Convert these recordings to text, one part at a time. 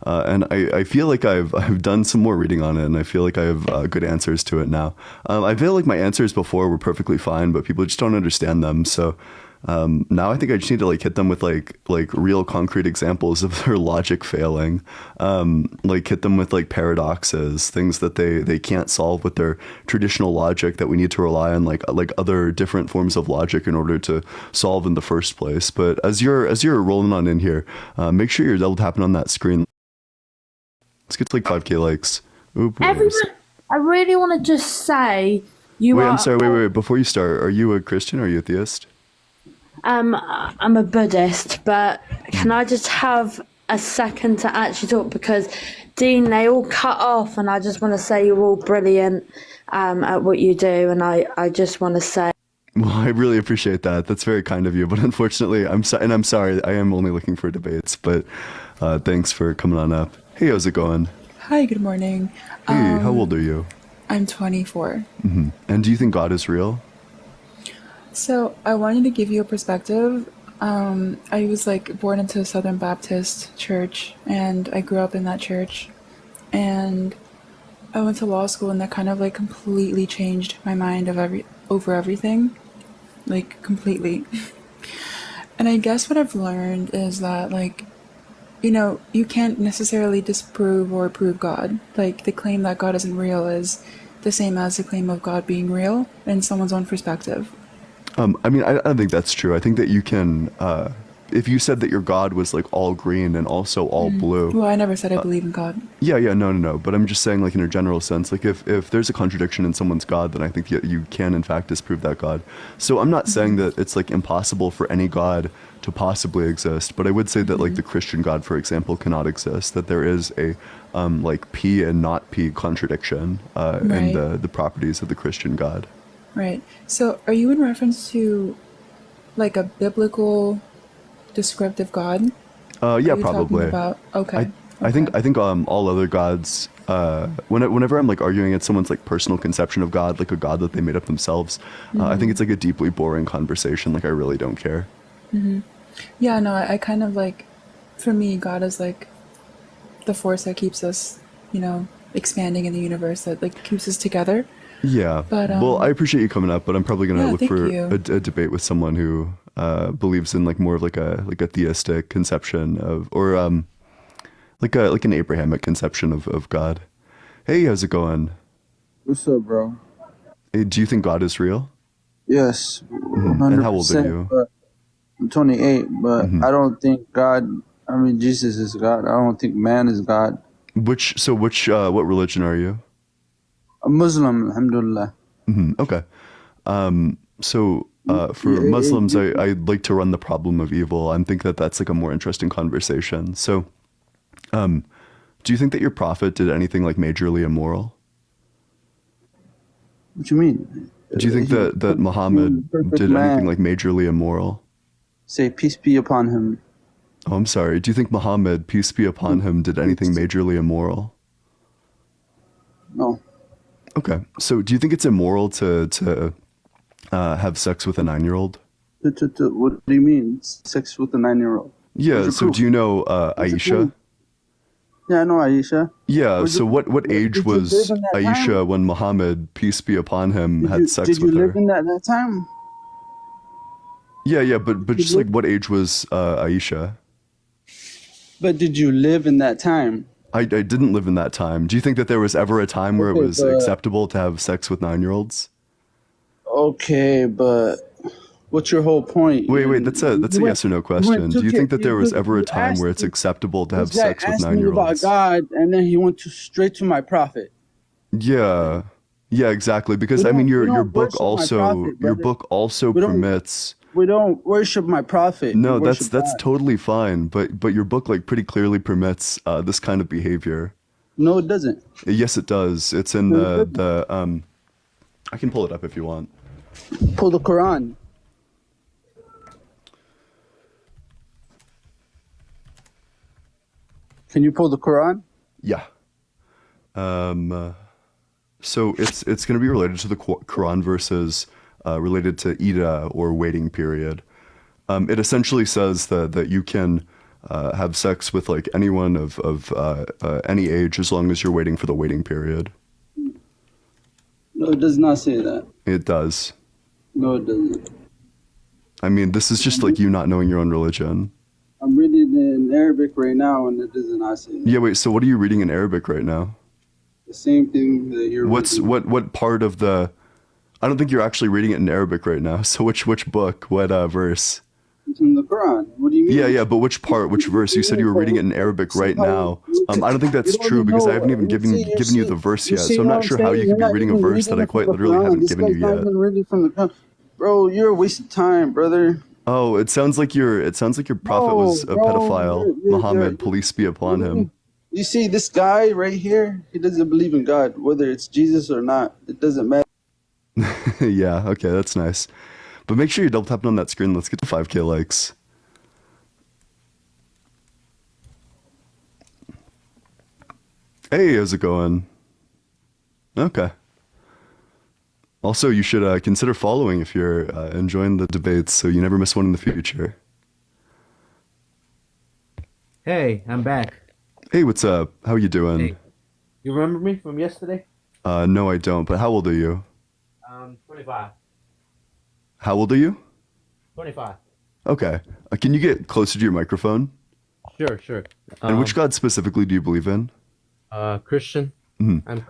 And I feel like I've done some more reading on it, and I feel like I have good answers to it now. I feel like my answers before were perfectly fine, but people just don't understand them. So now I think I just need to like hit them with like real concrete examples of their logic failing. Like hit them with like paradoxes, things that they can't solve with their traditional logic that we need to rely on like other different forms of logic in order to solve in the first place. But as you're rolling on in here, make sure you're double tapping on that screen. Let's get to like 5K likes. Oop, Everyone, I really want to just say you wait, are. I'm sorry. Wait. Before you start, are you a Christian or are you a theist? I'm a Buddhist, but can I just have a second to actually talk? Because Dean, they all cut off, and I just want to say you're all brilliant at what you do, and I just want to say. Well, I really appreciate that. That's very kind of you. But unfortunately, I'm sorry. I am only looking for debates. But thanks for coming on up. Hey, how's it going? Hi, good morning. Hey, how old are you? I'm 24. And do you think God is real? So I wanted to give you a perspective. I was like born into a Southern Baptist church, and I grew up in that church. And I went to law school, and that kind of like completely changed my mind over everything, like completely. And I guess what I've learned is that like, you can't necessarily disprove or prove God. Like the claim that God isn't real is the same as the claim of God being real in someone's own perspective. I mean, I don't think that's true. I think that you can, if you said that your God was like all green and also all blue. Well, I never said I believe in God. Yeah, no. But I'm just saying, like in a general sense, like if there's a contradiction in someone's God, then I think you can in fact disprove that God. So I'm not saying that it's like impossible for any God to possibly exist, but I would say that like the Christian God, for example, cannot exist. That there is a like P and not P contradiction in Right. the properties of the Christian God. Right. So are you in reference to like a biblical descriptive God? Yeah, Are you talking probably. about? Okay. I think all other gods. Whenever I'm like arguing at someone's like personal conception of God, like a God that they made up themselves, I think it's like a deeply boring conversation. Like I really don't care. Yeah, no, I kind of like, for me, God is like the force that keeps us, expanding in the universe, that like keeps us together. Yeah. But Well, I appreciate you coming up, but I'm probably gonna yeah, look thank for you. a debate with someone who believes in like more of like a theistic conception of, or like an Abrahamic conception of God. Hey, how's it going? What's up, bro? Hey, do you think God is real? Yes, And how old are 100%. you? But I'm 28, but I don't think God, I mean, Jesus is God. I don't think man is God. Which what religion are you? A Muslim, alhamdulillah. Okay. So for Yeah, Muslims, I'd like to run the problem of evil. I think that that's like a more interesting conversation. So, do you think that your prophet did anything like majorly immoral? what you mean? Do you think He that Muhammad perfect did anything like man. majorly immoral? Say, peace be upon him. Oh, I'm sorry. Do you think Muhammad, peace be upon him, did anything majorly immoral? No. Okay. So, do you think it's immoral to have sex with a 9-year-old? What do you mean? Sex with a 9-year-old? Where's Yeah. your So, do proof? you know Where's your Aisha? proof? Yeah, I know Aisha. Yeah. Where's your So, proof? what age Did you live was in that time? Aisha when Muhammad, peace be upon him, had Did sex you with live her? in that time? Yeah. But Did just you like live? what age was Aisha? But did you live in that time? I didn't live in that time. Do you think that there was ever a time where it Okay, was but acceptable to have sex with 9-year-olds? okay, but what's your whole point? Wait, that's a yes or no You went question. Do you took it think that there was ever a you time where asked it's me. acceptable to This have guy sex with asked me about 9-year-olds? God, and then he went to straight to my prophet. Yeah. Yeah, exactly. Because I mean We your don't book worship my also prophet, brother. your book also We don't permits. we don't worship my prophet. We No, that's worship that's God. totally fine, but your book like pretty clearly permits this kind of behavior. No, it doesn't. Yes, it does. It's in No, it doesn't. the I can pull it up if you want. Pull the Quran. Can you pull the Quran? Yeah. So it's going to be related to the Quran verses related to Ida or waiting period. It essentially says that you can have sex with like anyone of any age as long as you're waiting for the waiting period. No, it does not say that. It does. No, it doesn't. I mean, this is just like you not knowing your own religion. I'm reading it in Arabic right now, and it does not say that. Yeah, wait, so what are you reading in Arabic right now? The same thing that you're reading. What part of the... I don't think you're actually reading it in Arabic right now. So which book, what verse? It's in the Quran. What do you mean? Yeah, but which part, which verse? You said you were reading it in Arabic right now. I don't think that's true because I haven't even given you the verse yet. So I'm not sure how you could be reading a verse that I quite literally haven't given you yet. Reading from the Quran. Bro, you're a waste of time, brother. Oh, it sounds like your prophet was a pedophile. Muhammad, peace be upon him. You see, this guy right here, he doesn't believe in God, whether it's Jesus or not. It doesn't matter. Yeah, okay, that's nice. But make sure you double tapping on that screen. Let's get to 5K likes. Hey, how's it going? Okay. Also, you should consider following if you're enjoying the debates so you never miss one in the future. Hey, I'm back. Hey, what's up? How you doing? Hey, you remember me from yesterday? No, I don't, but how old are you? 25. How old are you? 25. Okay. Can you get closer to your microphone? Sure. And which God specifically do you believe in? Christian.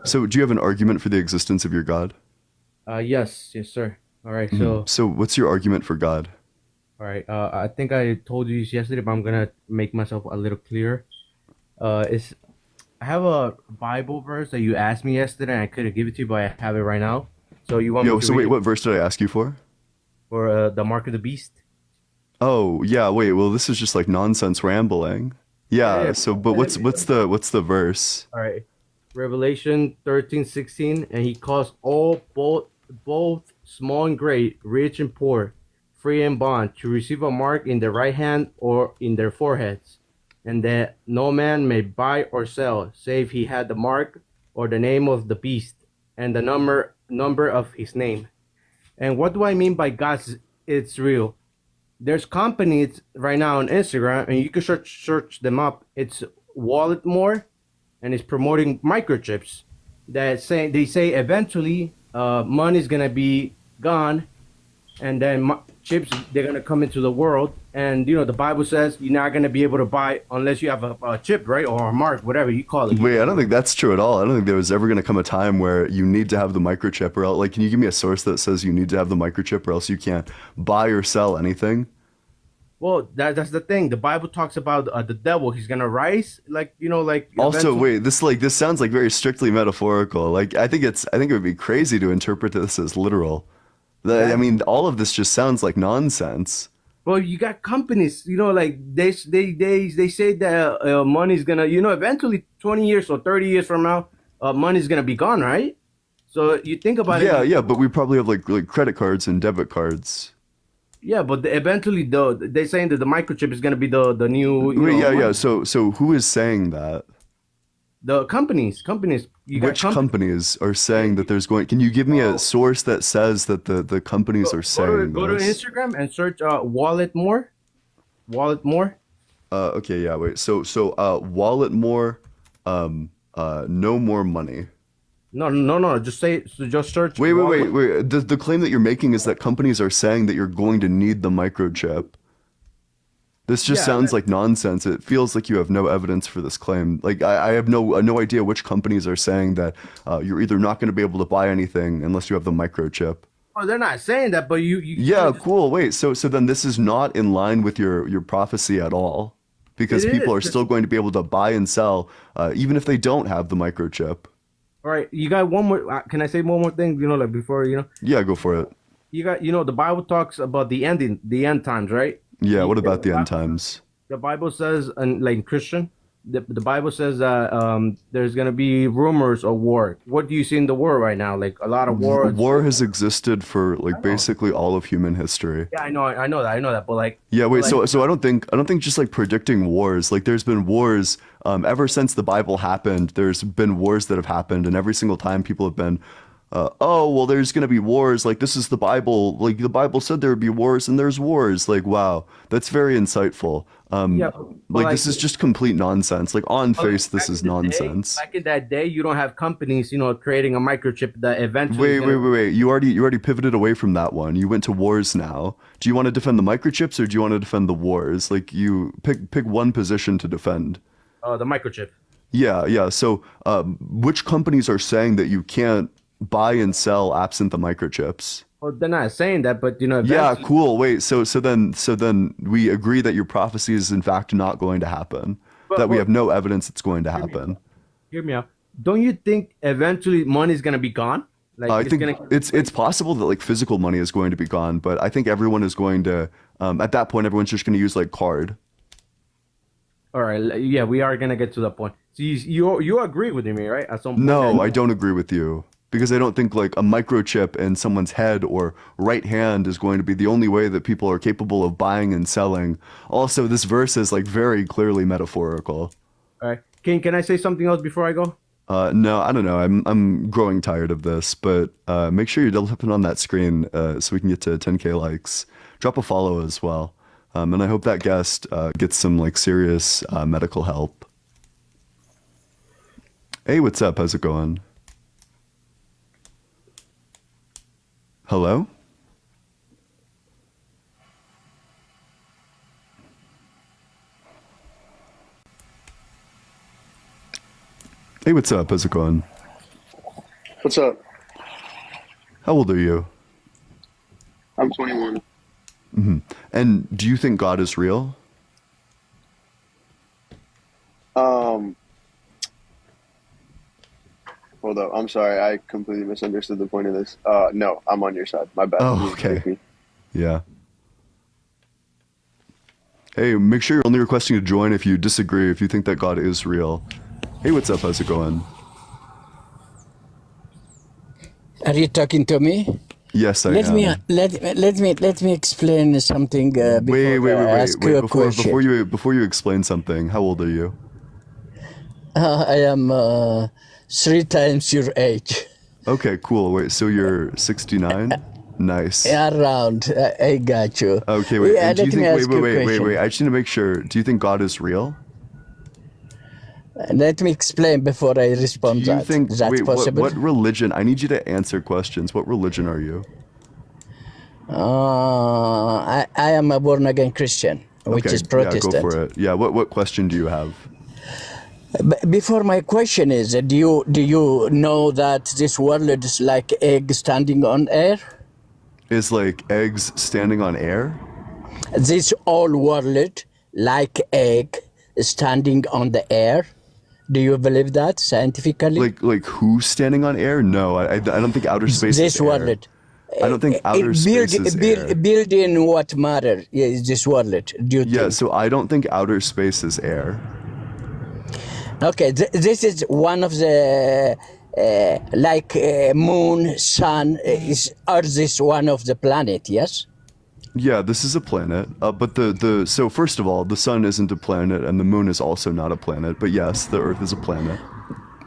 So do you have an argument for the existence of your God? Yes, sir. All right, So what's your argument for God? all right. I think I told you this yesterday, but I'm gonna make myself a little clearer. It's I have a Bible verse that you asked me yesterday, and I couldn't give it to you, but I have it right now. So you want me to So read wait, it what verse did I ask you for? for the mark of the beast? Oh, yeah, wait, well, this is just like nonsense rambling. Yeah, Yeah. so, but what's the verse? All right. Revelation 13:16, and he caused all both small and great, rich and poor, free and bond, to receive a mark in their right hand or in their foreheads, and that no man may buy or sell, save he had the mark or the name of the beast, and the number of his name. And what do I mean by God's it's real? There's companies right now on Instagram, and you can search them up. It's Walletmore, and it's promoting microchips that they say eventually money's gonna be gone, and then chips they're gonna come into the world. And the Bible says you're not gonna be able to buy unless you have a chip, right, or a mark, whatever you call it. Wait, I don't think that's true at all. I don't think there was ever going to come a time where you need to have the microchip or else, like, can you give me a source that says you need to have the microchip or else you can't buy or sell anything? Well, that's the thing. The Bible talks about the devil. He's gonna rise, like Also, eventually- wait, this sounds like very strictly metaphorical. Like, I think it would be crazy to interpret this as literal. I mean, all of this just sounds like nonsense. Well, you got companies, like they say that money's gonna, eventually 20 years or 30 years from now, money's gonna be gone, right? So you think about it. Yeah, but we probably have like credit cards and debit cards. Yeah, but eventually, they're saying that the microchip is gonna be the new. Wait, yeah. money. So who is saying that? The companies. You got Which companies are saying that there's going? Can you give me a source that says that the companies are saying Go to this? Instagram and search Walletmore. Walletmore. Okay, yeah. Wait. So Walletmore, no more money. No. Just search. Wait. The claim that you're making is that companies are saying that you're going to need the microchip. This just sounds like nonsense. It feels like you have no evidence for this claim. Like I have no idea which companies are saying that you're either not going to be able to buy anything unless you have the microchip. Oh, they're not saying that, but you. Yeah, cool. Wait, so then this is not in line with your prophecy at all, because people are still going to be able to buy and sell even if they don't have the microchip. All right, you got one more. Can I say one more thing? Like before, Yeah, go for it. You got, the Bible talks about the end times, right? Yeah, what about the end times? The Bible says, and like Christian, the Bible says that there's gonna be rumors of war. What do you see in the war right now? Like a lot of wars. War has existed for like basically all of human history. Yeah, I know that, but like. Yeah, wait. But So I don't think just like predicting wars. Like there's been wars ever since the Bible happened. There's been wars that have happened, and every single time people have been oh, well, there's going to be wars. Like, this is the Bible. Like, the Bible said there would be wars, and there's wars. Like, wow, that's very insightful. Yeah, but Like, this is just complete nonsense. Like, on face, this is nonsense. Back in that day, you don't have companies, creating a microchip that eventually. Wait. You already pivoted away from that one. You went to wars now. Do you want to defend the microchips or do you want to defend the wars? Like, you pick one position to defend. The microchip. Yeah. So, which companies are saying that you can't buy and sell absent the microchips? Well, they're not saying that, but Yeah, eventually- cool. Wait, so then we agree that your prophecy is in fact not going to happen. That we have no evidence it's going to happen. Hear me out. Don't you think eventually money's gonna be gone? Like I think it's possible that like physical money is going to be gone, but I think everyone is going to at that point everyone's just going to use like card. All right. Yeah, we are gonna get to that point. So you agree with me, right? At some point. No, I don't agree with you. Because I don't think like a microchip in someone's head or right hand is going to be the only way that people are capable of buying and selling. Also, this verse is like very clearly metaphorical. All right. Can I say something else before I go? No, I don't know. I'm growing tired of this, but make sure you're double tapping on that screen so we can get to 10K likes. Drop a follow as well. And I hope that guest gets some like serious medical help. Hey, what's up? How's it going? Hello? Hey, what's up? How's it going? What's up? How old are you? I'm 21. And do you think God is real? Hold up. I'm sorry. I completely misunderstood the point of this. No, I'm on your side. My bad. Oh, You okay. take me. Yeah. Hey, make sure you're only requesting to join if you disagree, if you think that God is real. Hey, what's up? How's it going? Are you talking to me? Yes, I Let am. me let me explain something before I ask you a question. Before you explain something, how old are you? I am 3 times your age. Okay, cool. Wait, so you're 69? Nice. Around, I got you. Okay, wait. Yeah, And do you let me think? ask you a Wait. question. I just need to make sure. Do you think God is real? Let me explain before I respond. Do you think? Is that Wait, possible? what religion? I need you to answer questions. What religion are you? I am a born again Christian, which Okay, is Protestant. Yeah, go for it. Yeah. What question do you have? Before my question is, do you know that this world is like egg standing on air? Is like eggs standing on air? This whole world like egg standing on the air. Do you believe that scientifically? Like who's standing on air? No, I don't think outer space This is air. world. I don't think outer space is air. Build in what matter is this world? Do you Yeah, think? so I don't think outer space is air. Okay, this is one of the moon, sun. Is Earth is one of the planet? Yes. Yeah, this is a planet. But so first of all, the sun isn't a planet, and the moon is also not a planet. But yes, the Earth is a planet.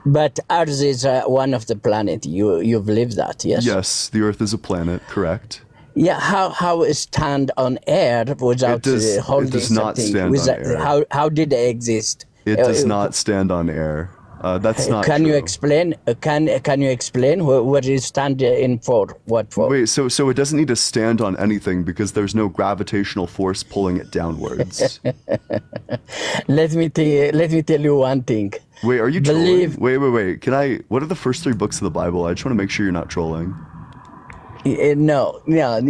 But Earth is one of the planet. You believe that? Yes. Yes, the Earth is a planet. Correct. Yeah. How it stand on air without holding it does not something? stand on air. How did it exist? It does not stand on air. That's not Can true. you explain? Can you explain what it stand in for? What for? Wait, so it doesn't need to stand on anything because there's no gravitational force pulling it downwards. Let me tell you one thing. Wait, are you Believe- trolling? Wait. Can I? What are the first 3 books of the Bible? I just want to make sure you're not trolling. No. Let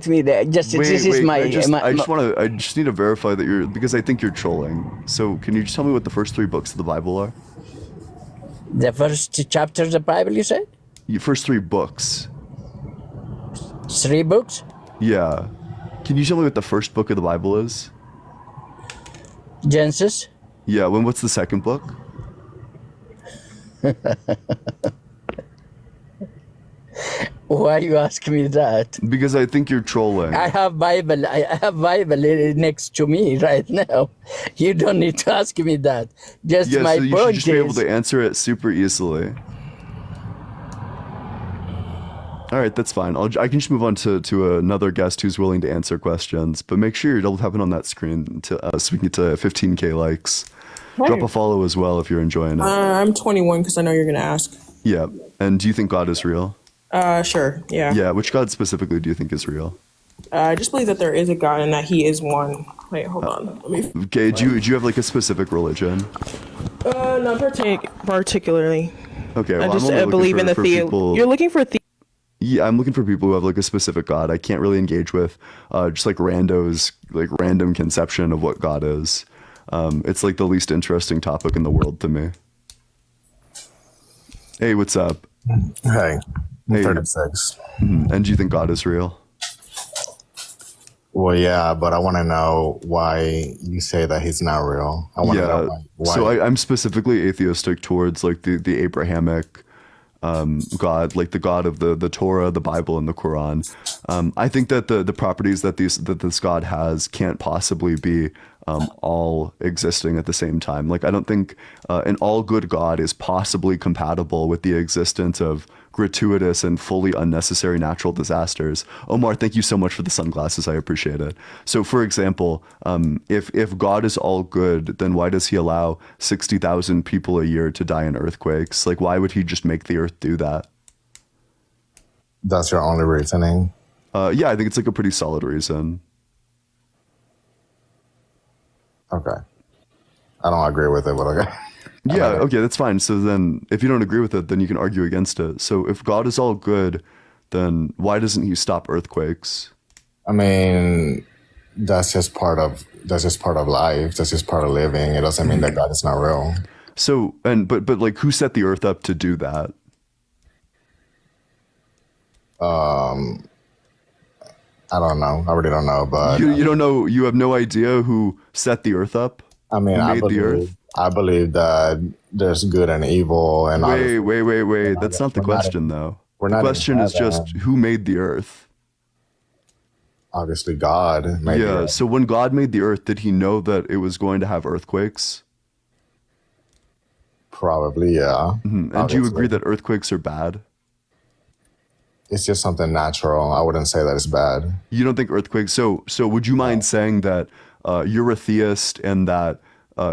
me just. This is my. I just need to verify that you're because I think you're trolling. So can you just tell me what the first 3 books of the Bible are? The first chapter of the Bible, you said? Your first 3 books. 3 books? Yeah. Can you tell me what the first book of the Bible is? Genesis? Yeah. What's the second book? Why you ask me that? Because I think you're trolling. I have Bible next to me right now. You don't need to ask me that. Just Yeah, my so you should point just be able is. to answer it super easily. All right, that's fine. I can just move on to another guest who's willing to answer questions, but make sure you're double tapping on that screen so we can get to 15K likes. Drop a follow as well if you're enjoying it. I'm 21 because I know you're going to ask. Yeah. And do you think God is real? Sure, yeah. Yeah, which God specifically do you think is real? I just believe that there is a God and that he is one. Wait, hold on. Let me... Okay, do you have like a specific religion? Not particularly. Okay, I well, just I'm only believe in the people... You're looking for Yeah, I'm looking for people who have like a specific God. I can't really engage with just like randos, like random conception of what God is. It's like the least interesting topic in the world to me. Hey, what's up? Hey, Hey. 36. And do you think God is real? Well, yeah, but I want to know why you say that he's not real. I want to know why. So I'm specifically atheistic towards like the Abrahamic God, like the God of the Torah, the Bible, and the Quran. I think that the properties that this God has can't possibly be all existing at the same time. Like I don't think an all good God is possibly compatible with the existence of gratuitous and fully unnecessary natural disasters. Omar, thank you so much for the sunglasses. I appreciate it. So for example, if God is all good, then why does he allow 60,000 people a year to die in earthquakes? Like why would he just make the earth do that? That's your only reasoning? Yeah, I think it's like a pretty solid reason. Okay. I don't agree with it, but okay. Yeah, okay, that's fine. So then if you don't agree with it, then you can argue against it. So if God is all good, then why doesn't he stop earthquakes? I mean, that's just part of life. That's just part of living. It doesn't mean that God is not real. So but like who set the earth up to do that? I don't know. I really don't know, but You don't know, you have no idea who set the earth up? I mean, Who made the earth? I believe that there's good and evil, and Wait. That's not the question, though. The question is just who made the earth? obviously God made the earth. So when God made the earth, did he know that it was going to have earthquakes? Probably, yeah. And do you agree that earthquakes are bad? It's just something natural. I wouldn't say that it's bad. You don't think earthquakes? So would you mind saying that you're a theist and that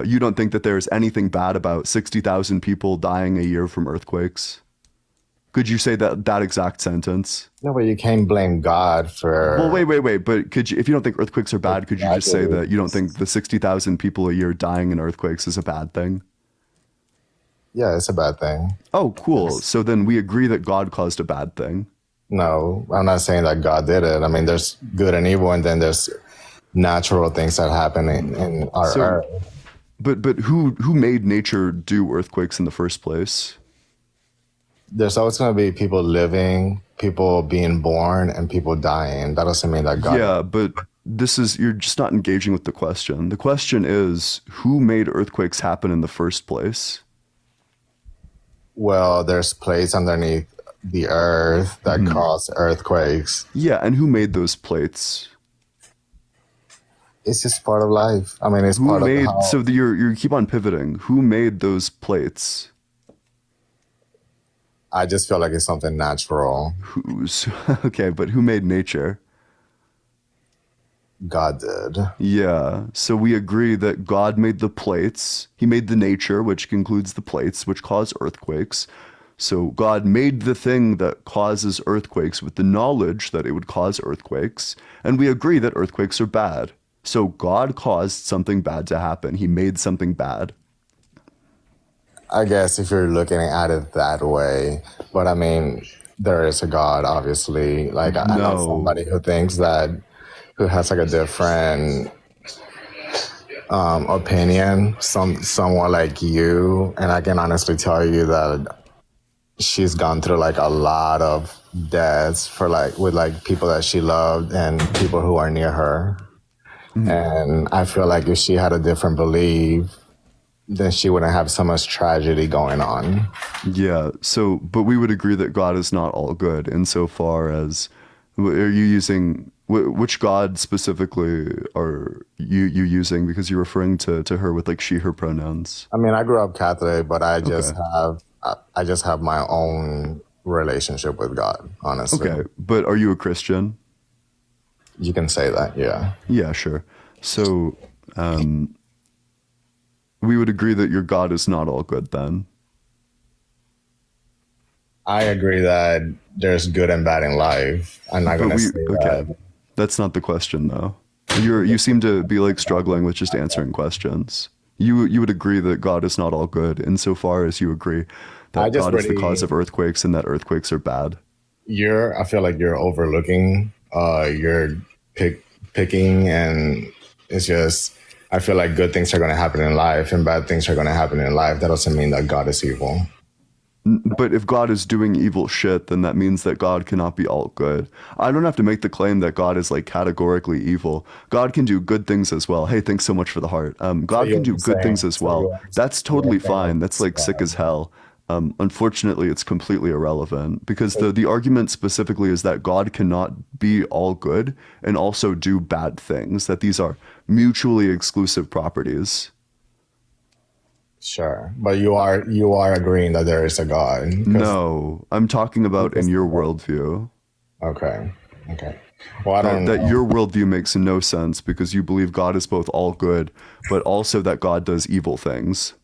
you don't think that there's anything bad about 60,000 people dying a year from earthquakes? Could you say that exact sentence? No, but you can't blame God for... Well, wait. But could you, if you don't think earthquakes are bad, could you just say that you don't think the 60,000 people a year dying in earthquakes is a bad thing? Yeah, it's a bad thing. Oh, cool. So then we agree that God caused a bad thing. No, I'm not saying that God did it. I mean, there's good and evil, and then there's natural things that happen in our earth. But who made nature do earthquakes in the first place? There's always going to be people living, people being born, and people dying. That doesn't mean that God... Yeah, but you're just not engaging with the question. The question is, who made earthquakes happen in the first place? Well, there's plates underneath the earth that cause earthquakes. Yeah, and who made those plates? It's just part of life. I mean, it's part of how... So you keep on pivoting. Who made those plates? I just feel like it's something natural. Okay, but who made nature? God did. Yeah, so we agree that God made the plates. He made the nature, which includes the plates, which cause earthquakes. So God made the thing that causes earthquakes with the knowledge that it would cause earthquakes. And we agree that earthquakes are bad. So God caused something bad to happen. He made something bad. I guess if you're looking at it that way. But I mean, there is a God, obviously. Like, I know somebody who thinks that, who has like a different opinion, someone like you. And I can honestly tell you that she's gone through like a lot of deaths for like, with like people that she loved and people who are near her. And I feel like if she had a different belief, then she wouldn't have so much tragedy going on. Yeah. So, but we would agree that God is not all good insofar as, are you using, which God specifically are you using? Because you're referring to her with like she, her pronouns. I mean, I grew up Catholic, but I just have my own relationship with God, honestly. Okay, but are you a Christian? You can say that, yeah. Yeah, sure. So we would agree that your God is not all good then. I agree that there's good and bad in life. I'm not going to say that. That's not the question, though. You seem to be like struggling with just answering questions. You would agree that God is not all good insofar as you agree that God is the cause of earthquakes and that earthquakes are bad. I feel like you're overlooking, you're picking, and it's just, I feel like good things are going to happen in life and bad things are going to happen in life. That doesn't mean that God is evil. But if God is doing evil shit, then that means that God cannot be all good. I don't have to make the claim that God is like categorically evil. God can do good things as well. Hey, thanks so much for the heart. God can do good things as well. That's totally fine. That's like sick as hell. Unfortunately, it's completely irrelevant because the argument specifically is that God cannot be all good and also do bad things, that these are mutually exclusive properties. Sure, but you are agreeing that there is a God. No, I'm talking about in your worldview. Okay. Well, I don't that know. your worldview makes no sense because you believe God is both all good, but also that God does evil things.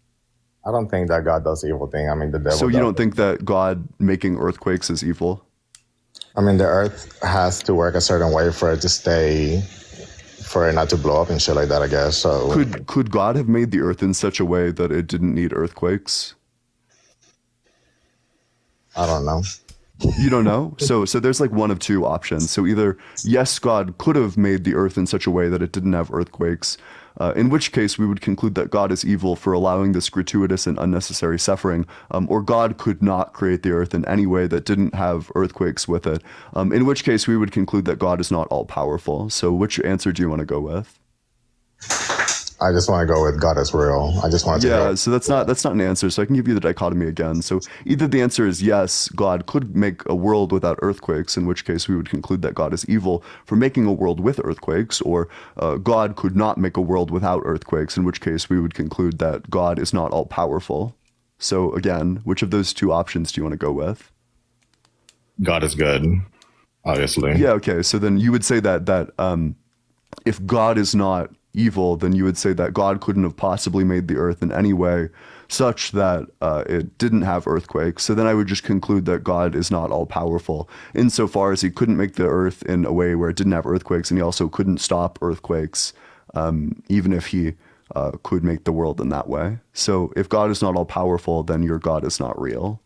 I don't think that God does evil thing. I mean, the devil. So you don't think that God making earthquakes is evil? I mean, the earth has to work a certain way for it to stay, for it not to blow up and shit like that, I guess. So could God have made the earth in such a way that it didn't need earthquakes? I don't know. You don't know? So there's like one of two options. So either, yes, God could have made the earth in such a way that it didn't have earthquakes, in which case we would conclude that God is evil for allowing this gratuitous and unnecessary suffering, or God could not create the earth in any way that didn't have earthquakes with it, in which case we would conclude that God is not all-powerful. So which answer do you want to go with? I just want to go with God is real. I just want to go. So that's not an answer. So I can give you the dichotomy again. So either the answer is yes, God could make a world without earthquakes, in which case we would conclude that God is evil for making a world with earthquakes, or God could not make a world without earthquakes, in which case we would conclude that God is not all powerful. So again, which of those two options do you want to go with? God is good, obviously. Yeah. Okay. So then you would say that if God is not evil, then you would say that God couldn't have possibly made the earth in any way such that it didn't have earthquakes. So then I would just conclude that God is not all powerful insofar as he couldn't make the earth in a way where it didn't have earthquakes, and he also couldn't stop earthquakes, even if he could make the world in that way. So if God is not all powerful, then your God is not real.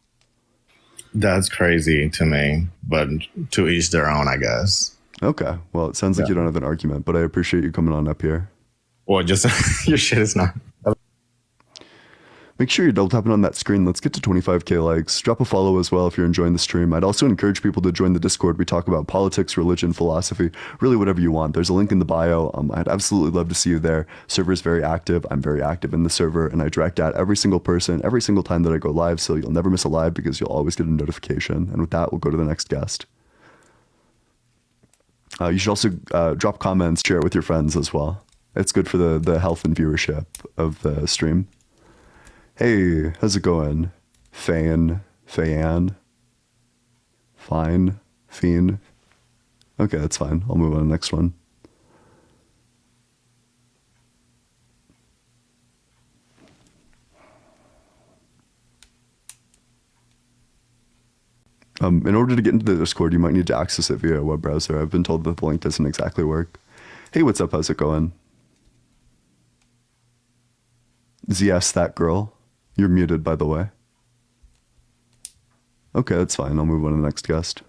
That's crazy to me, but to each their own, I guess. Okay. Well, it sounds like you don't have an argument, but I appreciate you coming on up here. Well, just your shit is not. Make sure you're double tapping on that screen. Let's get to 25K likes. Drop a follow as well if you're enjoying the stream. I'd also encourage people to join the Discord. We talk about politics, religion, philosophy, really whatever you want. There's a link in the bio. I'd absolutely love to see you there. Server is very active. I'm very active in the server, and I direct at every single person every single time that I go live, so you'll never miss a live because you'll always get a notification. And with that, we'll go to the next guest. You should also drop comments, share it with your friends as well. It's good for the health and viewership of the stream. Hey, how's it going? Fine. Okay, that's fine. I'll move on to the next one. In order to get into the Discord, you might need to access it via a web browser. I've been told that the link doesn't exactly work. Hey, what's up? How's it going? ZS, that girl. You're muted, by the way. Okay, that's fine. I'll move on to the next guest.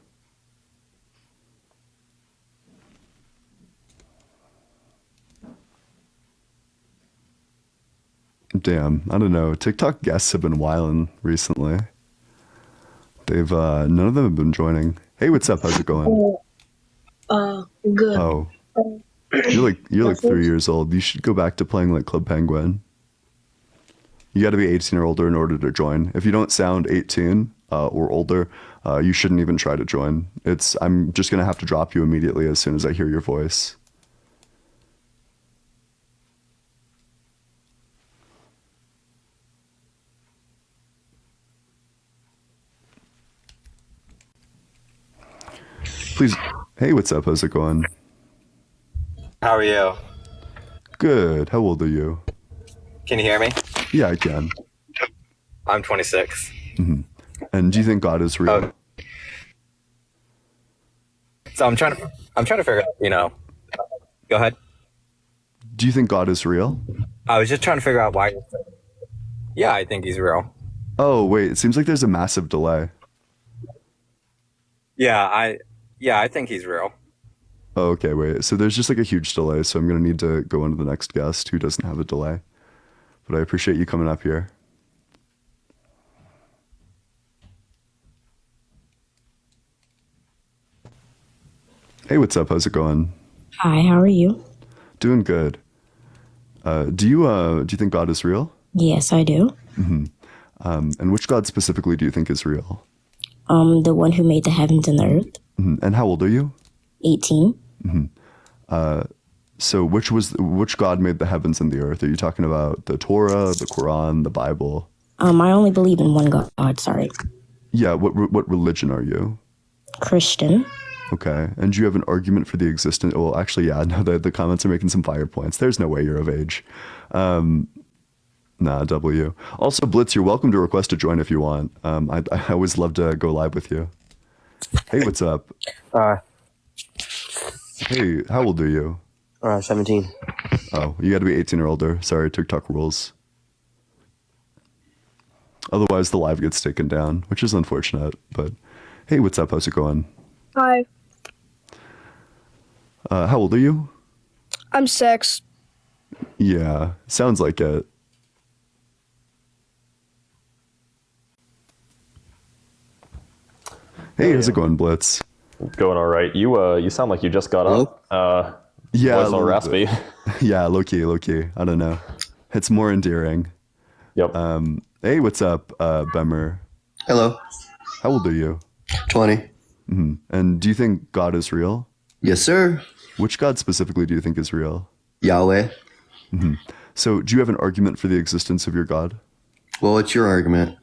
Damn, I don't know. TikTok guests have been wilding recently. They've none of them have been joining. Hey, what's up? How's it going? Good. Oh, you're like 3 years old. You should go back to playing like Club Penguin. You got to be 18 or older in order to join. If you don't sound 18 or older, you shouldn't even try to join. I'm just gonna have to drop you immediately as soon as I hear your voice. Please. Hey, what's up? How's it going? How are you? Good. How old are you? Can you hear me? Yeah, I can. I'm 26. And do you think God is real? Oh. So I'm trying to figure out, go ahead. Do you think God is real? I was just trying to figure out why. Yeah, I think he's real. Oh, wait. It seems like there's a massive delay. Yeah, I think he's real. Oh, okay, wait. So there's just like a huge delay, so I'm going to need to go on to the next guest who doesn't have a delay. But I appreciate you coming up here. Hey, what's up? How's it going? Hi, how are you? Doing good. Do you think God is real? Yes, I do. And which God specifically do you think is real? The one who made the heavens and the earth. And how old are you? 18. So which God made the heavens and the earth? Are you talking about the Torah, the Quran, the Bible? I only believe in one God, sorry. Yeah, what religion are you? Christian. Okay. And do you have an argument for the existence? Well, actually, yeah, no, the comments are making some fire points. There's no way you're of age. Nah, W. Also, Blitz, you're welcome to request to join if you want. I always love to go live with you. Hey, what's up? Hey, how old are you? 17. Oh, you got to be 18 or older. Sorry, TikTok rules. Otherwise, the live gets taken down, which is unfortunate. But hey, what's up? How's it going? Hi. How old are you? I'm 6. Yeah, sounds like it. Hey, how's it going, Blitz? Going all right. You sound like you just got up. Yeah, voice all raspy. Yeah, low key. I don't know. It's more endearing. Yep. Hey, what's up, Bemer? Hello. How old are you? 20. And do you think God is real? Yes, sir. Which God specifically do you think is real? Yahweh. So, do you have an argument for the existence of your God? Well, what's your argument?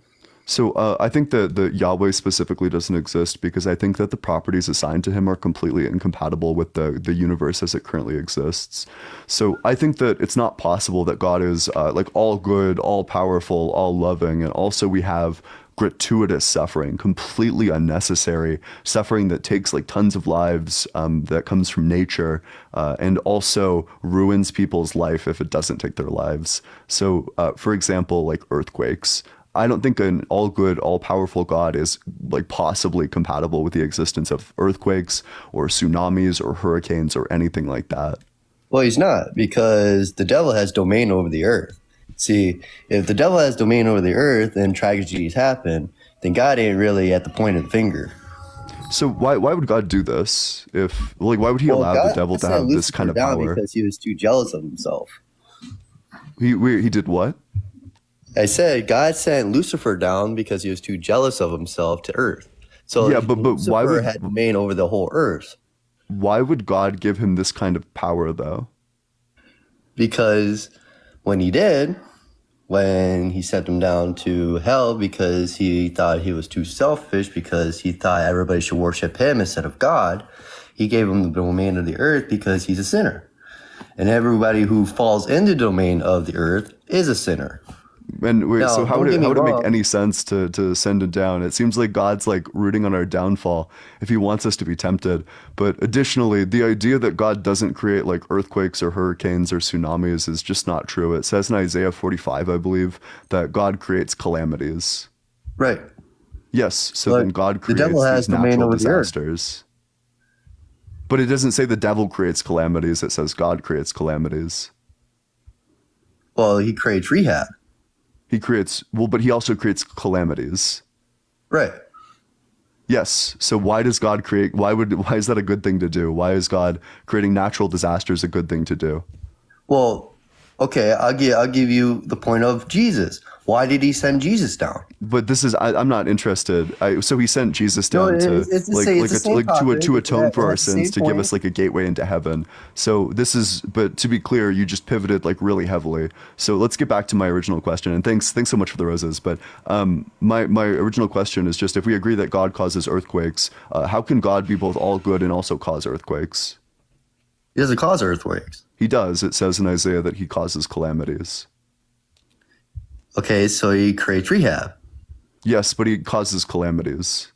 So I think that the Yahweh specifically doesn't exist because I think that the properties assigned to him are completely incompatible with the universe as it currently exists. So I think that it's not possible that God is like all good, all powerful, all loving, and also we have gratuitous suffering, completely unnecessary suffering that takes like tons of lives, that comes from nature, and also ruins people's life if it doesn't take their lives. So for example, like earthquakes. I don't think an all good, all powerful God is like possibly compatible with the existence of earthquakes or tsunamis or hurricanes or anything like that. Well, he's not, because the devil has domain over the earth. See, if the devil has domain over the earth and tragedies happen, then God ain't really at the point of the finger. So why would God do this? If why would he allow God the devil to have this kind of down power? because he was too jealous of himself. He did what? I said God sent Lucifer down because he was too jealous of himself to earth. So yeah, but Lucifer why would had domain over the whole earth? Why would God give him this kind of power though? Because when he sent him down to hell because he thought he was too selfish, because he thought everybody should worship him instead of God, he gave him the domain of the earth because he's a sinner. And everybody who falls into the domain of the earth is a sinner. And wait, No, so how don't would get me it make wrong. any sense to send it down? It seems like God's like rooting on our downfall if he wants us to be tempted. But additionally, the idea that God doesn't create like earthquakes or hurricanes or tsunamis is just not true. It says in Isaiah 45, I believe, that God creates calamities. Right. Yes, so But then God the creates devil has these domain natural over the earth. disasters. But it doesn't say the devil creates calamities. It says God creates calamities. Well, he creates rehab. But he also creates calamities. Right. Yes. So why does God create, why is that a good thing to do? Why is God creating natural disasters a good thing to do? Well, Okay, I'll give you the point of Jesus. Why did he send Jesus down? But this is I'm not interested. So he sent Jesus down to to atone for our sins, to give us like a gateway into heaven. So this is, but to be clear, you just pivoted like really heavily. So let's get back to my original question. And thanks so much for the roses. But my original question is just, if we agree that God causes earthquakes, how can God be both all good and also cause earthquakes? He doesn't cause earthquakes. He does. It says in Isaiah that he causes calamities. Okay, so he creates rehab. Yes, but he causes calamities.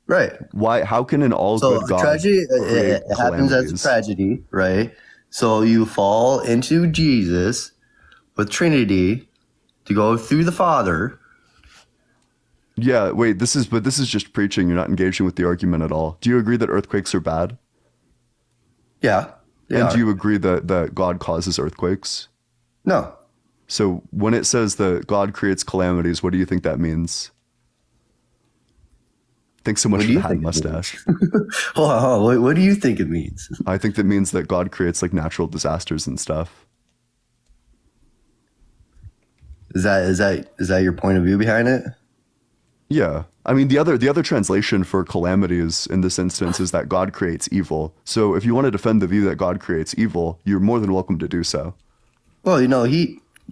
Right. Why? How can an all good God tragedy create it happens as a tragedy, right? So you fall into Jesus with Trinity to go through the Father. Yeah, wait, this is just preaching. You're not engaging with the argument at all. Do you agree that earthquakes are bad? Yeah. And do you agree that God causes earthquakes? No. So when it says that God creates calamities, what do you think that means? Thanks so much for the hat mustache. Hold on. What do you think it means? I think that means that God creates like natural disasters and stuff. Is that your point of view behind it? Yeah. I mean, the other translation for calamities in this instance is that God creates evil. So if you want to defend the view that God creates evil, you're more than welcome to do so. Well,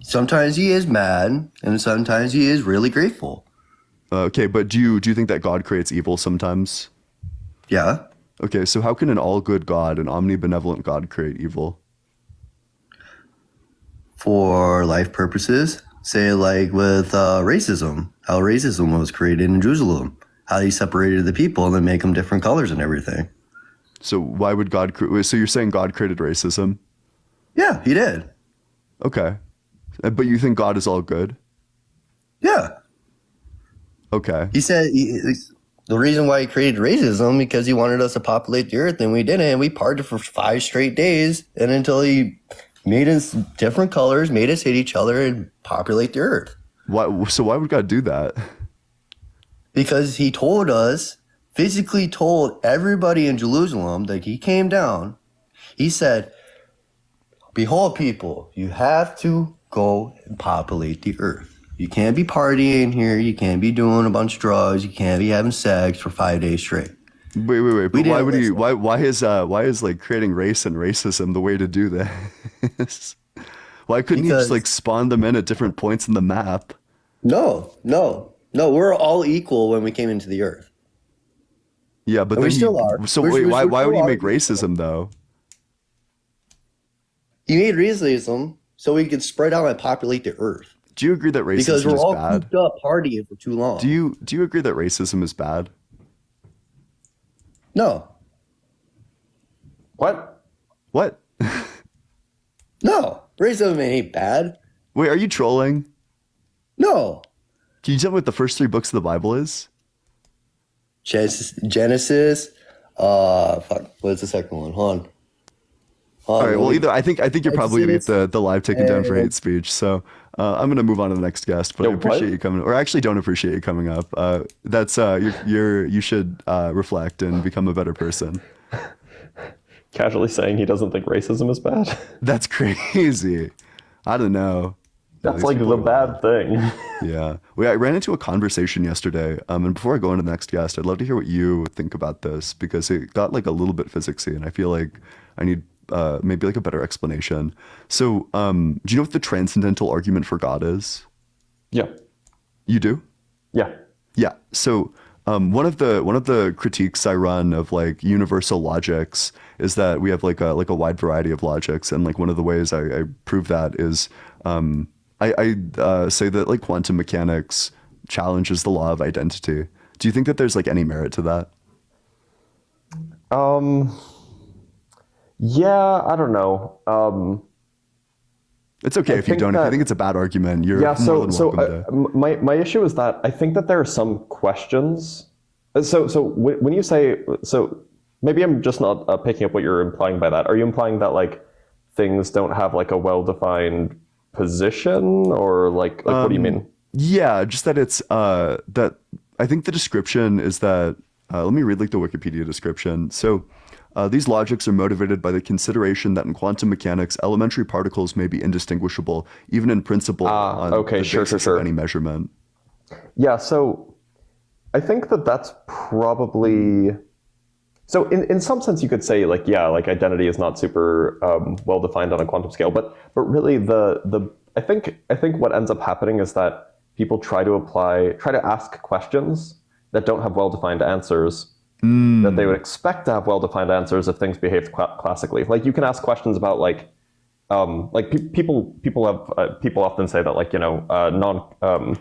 sometimes he is mad and sometimes he is really grateful. Okay, but do you think that God creates evil sometimes? Yeah. Okay, so how can an all good God, an omnibenevolent God, create evil? For life purposes. Say like with racism, how racism was created in Jerusalem, how he separated the people and then make them different colors and everything. So why would God create? So you're saying God created racism? Yeah, he did. Okay. But you think God is all good? Yeah. Okay. He said the reason why he created racism because he wanted us to populate the earth and we didn't. And we partied for 5 straight days and until he made us different colors, made us hate each other and populate the earth. Why? So why would God do that? Because he physically told everybody in Jerusalem that he came down. He said, behold, people, you have to go and populate the earth. You can't be partying here. You can't be doing a bunch of drugs. You can't be having sex for 5 days straight. Wait. But why would he? Why is like creating race and racism the way to do this? Why couldn't he just like spawn them in at different points in the map? No. We're all equal when we came into the earth. Yeah, but we still are. So why would he make racism though? He made racism so we could spread out and populate the earth. Do you agree that racism is bad? Because we're all cooped up partying for too long. Do you agree that racism is bad? No. What? No. Racism ain't bad. Wait, are you trolling? No. Can you tell me what the first 3 books of the Bible is? Genesis. What's the second one? Hold on. All right. Well, I think you're probably gonna get the live taken down for hate speech. So I'm gonna move on to the next guest. But I appreciate you coming, or actually don't appreciate you coming up. That's you should reflect and become a better person. Casually saying he doesn't think racism is bad. That's crazy. I don't know. That's like the bad thing. Yeah. I ran into a conversation yesterday. And before I go on to the next guest, I'd love to hear what you think about this because it got like a little bit physicsy, and I feel like I need maybe like a better explanation. So, do you know what the transcendental argument for God is? Yeah. You do? Yeah. Yeah. So, one of the critiques I run of like universal logics is that we have like a wide variety of logics, and like one of the ways I prove that is I say that like quantum mechanics challenges the law of identity. Do you think that there's like any merit to that? Yeah, I don't know. It's okay if you don't. If you think it's a bad argument, you're more than welcome to. My issue is that I think that there are some questions. So when you say, so maybe I'm just not picking up what you're implying by that. Are you implying that like things don't have like a well-defined position, or like what do you mean? Yeah, just that it's that I think the description is that let me read like the Wikipedia description. So These logics are motivated by the consideration that in quantum mechanics, elementary particles may be indistinguishable, even in principle, on the basis of any measurement. Yeah, so I think that that's probably... So in some sense, you could say, like, yeah, like identity is not super well defined on a quantum scale, but really I think what ends up happening is that people try to ask questions that don't have well defined answers that they would expect to have well defined answers if things behaved classically. Like you can ask questions about people often say that, like, you know,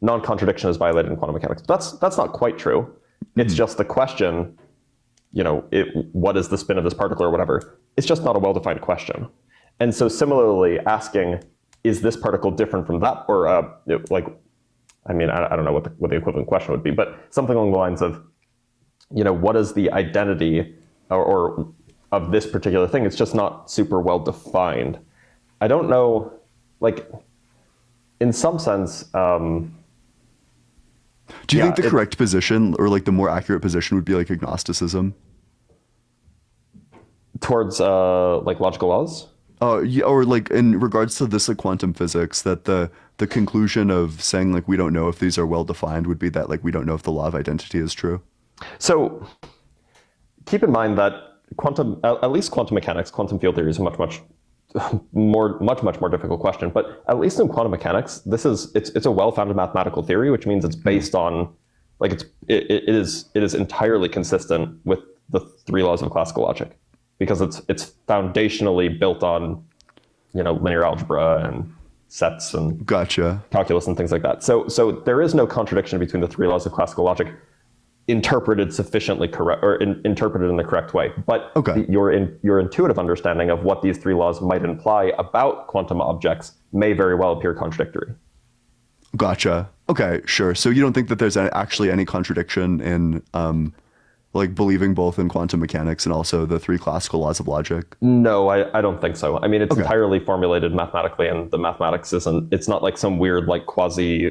non-contradiction is violated in quantum mechanics. But that's not quite true. It's just the question, you know, what is the spin of this particle or whatever? It's just not a well-defined question. And so similarly, asking, is this particle different from that? Or I don't know what the equivalent question would be, but something along the lines of, you know, what is the identity or of this particular thing? It's just not super well defined. I don't know, like, in some sense... Do you think the correct position, or like the more accurate position, would be like agnosticism? Towards like logical laws? Yeah, or like in regards to this, like quantum physics, that the conclusion of saying like we don't know if these are well defined would be that like we don't know if the law of identity is true. So keep in mind that at least quantum mechanics, quantum field theory is a much more difficult question. But at least in quantum mechanics, it's a well-founded mathematical theory, which means it's based on, like, it is entirely consistent with the three laws of classical logic, because it's foundationally built on, you know, linear algebra and sets and calculus and things like that. So there is no contradiction between the three laws of classical logic interpreted sufficiently correct, or interpreted in the correct way. But your intuitive understanding of what these three laws might imply about quantum objects may very well appear contradictory. Gotcha. Okay, sure. So you don't think that there's actually any contradiction in like believing both in quantum mechanics and also the three classical laws of logic? No, I don't think so. I mean, it's entirely formulated mathematically, and the mathematics it's not like some weird like quasi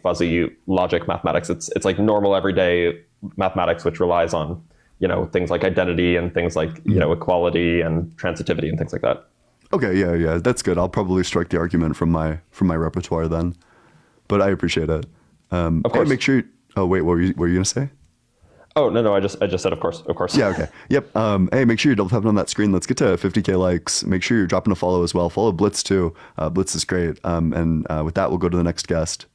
fuzzy logic mathematics. It's like normal everyday mathematics, which relies on, you know, things like identity and things like, you know, equality and transitivity and things like that. Okay, yeah, that's good. I'll probably strike the argument from my repertoire then, but I appreciate it. Of course. Hey, make sure. Oh wait, what were you gonna say? Oh no, I just said of course. Yeah, okay. Yep. Hey, make sure you're double tapping on that screen. Let's get to 50K likes. Make sure you're dropping a follow as well. Follow Blitz too. Blitz is great. And with that, we'll go to the next guest.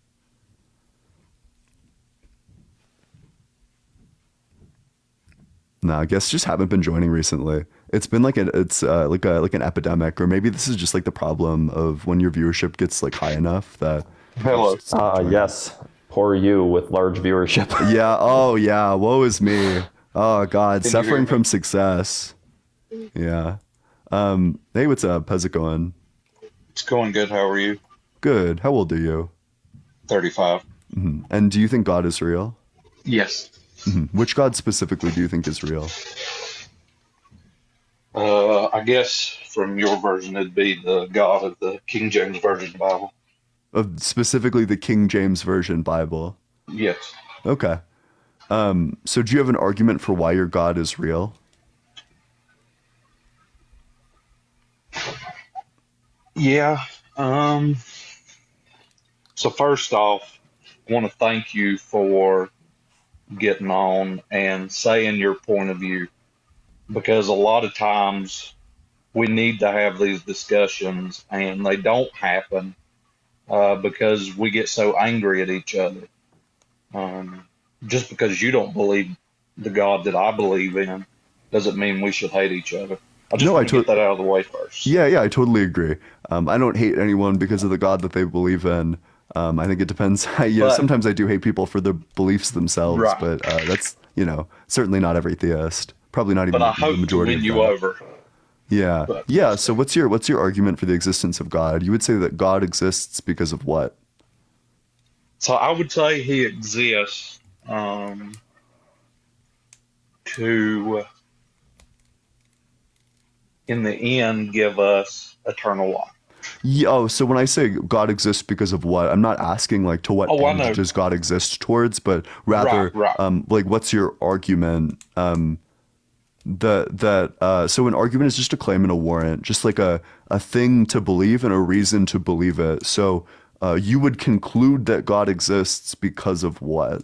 No, guests just haven't been joining recently. It's been like an epidemic, or maybe this is just like the problem of when your viewership gets like high enough that. Hello. Yes. Poor you with large viewership. Yeah. Oh, yeah. Woe is me. Oh, God. Suffering from success. Yeah. Hey, what's up? How's it going? It's going good. How are you? Good. How old are you? 35. Mm-hmm. And do you think God is real? Yes. Mm-hmm. Which God specifically do you think is real? I guess from your version, it'd be the God of the King James Version Bible. Of specifically the King James Version Bible? Yes. Okay. So do you have an argument for why your God is real? Yeah. So first off, I want to thank you for getting on and saying your point of view, because a lot of times we need to have these discussions and they don't happen because we get so angry at each other. Just because you don't believe the God that I believe in doesn't mean we should hate each other. I just want to get that out of the way first. Yeah, I totally agree. I don't hate anyone because of the God that they believe in. I think it depends. Sometimes I do hate people for their beliefs themselves, right. But that's, certainly not every theist. Probably not even the majority. But I hope to win you over. Yeah. But, yeah. So what's your argument for the existence of God? You would say that God exists because of what? So I would say he exists to, in the end, give us eternal life. Yeah, so when I say God exists because of what, I'm not asking like to what end does God exist towards, but rather right. Like what's your argument So an argument is just a claim and a warrant, just like a thing to believe and a reason to believe it. So you would conclude that God exists because of what?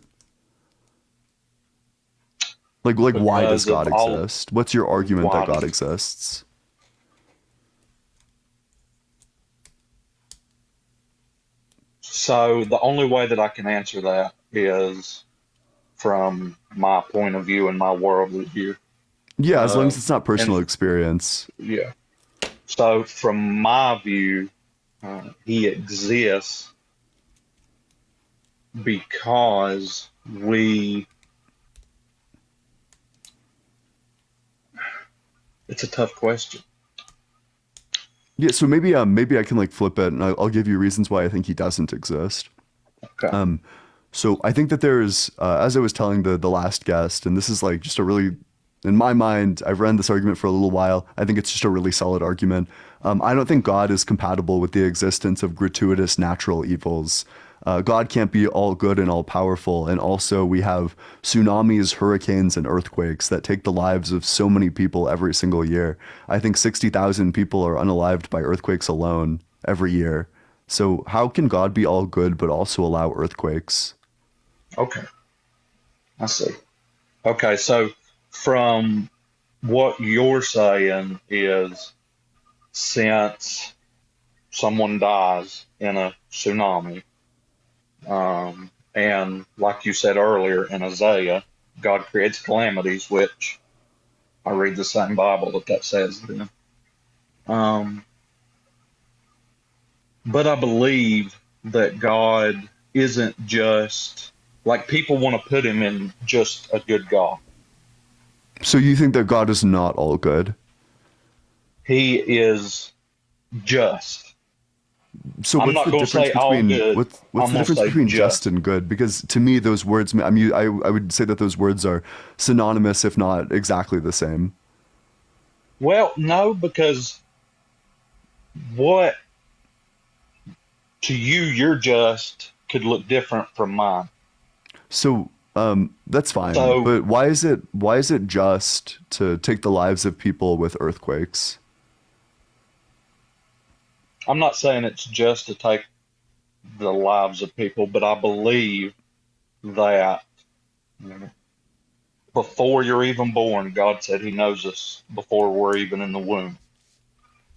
Like why does God exist? What's your argument that God exists? So the only way that I can answer that is from my point of view and my worldly view. Yeah, as long as it's not personal experience. Yeah. So from my view, he exists because it's a tough question. Yeah, so maybe I can like flip it, and I'll give you reasons why I think he doesn't exist. Okay. So I think that there's, as I was telling the last guest, and this is like just a really, in my mind, I've ran this argument for a little while. I think it's just a really solid argument. I don't think God is compatible with the existence of gratuitous natural evils. God can't be all good and all powerful. And also we have tsunamis, hurricanes, and earthquakes that take the lives of so many people every single year. I think 60,000 people are unalived by earthquakes alone every year. So how can God be all good but also allow earthquakes? Okay. I see. Okay, so from what you're saying is, since someone dies in a tsunami, and like you said earlier in Isaiah, God creates calamities, which I read the same Bible that says then. But I believe that God isn't just, like, people want to put him in just a good God. So you think that God is not all good? He is just. So I'm what's not the going to difference say all between good. what's I'm the gonna difference say between just and good? Because to me, those words, I mean, I would say that those words are synonymous, if not exactly the same. Well, no, because what to you you're just could look different from mine. So that's fine. So- But why is it just to take the lives of people with earthquakes? I'm not saying it's just to take the lives of people, but I believe that before you're even born, God said he knows us before we're even in the womb.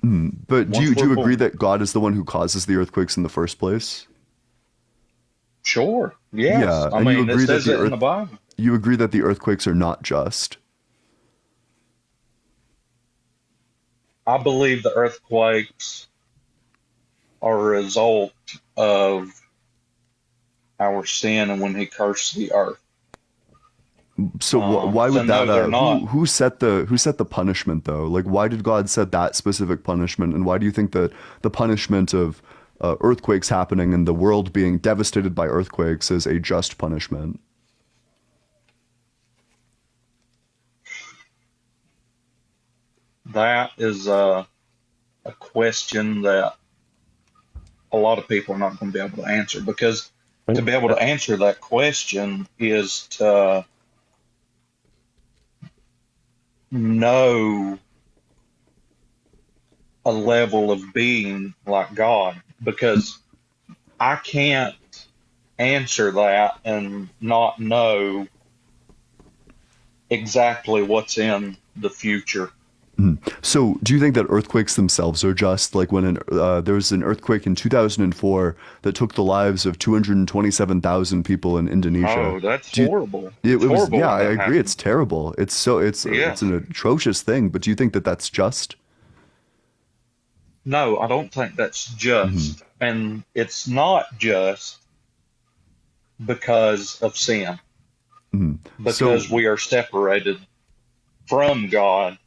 But do Once you we're agree born. that God is the one who causes the earthquakes in the first place? Sure. Yes. Yeah, I and you mean, it agree that says it in the Bible. you agree that the earthquakes are not just. I believe the earthquakes are a result of our sin and when he cursed the earth. So why would so no, that? they're not. Who set the punishment though? Like, why did God set that specific punishment? And why do you think that the punishment of earthquakes happening and the world being devastated by earthquakes is a just punishment? That is a question that a lot of people are not going to be able to answer, because to be able to answer that question is to know a level of being like God, because I can't answer that and not know exactly what's in the future. So, do you think that earthquakes themselves are just? Like when there was an earthquake in 2004 that took the lives of 227,000 people in Indonesia. Oh, that's horrible. It It's was, horrible yeah, when I that agree. happens. It's terrible. It's an atrocious thing. But do you think that that's just? No, I don't think that's just. And it's not just because of sin, because we are separated from God,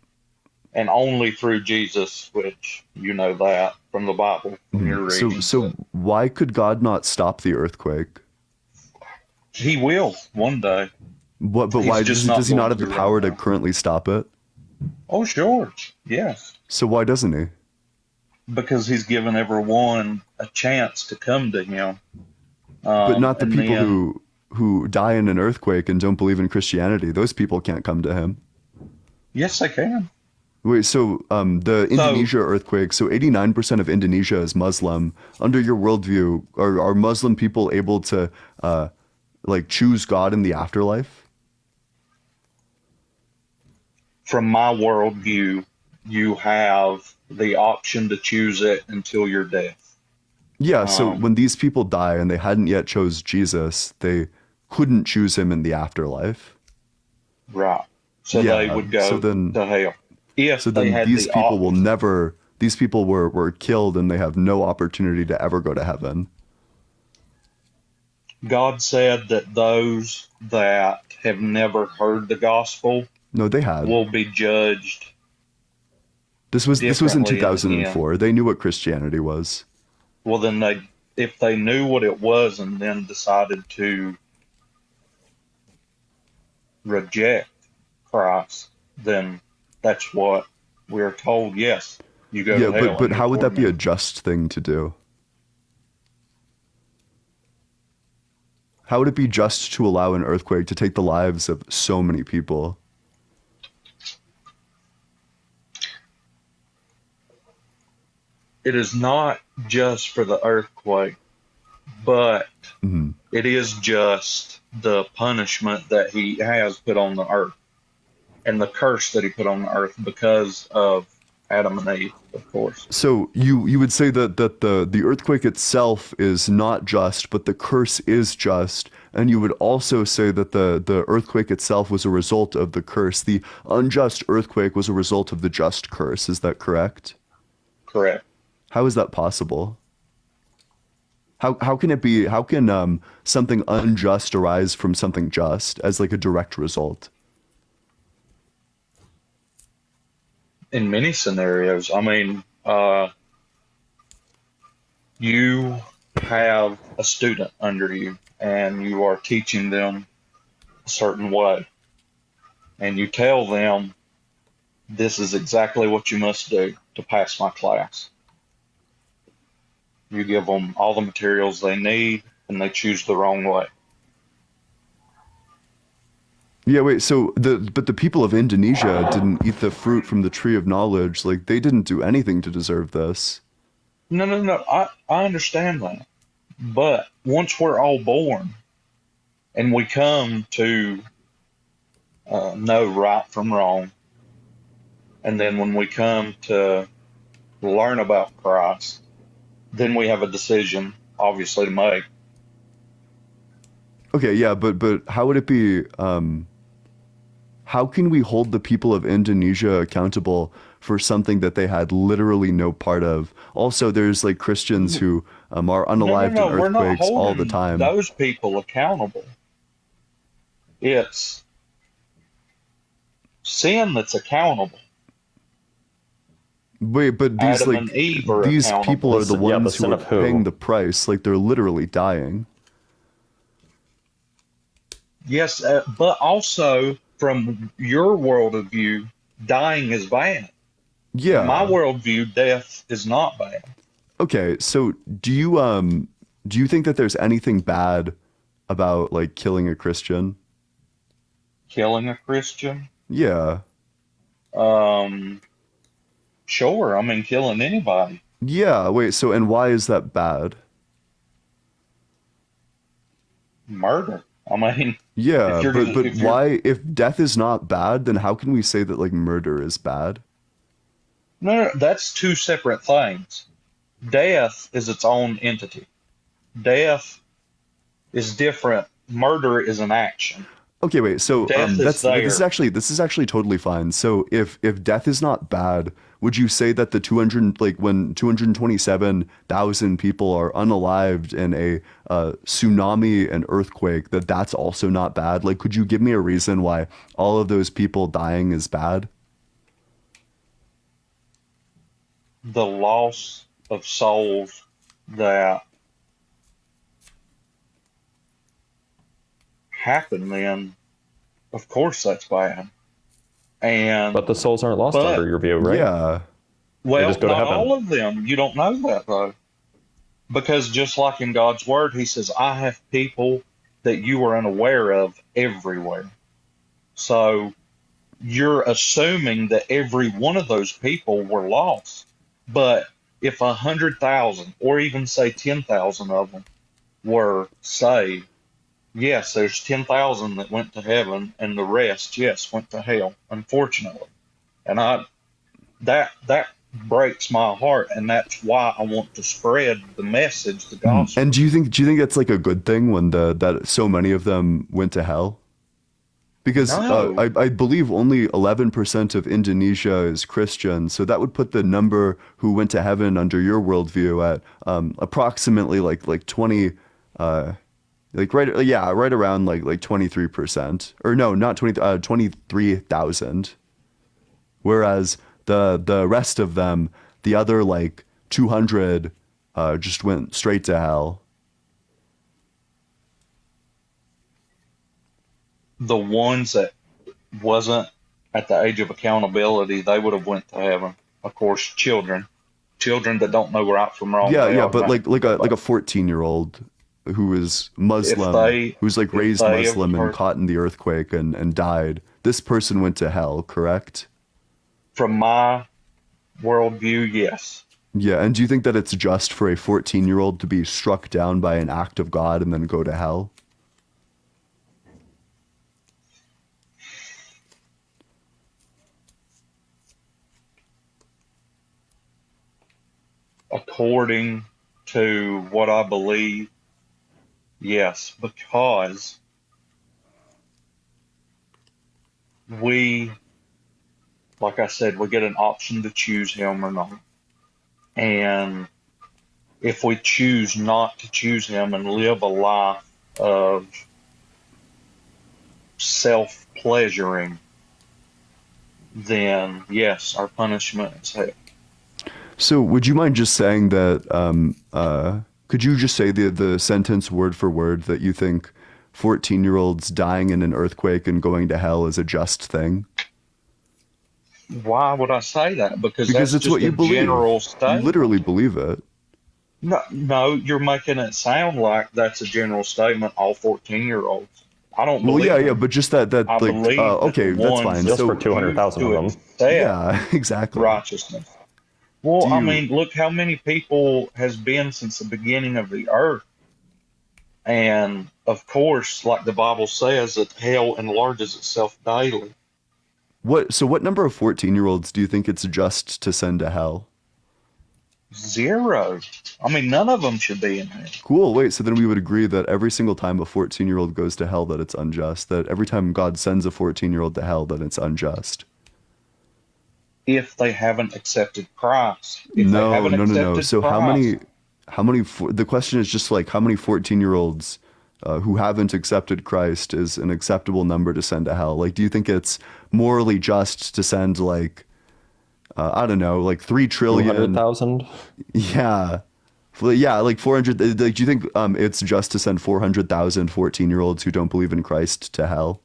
and only through Jesus, which you know that from the Bible, from your reading. So why could God not stop the earthquake? He will one day. What? But He's why just does he not not have going the to power right to now. currently stop it? Oh, sure. Yes. So why doesn't he? Because he's given everyone a chance to come to him. But not the and people then- who die in an earthquake and don't believe in Christianity. Those people can't come to him. Yes, they can. Wait, so the So Indonesia earthquake, so 89% of Indonesia is Muslim. Under your worldview, are Muslim people able to like choose God in the afterlife? from my worldview, you have the option to choose it until your death. Yeah, so Um, when these people die and they hadn't yet chose Jesus, they couldn't choose him in the afterlife. right. So they Yeah, would go to hell so if they then had these the people will option. never, these people were killed and they have no opportunity to ever go to heaven. God said that those that have never heard the gospel No, they had. will be judged This was in differently in the end. 2004. They knew what Christianity was. Well, then if they knew what it was and then decided to reject Christ, then that's what we're told. Yes, you go Yeah, to hell but and you're how would that be a tormented. just thing to do? How would it be just to allow an earthquake to take the lives of so many people? It is not just for the earthquake, but Mhm. it is just the punishment that he has put on the earth and the curse that he put on the earth because of Adam and Eve, of course. So you would say that the earthquake itself is not just, but the curse is just, and you would also say that the earthquake itself was a result of the curse. The unjust earthquake was a result of the just curse. Is that correct? Correct. How is that possible? How can it be? How can something unjust arise from something just as like a direct result? In many scenarios, I mean, you have a student under you and you are teaching them a certain way, and you tell them, this is exactly what you must do to pass my class. You give them all the materials they need, and they choose the wrong way. Yeah, wait, so but the people of Indonesia didn't eat the fruit from the tree of knowledge. Like they didn't do anything to deserve this. No. I understand that. But once we're all born and we come to know right from wrong, and then when we come to learn about Christ, then we have a decision, obviously, to make. Okay, yeah, but how would it be how can we hold the people of Indonesia accountable for something that they had literally no part of? Also, there's like Christians who are unalived in We're not earthquakes all the holding time. those people accountable. It's sin that's accountable. Wait, but these Adam like and Eve are these accountable. people are the The ones sin who are of who? paying the price. Like they're literally dying. Yes, but also from your world of view, dying is bad. Yeah. In my worldview, death is not bad. Okay, so do you think that there's anything bad about like killing a Christian? Killing a Christian? Yeah. Sure. I mean, killing anybody. Yeah, wait, so and why is that bad? Murder. I mean, Yeah, if you're but if you're why if death is not bad, then how can we say that like murder is bad? no, that's two separate things. Death is its own entity. Death is different. Murder is an action. Okay, wait. So Death is this there. is actually totally fine. So if death is not bad, would you say that the 200 like when 227,000 people are unalived in a tsunami and earthquake that that's also not bad? Like could you give me a reason why all of those people dying is bad? The loss of souls that happen, then of course that's bad. And But the souls aren't lost under your view, right? Yeah. well, just go to not heaven. all of them. You don't know that though, because just like in God's word, He says, "I have people that you are unaware of everywhere." So you're assuming that every one of those people were lost. But if 100,000 or even say 10,000 of them were saved, yes, there's 10,000 that went to heaven, and the rest, yes, went to hell, unfortunately. And that breaks my heart, and that's why I want to spread the message, the gospel. And do you think it's like a good thing when that so many of them went to hell? Because No. I believe only 11% of Indonesia is Christian, so that would put the number who went to heaven under your worldview at approximately like 20, right around like 23%, or no, not 20, 23,000. Whereas the rest of them, the other like 200, just went straight to hell. The ones that wasn't at the age of accountability, they would have went to heaven. Of course, children that don't know right from wrong. Yeah, but like a 14-year-old who is Muslim, who's like raised Muslim and caught in the earthquake and died. This person went to hell, correct? From my worldview, yes. Yeah, and do you think that it's just for a 14-year-old to be struck down by an act of God and then go to hell? According to what I believe, yes, because we, like I said, we get an option to choose him or not. And if we choose not to choose him and live a life of self-pleasuring, then yes, our punishment is hell. So would you mind just saying that, could you just say the sentence word for word that you think 14-year-olds dying in an earthquake and going to hell is a just thing? Why would I say that? Because it's that's just what you believe. General statement. You literally believe it. No, you're making it sound like that's a general statement, all 14-year-olds. I don't believe yeah, but just that I like, believe okay, that's fine. Just So for 200,000 of them. Yeah, exactly. Righteousness. Well, I mean, look how many people has been since the beginning of the earth. And of course, like the Bible says, that hell enlarges itself daily. What number of 14-year-olds do you think it's just to send to hell? 0. I mean, none of them should be in hell. Cool. Wait, so then we would agree that every single time a 14-year-old goes to hell, that it's unjust. That every time God sends a 14-year-old to hell, that it's unjust. If they haven't accepted Christ. No. So Christ, how many? The question is just like how many 14-year-olds who haven't accepted Christ is an acceptable number to send to hell? Like, do you think it's morally just to send like, I don't know, like 3 trillion? 200,000? Yeah. Yeah, like 400. Like, do you think it's just to send 400,000 14-year-olds who don't believe in Christ to hell?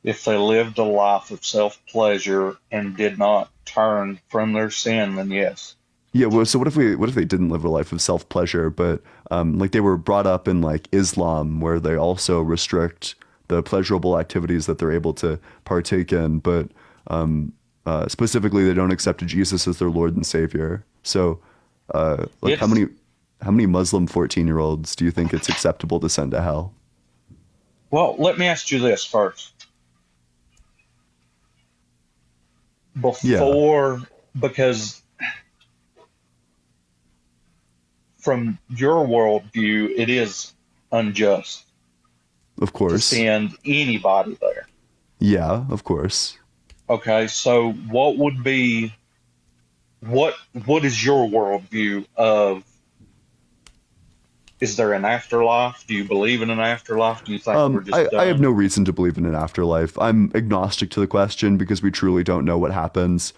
If they lived a life of self-pleasure and did not turn from their sin, then yes. Yeah, well, so what if they didn't live a life of self-pleasure, but like they were brought up in like Islam, where they also restrict the pleasurable activities that they're able to partake in, but specifically they don't accept Jesus as their Lord and Savior. So, like how many Muslim 14-year-olds do you think it's acceptable to send to hell? Well, let me ask you this first. Because from your worldview, it is unjust. Of course. To send anybody there. Yeah, of course. Okay, so what would be, what is your worldview of, is there an afterlife? Do you believe in an afterlife? Do you think we're just done? I have no reason to believe in an afterlife. I'm agnostic to the question because we truly don't know what happens.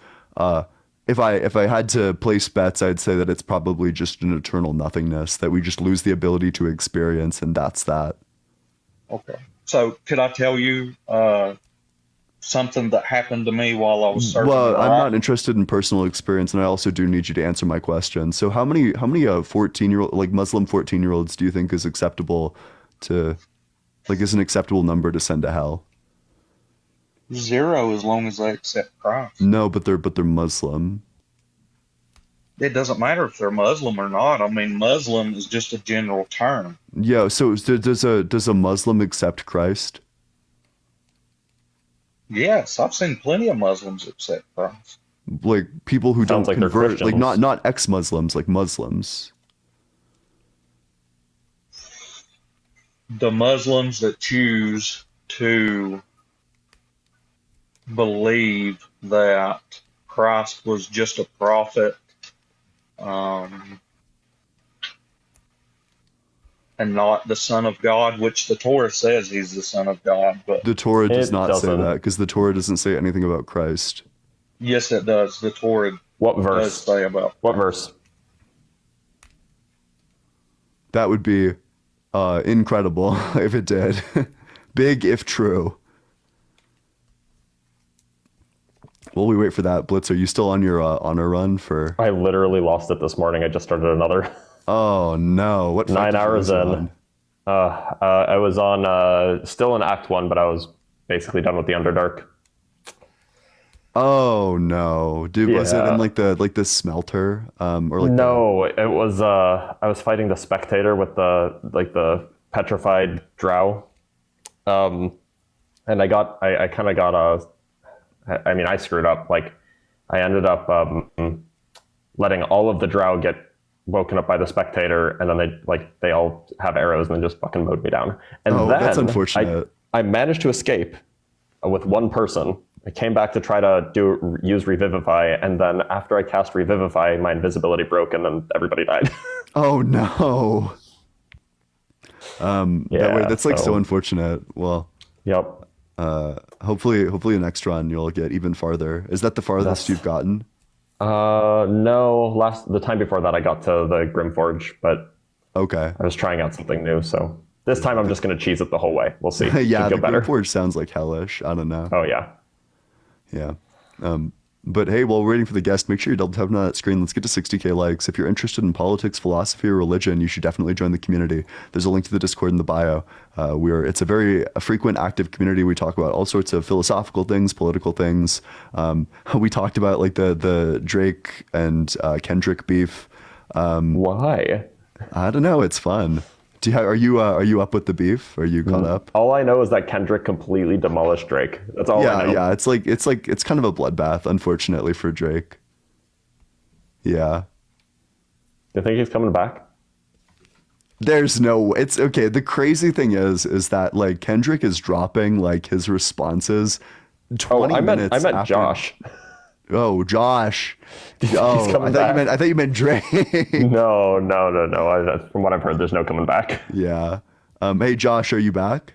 If I had to place bets, I'd say that it's probably just an eternal nothingness, that we just lose the ability to experience, and that's that. Okay. So could I tell you something that happened to me while I was searching? Well, I'm not interested in personal experience, and I also do need you to answer my question. So how many 14-year-old, like Muslim 14-year-olds do you think is acceptable to, like, is an acceptable number to send to hell? Zero as long as they accept Christ. No, but they're Muslim. It doesn't matter if they're Muslim or not. I mean, Muslim is just a general term. Yeah. So does a Muslim accept Christ? Yes, I've seen plenty of Muslims accept Christ. Like people who Sounds don't like they're convert, like Christians. not ex-Muslims, like Muslims. The Muslims that choose to believe that Christ was just a prophet, and not the Son of God, which the Torah says he's the Son of God. But The Torah does It not say doesn't. that, because the Torah doesn't say anything about Christ. yes, it does. The Torah What does verse? say about. What verse? That would be incredible if it did. Big if true. While we wait for that, Blitz, are you still on your honor run for? I literally lost it this morning. I just started another. Oh no! What 9 fight hours was it in. I was on still in Act 1, but I was basically done with the Underdark. Oh no, dude! Was it Yeah. in like the smelter? Or like No, it was I was fighting the Spectator with the petrified drow. And I kind of got I mean, I screwed up. Like, I ended up letting all of the drow get woken up by the Spectator, and then they all have arrows and then just fucking mowed me down. And Oh, then that's unfortunate. I managed to escape with one person. I came back to try to use Revivify, and then after I cast Revivify, my invisibility broke, and then everybody died. Oh no. That's like so so- the unfortunate. Well, Yep. hopefully next run you'll get even farther. Is that the farthest you've gotten? No, the time before that I got to the Grimforge, but Okay. I was trying out something new, so this time I'm just gonna cheese it the whole way. We'll see. Yeah, Should the go better. Forge sounds like hellish. I don't know. Oh yeah. Yeah. But hey, while we're waiting for the guest, make sure you're double tapping on that screen. Let's get to 60K likes. If you're interested in politics, philosophy, or religion, you should definitely join the community. There's a link to the Discord in the bio. It's a very frequent, active community. We talk about all sorts of philosophical things, political things. We talked about like the Drake and Kendrick beef. Why? I don't know. It's fun. Are you up with the beef? Are you caught up? All I know is that Kendrick completely demolished Drake. That's all I know. Yeah. It's kind of a bloodbath, unfortunately, for Drake. Yeah. You think he's coming back? There's no. It's okay. The crazy thing is that like Kendrick is dropping like his responses 20 I minutes meant after. Josh. Oh, Josh. He's Oh, coming I thought you meant Drake. No. From what I've heard, there's no coming back. Yeah. Hey, Josh, are you back?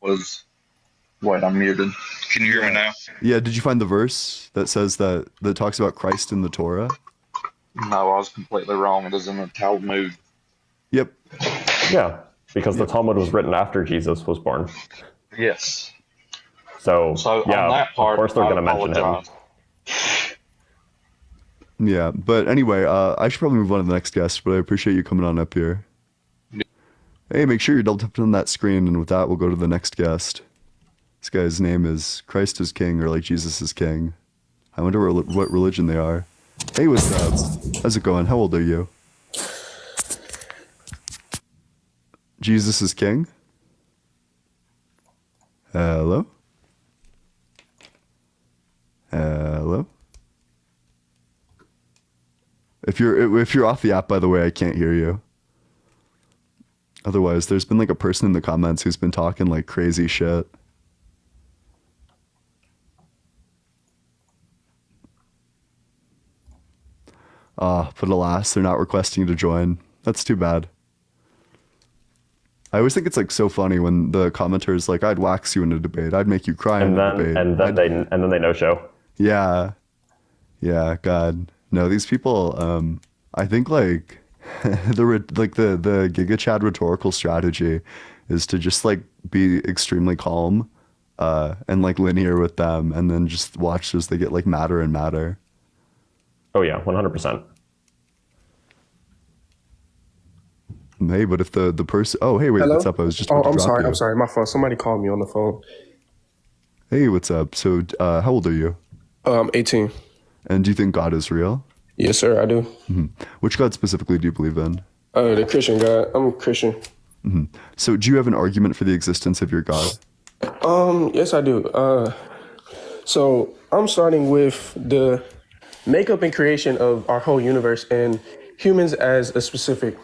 Wait, I'm muted. Can you hear me now? Yeah. Did you find the verse that says that talks about Christ in the Torah? No, I was completely wrong. It is in the Talmud. Yep. Yeah, because the Talmud was written after Jesus was born. Yes. So yeah, on that part, of course they're I going to mention him. apologize. Yeah. But anyway, I should probably move on to the next guest, but I appreciate you coming on up here. Hey, make sure you're double tapping on that screen, and with that, we'll go to the next guest. This guy's name is Christ is King, or like Jesus is King. I wonder what religion they are. Hey, what's up? How's it going? How old are you? Jesus is King? Hello? Hello? If you're off the app, by the way, I can't hear you. Otherwise, there's been like a person in the comments who's been talking like crazy shit. But alas, they're not requesting you to join. That's too bad. I always think it's like so funny when the commenter's like, "I'd wax you in a debate. I'd make you cry in a debate." And then they no show. Yeah. God, no. These people. I think like the Giga Chad rhetorical strategy is to just like be extremely calm, and like linear with them, and then just watch as they get like madder and madder. Oh yeah, 100%. Hey, but if the person, oh hey, wait, Hello? what's up? I was just Oh, about to I'm drop sorry. you. I'm sorry. My phone. Somebody called me on the phone. Hey, what's up? So, how old are you? 18. And do you think God is real? Yes, sir. I do. Which God specifically do you believe in? The Christian God. I'm a Christian. So, do you have an argument for the existence of your God? Yes, I do. So I'm starting with the makeup and creation of our whole universe and humans as a specific.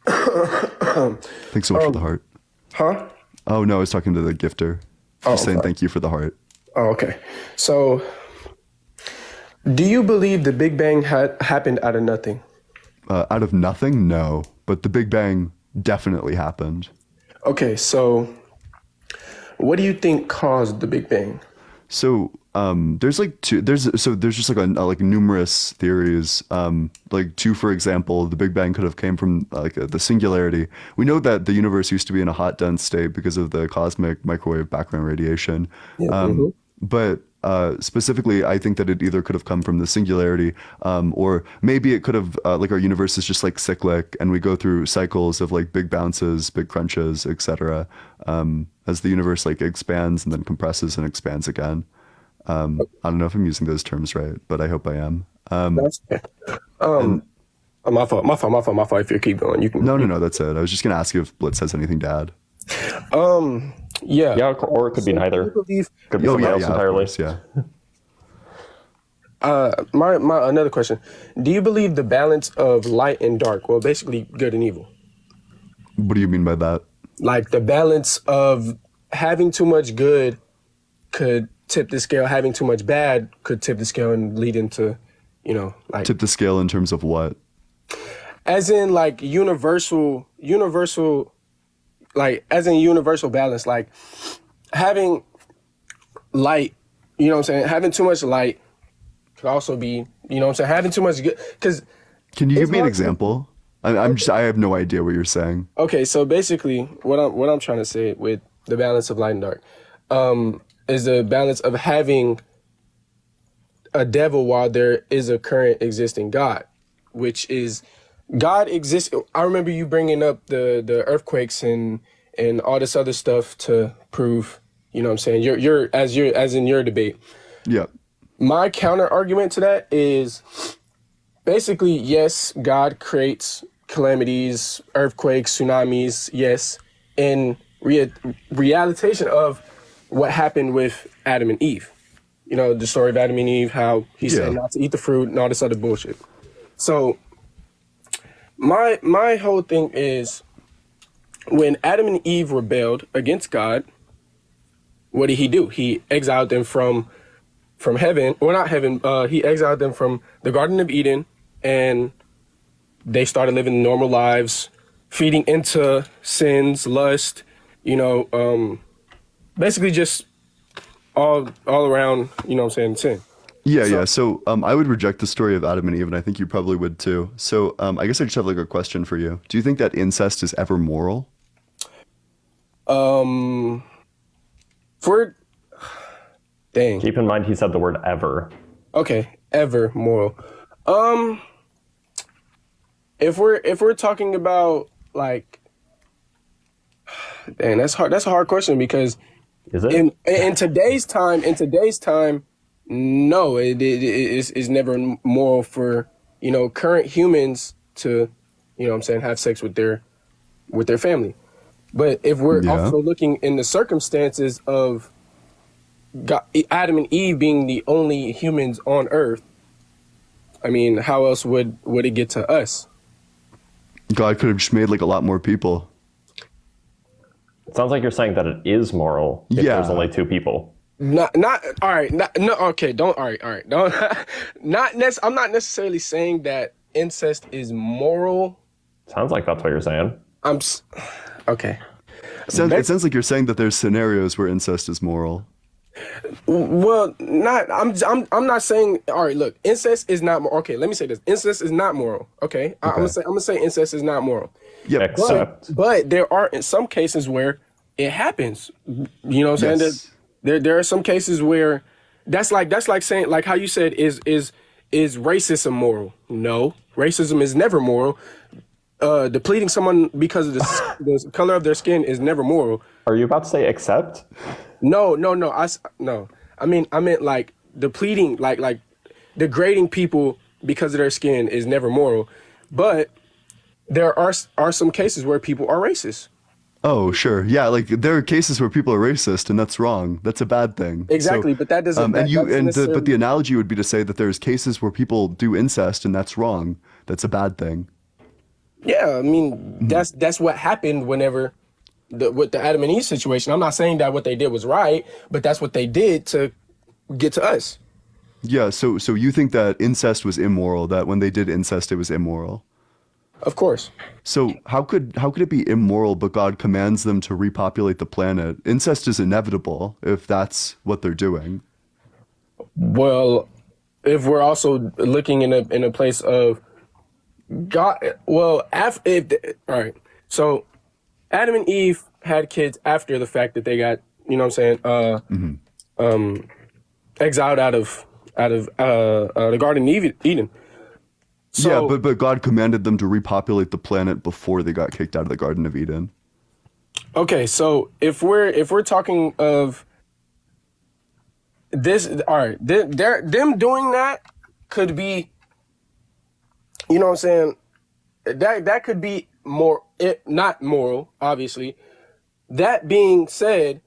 Thanks so much for the heart. Huh? Oh no, I was talking to the gifter. Just saying thank you for the heart. Oh, okay. So, do you believe the Big Bang happened out of nothing? Out of nothing, no. But the Big Bang definitely happened. Okay, so what do you think caused the Big Bang? So there's like two. There's just like numerous theories. Like two, for example, the Big Bang could have came from the singularity. We know that the universe used to be in a hot, dense state because of the cosmic microwave background radiation. But specifically, I think that it either could have come from the singularity, or maybe it could have like our universe is just like cyclic, and we go through cycles of like big bounces, big crunches, etc. As the universe like expands and then compresses and expands again. I don't know if I'm using those terms right, but I hope I am. That's my fault. If you keep going, you can. No, that's it. I was just gonna ask you if Blitz has anything to add. Yeah, or it could be neither. Could be something else entirely. Course, yeah. My another question: do you believe the balance of light and dark? Well, basically, good and evil. What do you mean by that? Like the balance of having too much good could tip the scale, having too much bad could tip the scale and lead into, like tip the scale in terms of what? As in like universal, like as in universal balance, like having light, you know what I'm saying? Having too much light could also be, you know what I'm saying? Having too much good, because. Can you give me an example? I have no idea what you're saying. Okay, so basically what I'm trying to say with the balance of light and dark, is the balance of having a devil while there is a current existing God, which is God exists. I remember you bringing up the earthquakes and all this other stuff to prove, you know what I'm saying? You're as in your debate. Yeah. My counter argument to that is basically, yes, God creates calamities, earthquakes, tsunamis, yes, in realization of what happened with Adam and Eve. You know, the story of Adam and Eve, how he said not to eat the fruit and all this other bullshit. So my whole thing is when Adam and Eve rebelled against God, what did he do? He exiled them from heaven, or not heaven, he exiled them from the Garden of Eden, and they started living normal lives, feeding into sins, lust, basically just all around, you know what I'm saying, sin. Yeah. So I would reject the story of Adam and Eve, and I think you probably would too. So I guess I just have like a question for you. Do you think that incest is ever moral? Dang. Keep in mind he said the word ever. Okay, ever moral. If we're talking about like, dang, that's hard. That's a hard question because is it in today's time? No, it is never moral for current humans to what I'm saying, have sex with their family. But if we're also looking in the circumstances of God, Adam and Eve being the only humans on Earth, I mean, how else would it get to us? God could have just made like a lot more people. It sounds like you're saying that it is moral if there's only two people. Not all right. No, okay. Don't. All right. Don't. I'm not necessarily saying that incest is moral. Sounds like that's what you're saying. Okay. It sounds like you're saying that there's scenarios where incest is moral. Well, I'm not saying. All right, look, incest is not moral. Okay, let me say this: incest is not moral. Okay, I'm gonna say incest is not moral. Yeah, but there are in some cases where it happens. You know what I'm saying? There are some cases where that's like saying, like how you said, is racism moral? No, racism is never moral. depleting someone because of the color of their skin is never moral. Are you about to say except? No. No. I meant like depleting, like degrading people because of their skin is never moral. But there are some cases where people are racist. Oh, sure. Yeah, like there are cases where people are racist, and that's wrong. That's a bad thing. Exactly, but that doesn't. But the analogy would be to say that there's cases where people do incest, and that's wrong. That's a bad thing. Yeah, I mean that's what happened whenever with the Adam and Eve situation. I'm not saying that what they did was right, but that's what they did to get to us. Yeah. So you think that incest was immoral? That when they did incest, it was immoral? Of course. So how could it be immoral, but God commands them to repopulate the planet? Incest is inevitable if that's what they're doing. Well, if we're also looking in a place of God, well, all right. So Adam and Eve had kids after the fact that they got, you know what I'm saying, exiled out of the Garden of Eden. So, yeah, but God commanded them to repopulate the planet before they got kicked out of the Garden of Eden. Okay, so if we're talking of this, all right, them doing that could be, you know what I'm saying, that could be not moral, obviously. That being said,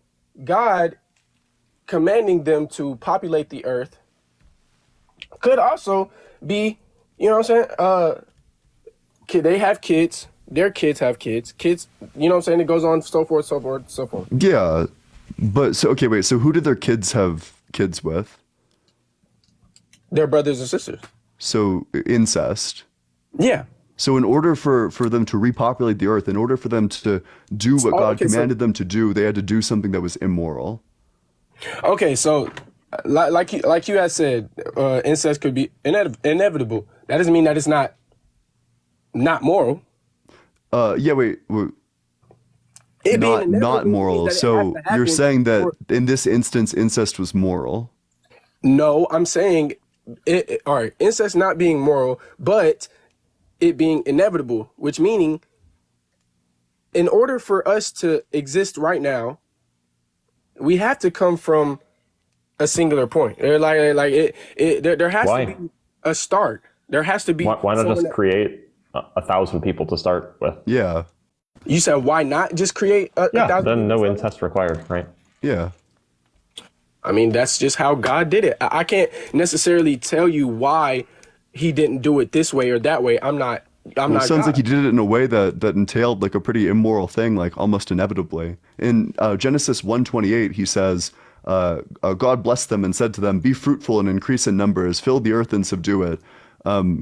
God commanding them to populate the earth could also be, you know what I'm saying, they have kids, their kids have kids, you know what I'm saying, it goes on, so forth, so forth, so forth. Yeah, but so who did their kids have kids with? Their brothers and sisters. So incest. Yeah. So in order for them to repopulate the earth, in order for them to do what God commanded them to do, they had to do something that was immoral. Okay, so like you had said, incest could be inevitable. That doesn't mean that it's not moral. Yeah, wait. It not moral. So you're saying that in this instance, incest was moral? No, I'm saying all right, incest not being moral, but it being inevitable, which meaning in order for us to exist right now, we have to come from a singular point. There has to be a start. There has to be. Why not just create 1,000 people to start with? Yeah. You said why not just create a 1,000? Then no incest required, right? Yeah. I mean, that's just how God did it. I can't necessarily tell you why he didn't do it this way or that way. I'm not. It sounds God. Like he did it in a way that entailed like a pretty immoral thing, like almost inevitably. In Genesis 1:28, he says, God blessed them and said to them, "Be fruitful and increase in numbers, fill the earth and subdue it."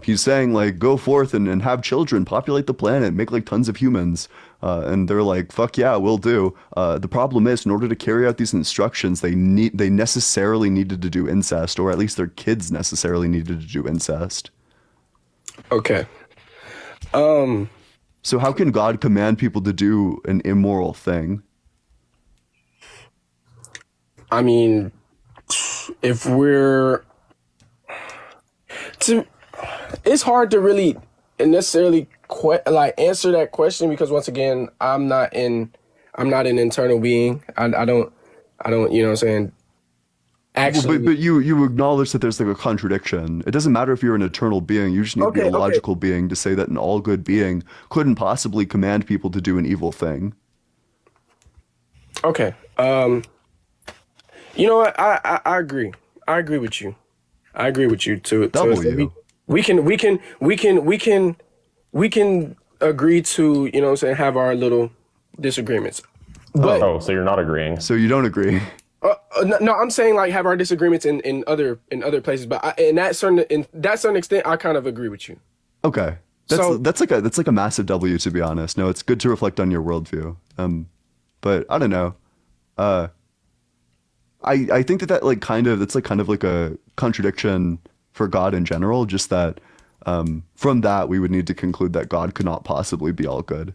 He's saying like, go forth and have children, populate the planet, make like tons of humans. And they're like, fuck yeah, we'll do. The problem is, in order to carry out these instructions, they necessarily needed to do incest, or at least their kids necessarily needed to do incest. Okay. So how can God command people to do an immoral thing? I mean, if it's hard to really necessarily answer that question, because once again, I'm not an internal being. I don't, you know what I'm saying? Actually, but you acknowledge that there's like a contradiction. It doesn't matter if you're an eternal being. You just need to be a logical being to say that an all good being couldn't possibly command people to do an evil thing. Okay. You know what? I agree. I agree with you. I agree with you too. We can agree to, you know what I'm saying, have our little disagreements. But, so you're not agreeing. So you don't agree. No, I'm saying like have our disagreements in other places, but in that certain extent, I kind of agree with you. Okay, that's like a massive W, to be honest. No, it's good to reflect on your worldview. But I don't know. I think that's kind of like a contradiction for God in general. Just that from that we would need to conclude that God could not possibly be all good.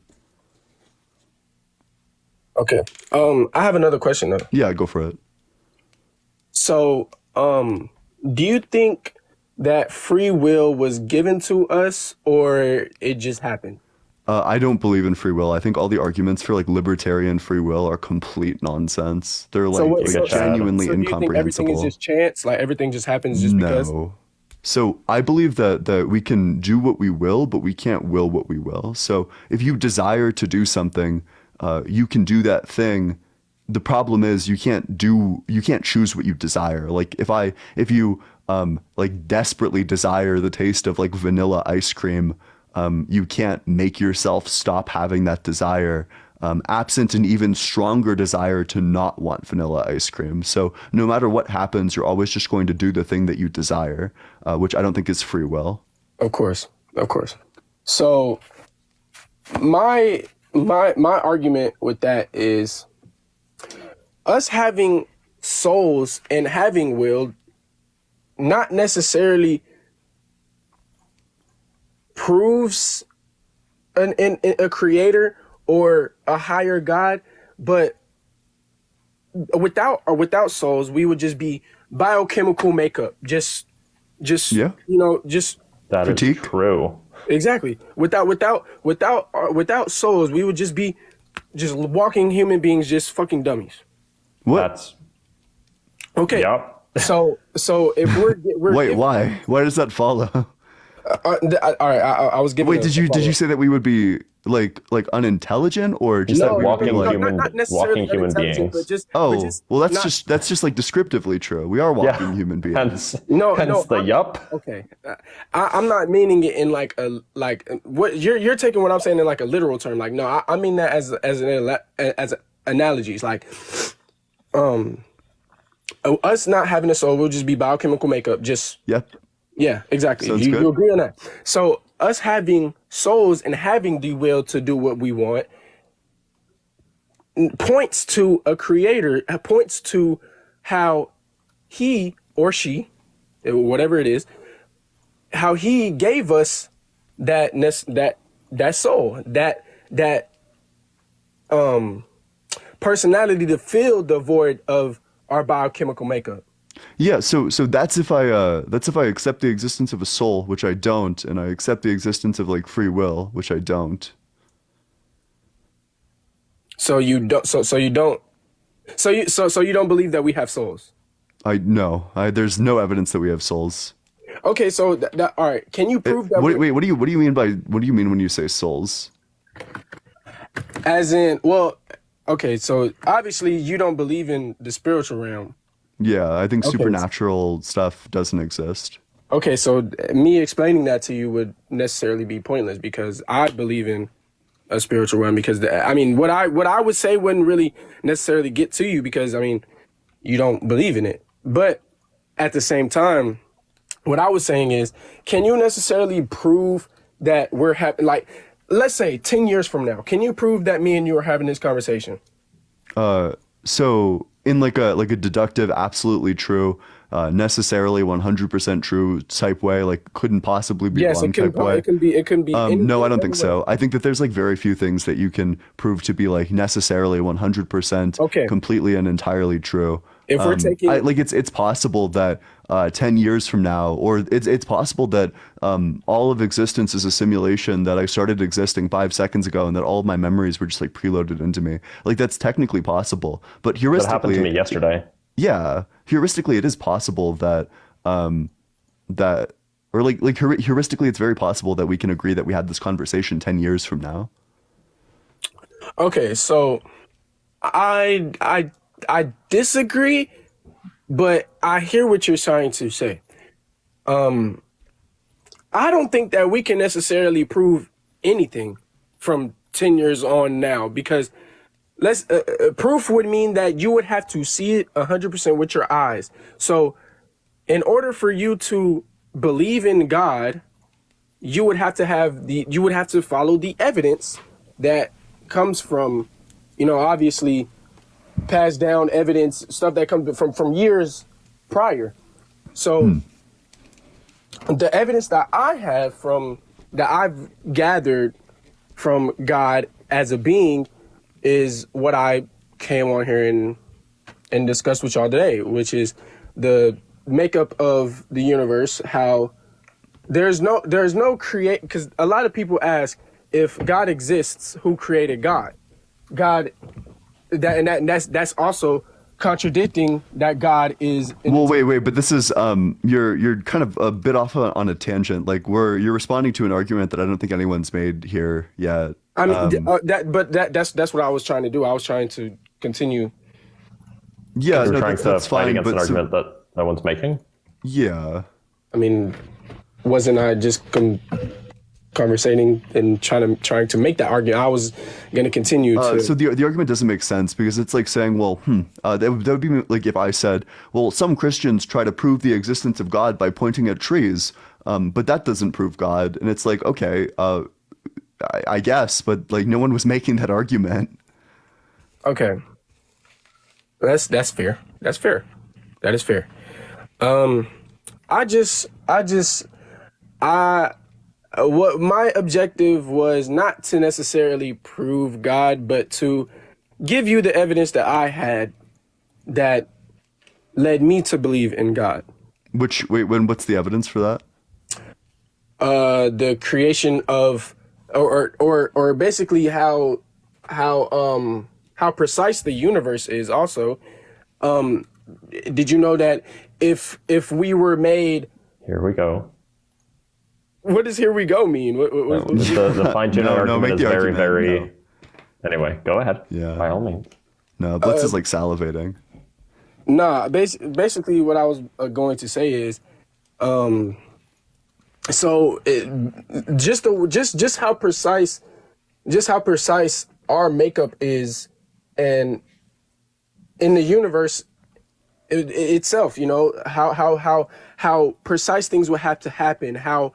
Okay. I have another question though. Yeah, go for it. So, do you think that free will was given to us or it just happened? I don't believe in free will. I think all the arguments for like libertarian free will are complete nonsense. They're like genuinely so do you think everything is incomprehensible. just chance? Like everything just happens just because? No. So I believe that we can do what we will, but we can't will what we will. So if you desire to do something, you can do that thing. The problem is you can't choose what you desire. Like if you like desperately desire the taste of like vanilla ice cream, you can't make yourself stop having that desire, absent an even stronger desire to not want vanilla ice cream. So no matter what happens, you're always just going to do the thing that you desire, which I don't think is free will. Of course. So my argument with that is us having souls and having will not necessarily proves a creator or a higher God, but without souls, we would just be biochemical makeup. Just Yeah. That is Critique? true. Exactly. Without souls, we would just be just walking human beings, just fucking dummies. What? That's Okay. Yep. So if we're Wait, why? Why does that follow? all right. I was giving. Wait, did you say that we would be like unintelligent, or just that we would be like not necessarily walking human unintelligent, beings? but just Oh, well, that's not- just like descriptively true. We are walking human beings. Hence No, yup. Okay, I'm not meaning it in like what you're taking what I'm saying in like a literal term. Like no, I mean that as analogies. Like us not having a soul will just be biochemical makeup. Just Yep. yeah, exactly. Sounds good. You agree on that? So us having souls and having the will to do what we want points to a creator. Points to how he or she, whatever it is, how he gave us that soul, that personality to fill the void of our biochemical makeup. Yeah, so that's if I accept the existence of a soul, which I don't, and I accept the existence of like free will, which I don't. So you don't. So you don't. So you don't believe that we have souls. There's no evidence that we have souls. Okay, so all right. Can you prove that? Wait, what do you mean when you say souls? As in, well, okay. So obviously you don't believe in the spiritual realm. Yeah, I think Okay. supernatural stuff doesn't exist. Okay, so me explaining that to you would necessarily be pointless because I believe in a spiritual realm. Because what I would say wouldn't really necessarily get to you because you don't believe in it. But at the same time, what I was saying is, can you necessarily prove that we're having, like, let's say 10 years from now, can you prove that me and you are having this conversation? So in like a deductive, absolutely true, necessarily 100% true type way, like couldn't possibly be Yes, wrong it can. type way. It can be. No, I don't think any so. way. I think that there's like very few things that you can prove to be like necessarily 100% Okay. completely and entirely true. If we're taking- it's possible that 10 years from now, or it's possible that all of existence is a simulation that I started existing 5 seconds ago, and that all of my memories were just like preloaded into me. Like that's technically possible, but heuristically, That happened to me yesterday. yeah, heuristically, it is possible that heuristically, it's very possible that we can agree that we had this conversation 10 years from now. Okay, so I disagree, but I hear what you're trying to say. I don't think that we can necessarily prove anything from 10 years on now because proof would mean that you would have to see it 100% with your eyes. So in order for you to believe in God, you would have to follow the evidence that comes from, obviously passed down evidence, stuff that comes from years prior. So the evidence that I've gathered from God as a being is what I came on here and discussed with y'all today, which is the makeup of the universe, how there's no create, because a lot of people ask, if God exists, who created God? God, that's also contradicting that God is. Well, wait, but this is you're kind of a bit off on a tangent. Like you're responding to an argument that I don't think anyone's made here yet. I mean, that's what I was trying to do. I was trying to continue. Yeah, You're no, trying that's to fine. fight against But an argument that no one's making. Yeah. I mean, wasn't I just conversating and trying to make that argument? I was going to continue to. So the argument doesn't make sense because it's like saying, well, that would be like if I said, well, some Christians try to prove the existence of God by pointing at trees, but that doesn't prove God. And it's like, okay, I guess, but like no one was making that argument. Okay. That's fair. That's fair. That is fair. What my objective was not to necessarily prove God, but to give you the evidence that I had that led me to believe in God. What's the evidence for that? The creation of, or basically how precise the universe is. Also, did you know that if we were made? Here we go. What does "here we go" mean? The fine-tuning argument is very, very. No. Anyway, go ahead. Yeah, by all means. No, Blitz is like salivating. Nah, basically, what I was going to say is, just how precise our makeup is, and in the universe itself, you know, how precise things would have to happen, how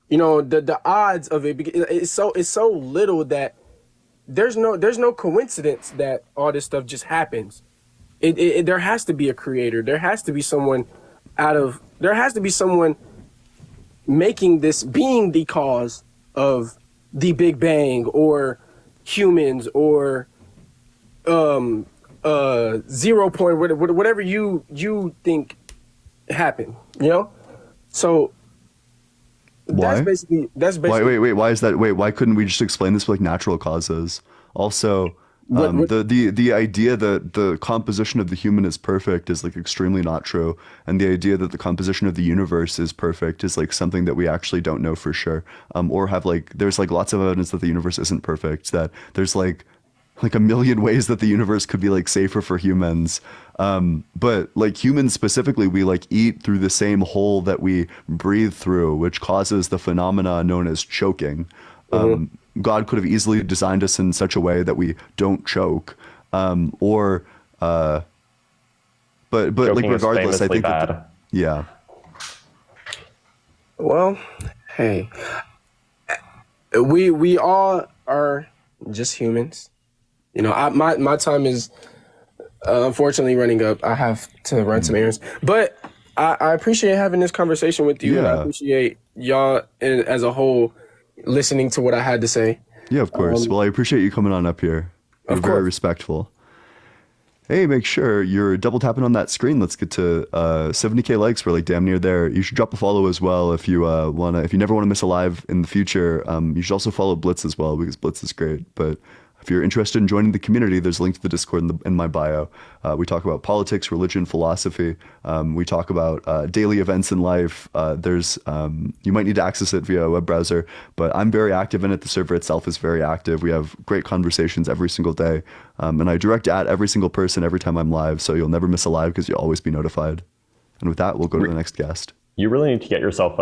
you know, the odds of it, it's so little that there's no coincidence that all this stuff just happens. There has to be a creator. There has to be someone making this, being the cause of the Big Bang, or humans, or 0 point, whatever you think happened, you know? So why? That's basically Wait, why is that? Wait, why couldn't we just explain this with like natural causes? Also, the idea that the composition of the human is perfect is like extremely not true, and the idea that the composition of the universe is perfect is like something that we actually don't know for sure, or have like there's like lots of evidence that the universe isn't perfect, that there's like a million ways that the universe could be like safer for humans, but like humans specifically, we like eat through the same hole that we breathe through, which causes the phenomena known as choking. God could have easily designed us in such a way that we don't choke, but like regardless, I think that yeah. Well, hey, we all are just humans. You know, my time is unfortunately running up. I have to run some errands, but I appreciate having this conversation with you, and I appreciate y'all as a whole listening to what I had to say. Yeah, of course. Well, I appreciate you coming on up here. You're very respectful. Hey, make sure you're double tapping on that screen. Let's get to 70K likes. We're like damn near there. You should drop a follow as well if you wanna. If you never want to miss a live in the future, you should also follow Blitz as well, because Blitz is great. But if you're interested in joining the community, there's a link to the Discord in my bio. We talk about politics, religion, philosophy. We talk about daily events in life. You might need to access it via a web browser, but I'm very active in it. The server itself is very active. We have great conversations every single day. And I direct at every single person every time I'm live, so you'll never miss a live because you'll always be notified. And with that, we'll go to the next guest. You really need to get yourself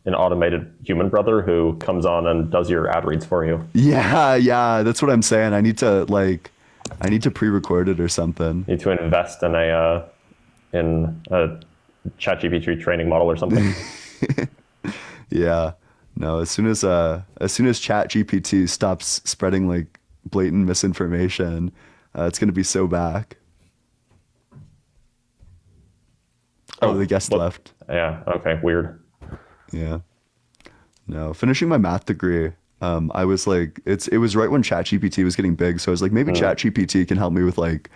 an automated human brother who comes on and does your ad reads for you. Yeah, that's what I'm saying. I need to pre-record it or something. You need to invest in a ChatGPT training model or something. Yeah. No, as soon as ChatGPT stops spreading like blatant misinformation, it's going to be so back. Oh, the guest left. Yeah, okay, weird. Yeah. No, finishing my math degree, I was like, it was right when ChatGPT was getting big, so I was like, maybe ChatGPT can help me with like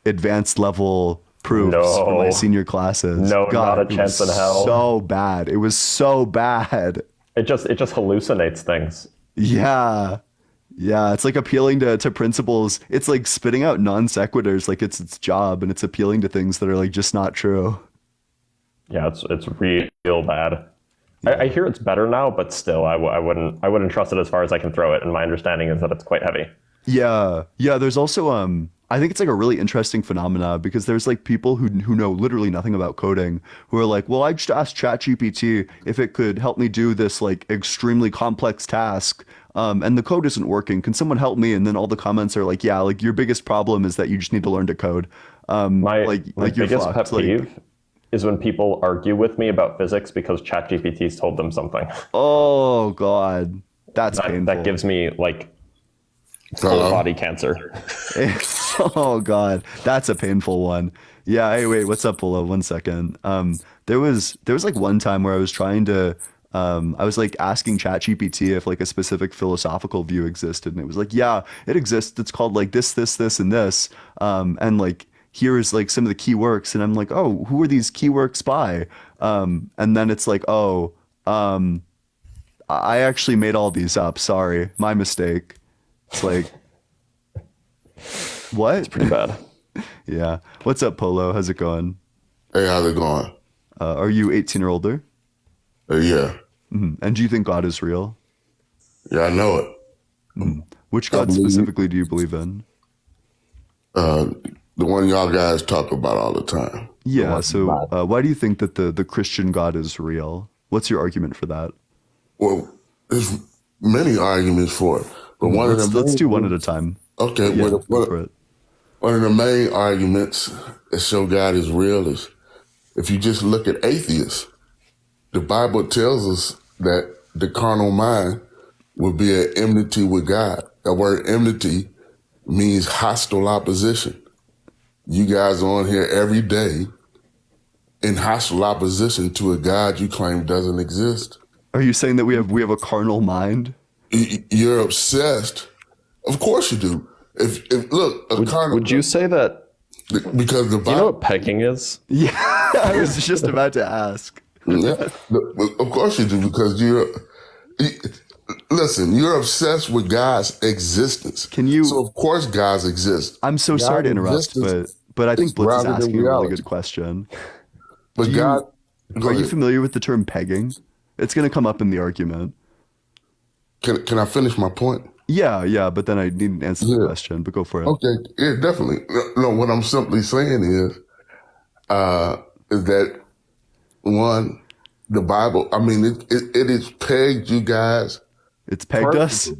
advanced level proofs for my No. senior classes. No, God, not a it chance was in hell. So bad. It was so bad. It just hallucinates things. Yeah. Yeah, it's like appealing to principles. It's like spitting out non sequiturs like it's its job, and it's appealing to things that are like just not true. Yeah, it's real bad. I hear it's better now, but still, I wouldn't trust it as far as I can throw it. And my understanding is that it's quite heavy. Yeah. Yeah, there's also I think it's like a really interesting phenomena because there's like people who know literally nothing about coding who are like, well, I just asked ChatGPT if it could help me do this like extremely complex task. And the code isn't working. Can someone help me? And then all the comments are like, yeah, like your biggest problem is that you just need to learn to code. My you're biggest pet fucked. Like, peeve is when people argue with me about physics because ChatGPT's told them something. oh God, that's painful. That gives me like full body cancer. oh God, that's a painful one. Yeah. Hey, wait, what's up, Polo? 1 second. There was like one time where I was trying to, I was like asking ChatGPT if like a specific philosophical view existed, and it was like, yeah, it exists. It's called like this, and this. And like here is like some of the key works, and I'm like, oh, who are these key works by? And then it's like, oh, I actually made all these up. Sorry, my mistake. It's like, what? It's pretty bad. Yeah. What's up, Polo? How's it going? Hey, how's it going? Are you 18 or older? Yeah. Mm-hmm. And do you think God is real? Yeah, I know it. Mm-hmm. Which God specifically do you believe in? The one y'all guys talk about all the time. Yeah. So why do you think that the Christian God is real? What's your argument for that? Well, there's many arguments for it, but let's do one at a time. Okay. Yeah, one of the main arguments that show God is real is if you just look at atheists. The Bible tells us that the carnal mind will be at enmity with God. The word enmity means hostile opposition. You guys are on here every day in hostile opposition to a God you claim doesn't exist. Are you saying that we have a carnal mind? You're obsessed. Of course you do. If look, would you say that? Because the Bible, do you know what pegging is? Yeah, I was just about to ask. Yeah, of course you do, because listen, you're obsessed with God's existence. So of course God exists. I'm so sorry to interrupt, but I think Blitz is asking a really good question. But are you familiar with the term pegging? It's going to come up in the argument. Can I finish my point? Yeah, but then I need to answer the question, but go for it. Okay, yeah, definitely. No, what I'm simply saying is that one, the Bible, I mean, it is pegged you guys. It's pegged us?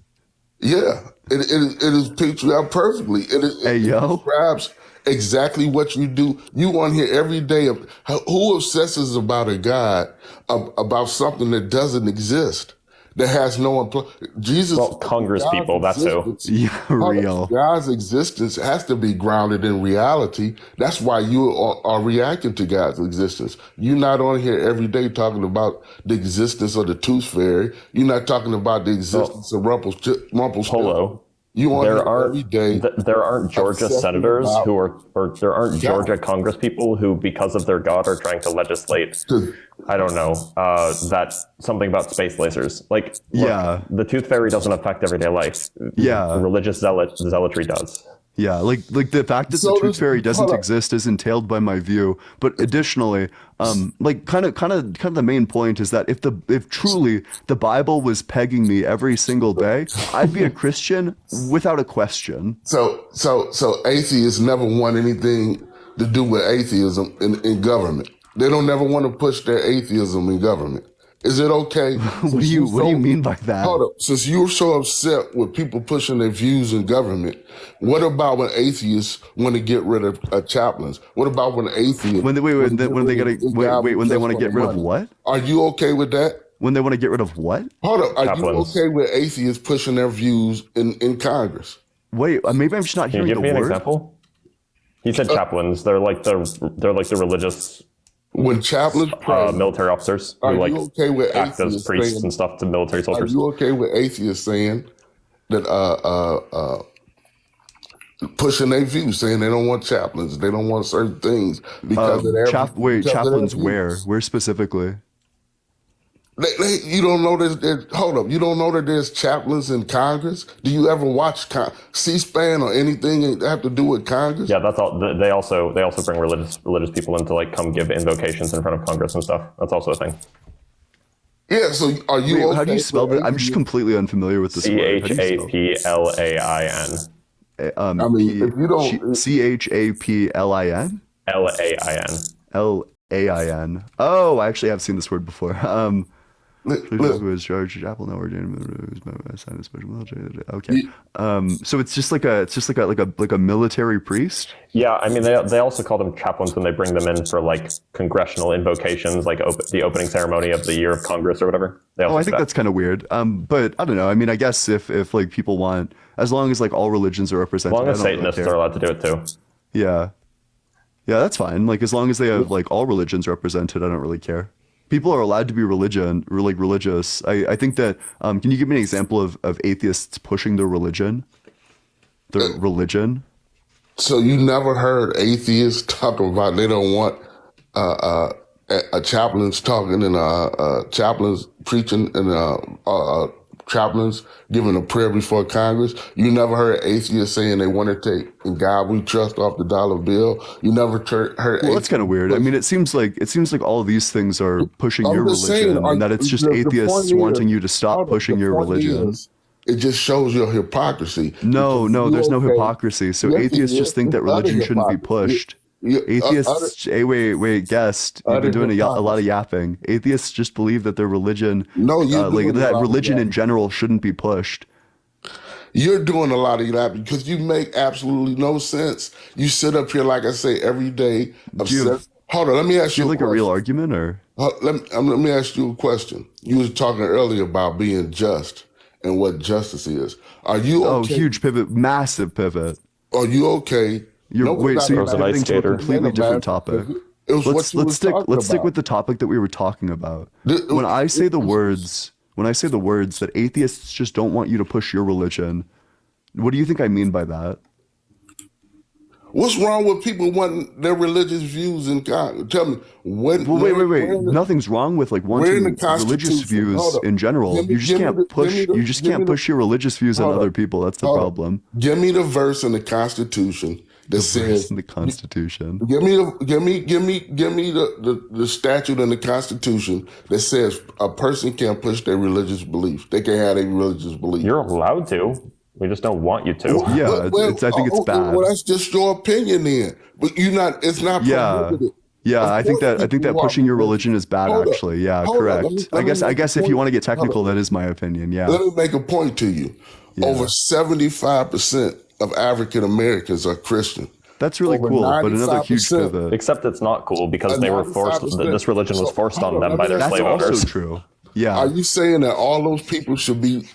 Yeah, it is picked you out perfectly. It describes exactly what you do. You on here every day. Who obsesses about a God, about something that doesn't exist? That has no Jesus. Well, Congress people, that's who. Yeah, real. God's existence has to be grounded in reality. That's why you are reacting to God's existence. You're not on here every day talking about the existence of the Tooth Fairy. You're not talking about the existence of Rumpelstiltskin. There aren't Georgia senators who are, or there aren't Georgia Congress people who, because of their God, are trying to legislate, I don't know, that something about space lasers. Like, look, the Tooth Fairy doesn't affect everyday life. Yeah. Religious zealotry does. Yeah, like the fact that the Tooth Fairy doesn't exist is entailed by my view. But additionally, like kind of the main point is that if truly the Bible was pegging me every single day, I'd be a Christian without a question. So atheists never want anything to do with atheism in government. They don't never want to push their atheism in government. Is it okay? What do you mean by that? Hold up. Since you're so upset with people pushing their views in government, what about when atheists want to get rid of chaplains? What about when atheists when they want to get rid of what? Are you okay with that? When they want to get rid of what? Hold up. Are you okay with atheists pushing their views in Congress? Wait, maybe I'm just not hearing the word. Can you give me an example? He said chaplains. They're like the religious. When chaplains pray, military officers who like okay with act as priests and stuff to military soldiers. Are you okay with atheists saying that pushing their views, saying they don't want chaplains, they don't want certain things because of their chaplains where? views. Where specifically? You don't know hold up. You don't know that there's chaplains in Congress? Do you ever watch C-SPAN or anything that have to do with Congress? Yeah, that's all. They also bring religious people in to like come give invocations in front of Congress and stuff. That's also a thing. Yeah. So are you? Wait, how do you spell that? I'm just completely unfamiliar with this word. CHAPLAIN. I mean, if you don't, CHAPLIN. LAIN. Oh, I actually have seen this word before. Who is charged chapel now? Okay. So it's just like a military priest. Yeah, I mean they also call them chaplains when they bring them in for like congressional invocations, like the opening ceremony of the year of Congress or whatever. I think that's kind of weird. But I don't know. I mean, I guess if like people want, as long as like all religions are represented, as long as Satanists are allowed to do it too. Yeah, that's fine. Like as long as they have like all religions represented, I don't really care. People are allowed to be religious. I think that, can you give me an example of atheists pushing their religion? Their religion? So you never heard atheists talking about they don't want a chaplains talking and chaplains preaching and chaplains giving a prayer before Congress? You never heard atheists saying they want to take "In God We Trust" off the dollar bill? You never heard? Well, that's kind of weird. I mean, it seems like all of these things are pushing your religion, and that it's just atheists wanting you to stop pushing your religion. It just shows your hypocrisy. No, there's no hypocrisy. So atheists just think that religion shouldn't be pushed. Atheists, guest, you've been doing a lot of yapping. Atheists just believe that their religion, that religion in general shouldn't be pushed. You're doing a lot of yapping because you make absolutely no sense. You sit up here, like I say, every day. Hold on, let me ask you. Do you have like a real argument, or let me ask you a question. You was talking earlier about being just and what justice is. Are you okay? Oh, huge pivot, massive pivot. Are you okay? You're pivoting to a completely different topic. Let's stick with the topic that we were talking about. When I say the words that atheists just don't want you to push your religion, what do you think I mean by that? What's wrong with people wanting their religious views in God? Tell me. Wait. Nothing's wrong with like wanting religious views in general. You just can't push your religious views on other people. That's the problem. Give me the verse in the Constitution that says in the Constitution. Give me the statute in the Constitution that says a person can't push their religious beliefs. They can have their religious beliefs. You're allowed to. We just don't want you to. I think it's bad. Well, that's just your opinion then. But it's not prohibited. Yeah, I think that pushing your religion is bad, actually. Yeah, correct. I guess if you want to get technical, that is my opinion. Yeah. Let me make a point to you. Yeah. Over 75% of African Americans are Christian. That's really cool, but another huge pivot. Except it's not cool because they were forced. This religion was forced on them by their slave owners. That's also true. Yeah. Are you saying that all those people shouldn't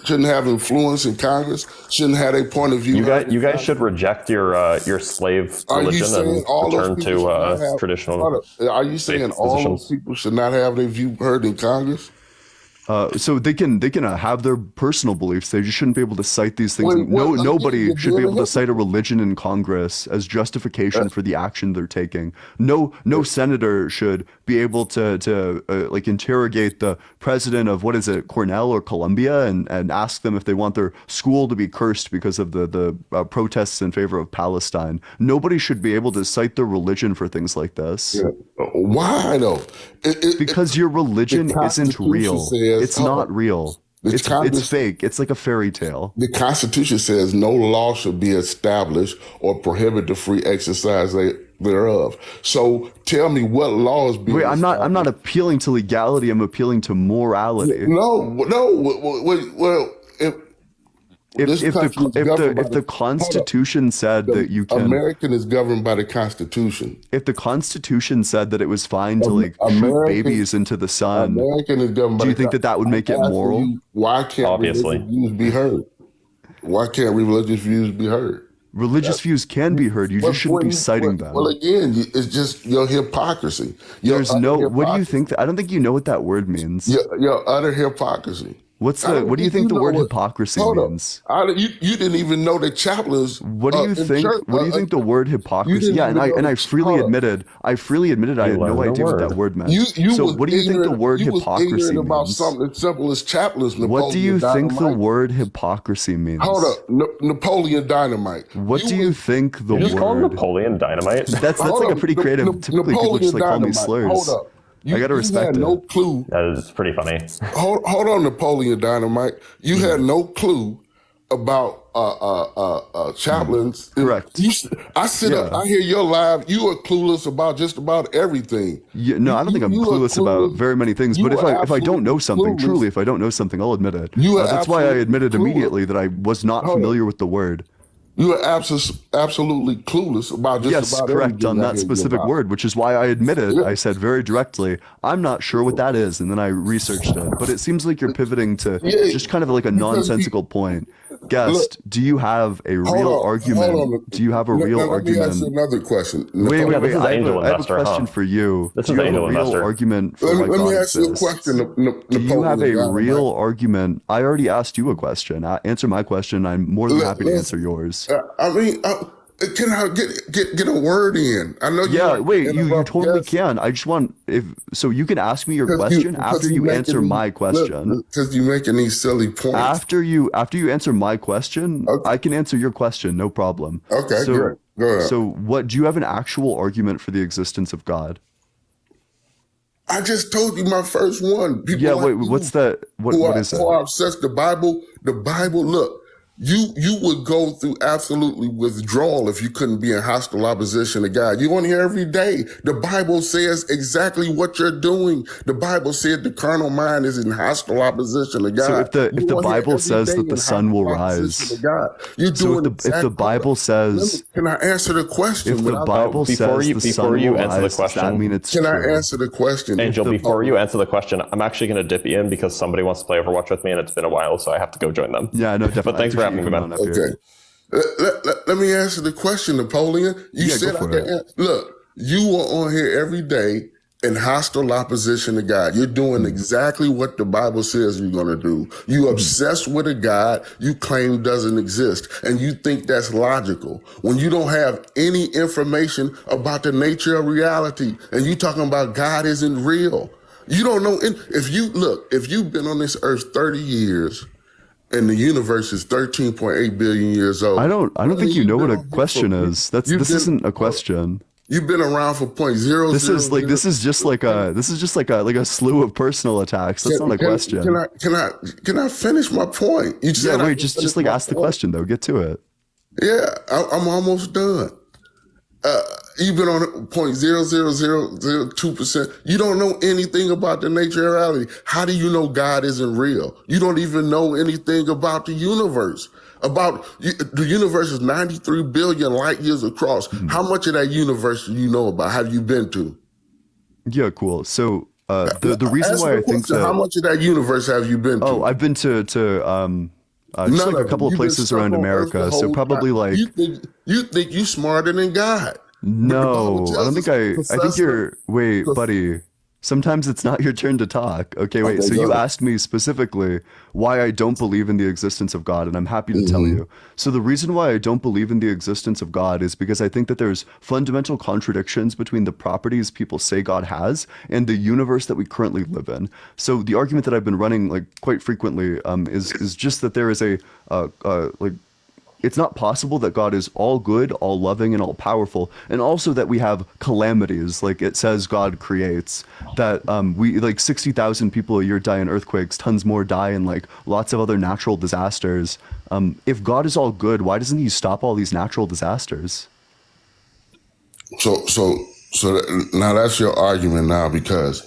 have influence in Congress? Shouldn't have a point of view? You guys should reject your slave religion and return to traditional. Are you saying all those people should not have their view heard in Congress? So they can have their personal beliefs. They just shouldn't be able to cite these things. Nobody should be able to cite a religion in Congress as justification for the action they're taking. No senator should be able to like interrogate the president of Cornell or Columbia and ask them if they want their school to be cursed because of the protests in favor of Palestine. Nobody should be able to cite their religion for things like this. Yeah. Why though? Because your religion isn't real. It's not real. It's fake. It's like a fairy tale. The Constitution says no law should be established or prohibit the free exercise thereof. So tell me what laws be. Wait, I'm not appealing to legality. I'm appealing to morality. No. Well, if the Constitution said that you can, American is governed by the Constitution. If the Constitution said that it was fine to shoot babies into the sun, American is governed by do you think that would make it moral? Why can't religious views be heard? Why can't religious views be heard? Religious views can be heard. You just shouldn't be citing them. Well, again, it's just your hypocrisy. What do you think? I don't think you know what that word means. Your utter hypocrisy. What I don't do you think think the know word what- hypocrisy hold up. means? You didn't even know that chaplains. What do you in think? church- What do you think the word You hypocrisy? didn't Yeah, even know and I that- freely hold up. admitted. I had no learned a idea what that word. word meant. You So was what do you think the ignorant- word you was hypocrisy ignorant about means? something as simple as chaplains. What do you Napoleon think the Dynamite. word hypocrisy means? Hold up, Napoleon Dynamite. What do you think the You just call him word? Napoleon Dynamite? That's Hold like a up, pretty creative. Typically, people just like call me Dynamite. slurs. Hold up. I gotta respect had it. no clue. That is pretty funny. Hold on, Napoleon Dynamite. You had no clue about chaplains. Correct. I sit up. I hear your live. You are clueless about just about everything. Yeah, no, I don't think I'm you are clueless about very many things. You But are if I don't know absolutely something, clueless. truly, if I don't know something, I'll admit it. You are That's why I absolutely admitted clueless. immediately that I was not Hold on. familiar with the word. You are absolutely clueless about just Yes, about correct everything on I that hear you specific about. word, which is why I admitted. Yeah. I said very directly, I'm not sure what that is, and then I researched it. But it seems like you're pivoting to Yeah, just kind of like a because nonsensical point. Guest, do you have a Hold real on, argument? hold on. Do you have a real Now, let me ask you argument? another question. Wait, Yeah, this is I have Angel a Investor, question huh? for you. This Do is you have Angel a real Investor. argument for Let why me God ask you a exists? question. Do you have a Napoleon real Dynamite. argument? I already asked you a question. Answer my question. I'm more than happy to Let's- answer yours. I mean, can I get a word in? I know you. Yeah, like to wait, you interrupt totally guests can. I just want so you can ask me your 'cause question because after you you making answer these- my question. Because you're making these silly points. After you answer my question, Okay. I can answer your question, no problem. Okay, So great. Go ahead. so what do you have an actual argument for the existence of God? I just told you my first one. People Yeah, like wait, you what's that? What is who it? are obsessed. The Bible. Look, you would go through absolutely withdrawal if you couldn't be in hostile opposition to God. You on here every day. The Bible says exactly what you're doing. The Bible said the carnal mind is in hostile opposition to God. So if the You on here Bible every says day that the in sun will hostile opposition rise, to God. You're so doing if the Bible says Can I answer the question? if the without- Bible before says you- the before sun you will answer the rise, does that question- mean it's Can I true? answer the question? Angel, before you answer the question, I'm actually going to dip you in because somebody wants to play Overwatch with me, and it's been a while, so I have to go join them. Yeah, no, definitely. But thanks for I having me, appreciate you man. coming on up here. Okay. Let me answer the question, Napoleon. You Yeah, said go I for can it. look, you are on here every day in hostile opposition to God. You're doing exactly what the Bible says you're going to do. You obsessed with a God you claim doesn't exist, and you think that's logical when you don't have any information about the nature of reality, and you talking about God isn't real. You don't know. If you've been on this earth 30 years, and the universe is 13.8 billion years old. I don't think you know what a question is. This You've been- isn't a question. You've been around for point zero. This is just like a slew of personal attacks. That's not a question. Can I finish my point? You said Yeah, I wait, can just finish like my ask the point. question though. Get to it. Yeah, I'm almost done. You've been on 0.00002%. You don't know anything about the nature of reality. How do you know God isn't real? You don't even know anything about the universe. The universe is 93 billion light years across. How much of that universe do you know about? Have you been to? Yeah, cool. So the reason Answer why the I think question, that how much of that universe have you been to? oh, I've been to just None like a of couple them. of You've been places stuck around on Earth America. the So whole probably time. like You think you smarter than God? no, tells I don't think I think Professor- you're wait, buddy. Sometimes it's not your turn to talk. Okay, wait. Okay, So go you ahead. asked me specifically why I don't believe in the existence of God, and I'm happy to tell you. So the reason why I don't believe in the existence of God is because I think that there's fundamental contradictions between the properties people say God has and the universe that we currently live in. So the argument that I've been running like quite frequently is just that there is it's not possible that God is all good, all loving, and all powerful, and also that we have calamities, like it says God creates, that we like 60,000 people a year die in earthquakes, tons more die in like lots of other natural disasters. If God is all good, why doesn't he stop all these natural disasters? So now that's your argument now, because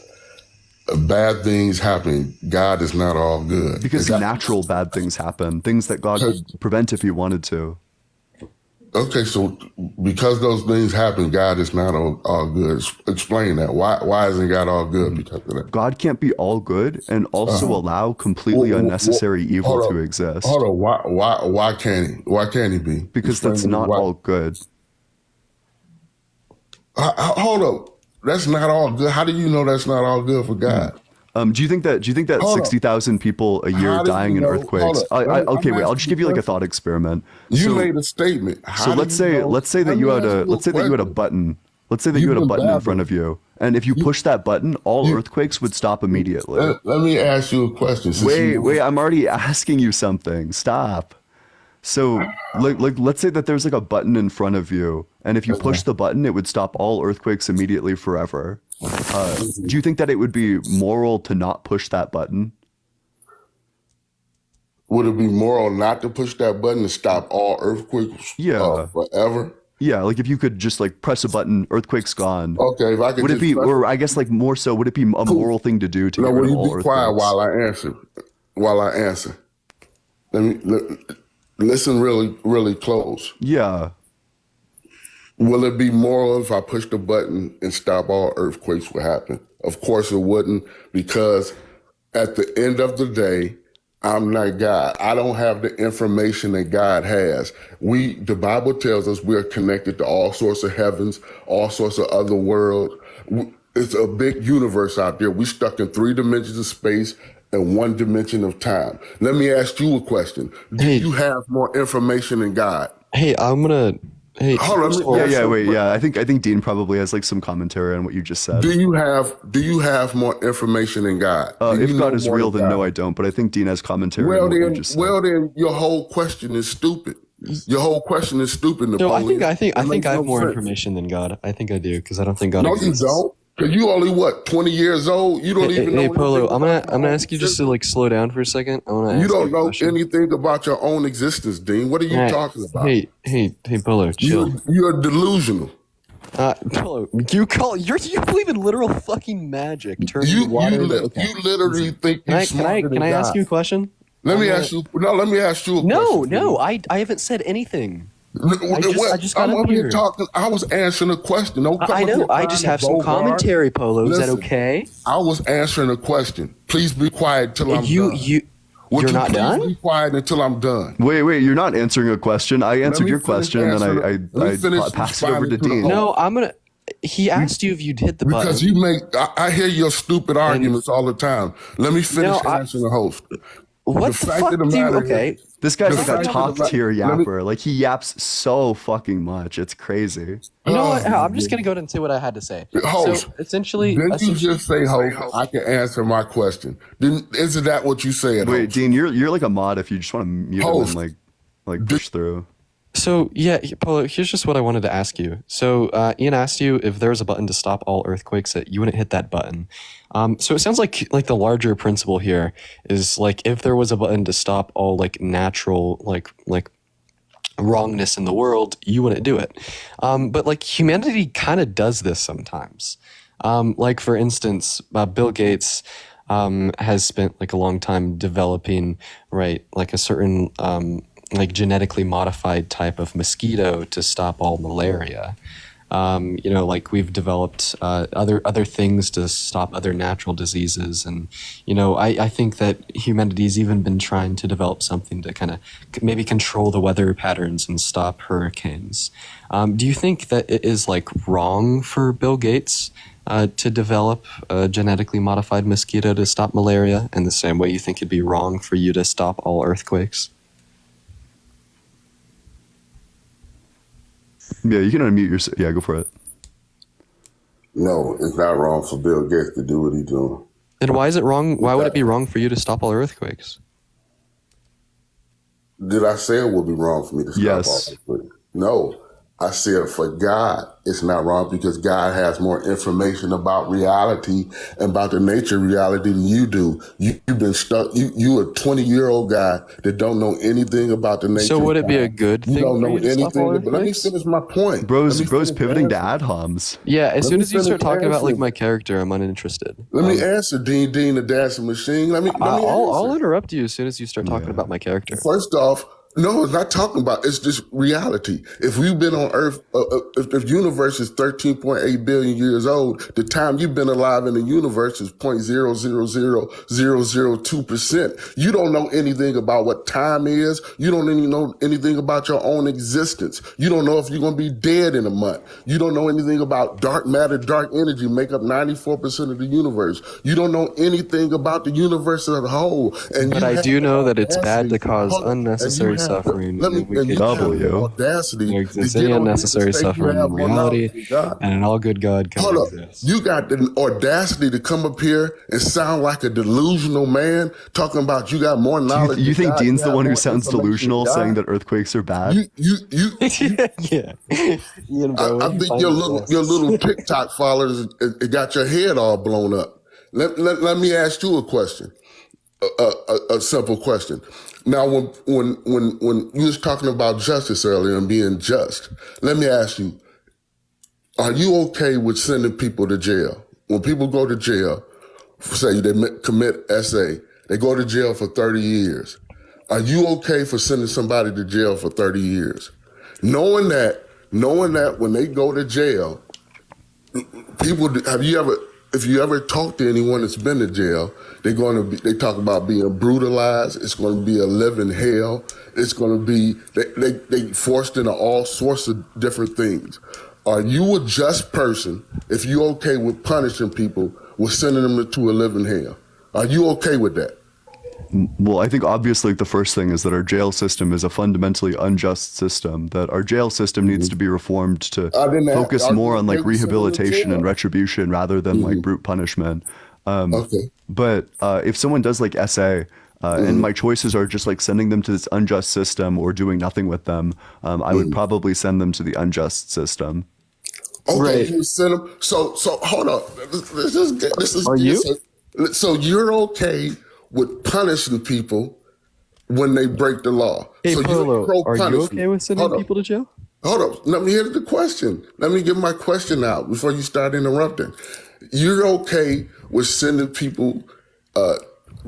bad things happen. God is not all good. Because natural bad things happen, things that God could prevent if he wanted to. Okay, so because those things happen, God is not all good. Explain that. Why isn't God all good because of that? God can't be all good and also allow completely unnecessary evil to exist. Hold on. Why can't he? Why can't he be? Because that's not all good. Hold up. That's not all good. How do you know that's not all good for God? Do you think that Hold on. 60,000 people a year How do dying you in know- earthquakes? hold on. Okay, I'm wait. I'll asking just you give you like a question. thought experiment. You made a statement. So let's say that you had a button. Let's say that you had a button in front of you, and if you push that button, all earthquakes would stop immediately. Let me ask you a question. Wait, I'm already asking you something. Stop. So, like, let's say that there's like a button in front of you, and if you push the button, it would stop all earthquakes immediately forever. Do you think that it would be moral to not push that button? Would it be moral not to push that button to stop all earthquakes forever? Yeah, like if you could just like press a button, earthquake's gone. Okay, if I could would it just be, press or I guess like more so, would it be a moral thing to do to No, get rid will of you all be quiet earthquakes? while I answer? Listen really close. Yeah. Will it be moral if I push the button and stop all earthquakes would happen? Of course it wouldn't, because at the end of the day, I'm not God. I don't have the information that God has. The Bible tells us we're connected to all sorts of heavens, all sorts of other worlds. It's a big universe out there. We're stuck in 3 dimensions of space and 1 dimension of time. Let me ask you a question. Do you have more information than God? Hey, hold on. I think Dean probably has like some commentary on what you just said. Do you have more information than God? If God is real, then no, I don't. But I think Dean has commentary on what you just said. Well, then your whole question is stupid. Your whole question is stupid, Napoleon. No, I think I have more sense. information than God. I think I do, because I don't think God No, exists. you don't. Because you only 20 years old. You don't even know. Hey, Polo, I'm gonna ask you just to like slow down for a second. I want to. You don't know anything about your own existence, Dean. What are you talking about? Hey, Polo, chill. You're delusional. Polo, you believe in literal fucking magic. You literally think you're smarter than Can I God. ask you a question? Let me ask you a question. No, I haven't said anything. I just got I'm up over here here. talking. I was answering a question. Don't come I up know. here I trying just to have some bogart. commentary, Polo. Is that Listen, okay? I was answering a question. Please be quiet till I'm done. You're not done? Be quiet until I'm done. Wait, you're not answering a question. I answered your question, and then I passed it over to Dean. No, I'm gonna. He asked you if you'd hit the button. Because I hear your stupid arguments all the time. Let me finish answering the host. What the fuck do you? Okay. This guy's like a fact top of the tier matter- yapper. Like he yaps so fucking much. It's crazy. You know what? I'm just gonna go ahead and say what I had to say. Host, So essentially, didn't you just say, host, I can answer my question? Isn't that what you said? Wait, host? Dean, you're like a mod if you just want to mute him Host. and like push through. So yeah, Polo, here's just what I wanted to ask you. So Ian asked you if there was a button to stop all earthquakes, that you wouldn't hit that button. So it sounds like the larger principle here is like if there was a button to stop all like natural like wrongness in the world, you wouldn't do it. But like humanity kind of does this sometimes. Like for instance, Bill Gates has spent like a long time developing like a certain like genetically modified type of mosquito to stop all malaria. Like we've developed other things to stop other natural diseases, and I think that humanity's even been trying to develop something to kind of maybe control the weather patterns and stop hurricanes. Do you think that it is like wrong for Bill Gates to develop a genetically modified mosquito to stop malaria in the same way you think it'd be wrong for you to stop all earthquakes? Yeah, you can unmute yourself. Yeah, go for it. No, it's not wrong for Bill Gates to do what he's doing. Then why is it wrong? Why would it be wrong for you to stop all earthquakes? Did I say it would be wrong for me to stop Yes. all this? No. I said for God, it's not wrong because God has more information about reality and about the nature of reality than you do. You've been stuck. You a 20-year-old guy that don't know anything about the nature. So would it be a good thing? You don't know for you to stop all anything. But let me earthquakes? finish my point. Bro's Let me finish pivoting to answering. ad homs. Yeah, as Let soon me as you start finish talking about like answering. my character, I'm uninterested. Let me answer Dean the dancing machine. Let me I'll answer. interrupt you as soon as you start talking about my character. First off, No, it's not talking about. It's just reality. If we've been on Earth, if the universe is 13.8 billion years old, the time you've been alive in the universe is 0.000002%. You don't know anything about what time is. You don't even know anything about your own existence. You don't know if you're going to be dead in a month. You don't know anything about dark matter, dark energy make up 94% of the universe. You don't know anything about the universe as a whole. But I do know that it's bad to cause unnecessary suffering. Let me audacity. There exists any unnecessary suffering in reality, and an all good God can exist. You got the audacity to come up here and sound like a delusional man, talking about you got more knowledge. You think Dean's the one who sounds delusional, saying that earthquakes are bad? Yeah. I think your little TikTok followers it got your head all blown up. Let me ask you a question, a simple question. Now, when you was talking about justice earlier and being just, let me ask you, are you okay with sending people to jail? When people go to jail, say they commit SA, they go to jail for 30 years. Are you okay for sending somebody to jail for 30 years? Knowing that when they go to jail, if you ever talk to anyone that's been to jail, they talk about being brutalized. It's going to be a living hell. It's going to be, they forced into all sorts of different things. Are you a just person if you're okay with punishing people, with sending them to a living hell? Are you okay with that? Well, I think obviously the first thing is that our jail system is a fundamentally unjust system, that our jail system needs to be reformed to focus more on like rehabilitation and retribution rather than like brute punishment. But if someone does like SA, and my choices are just like sending them to this unjust system or doing nothing with them, I would probably send them to the unjust system. Okay, you send them. So hold on. So you're okay with punishing people when they break the law? Hey, so Polo, are you okay with sending people to jail? Hold on. Let me hear the question. Let me get my question out before you start interrupting. You're okay with sending people,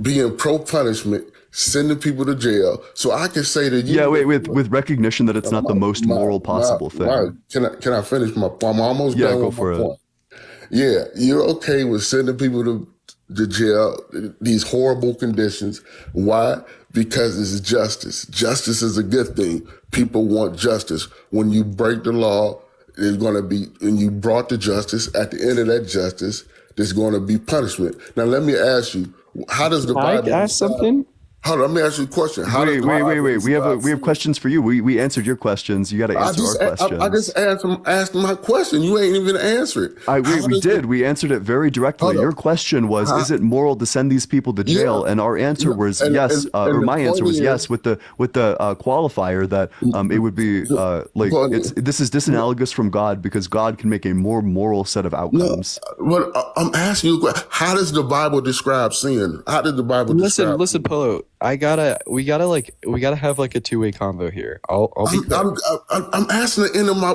being pro-punishment, sending people to jail, so I can say that you... Yeah, wait, with recognition that it's not the most moral possible thing. Right. Can I finish my point? I'm almost done with my point. Yeah, you're okay with sending people to jail, these horrible conditions. Why? Because it's justice. Justice is a good thing. People want justice. When you break the law, there's going to be, and you brought the justice, at the end of that justice, there's going to be punishment. Now, let me ask you, how does the Bible... Can I ask something? Hold on, let me ask you a question. Wait. We have questions for you. We answered your questions. You got to answer our questions. I just asked my question. You ain't even answer it. We did. We answered it very directly. Your question was, is it moral to send these people to jail? And our answer was yes. Or my answer was yes, with the qualifier that it would be this is disanalogous from God because God can make a more moral set of outcomes. Well, I'm asking you, how does the Bible describe sin? How did the Bible describe? Listen, Polo. We gotta have like a two-way convo here. I'm asking the end of my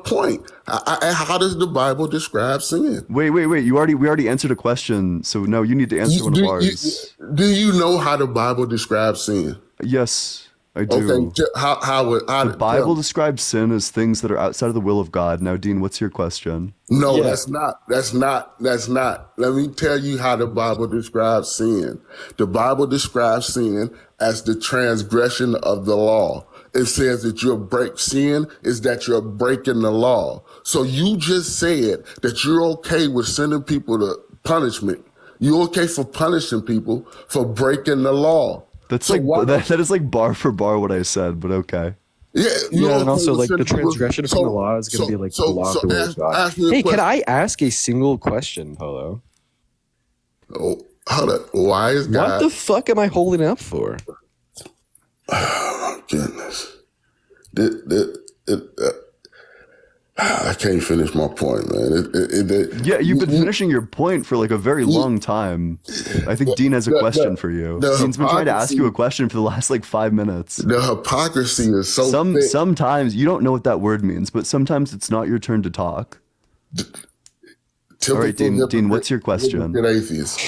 point. How does the Bible describe sin? Wait. We already answered a question, so no, you need to answer one of ours. Do you know how the Bible describes sin? Yes, I do. Okay, how the Bible describes sin as things that are outside of the will of God. Now, Dean, what's your question? No, that's not. Let me tell you how the Bible describes sin. The Bible describes sin as the transgression of the law. It says that sin is that you're breaking the law. So you just said that you're okay with sending people to punishment. You're okay for punishing people for breaking the law. That is like bar for bar what I said, but okay. Yeah, and also like the transgression from the law is going to be like the law of the will of God. Hey, can I ask a single question, Polo? Oh, hold up. Why is God? What the fuck am I holding up for? Oh my goodness. I can't finish my point, man. Yeah, you've been finishing your point for like a very long time. I think Dean has a question for you. Dean's been trying to ask you a question for the last like 5 minutes. The hypocrisy is so thick. Sometimes you don't know what that word means, but sometimes it's not your turn to talk. All right, Dean, what's your question? Atheist.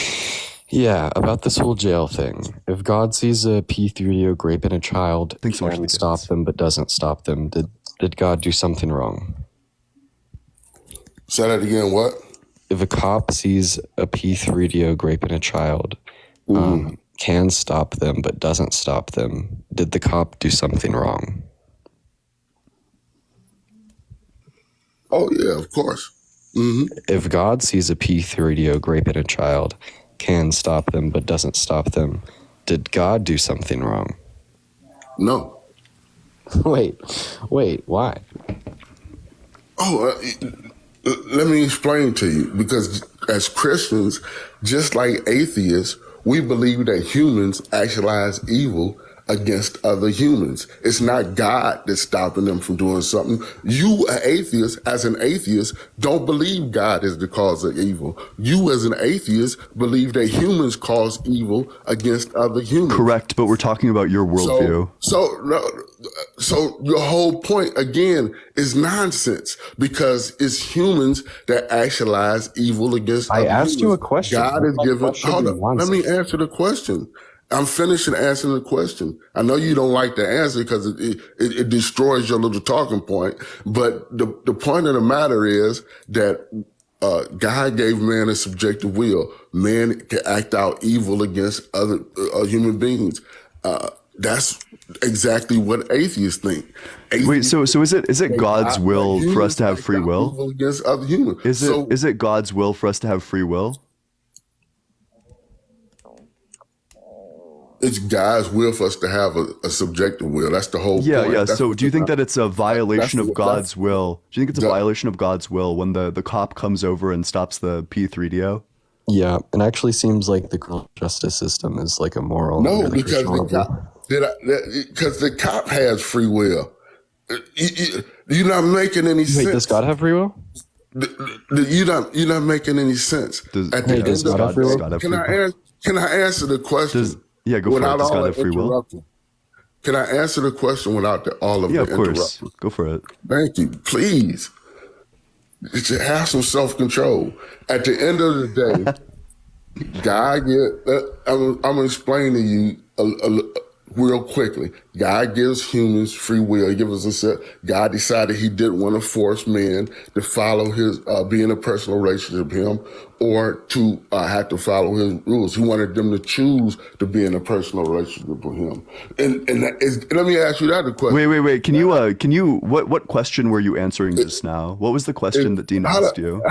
Yeah, about this whole jail thing. If God sees a P3 grape in a child, can stop them but doesn't stop them, did God do something wrong? Say that again, what? If a cop sees a P3 grape in a child, can stop them but doesn't stop them, did the cop do something wrong? Oh, yeah, of course. If God sees a P3 grape in a child, can stop them but doesn't stop them, did God do something wrong? No. Wait, why? Oh, let me explain to you. Because as Christians, just like atheists, we believe that humans actualize evil against other humans. It's not God that's stopping them from doing something. You, an atheist, as an atheist, don't believe God is the cause of evil. You, as an atheist, believe that humans cause evil against other humans. Correct, but we're talking about your worldview. So your whole point, again, is nonsense, because it's humans that actualize evil against other humans. I asked you a question. God is given... Hold on, let me answer the question. I'm finishing answering the question. I know you don't like the answer because it destroys your little talking point. But the point of the matter is that God gave man a subjective will. Man can act out evil against other human beings. That's exactly what atheists think. Wait, so is it God's will for us to have free will? Against other humans. Is it God's will for us to have free will? It's God's will for us to have a subjective will. That's the whole point. Yeah. So do you think that it's a violation of God's will? Do you think it's a violation of God's will when the cop comes over and stops the P3DO? Yeah, it actually seems like the criminal justice system is like a moral. No, because the cop has free will. You're not making any sense. Wait, does God have free will? You're not making any sense. Does God have free will? Can I answer the question? Yeah, go for it. Does God have free will? Can I answer the question without all of the interruption? Yeah, of course. Go for it. Thank you. Please. You should have some self-control. At the end of the day, God, I'm going to explain to you real quickly. God gives humans free will. He gives us God decided he didn't want to force men to follow his, be in a personal relationship with him, or to have to follow his rules. He wanted them to choose to be in a personal relationship with him. And let me ask you that question. Wait. Can you, what question were you answering just now? What was the question that Dean asked you?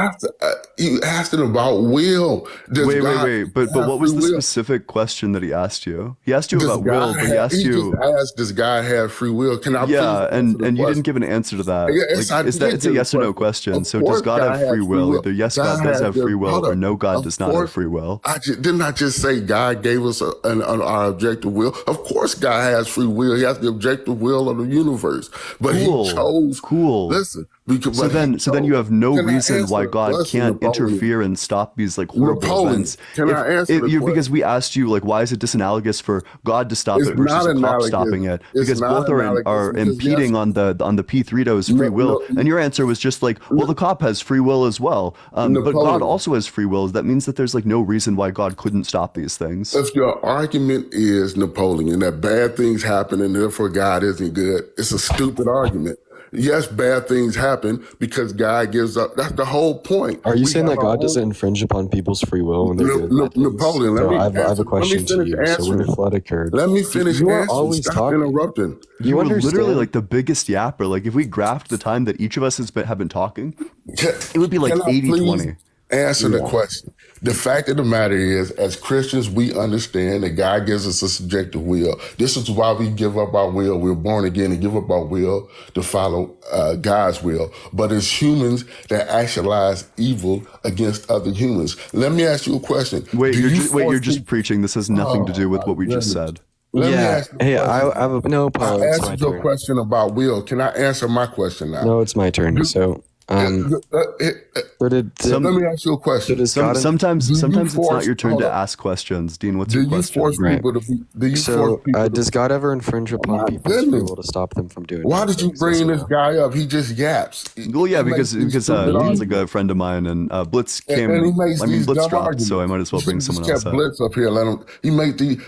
You asked him about will. Wait. But what was the specific question that he asked you? He asked you about will, but he asked you. Just asked, does God have free will? Can I? Yeah, and you didn't give an answer to that. It's a yes or no question. So does God have free will? Either yes, God does have free will, or no, God does not have free will. Didn't I just say God gave us our objective will? Of course, God has free will. He has the objective will of the universe, but he chose. Listen. So then you have no reason why God can't interfere and stop these horrible events. Can I answer the question? Because we asked you why is it disanalogous for God to stop it versus a cop stopping it? Because both are impeding on the P3DO's free will. And your answer was just well, the cop has free will as well. But God also has free will. That means that there's no reason why God couldn't stop these things. If your argument is, Napoleon, that bad things happen and therefore God isn't good, it's a stupid argument. Yes, bad things happen because God gives up. That's the whole point. Are you saying that God doesn't infringe upon people's free will when they're good? Napoleon, I have a question to you. So when a flood occurred, let me finish you answering. are always Stop interrupting. You were literally the biggest yapper. If we graphed the time that each of us have been talking, it would be 80-20. Answer the question. The fact of the matter is, as Christians, we understand that God gives us a subjective will. This is why we give up our will. We're born again and give up our will to follow God's will. But it's humans that actualize evil against other humans. Let me ask you a question. You're just preaching. This has nothing to do with what we just said. Let me ask you I have no problem. I answered your question about will. Can I answer my question now? No, it's my turn. So Or did let me ask you a question. Sometimes it's not force- your turn hold to up. ask questions. Dean, what's Do your you question? force people to be? Do you force people to does God ever infringe upon people's free will to stop them from doing? Why did you bring this guy up? He just yaps. Well, yeah, because stupid Dean's arguments. like a friend of mine, and Blitz came. And he makes these Blitz dumb dropped, arguments. so I might as well bring someone just else kept up. Blitz up here. Let him. He made the.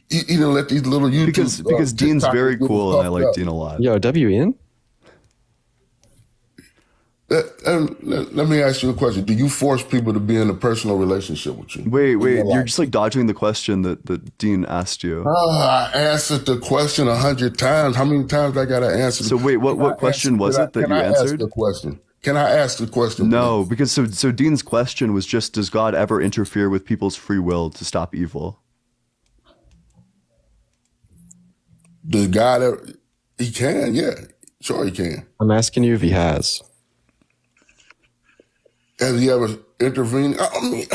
He didn't let these little YouTube Because Dean's TikTokers very get him cool, and I puffed like up. Dean a lot. Yo, W Ian? Let me ask you a question. Do you force people to be in a personal relationship with you? Wait, you're just like dodging the question that Dean asked you. I answered the question 100 times. How many times I gotta answer? So wait, what question was it that you answered? Ask the question? Can I ask the question? No, please? because so Dean's question was just, does God ever interfere with people's free will to stop evil? Does God ever? He can, yeah, sure he can. I'm asking you if he has. Has he ever intervened? I mean,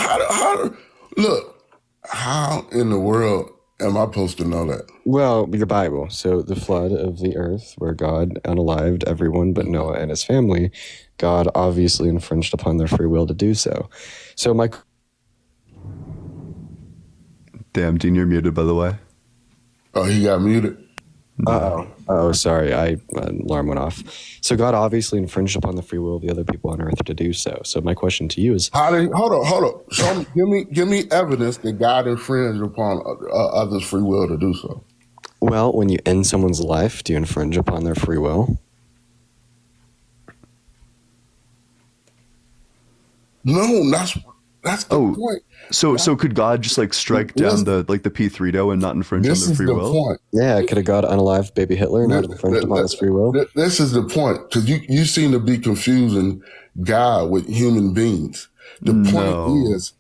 how in the world am I supposed to know that? Well, your Bible. So the flood of the earth, where God unalived everyone but Noah and his family, God obviously infringed upon their free will to do so. So my... Damn, Dean, you're muted, by the way. Oh, he got muted? Oh, sorry. Alarm went off. So God obviously infringed upon the free will of the other people on earth to do so. So my question to you is... hold on. Show me, give me evidence that God infringed upon others' free will to do so. Well, when you end someone's life, do you infringe upon their free will? No, that's the point. So could God just like strike down the P3do and not infringe on their free will? Point. Yeah, could have God unalived baby Hitler and not infringed upon his free will? This is the point, because you seem to be confusing God with human beings. The point is,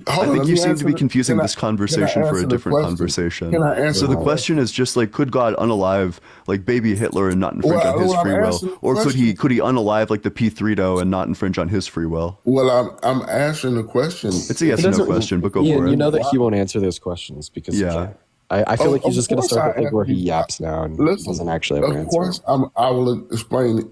I think you seem to be confusing this conversation for a different conversation. Can I answer So the question is just like, could God unalive like baby Hitler and not infringe on his free will, or could he unalive like the P3do and not infringe on his free will? Well, I'm answering the question. It's a yes or no question, but go for it. You know that he won't answer those questions because he can't. I feel like he's just going to start the thing where he yaps now and doesn't actually have an answer. Of course, I will explain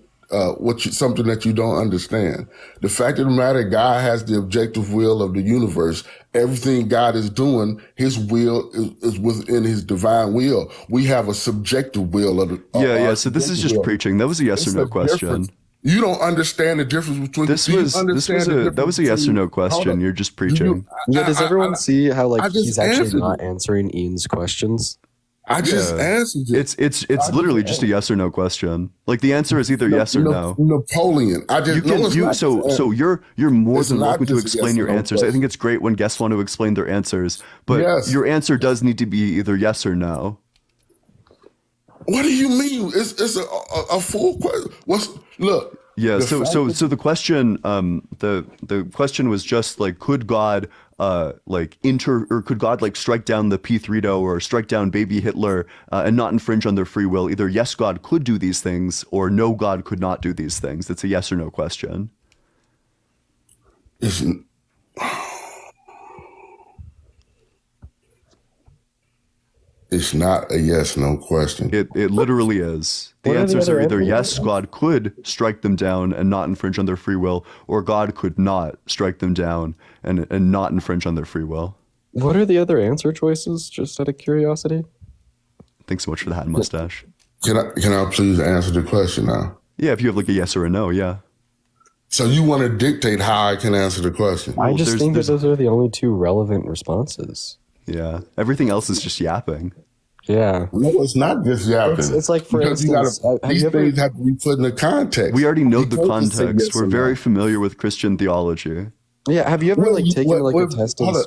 something that you don't understand. The fact of the matter, God has the objective will of the universe. Everything God is doing, his will is within his divine will. We have a subjective will of the So this is just preaching. That was a yes or no question. You don't understand the difference between that was a yes or no question. You're just preaching. Does everyone see how like he's actually not answering Ian's questions? I just answered it. It's literally just a yes or no question. Like the answer is either yes or no. Napoleon. So you're more than welcome to explain your answers. I think it's great when guests want to explain their answers, but your answer does need to be either yes or no. What do you mean? It's a full question. Look. Yeah. So the question the question was just like, could God could God like strike down the P3do or strike down baby Hitler and not infringe on their free will? Either yes, God could do these things, or no, God could not do these things. It's a yes or no question. It's not a yes no question. It literally is. The answers are either yes, God could strike them down and not infringe on their free will, or God could not strike them down and not infringe on their free will. What are the other answer choices, just out of curiosity? Thanks so much for the hat and mustache. Can I please answer the question now? Yeah, if you have like a yes or a no, yeah. So you want to dictate how I can answer the question? I just think that those are the only two relevant responses. Yeah, everything else is just yapping. Yeah. No, it's not just yapping. It's like, for instance, these things have to be put in the context. We already know the context. We're very familiar with Christian theology. Yeah, have you ever taken a test in school?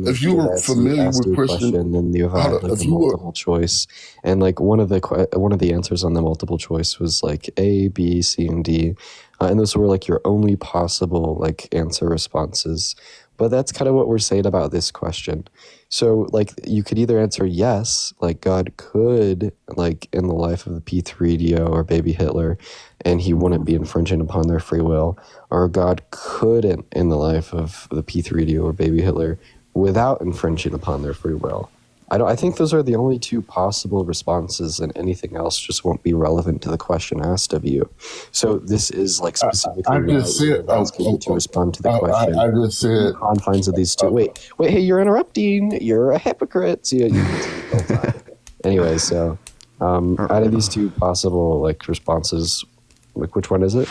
If you were familiar with Christian, and then you had a multiple choice, and like one of the answers on the multiple choice was like A, B, C, and D, and those were like your only possible like answer responses. But that's kind of what we're saying about this question. So, like, you could either answer yes, like God could, like, in the life of the P3do or baby Hitler, and he wouldn't be infringing upon their free will, or God couldn't in the life of the P3do or baby Hitler without infringing upon their free will. I think those are the only two possible responses, and anything else just won't be relevant to the question asked of you. So this is like specifically I just said, asking you to respond to the question. I just said, in the confines of these two. Wait, hey, you're interrupting. You're a hypocrite. So you anyway, so out of these two possible like responses, like which one is it?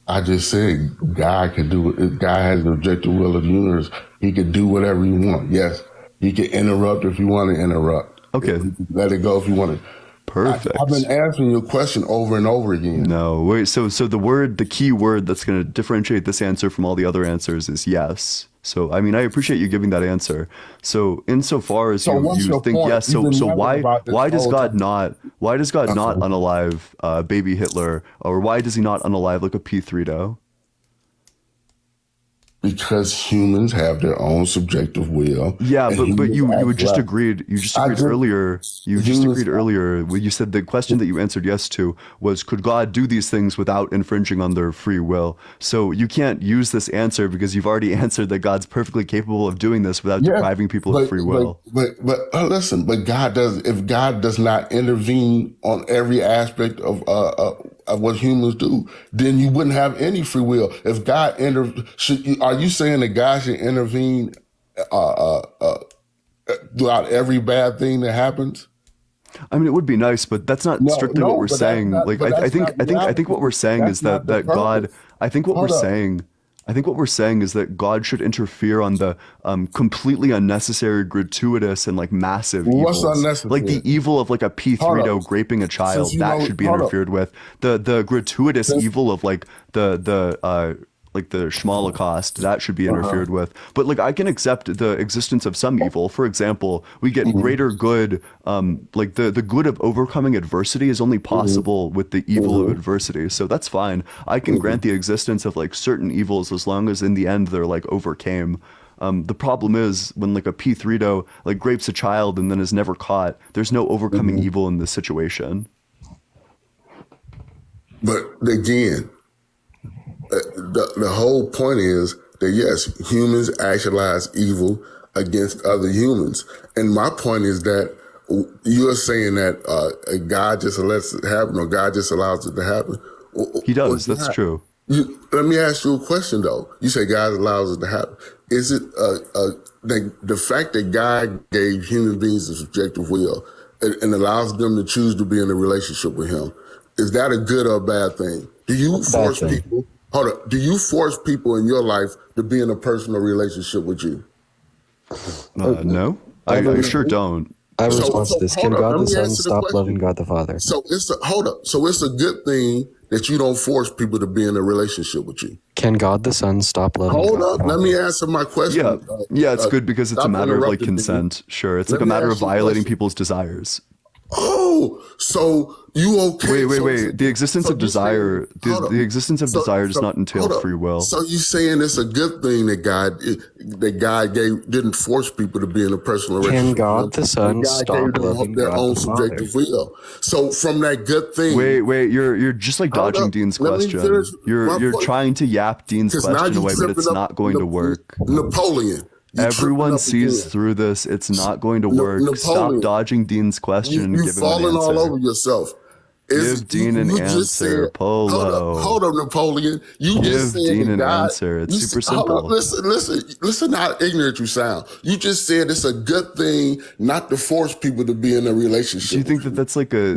I just said God can do it. God has the objective will of the universe. He can do whatever he wants. Yes, he can interrupt if you want to interrupt. Okay. Let it go if you want to. Perfect. I've been answering your question over and over again. No, wait. So the key word that's going to differentiate this answer from all the other answers is yes. So I mean, I appreciate you giving that answer. So insofar as you think point? yes, so why does God not unalive baby Hitler, or why does he not unalive like a P3do? Because humans have their own subjective will. Yeah, but you just agreed earlier. You just agreed earlier. You said the question that you answered yes to was, could God do these things without infringing on their free will? So you can't use this answer because you've already answered that God's perfectly capable of doing this without depriving people of free will. But listen, but God does. If God does not intervene on every aspect of what humans do, then you wouldn't have any free will. If God are you saying that God should intervene throughout every bad thing that happens? I mean, it would be nice, but that's not strictly what we're saying. I think what we're saying is that God. I think what we're saying is that God should interfere on the completely unnecessary, gratuitous, and like massive evils. What's unnecessary? Like the evil of like a P3do graping a child, that should be interfered with. The gratuitous evil of like the Schmolocaust, that should be interfered with. But like I can accept the existence of some evil. For example, we get greater good, like the good of overcoming adversity is only possible with the evil of adversity. So that's fine. I can grant the existence of like certain evils as long as in the end they're like overcame. The problem is when like a P3do like grapes a child and then is never caught, there's no overcoming evil in this situation. But again, the whole point is that yes, humans actualize evil against other humans. And my point is that you're saying that God just lets it happen, or God just allows it to happen. He does. That's true. Let me ask you a question, though. You say God allows it to happen. Is it the fact that God gave human beings a subjective will and allows them to choose to be in a relationship with him, is that a good or a bad thing? Do you force people... Hold up. Do you force people in your life to be in a personal relationship with you? No, I sure don't. I have a response to this. Can God the Son stop loving God the Father? So hold up. So it's a good thing that you don't force people to be in a relationship with you. Can God the Son stop loving Hold God up. Let me answer my question. Yeah, it's good because it's a matter of like consent. Sure, it's like a matter of violating people's desires. Oh, so you okay? Wait. The existence of desire, the existence of desire does not entail free will. So you saying it's a good thing that God didn't force people to be in a personal relationship? Can God the Son stop loving their God own the subjective will? So from that good thing. Wait. You're just like dodging Dean's question. You're trying to yap Dean's question away, but it's not going to work. Napoleon. Everyone sees through this. It's not going to work. Stop dodging Dean's question and give him an answer. You're falling all over yourself. Give Dean an answer, Polo. Hold up, Napoleon. You give just said Dean an God, answer. It's super simple. Listen how ignorant you sound. You just said it's a good thing not to force people to be in a relationship. Do you think that that's like a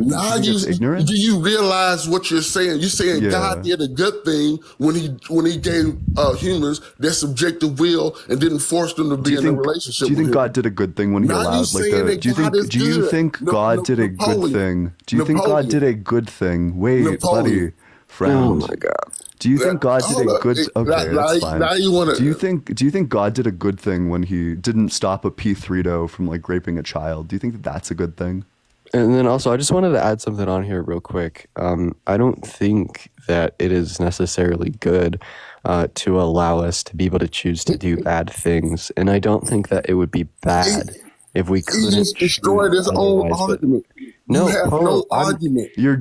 ignorant? Do you realize what you're saying? You're saying God did a good thing when he gave humans their subjective will and didn't force them to be in a relationship. Do you think God did a good thing when he allowed like the? Do you think God did a good thing? Do you think God did a good thing? Wait, buddy, friend. Oh my God. Do you think God did a good? Okay, that's fine. Now you wanna, do you think God did a good thing when he didn't stop a P3do from like raping a child? Do you think that that's a good thing? And then also, I just wanted to add something on here real quick. I don't think that it is necessarily good to allow us to be able to choose to do bad things, and I don't think that it would be bad if we couldn't destroy this own argument. No, you have no argument. I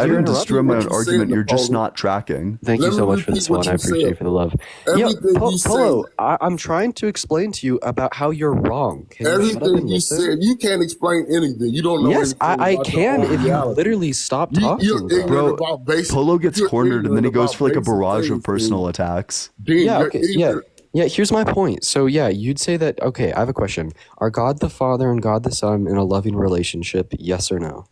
didn't destroy my own argument. You're just not tracking. Thank you so much for this one. I appreciate it for the love. Polo, I'm trying to explain to you about how you're wrong. Can everything you said, you can't explain anything. You don't know. Yes, I can if you literally stop talking. You're ignorant about basic. Polo gets cornered and then he goes for like a barrage of personal attacks. Yeah, here's my point. So yeah, you'd say that, okay, I have a question. Are God the Father and God the Son in a loving relationship, yes or no?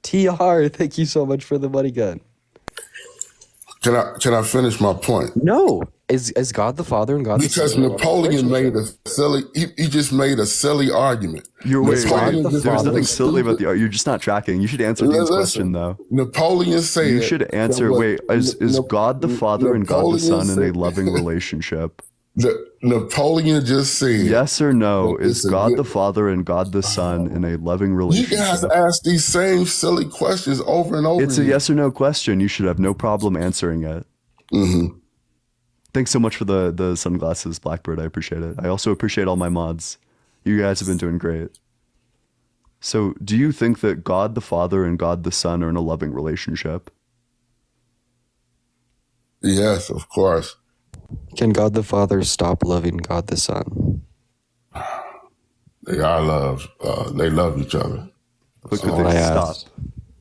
TR, thank you so much for the money gun. Can I finish my point? No. Is God the Father and God the Son? Because Napoleon made a silly, he just made a silly argument. There's nothing silly about the argument. You're just not tracking. You should answer Dean's question, though. Napoleon said... You should answer, is God the Father and God the Son in a loving relationship? Napoleon just said... Yes or no, is God the Father and God the Son in a loving relationship? You guys ask these same silly questions over and over It's a yes or no question. You should have no problem answering it. Mm-hmm. Thanks so much for the sunglasses, Blackbird. I appreciate it. I also appreciate all my mods. You guys have been doing great. So, do you think that God the Father and God the Son are in a loving relationship? Yes, of course. Can God the Father stop loving God the Son? They are love. They love each other. Look, could they stop?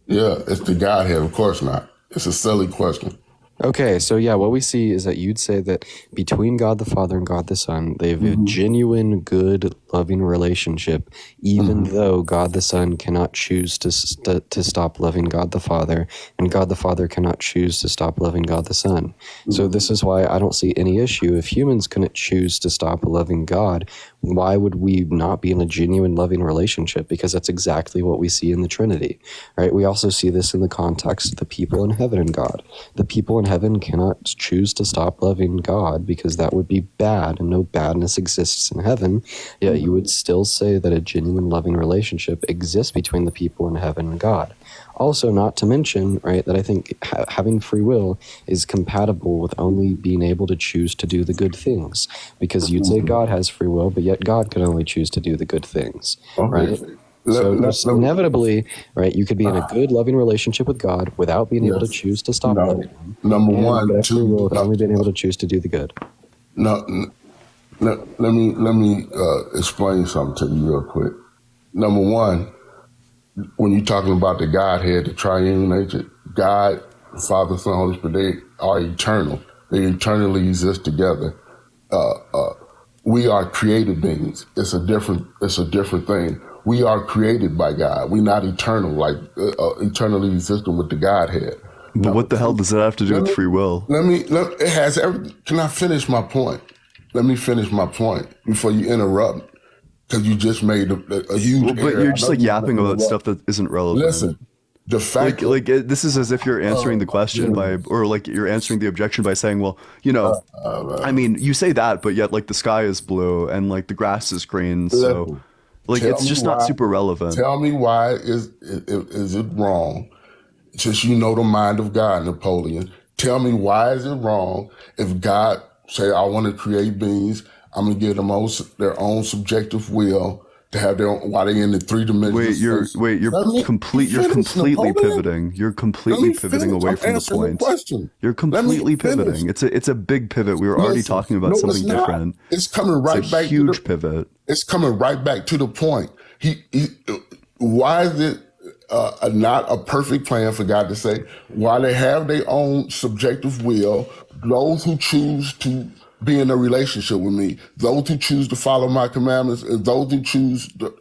Yeah, it's the Godhead. Of course not. It's a silly question. Okay, so yeah, what we see is that you'd say that between God the Father and God the Son, they have a genuine, good, loving relationship, even though God the Son cannot choose to stop loving God the Father, and God the Father cannot choose to stop loving God the Son. So this is why I don't see any issue. If humans couldn't choose to stop loving God, why would we not be in a genuine, loving relationship? Because that's exactly what we see in the Trinity, right? We also see this in the context of the people in heaven and God. The people in heaven cannot choose to stop loving God because that would be bad, and no badness exists in heaven. Yet you would still say that a genuine loving relationship exists between the people in heaven and God. Also, not to mention, right, that I think having free will is compatible with only being able to choose to do the good things, because you'd say God has free will, but yet God can only choose to do the good things, right? So inevitably, right, you could be in a good, loving relationship with God without being able to choose to stop loving Him. Number one, free will with only being able to choose to do the good. Let me explain something to you real quick. Number one, when you're talking about the Godhead, the triune nature, God, Father, Son, Holy Spirit, they are eternal. They eternally exist together. We are created beings. It's a different thing. We are created by God. We're not eternal, like eternally existing with the Godhead. But what the hell does that have to do with free will? It has everything. Can I finish my point? Let me finish my point before you interrupt, because you just made a huge But error. you're just like yapping about stuff that isn't relevant. Listen, the fact this is as if you're answering the question or like you're answering the objection by saying, well, you know, I mean, you say that, but yet like the sky is blue and like the grass is green, so like it's just not super relevant. Tell me why is it wrong? Since you know the mind of God, Napoleon, tell me why is it wrong if God say, I want to create beings, I'm gonna give them their own subjective will to have their own, while they're in the three dimensions. You're completely pivoting. You're completely pivoting away from the point. You're completely pivoting. It's a big pivot. We were already talking about something different. It's coming right back. Huge pivot. It's coming right back to the point. Why is it not a perfect plan for God to say, while they have their own subjective will, those who choose to be in a relationship with me, those who choose to follow my commandments, and those who choose to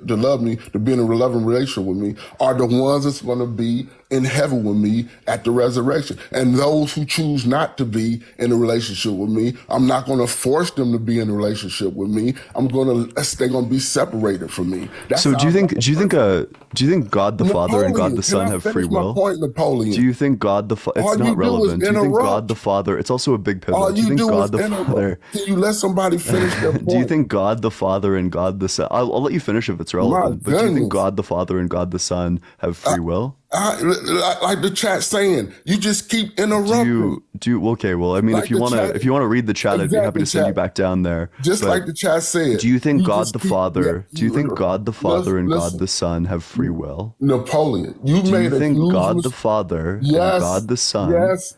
love me, to be in a loving relationship with me, are the ones that's going to be in heaven with me at the resurrection. And those who choose not to be in a relationship with me, I'm not going to force them to be in a relationship with me. They're going to be separated from me. So do you think God the Father and God the Son have free will? Point, Napoleon. Do you think God the Father? It's not relevant. Do you think God the Father? It's also a big pivot. Do you think God the Father? Can you let somebody finish their point? Do you think God the Father and God the Son? I'll let you finish if it's relevant. But do you think God the Father and God the Son have free will? Like the chat saying, you just keep interrupting. Okay, well, I mean, Like if you the want to, chat- if you want to read the chat, I'd be happy Exactly, to send you chat. back down there. Just But like the chat said. do you think God just the keep- Father, yeah, do you think God the Father and listen. God the Son have free will? Napoleon, you Do made you a think huge God the Father and Yes, God the Son?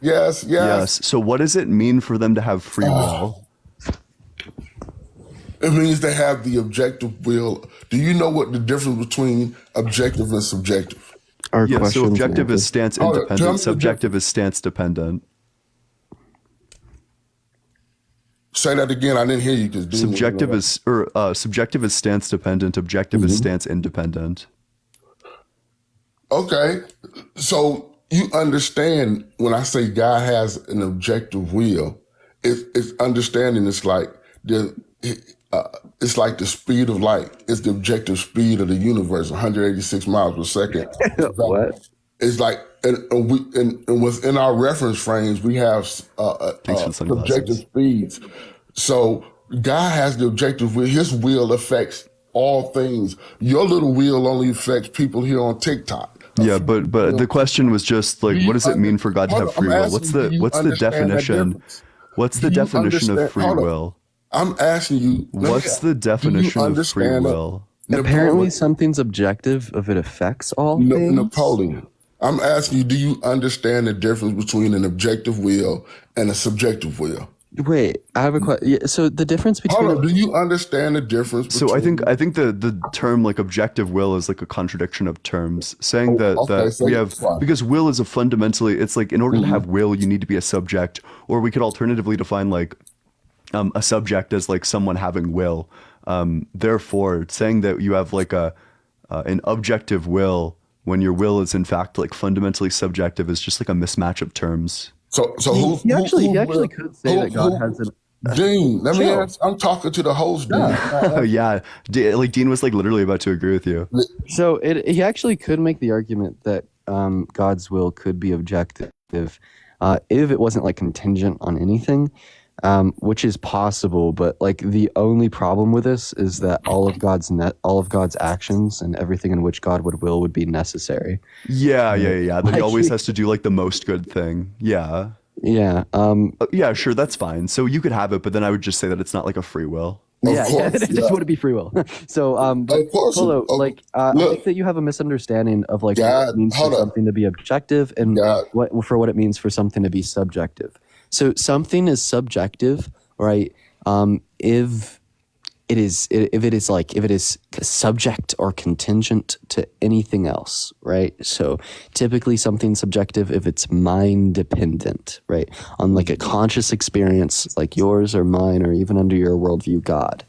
yes. So what does it mean for them to have free will? It means they have the objective will. Do you know what the difference between objective and subjective? So objective is stance Hold on, tell me independent, the subjective is stance dependent. Say that again. I didn't hear you because Subjective is stance dependent, objective is stance independent. Okay, so you understand when I say God has an objective will, it's understanding. It's like it's like the speed of light. It's the objective speed of the universe, 186 miles per second. What? It's like, and within our reference frames, we have subjective speeds. So God has the objective will. His will affects all things. Your little will only affects people here on TikTok. Yeah, but the question was just like, what does it mean for God to have free will? What's the definition? What's the definition of free will? I'm asking you. What's the definition of free will? Apparently, something's objective if it affects all things. Napoleon, I'm asking you, do you understand the difference between an objective will and a subjective will? Wait, I have a question. So the difference between do you understand the difference? So I think the term like objective will is like a contradiction of terms, saying that we have because will is a fundamentally, it's like in order to have will you need to be a subject, or we could alternatively define like a subject as like someone having will. Therefore, saying that you have like an objective will when your will is in fact like fundamentally subjective is just like a mismatch of terms. So you actually could say that God has an. Dean, let me ask. I'm talking to the host, Dean. Yeah, like Dean was like literally about to agree with you. So he actually could make the argument that God's will could be objective if it wasn't like contingent on anything, which is possible. But like the only problem with this is that all of God's actions and everything in which God would will would be necessary. Yeah. That he always has to do like the most good thing. Yeah. Yeah. Yeah, sure, that's fine. So you could have it, but then I would just say that it's not like a free will. It just wouldn't be free will. So, Polo, like, I think that you have a misunderstanding of like what it means for something to be objective and what it means for something to be subjective. So something is subjective, right? If it is subject or contingent to anything else, right? So typically something's subjective if it's mind dependent, right? On like a conscious experience like yours or mine or even under your worldview, God.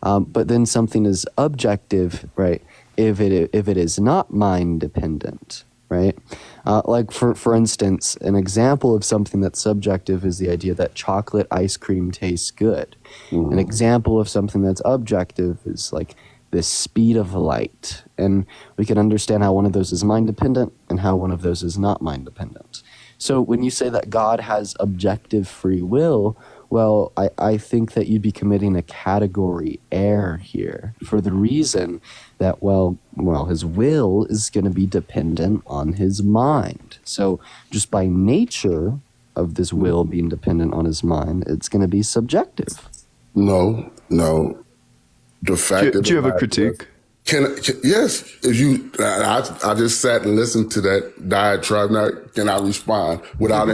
But then something is objective, right? If it is not mind dependent, right? Like for instance, an example of something that's subjective is the idea that chocolate ice cream tastes good. An example of something that's objective is like the speed of light. And we can understand how one of those is mind dependent and how one of those is not mind dependent. So when you say that God has objective free will, well, I think that you'd be committing a category error here for the reason that, well, his will is going to be dependent on his mind. So just by nature of this will being dependent on his mind, it's going to be subjective. No. The fact do you have a critique? Yes. If you, I just sat and listened to that diatribe. Now, can I respond without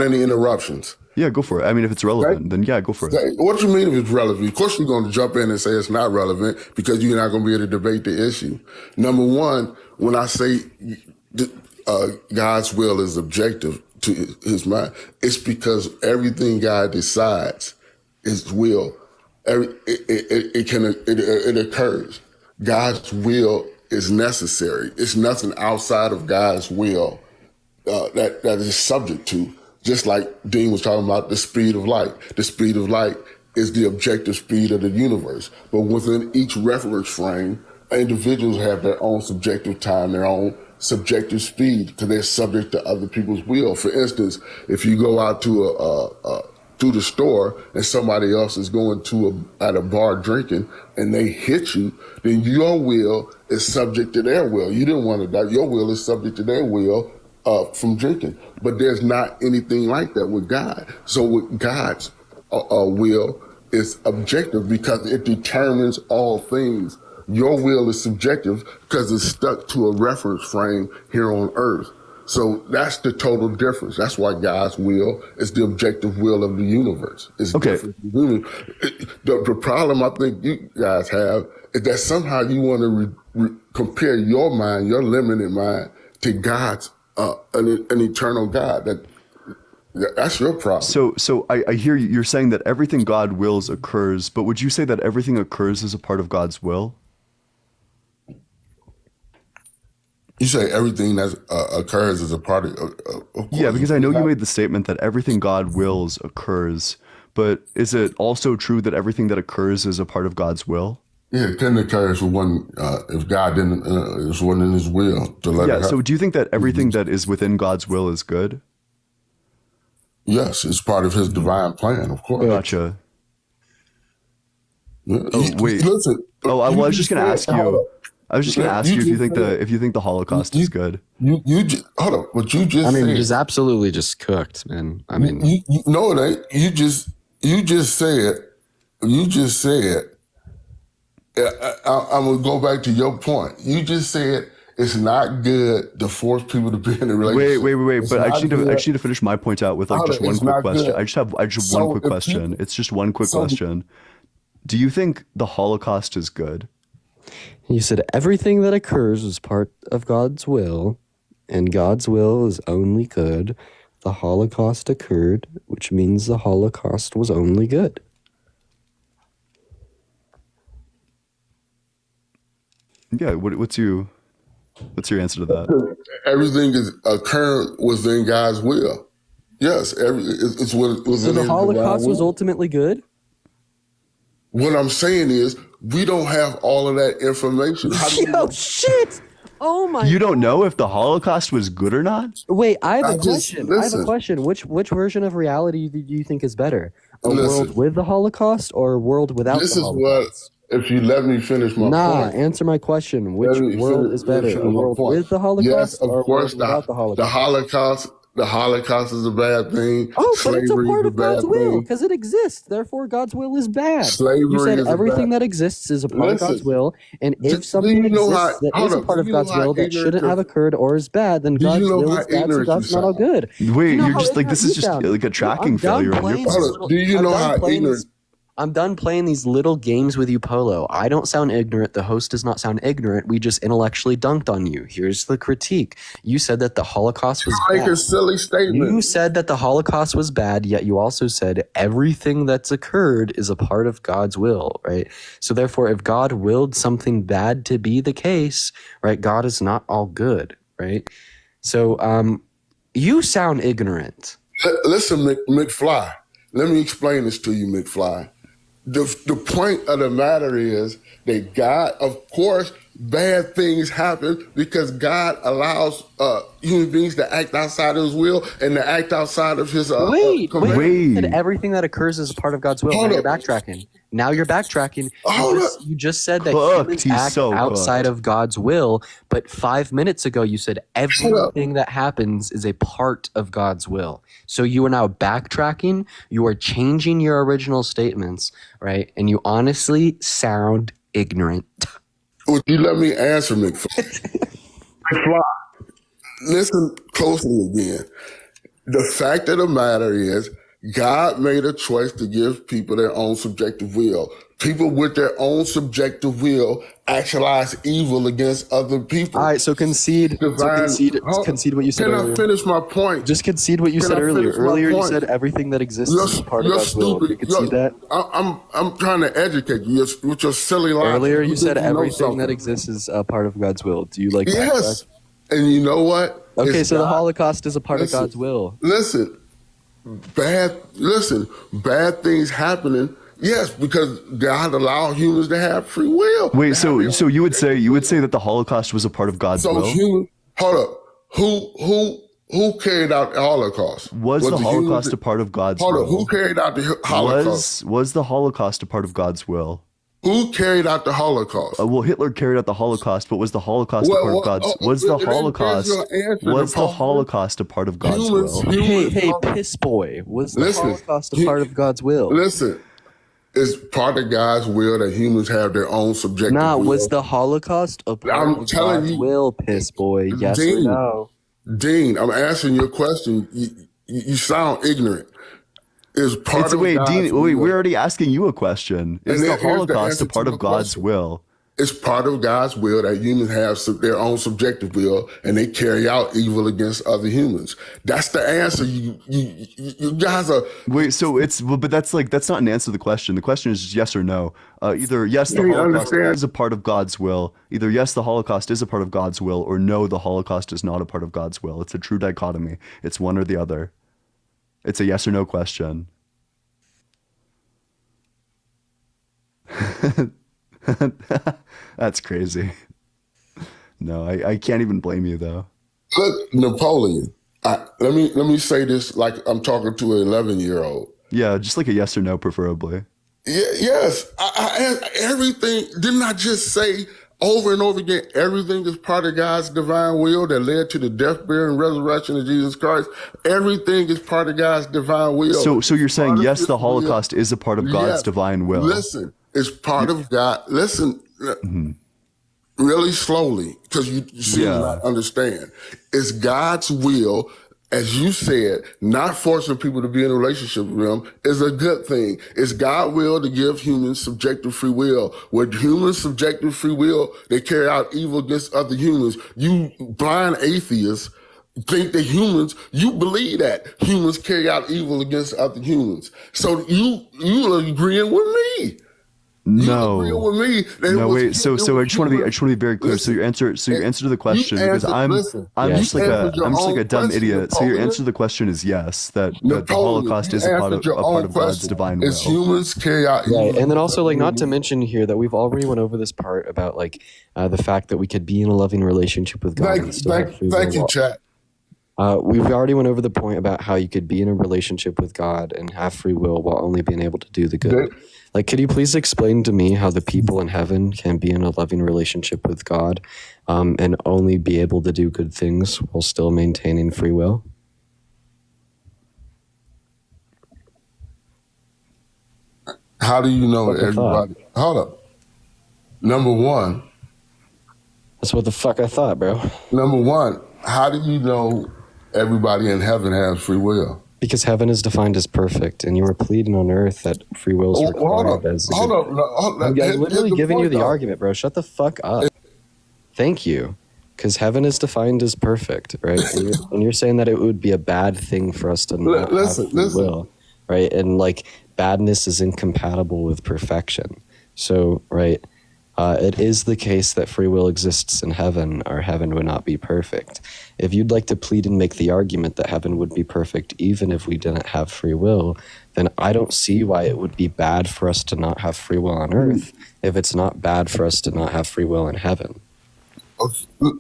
any interruptions? Yeah, go for it. I mean, if it's relevant, then yeah, go for it. What do you mean if it's relevant? Of course, you're going to jump in and say it's not relevant because you're not going to be able to debate the issue. Number one, when I say God's will is objective to his mind, it's because everything God decides, his will, it occurs. God's will is necessary. It's nothing outside of God's will that is subject to. Just like Dean was talking about the speed of light. The speed of light is the objective speed of the universe. But within each reference frame, individuals have their own subjective time, their own subjective speed, because they're subject to other people's will. For instance, if you go out to through the store and somebody else is going at a bar drinking and they hit you, then your will is subject to their will. You didn't want to die. Your will is subject to their will from drinking. But there's not anything like that with God. So with God's will is objective because it determines all things. Your will is subjective because it's stuck to a reference frame here on earth. So that's the total difference. That's why God's will is the objective will of the universe. It's different. The problem I think you guys have is that somehow you want to compare your mind, your limited mind, to God's an eternal God. That's your problem. So I hear you're saying that everything God wills occurs, but would you say that everything occurs as a part of God's will? You say everything that occurs is a part of Yeah, because I know you made the statement that everything God wills occurs, but is it also true that everything that occurs is a part of God's will? Yeah, it can occur if God didn't, it wasn't in his will to let it happen. So do you think that everything that is within God's will is good? Yes, it's part of his divine plan, of course. Gotcha. Yeah. Wait. Listen. I was just going to ask you. I was just going to ask you if you think the Holocaust is good. You just, hold on. What you just said. It is absolutely just cooked, man. No, it ain't. You just said. I'm gonna go back to your point. You just said it's not good to force people to be in a relationship. Wait. But I just need to finish my point out with just one quick question. I just have one quick question. It's just one quick question. Do you think the Holocaust is good? You said everything that occurs is part of God's will, and God's will is only good. The Holocaust occurred, which means the Holocaust was only good. Yeah, what's your answer to that? Everything is occurring within God's will. Yes, it's what. So the Holocaust was ultimately good? What I'm saying is, we don't have all of that information. Shit! Oh my! You don't know if the Holocaust was good or not? Wait, I have a question. Which version of reality do you think is better? World with the Holocaust or a world without the Holocaust? If you let me finish my point. Answer my question. Which world is better? A world with the Holocaust or a world without the Holocaust? The Holocaust is a bad thing. Oh, but it's a part of God's will because it exists. Therefore, God's will is bad. You said everything that exists is a part of God's will, and if something exists that is a part of God's will that shouldn't have occurred or is bad, then God's will is bad, so God's not all good. Wait, you're just like, this is just like a tracking failure on your part. Do you know how ignorant? I'm done playing these little games with you, Polo. I don't sound ignorant. The host does not sound ignorant. We just intellectually dunked on you. Here's the critique. You said that the Holocaust was bad. Make a silly statement. You said that the Holocaust was bad, yet you also said everything that's occurred is a part of God's will, right? So therefore, if God willed something bad to be the case, right, God is not all good, right? So you sound ignorant. Listen, McFly. Let me explain this to you, McFly. The point of the matter is that God, of course, bad things happen because God allows human beings to act outside of his will and to act outside of his Wait. You said everything that occurs is a part of God's will. Now you're backtracking. You just said that humans act outside of God's will, but 5 minutes ago you said everything that happens is a part of God's will. So you are now backtracking. You are changing your original statements, right? And you honestly sound ignorant. Would you let me answer, McFly? Listen closely again. The fact of the matter is, God made a choice to give people their own subjective will. People with their own subjective will actualize evil against other people. All right, so concede what you said earlier. Can I finish my point? Just concede what you said earlier. Earlier you said everything that exists is part of God's will. You concede that? I'm trying to educate you with your silly logic. Earlier you said everything that exists is a part of God's will. Do you like that? Yes. And you know what? Okay, so the Holocaust is a part of God's will. Listen, bad things happening. Yes, because God allowed humans to have free will. Wait, so you would say that the Holocaust was a part of God's will? Hold up. Who who carried out the Holocaust? Was the Holocaust a part of God's will? Who carried out the Holocaust? Was the Holocaust a part of God's will? Who carried out the Holocaust? Well, Hitler carried out the Holocaust, but was the Holocaust a part of God's? Was the Holocaust a part of God's will? Hey, piss boy. Was the Holocaust a part of God's will? Listen, it's part of God's will that humans have their own subjective will. Was the Holocaust a part of God's will, piss boy? Yes or no? Dean, I'm answering your question. You sound ignorant. Dean, we're already asking you a question. Is the Holocaust a part of God's will? It's part of God's will that humans have their own subjective will, and they carry out evil against other humans. That's the answer. You guys are but that's not an answer to the question. The question is just yes or no. Either yes, the Holocaust is a part of God's will. Either yes, the Holocaust is a part of God's will, or no, the Holocaust is not a part of God's will. It's a true dichotomy. It's one or the other. It's a yes or no question. That's crazy. No, I can't even blame you though. Look, Napoleon. Let me say this like I'm talking to an 11-year-old. Yeah, just like a yes or no, preferably. Yes, I asked everything. Didn't I just say over and over again, everything is part of God's divine will that led to the death, burial, and resurrection of Jesus Christ? Everything is part of God's divine will. So you're saying yes, the Holocaust is a part of God's divine will. Listen, it's part of God. Listen, really slowly, because you seem to not understand. It's God's will. As you said, not forcing people to be in a relationship with them is a good thing. It's God's will to give humans subjective free will. With humans' subjective free will, they carry out evil against other humans. You blind atheists think that you believe that humans carry out evil against other humans. So you are agreeing with me. No. Wait. So I just want to be very clear. So your answer to the question, because I'm just like a dumb idiot. So your answer to the question is yes, that the Holocaust is a part of God's divine will. Humans carry out evil. Right, and then also not to mention here that we've already went over this part about the fact that we could be in a loving relationship with God. Thank you, chat. We've already went over the point about how you could be in a relationship with God and have free will while only being able to do the good. Could you please explain to me how the people in heaven can be in a loving relationship with God and only be able to do good things while still maintaining free will? How do you know everybody? Hold up. Number one. That's what the fuck I thought, bro. Number one, how do you know everybody in heaven has free will? Because heaven is defined as perfect, and you are pleading on earth that free will is required. I'm literally giving you the argument, bro. Shut the fuck up. Thank you. Because heaven is defined as perfect, right? And you're saying that it would be a bad thing for us to not have free will, right? And badness is incompatible with perfection. So, right, it is the case that free will exists in heaven, or heaven would not be perfect. If you'd like to plead and make the argument that heaven would be perfect even if we didn't have free will, then I don't see why it would be bad for us to not have free will on earth if it's not bad for us to not have free will in heaven.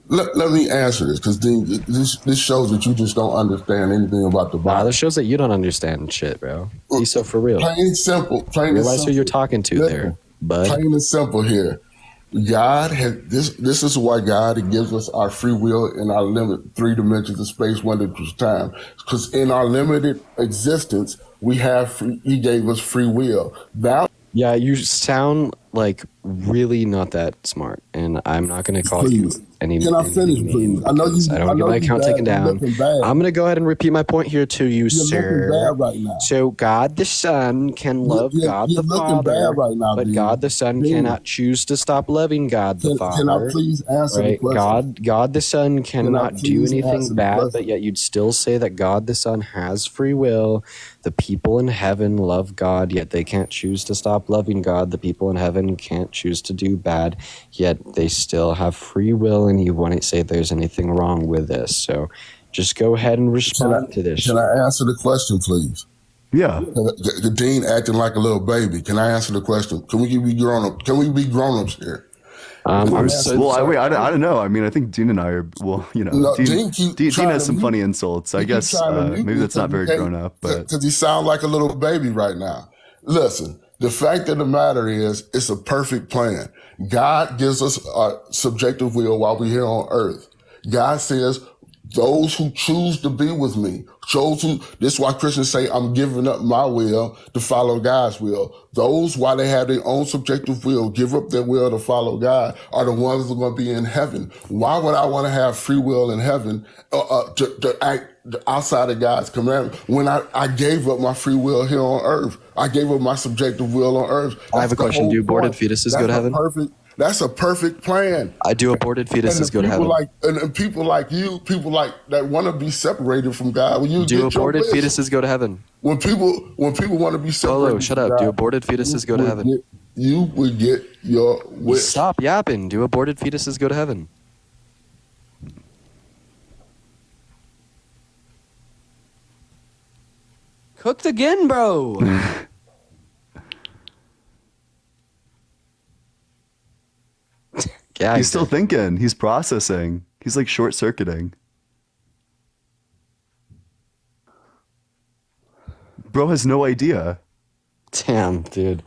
Let me answer this, because this shows that you just don't understand anything about the Bible. Nah, this shows that you don't understand shit, bro. Be so for real. Plain and simple. Realize who you're talking to there, bud. Plain and simple here. God has this is why God gives us our free will in our limit 3 dimensions of space, 1 dimension of time. Because in our limited existence, He gave us free will. Yeah, you sound like really not that smart, and I'm not going to call you any. Can I finish, please? I know you. I don't get my account taken down. I'm going to go ahead and repeat my point here to you, sir. You're looking bad right now. So God the Son can love God the Father, right now, but God the Son cannot choose to stop loving God the Father. Can I please answer the question? God the Son cannot do anything bad, but yet you'd still say that God the Son has free will. The people in heaven love God, yet they can't choose to stop loving God. The people in heaven can't choose to do bad, yet they still have free will, and you wouldn't say there's anything wrong with this. So just go ahead and respond to this. Can I answer the question, please? Yeah. The dean acting like a little baby. Can I answer the question? Can we be grown up? Can we be grown ups here? I don't know. I mean, I think Dean and I are, well, you know, No, Dean Dean has some funny insults. I guess maybe that's not very grown up, but because he sounds like a little baby right now. Listen, the fact of the matter is, it's a perfect plan. God gives us a subjective will while we're here on earth. God says, those who choose to be with me, this is why Christians say, I'm giving up my will to follow God's will. Those, while they have their own subjective will, give up their will to follow God, are the ones who are going to be in heaven. Why would I want to have free will in heaven to act outside of God's commandment when I gave up my free will here on earth? I gave up my subjective will on earth. I have a question. Do aborted fetuses go to heaven? That's a perfect plan. I do aborted fetuses go to heaven. And people like you, people like that want to be separated from God. When you do aborted fetuses go to heaven? When people want to be separated. Polo, shut up. Do aborted fetuses go to heaven? You would get your wish. Stop yapping. Do aborted fetuses go to heaven? Cooked again, bro. Yeah, he's still thinking. He's processing. He's like short circuiting. Bro has no idea. Damn, dude.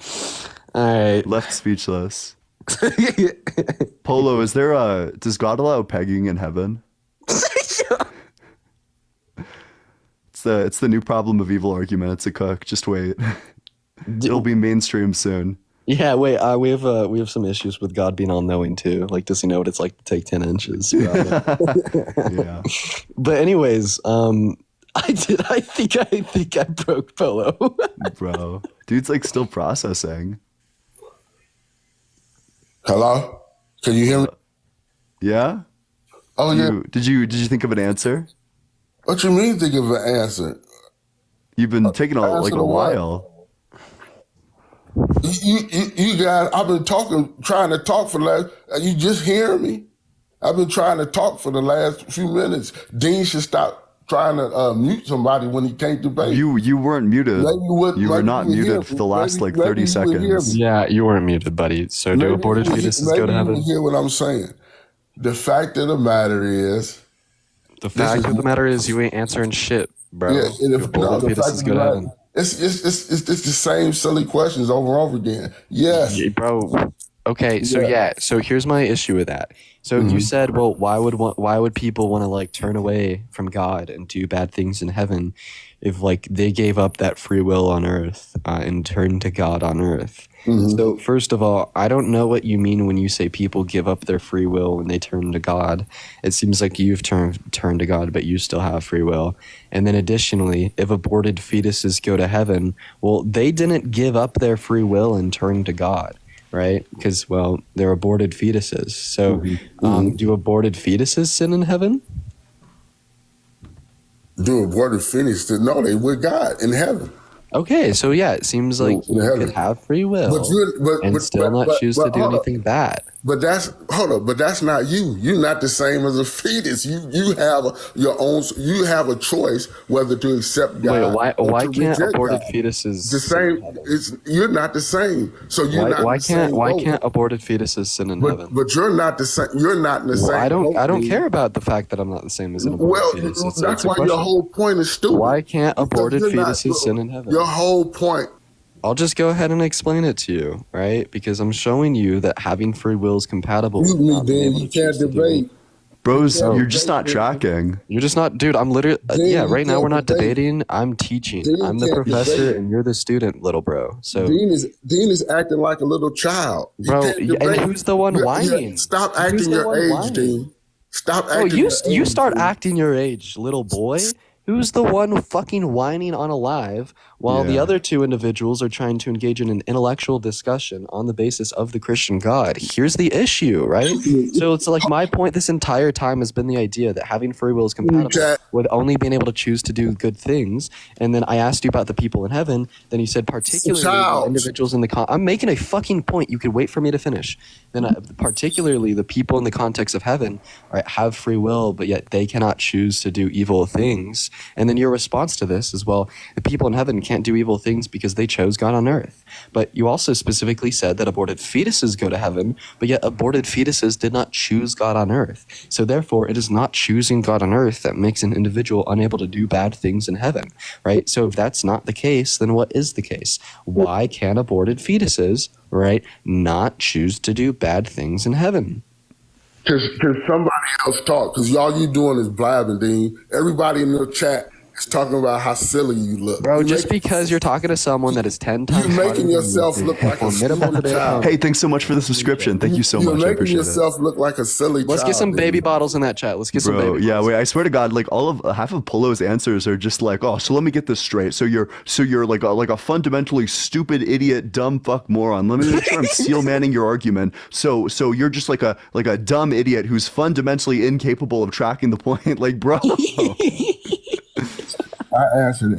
All right. Left speechless. Polo, does God allow pegging in heaven? It's the new problem of evil argument. It's a cook. Just wait. It'll be mainstream soon. Yeah, wait. We have some issues with God being all-knowing too. Like, does he know what it's like to take 10 inches? Yeah. But anyways, I think I broke Polo. Bro, dude's like still processing. Hello? Can you hear me? Yeah. Oh yeah. Did you think of an answer? What you mean think of an answer? You've been taking a while. You guys, I've been trying to talk for the last, you just hear me? I've been trying to talk for the last few minutes. Dean should stop trying to mute somebody when he can't debate. You weren't muted. You were not muted for the last 30 seconds. Yeah, you weren't muted, buddy. So do aborted fetuses go to heaven? You hear what I'm saying? The fact of the matter is... The fact of the matter is you ain't answering shit, bro. Yeah, aborted fetuses go to heaven. It's the same silly questions over and over again. Yes, yeah, bro. Okay, so so here's my issue with that. So you said, well, why would people want to like turn away from God and do bad things in heaven if like they gave up that free will on earth and turned to God on earth? So first of all, I don't know what you mean when you say people give up their free will when they turn to God. It seems like you've turned to God, but you still have free will. And then additionally, if aborted fetuses go to heaven, well, they didn't give up their free will and turn to God, right? Because, well, they're aborted fetuses. So do aborted fetuses sin in heaven? Do aborted fetuses? No, they with God in heaven. Okay, so yeah, it seems like you could have free will and still not choose to do anything bad. But that's not you. You're not the same as a fetus. You have your own. You have a choice whether to accept God. Wait, why can't aborted fetuses the same? You're not the same. So you're not. Why can't aborted fetuses sin in heaven? But you're not the same. You're not in the same. I don't care about the fact that I'm not the same as an aborted fetus. That's why your whole point is stupid. Why can't aborted fetuses sin in heaven? Your whole point. I'll just go ahead and explain it to you, right? Because I'm showing you that having free will is compatible. You can't debate. Bros, you're just not tracking. You're just not, dude, I'm literally, right now we're not debating. I'm teaching. I'm the professor and you're the student, little bro. So Dean is acting like a little child. Bro, and who's the one whining? Stop acting your age, Dean. Stop acting your age. You start acting your age, little boy. Who's the one fucking whining on Alive while the other two individuals are trying to engage in an intellectual discussion on the basis of the Christian God? Here's the issue, right? So it's like my point this entire time has been the idea that having free will is compatible with only being able to choose to do good things. And then I asked you about the people in heaven. Then you said particularly the individuals in the I'm making a fucking point. You could wait for me to finish. Then particularly the people in the context of heaven have free will, but yet they cannot choose to do evil things. And then your response to this is, well, the people in heaven can't do evil things because they chose God on earth. But you also specifically said that aborted fetuses go to heaven, but yet aborted fetuses did not choose God on earth. So therefore, it is not choosing God on earth that makes an individual unable to do bad things in heaven, right? So if that's not the case, then what is the case? Why can aborted fetuses, right, not choose to do bad things in heaven? Because somebody else talk. Because all you doing is blabbing, Dean. Everybody in the chat is talking about how silly you look. Bro, just because you're talking to someone that is 10 times You're making yourself look like a silly child. Hey, thanks so much for the subscription. Thank you so You're much. I making appreciate yourself look like a silly Let's child. get some Dean. baby bottles in that chat. Let's get some Bro, baby yeah, bottles. wait, I swear to God, like half of Polo's answers are just like, oh, so let me get this straight. So you're like a fundamentally stupid idiot, dumb fuck moron. Let me make sure I'm steel manning your argument. So you're just like a dumb idiot who's fundamentally incapable of tracking the point. Like, bro. I answered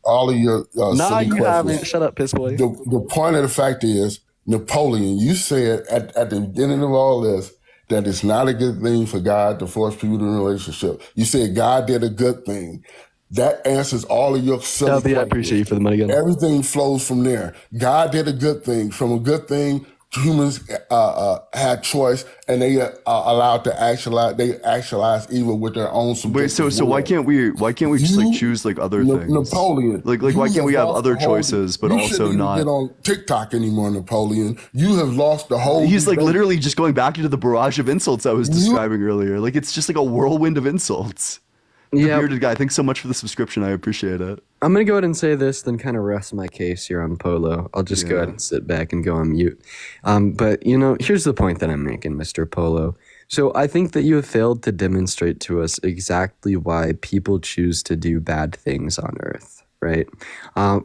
all of your Nah, silly you questions. haven't. Shut up, piss boy. The point of the fact is, Napoleon, you said at the beginning of all this that it's not a good thing for God to force people to a relationship. You said God did a good thing. That answers all of your silly LB, I questions. appreciate you for the money gun. Everything flows from there. God did a good thing. From a good thing, humans had choice, and they allowed to actualize. They actualize evil with their own subjective Wait, so will. why can't we just like choose like other things? Napoleon, Like why can't we have other choices, but you also shouldn't even not? get on TikTok anymore, Napoleon. You have lost the whole. He's like debate. literally just going back into the barrage of insults I was describing earlier. Like it's just like a whirlwind of insults. The bearded guy, thanks so much for the subscription. I appreciate it. I'm going to go ahead and say this, then kind of rest my case here on Polo. I'll just go ahead and sit back and go on mute. But, here's the point that I'm making, Mr. Polo. So I think that you have failed to demonstrate to us exactly why people choose to do bad things on Earth, right?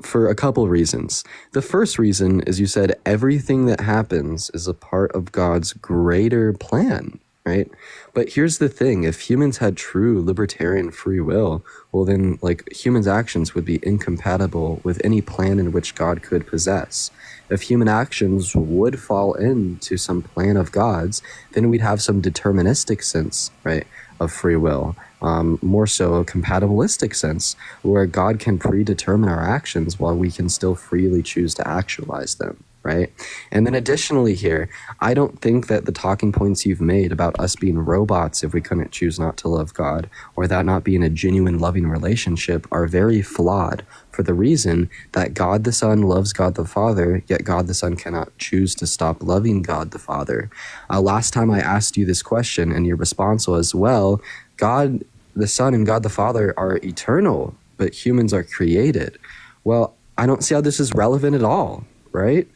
For a couple reasons. The first reason is you said everything that happens is a part of God's greater plan, right? But here's the thing, if humans had true libertarian free will, well then, humans' actions would be incompatible with any plan in which God could possess. If human actions would fall into some plan of God's, then we'd have some deterministic sense, right, of free will. More so a compatibilistic sense, where God can predetermine our actions while we can still freely choose to actualize them. Right? And then additionally here, I don't think that the talking points you've made about us being robots if we couldn't choose not to love God, or that not being a genuine loving relationship, are very flawed for the reason that God the Son loves God the Father, yet God the Son cannot choose to stop loving God the Father. Last time I asked you this question and your response was, well, God the Son and God the Father are eternal, but humans are created. Well, I don't see how this is relevant at all, right?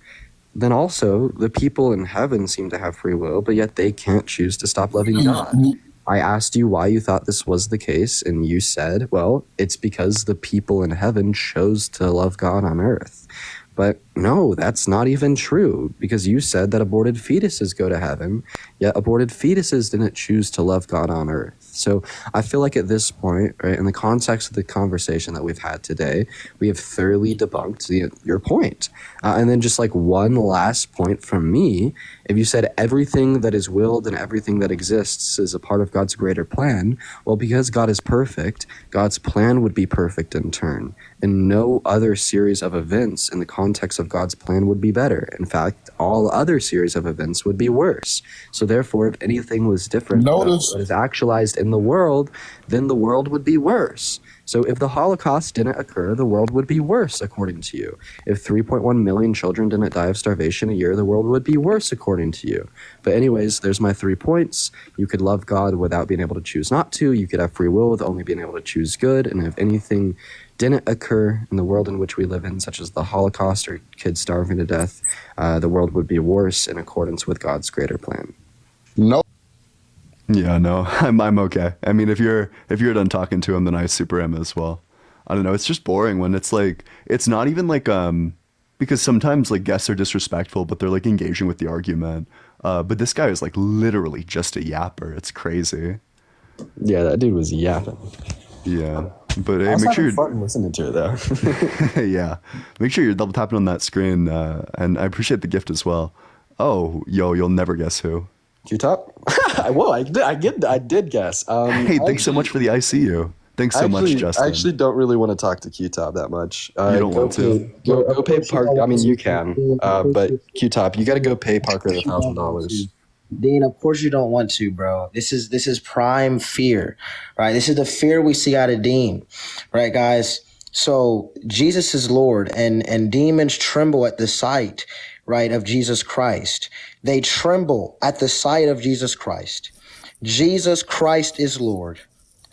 Then also, the people in heaven seem to have free will, but yet they can't choose to stop loving God. I asked you why you thought this was the case, and you said, well, it's because the people in heaven chose to love God on earth. But no, that's not even true, because you said that aborted fetuses go to heaven, yet aborted fetuses didn't choose to love God on earth. So I feel like at this point, right, in the context of the conversation that we've had today, we have thoroughly debunked your point. And then just one last point from me, if you said everything that is willed and everything that exists is a part of God's greater plan, well, because God is perfect, God's plan would be perfect in turn. And no other series of events in the context of God's plan would be better. In fact, all other series of events would be worse. So therefore, if anything was different about what is actualized in the world, then the world would be worse. So if the Holocaust didn't occur, the world would be worse, according to you. If 3.1 million children didn't die of starvation a year, the world would be worse, according to you. But anyways, there's my 3 points. You could love God without being able to choose not to. You could have free will with only being able to choose good. And if anything didn't occur in the world in which we live in, such as the Holocaust or kids starving to death, the world would be worse in accordance with God's greater plan. No. Yeah, no, I'm okay. I mean, if you're done talking to him, then I super am as well. I don't know. It's just boring when it's it's not even because sometimes guests are disrespectful, but they're engaging with the argument. But this guy is literally just a yapper. It's crazy. Yeah, that dude was yapping. Yeah, but hey, I was make sure having fun listening to it though. yeah, make sure you're double tapping on that screen, and I appreciate the gift as well. Oh, you'll never guess who. Q-Top? Whoa, I did guess. Hey, thanks so much for the ICU. Thanks so much, Justin. I actually don't really want to talk to Q-Top that much. You don't want to? Go pay Parker. I mean, you can. But Q-Top, you got to go pay Parker the $1,000. Dean, of course you don't want to, bro. This is prime fear, right? This is the fear we see out of Dean, right, guys? So Jesus is Lord, and demons tremble at the sight, right, of Jesus Christ. They tremble at the sight of Jesus Christ. Jesus Christ is Lord.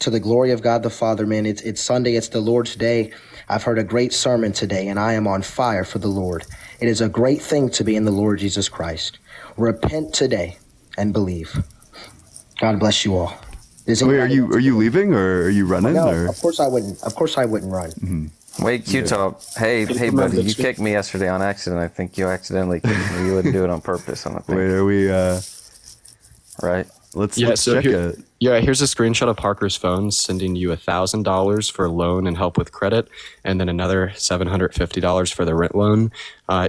To the glory of God the Father, man. It's Sunday. It's the Lord's day. I've heard a great sermon today, and I am on fire for the Lord. It is a great thing to be in the Lord Jesus Christ. Repent today and believe. God bless you all. Wait, are you leaving or are you running? No, or? of course I wouldn't. Of course I wouldn't run. Mm-hmm. Wait, Q-Top. Hey, buddy, you kicked me yesterday on accident. I think you accidentally kicked me. You wouldn't do it on purpose. I don't think. Wait, are we? Right. Let's check it. Yeah, here's a screenshot of Parker's phone sending you $1,000 for loan and help with credit, and then another $750 for the rent loan.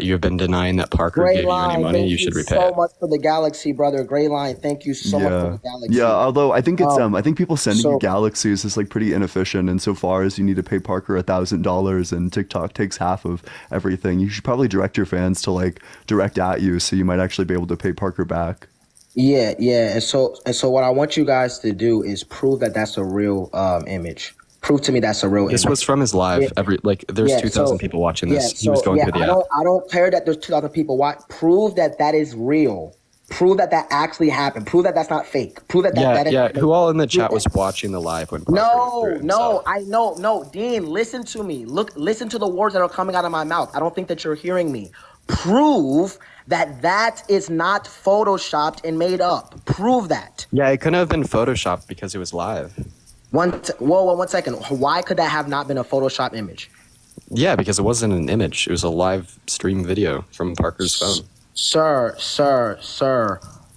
You have been denying that Parker gave you any money. You should repay so it. much for the Galaxy, brother. Gray Line, thank you so much for the Galaxy. Yeah, although I think it's I think people sending you Galaxies is like pretty inefficient insofar as you need to pay Parker $1,000 and TikTok takes half of everything. You should probably direct your fans to like direct at you so you might actually be able to pay Parker back. Yeah. And so what I want you guys to do is prove that that's a real image. Prove to me that's a real image. This was from his live. There's 2,000 people watching this. He was going through the app. I don't care that there's 2,000 people watch. Prove that is real. Prove that actually happened. Prove that that's not fake. Prove that. Who all in the chat was watching the live when? No. Dean, listen to me. Listen to the words that are coming out of my mouth. I don't think that you're hearing me. Prove that is not photoshopped and made up. Prove that. Yeah, it couldn't have been photoshopped because it was live. One second. Why could that have not been a Photoshop image? Yeah, because it wasn't an image. It was a live stream video from Parker's phone. Sir.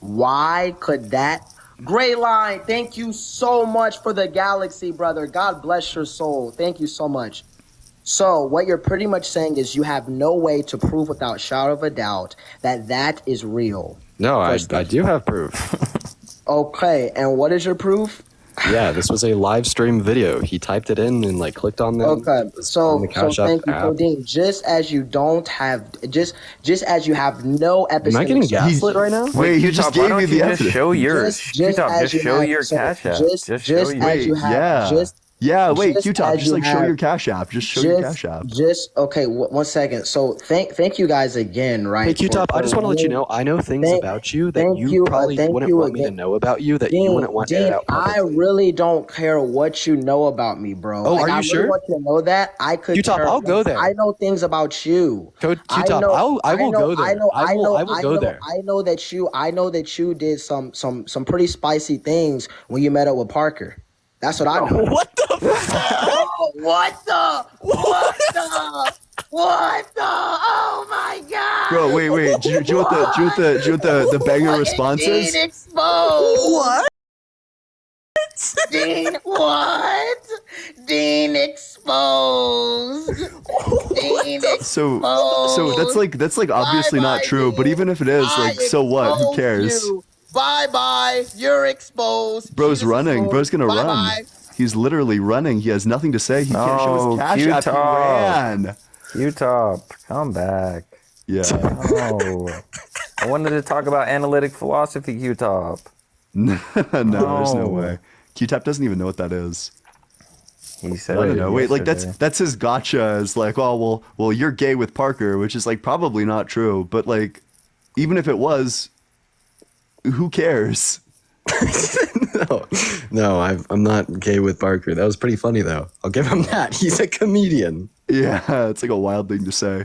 Why could that? Gray Line, thank you so much for the Galaxy, brother. God bless your soul. Thank you so much. So what you're pretty much saying is you have no way to prove without shadow of a doubt that is real. No, I do have proof. Okay, and what is your proof? Yeah, this was a live stream video. He typed it in and like clicked on them. Okay, so thank you, app. Codine. Just as you have no epistemic. Am I getting gaslit right now? Wait, he just gave me the evidence. Just show yours. Q-Top, just show your cash app. Just show yours. Wait, Q-Top, just like show your Cash App. Just show your Cash App. Okay, 1 second. So thank you guys again, right? Hey, Q-Top, I just want to let you know, I know things about you that you probably wouldn't want me to know about you, that you wouldn't want to get out publicly. I really don't care what you know about me, bro. Oh, are you sure? I really want you to know that. I could Q-Top, I'll go there. I know things about you. Q-Top, I will go there. I will go there. I know that you did some pretty spicy things when you met up with Parker. That's what I know. What the fuck? What the? Oh my god! Bro, wait. Do you want the banger responses? Dean exposed. What? Dean, what? Dean exposed. Dean exposed. So that's like obviously not true. But even if it is, like, so what? Who cares? Bye. You're exposed. Bro's running. Bro's gonna run. He's literally running. He has nothing to say. He can't show his Cash App. He ran. Q-Top, come back. Yeah. No. I wanted to talk about analytic philosophy, Q-Top. No, there's no way. Q-Top doesn't even know what that is. He said I don't know. Wait, like yesterday. that's his gotcha. Is like, oh well, you're gay with Parker, which is like probably not true. But like, even if it was, who cares? No, I'm not gay with Parker. That was pretty funny though. I'll give him that. He's a comedian. Yeah, it's like a wild thing to say.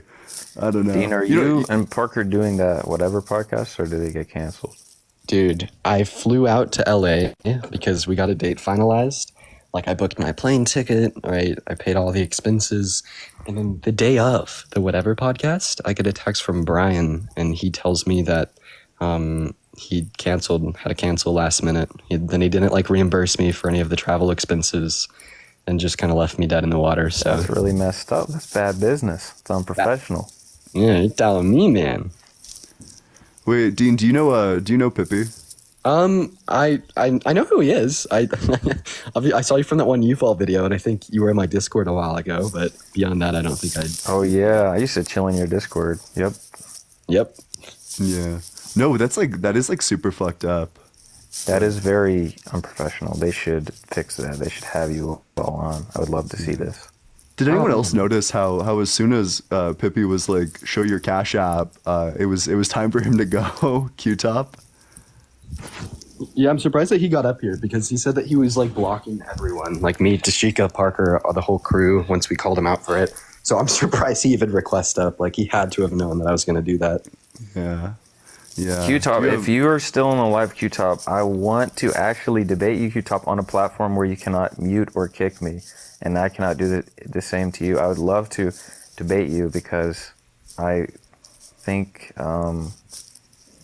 I don't know. Dean, are you and Parker doing that whatever podcast, or did they get canceled? Dude, I flew out to LA because we got a date finalized. Like, I booked my plane ticket, right? I paid all the expenses. And then the day of the whatever podcast, I get a text from Brian, and he tells me that he had to cancel last minute. Then he didn't like reimburse me for any of the travel expenses and just kind of left me dead in the water. So that's really messed up. That's bad business. It's unprofessional. Yeah, you're telling me, man. Wait, Dean, do you know Pippi? I know who he is. I I saw you from that one UFO video, and I think you were in my Discord a while ago. But beyond that, I don't think I. Oh yeah, I used to chill in your Discord. Yep. Yeah. No, that is like super fucked up. That is very unprofessional. They should fix that. They should have you all on. I would love to see this. Did anyone else notice how as soon as Pippi was like, show your Cash App, it was time for him to go, Q-Top? Yeah, I'm surprised that he got up here because he said that he was like blocking everyone, like me, Tashika, Parker, the whole crew, once we called him out for it. So I'm surprised he even requested up. Like he had to have known that I was going to do that. Yeah. Yeah. Q-Top, if you are still in the live, Q-Top, I want to actually debate you, Q-Top, on a platform where you cannot mute or kick me, and I cannot do the same to you. I would love to debate you because I think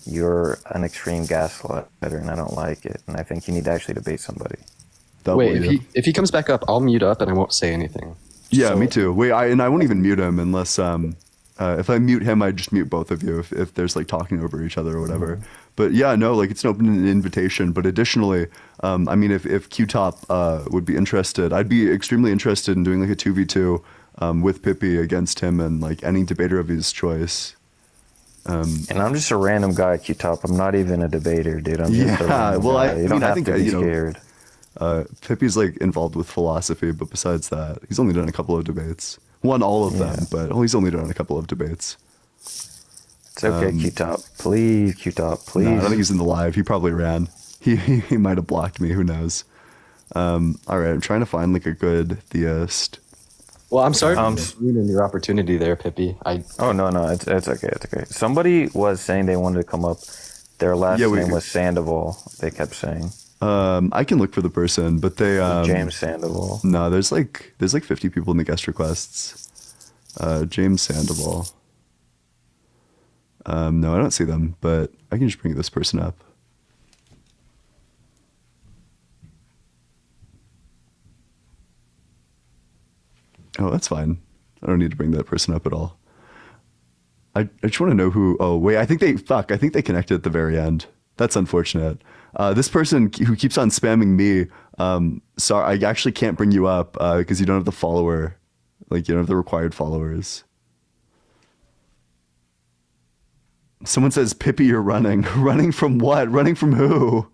you're an extreme gaslighter, and I don't like it, and I think you need to actually debate somebody. Wait, if he comes back up, I'll mute up and I won't say anything. Yeah, me too. Wait, I won't even mute him unless if I mute him, I just mute both of you if there's like talking over each other or whatever. But yeah, no, like it's an open invitation. But additionally, I mean, if Q-Top would be interested, I'd be extremely interested in doing like a 2v2 with Pippi against him and like any debater of his choice. And I'm just a random guy, Q-Top. I'm not even a debater, dude. I'm just a random guy. You don't have to be scared. Pippi's like involved with philosophy, but besides that, he's only done a couple of debates. Won all of them, but he's only done a couple of debates. It's okay, Q-Top. Please, Q-Top, please. No, I don't think he's in the live. He probably ran. He might have blocked me. Who knows? All right, I'm trying to find like a good theist. Well, I'm sorry for ruining your opportunity there, Pippi. Oh no, it's okay, it's okay. Somebody was saying they wanted to come up. Their last name was Sandoval. They kept saying. I can look for the person, but they James Sandoval. No, there's like 50 people in the guest requests. James Sandoval. No, I don't see them, but I can just bring this person up. Oh, that's fine. I don't need to bring that person up at all. I just want to know who. Oh wait, I think they connected at the very end. That's unfortunate. This person who keeps on spamming me, sorry, I actually can't bring you up because you don't have the follower, like you don't have the required followers. Someone says, Pippi, you're running. Running from what? Running from who?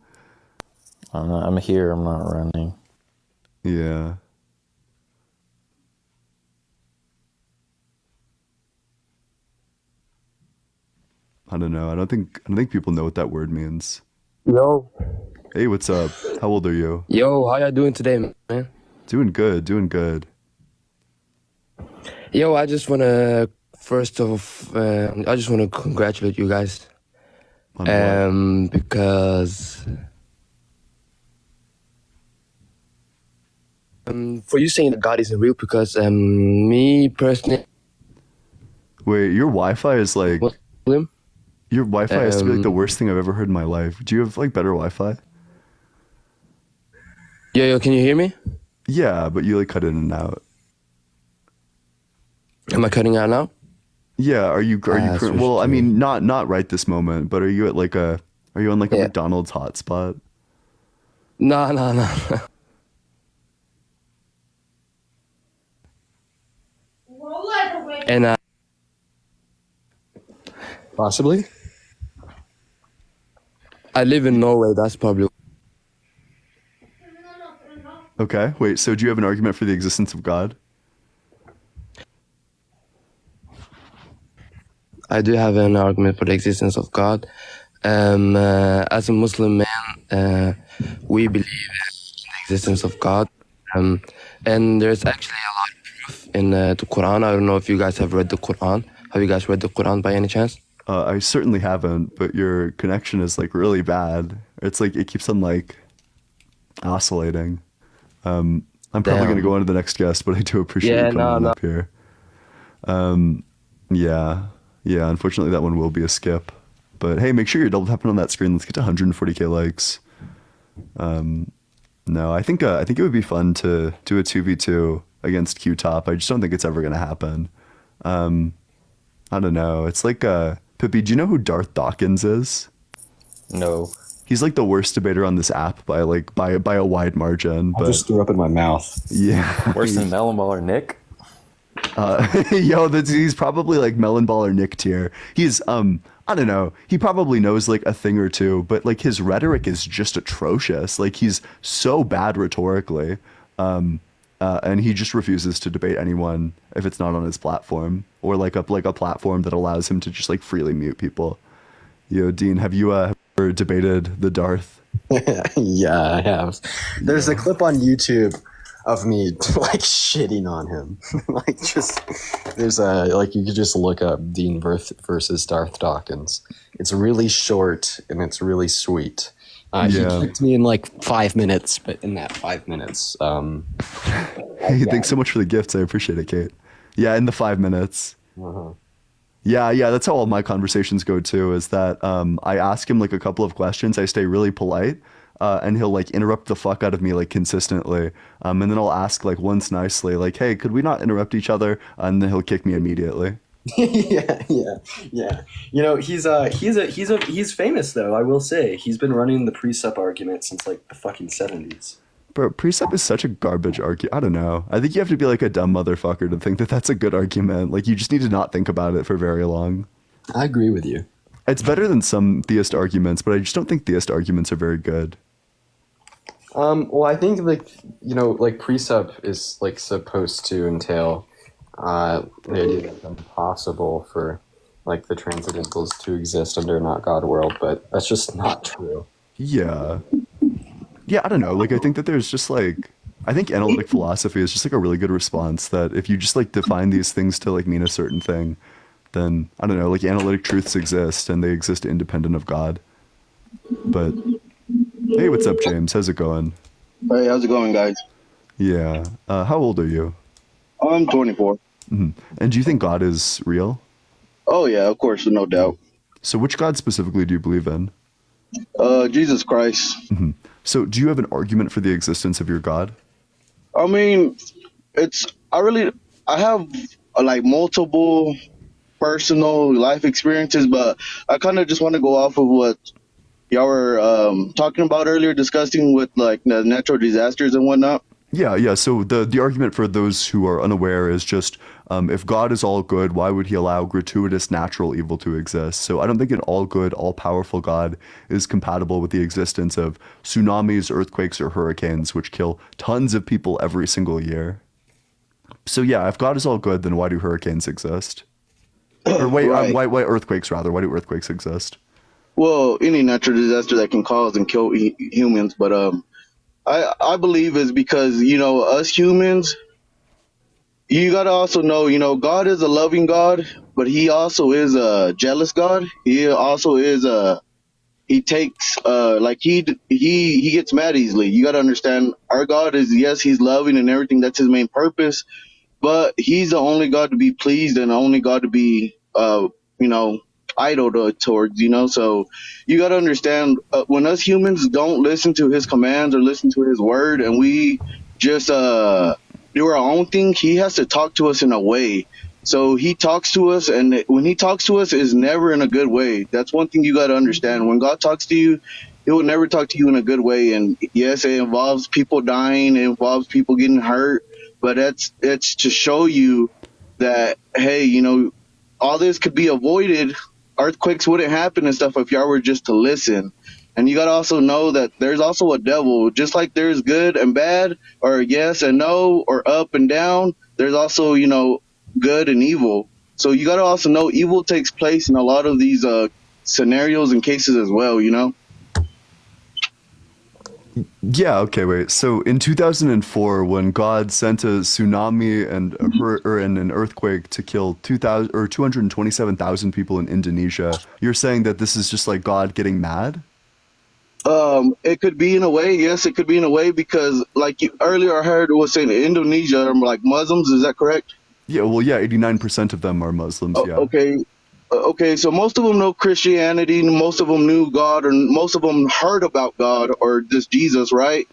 I'm here. I'm not running. Yeah. I don't know. I don't think people know what that word means. Yo. Hey, what's up? How old are you? Yo, how y'all doing today, man? Doing good. Yo, I just want to, first off, I just want to congratulate you guys. Because for you saying that God isn't real, because me personally... Wait, your Wi-Fi is like... Muslim? Your Wi-Fi has to be like the worst thing I've ever heard in my life. Do you have like better Wi-Fi? Yo, can you hear me? Yeah, but you like cut in and out. Am I cutting out now? Yeah, are you well, I mean, not right this moment, but are you at like are you on like a McDonald's hotspot? No. And possibly. I live in Norway. That's probably. Okay, wait. So, do you have an argument for the existence of God? I do have an argument for the existence of God. As a Muslim man, we believe in the existence of God, and there's actually a lot of proof in the Quran. I don't know if you guys have read the Quran. Have you guys read the Quran by any chance? I certainly haven't, but your connection is like really bad. It's like it keeps on like oscillating. I'm probably going to go on to the next guest, but I do appreciate you coming up here. Yeah. Unfortunately, that one will be a skip. But hey, make sure you're double tapping on that screen. Let's get to 140k likes. No, I think it would be fun to do a 2v2 against Q-Top. I just don't think it's ever going to happen. I don't know. It's like Pippi, do you know who Darth Dawkins is? No. He's like the worst debater on this app by a wide margin. I just threw up in my mouth. Yeah. Worse than Melon Baller Nick. He's probably like Melon Baller Nick tier. He's I don't know. He probably knows like a thing or two, but like his rhetoric is just atrocious. Like he's so bad rhetorically. And he just refuses to debate anyone if it's not on his platform or like a platform that allows him to just like freely mute people. Dean, have you ever debated the Darth? Yeah, I have. There's a clip on YouTube of me like shitting on him. There's you could just look up Dean versus Darth Dawkins. It's really short and it's really sweet. He kicked me in like 5 minutes, but in that 5 minutes, hey, thanks so much for the gifts. I appreciate it, Kate. Yeah, in the 5 minutes. Uh-huh. Yeah, that's how all my conversations go too, is that I ask him like a couple of questions, I stay really polite, and he'll like interrupt the fuck out of me like consistently. And then I'll ask like once nicely, like, hey, could we not interrupt each other? And then he'll kick me immediately. yeah. He's famous though. I will say he's been running the precept argument since like the fucking 70s. Bro, precept is such a garbage argument. I don't know. I think you have to be like a dumb motherfucker to think that that's a good argument. Like you just need to not think about it for very long. I agree with you. It's better than some theist arguments, but I just don't think theist arguments are very good. Well, I think like precept is like supposed to entail the idea that it's impossible for like the transcendentals to exist under a not God world, but that's just not true. Yeah, I don't know. Like I think that there's just like, I think analytic philosophy is just like a really good response, that if you just like define these things to like mean a certain thing, then I don't know, like analytic truths exist and they exist independent of God. But hey, what's up, James? How's it going? Hey, how's it going, guys? Yeah. How old are you? I'm 24. Mm-hmm. And do you think God is real? Oh, yeah, of course, no doubt. So which God specifically do you believe in? Jesus Christ. Mm-hmm. So do you have an argument for the existence of your God? I mean, I have like multiple personal life experiences, but I kind of just want to go off of what y'all were talking about earlier, discussing with like the natural disasters and whatnot. Yeah. So the argument for those who are unaware is just, if God is all good, why would he allow gratuitous natural evil to exist? So I don't think an all good, all powerful God is compatible with the existence of tsunamis, earthquakes, or hurricanes, which kill tons of people every single year. So yeah, if God is all good, then why do hurricanes exist? Or wait, Right. why earthquakes rather? Why do earthquakes exist? Well, any natural disaster that can cause and kill humans, but I believe is because, us humans, you got to also know, God is a loving God, but he also is a jealous God. He also is he takes, he gets mad easily. You got to understand, our God is, yes, he's loving and everything. That's his main purpose, but he's the only God to be pleased and the only God to be, idol towards, so you got to understand, when us humans don't listen to his commands or listen to his word and we just do our own thing, he has to talk to us in a way. So he talks to us, and when he talks to us, is never in a good way. That's one thing you got to understand. When God talks to you, he will never talk to you in a good way. And yes, it involves people dying, it involves people getting hurt, but it's to show you that, hey, all this could be avoided. Earthquakes wouldn't happen and stuff if y'all were just to listen. And you got to also know that there's also a devil. Just like there's good and bad, or yes and no, or up and down, there's also, good and evil. So you got to also know evil takes place in a lot of these scenarios and cases as well, Yeah, okay, wait. So in 2004, when God sent a tsunami and an earthquake to kill 227,000 people in Indonesia, you're saying that this is just like God getting mad? It could be in a way. Yes, it could be in a way, because like earlier I heard it was saying Indonesia are like Muslims. Is that correct? Yeah, well, yeah, 89% of them are Muslims, yeah. Okay, so most of them know Christianity, most of them knew God, or most of them heard about God or just Jesus, right?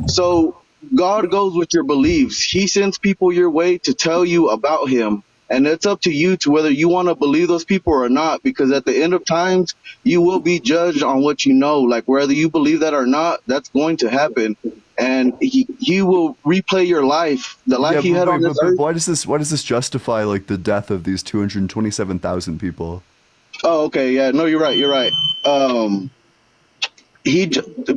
So God goes with your beliefs. He sends people your way to tell you about him. And it's up to you to whether you want to believe those people or not, because at the end of times, you will be judged on what you know. Like, whether you believe that or not, that's going to happen. And he will replay your life, the life you had on this earth. Why does this justify like the death of these 227,000 people? Oh, okay, yeah, no, you're right.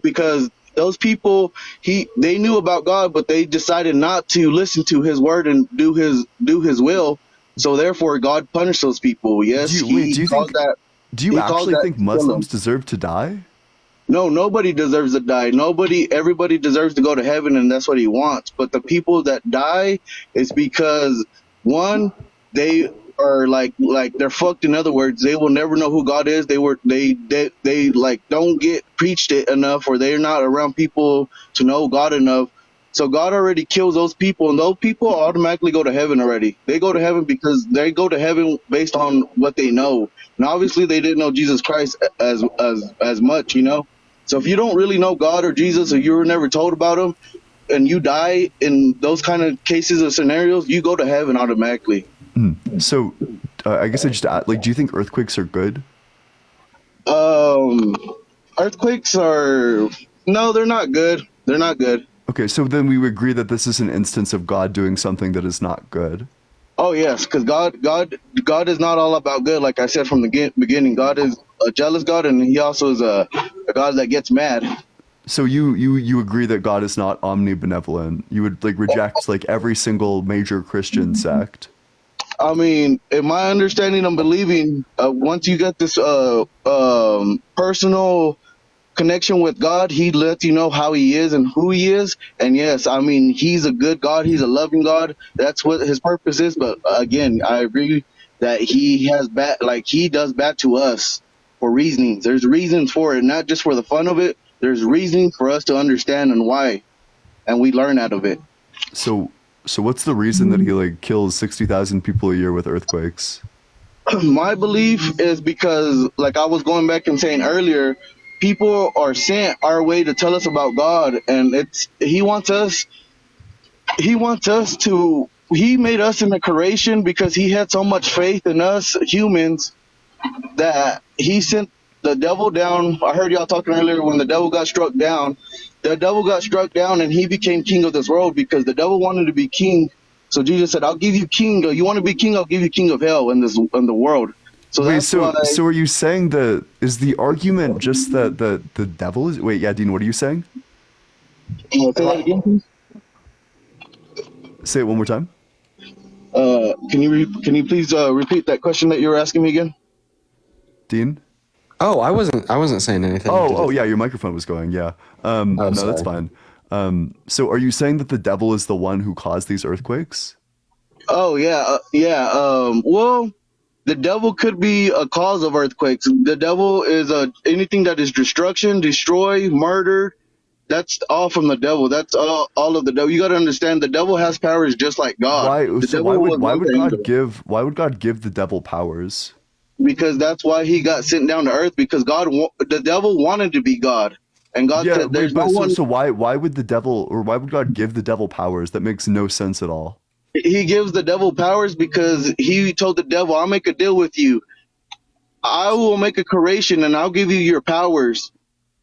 Because those people, they knew about God, but they decided not to listen to His word and do His will. So therefore, God punished those people. Yes, Do you actually think Muslims deserve to die? No, nobody deserves to die. Everybody deserves to go to heaven, and that's what He wants. But the people that die is because, one, they are like they're fucked. In other words, they will never know who God is. They like don't get preached it enough, or they're not around people to know God enough. So God already kills those people, and those people automatically go to heaven already. They go to heaven because they go to heaven based on what they know. And obviously they didn't know Jesus Christ as much, you know? So if you don't really know God or Jesus, or you were never told about Him, and you die in those kind of cases or scenarios, you go to heaven automatically. So I guess I just like, do you think earthquakes are good? Earthquakes are, no, they're not good. They're not good. Okay, so then we would agree that this is an instance of God doing something that is not good. Oh yes, because God is not all about good. Like I said from the beginning, God is a jealous God, and He also is a God that gets mad. So you agree that God is not omnibenevolent? You would like reject like every single major Christian sect? I mean, in my understanding and believing, once you get this personal connection with God, He lets you know how He is and who He is. And yes, I mean, He's a good God. He's a loving God. That's what His purpose is. But again, I agree that He does bad to us for reasonings. There's reasons for it, not just for the fun of it. There's reasoning for us to understand and why, and we learn out of it. So what's the reason that He like kills 60,000 people a year with earthquakes? My belief is because, like I was going back and saying earlier, people are sent our way to tell us about God, and He made us in the creation because He had so much faith in us humans that He sent the devil down. I heard y'all talking earlier when the devil got struck down. The devil got struck down and he became king of this world because the devil wanted to be king. So Jesus said, "I'll give you king. You want to be king? I'll give you king of hell in the world." So wait, that's why, so are you saying is the argument just that the devil is? Wait, yeah, Dean, what are you saying? Say that again, please. Say it one more time. Can you please repeat that question that you were asking me again? Dean? Oh, I wasn't saying anything. Oh yeah, your microphone was going. Yeah. No, sorry. that's fine. So are you saying that the devil is the one who caused these earthquakes? Oh yeah, well, the devil could be a cause of earthquakes. The devil is anything that is destruction, destroy, murder. That's all from the devil. That's all of the devil. You got to understand, the devil has powers just like God. Why would God give the devil powers? Because that's why he got sent down to earth. Because the devil wanted to be God, and God said, "There's no one." So why would God give the devil powers? That makes no sense at all. He gives the devil powers because he told the devil, "I'll make a deal with you. I will make a creation, and I'll give you your powers."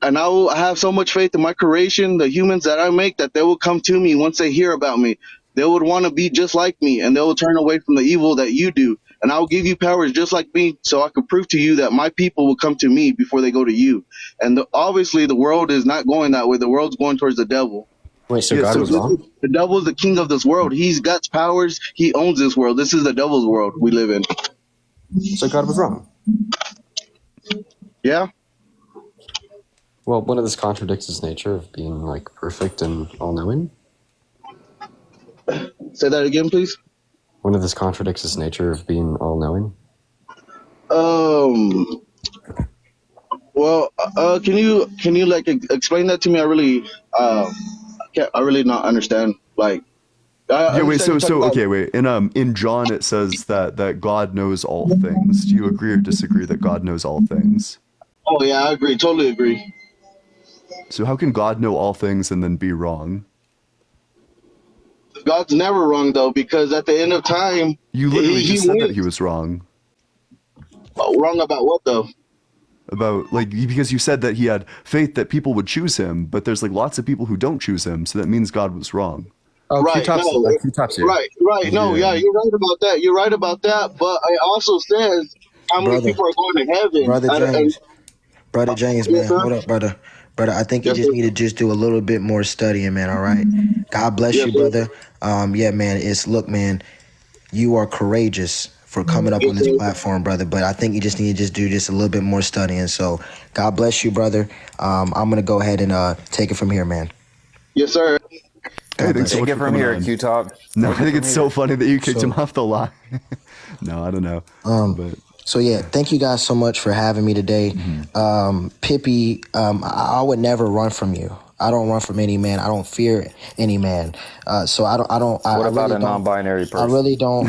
And I will have so much faith in my creation, the humans that I make, that they will come to me once they hear about me. They would want to be just like me, and they will turn away from the evil that you do. And I'll give you powers just like me, so I can prove to you that my people will come to me before they go to you. And obviously, the world is not going that way. The world's going towards the devil. Wait, so God was wrong? The devil is the king of this world. He's got powers. He owns this world. This is the devil's world we live in. So God was wrong? Yeah. Well, wouldn't this contradicts his nature of being like perfect and all-knowing? Say that again, please. Wouldn't this contradicts his nature of being all-knowing? Well, can you like explain that to me? I really not understand. Like, In John it says that God knows all things. Do you agree or disagree that God knows all things? Oh yeah, I agree. Totally agree. So how can God know all things and then be wrong? God's never wrong though, because at the end of time, You literally he just said that wins. he was wrong. Oh, wrong about what though? About like because you said that he had faith that people would choose him, but there's like lots of people who don't choose him, so that means God was wrong. Oh, Right, Q-Top's, no, Q-Top's here. right, no, yeah, you're right about that. You're right about that, but it also says how many Brother, people are going to heaven. brother James, brother James, Yes, man, sir. hold up, brother. Brother, I think you Yes, just sir. need to just do a little bit more studying, man. All right. God bless Yes, you, sir. brother. Yeah, man. Look, man, you are courageous for coming up on Yes, this sir. platform, brother. But I think you just need to just do just a little bit more studying. So God bless you, brother. I'm gonna go ahead and take it from here, man. Yes, sir. Hey, thanks so Take much it for from coming here, on. Q-Top. No, Take I it think from it's so here. funny that you kicked So- him off the line. No, I don't know. But So yeah, thank you guys so much for having me today. Pippi, I would never run from you. I don't run from any man. I don't fear any man. So I What I about really a don't. non-binary person?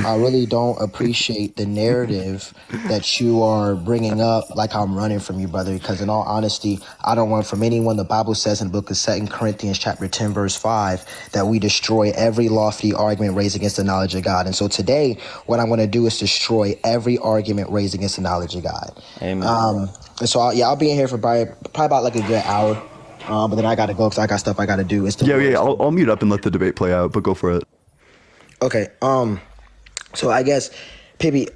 I really don't appreciate the narrative that you are bringing up like I'm running from you, brother, because in all honesty, I don't run from anyone. The Bible says in the book of 2 Corinthians chapter 10, verse 5, that we destroy every lofty argument raised against the knowledge of God. And so today, what I'm going to do is destroy every argument raised against the knowledge of God. Amen. And so, I'll be in here for probably about like a good hour. But then I got to go because I got stuff I got to do. It's the yeah, Lord's I'll mute up and let the debate play out, but go for it. Okay. So I guess, Pibby,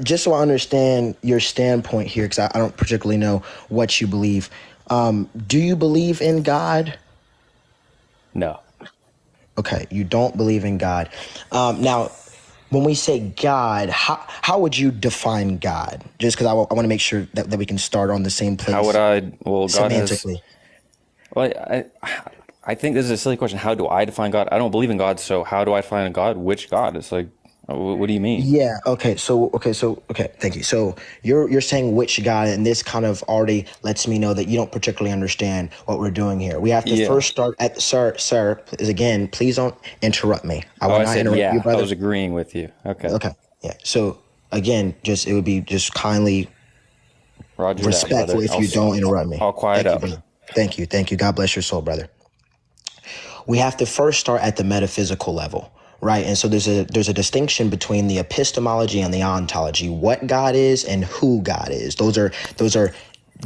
just so I understand your standpoint here, because I don't particularly know what you believe. Do you believe in God? No. Okay, you don't believe in God. Now, when we say God, how would you define God? Just because I want to make sure that we can start on the same place. How would I? Well, God has. Semantically. Well, I think this is a silly question. How do I define God? I don't believe in God, so how do I define a God? Which God? It's like, what do you mean? Yeah. Okay. Thank you. So you're saying which God, and this kind of already lets me know that you don't particularly understand what we're doing here. We have to first start at sir. Is again, please don't interrupt me. I will not said interrupt you, brother. I was agreeing with you. Okay. Okay. Yeah. So again, it would be just kindly Roger respectful that, if you don't interrupt me. I'll quiet Thank up. you, brother. Thank you. God bless your soul, brother. We have to first start at the metaphysical level, right? And so there's a distinction between the epistemology and the ontology, what God is and who God is. Those are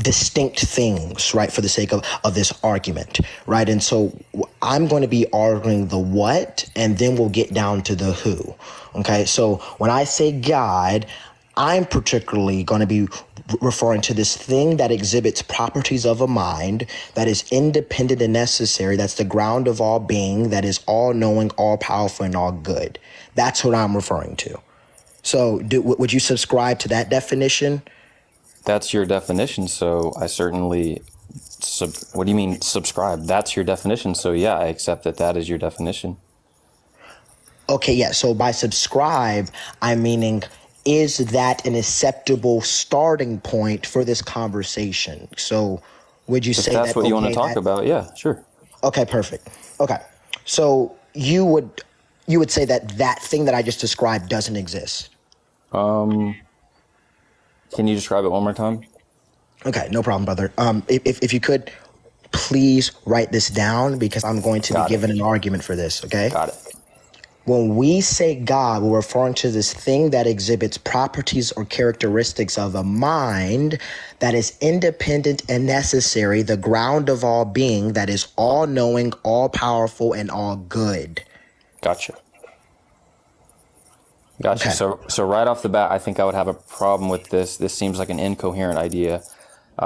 distinct things, right, for the sake of this argument, right? And so I'm going to be arguing the what, and then we'll get down to the who. Okay, so when I say God, I'm particularly going to be referring to this thing that exhibits properties of a mind, that is independent and necessary, that's the ground of all being, that is all-knowing, all-powerful, and all good. That's what I'm referring to. So would you subscribe to that definition? That's your definition, so I certainly... what do you mean subscribe? That's your definition, so yeah, I accept that is your definition. Okay, yeah, so by subscribe, I'm meaning... is that an acceptable starting point for this conversation? So would you say that's what you want to talk about, yeah, sure. Okay, perfect. Okay, so you would say that thing that I just described doesn't exist? Can you describe it one more time? Okay, no problem, brother. If you could, please write this down because I'm going to be given an argument for this, okay? Got it. When we say God, we're referring to this thing that exhibits properties or characteristics of a mind that is independent and necessary, the ground of all being, that is all-knowing, all-powerful, and all good. Gotcha. Okay. So right off the bat, I think I would have a problem with this. This seems like an incoherent idea,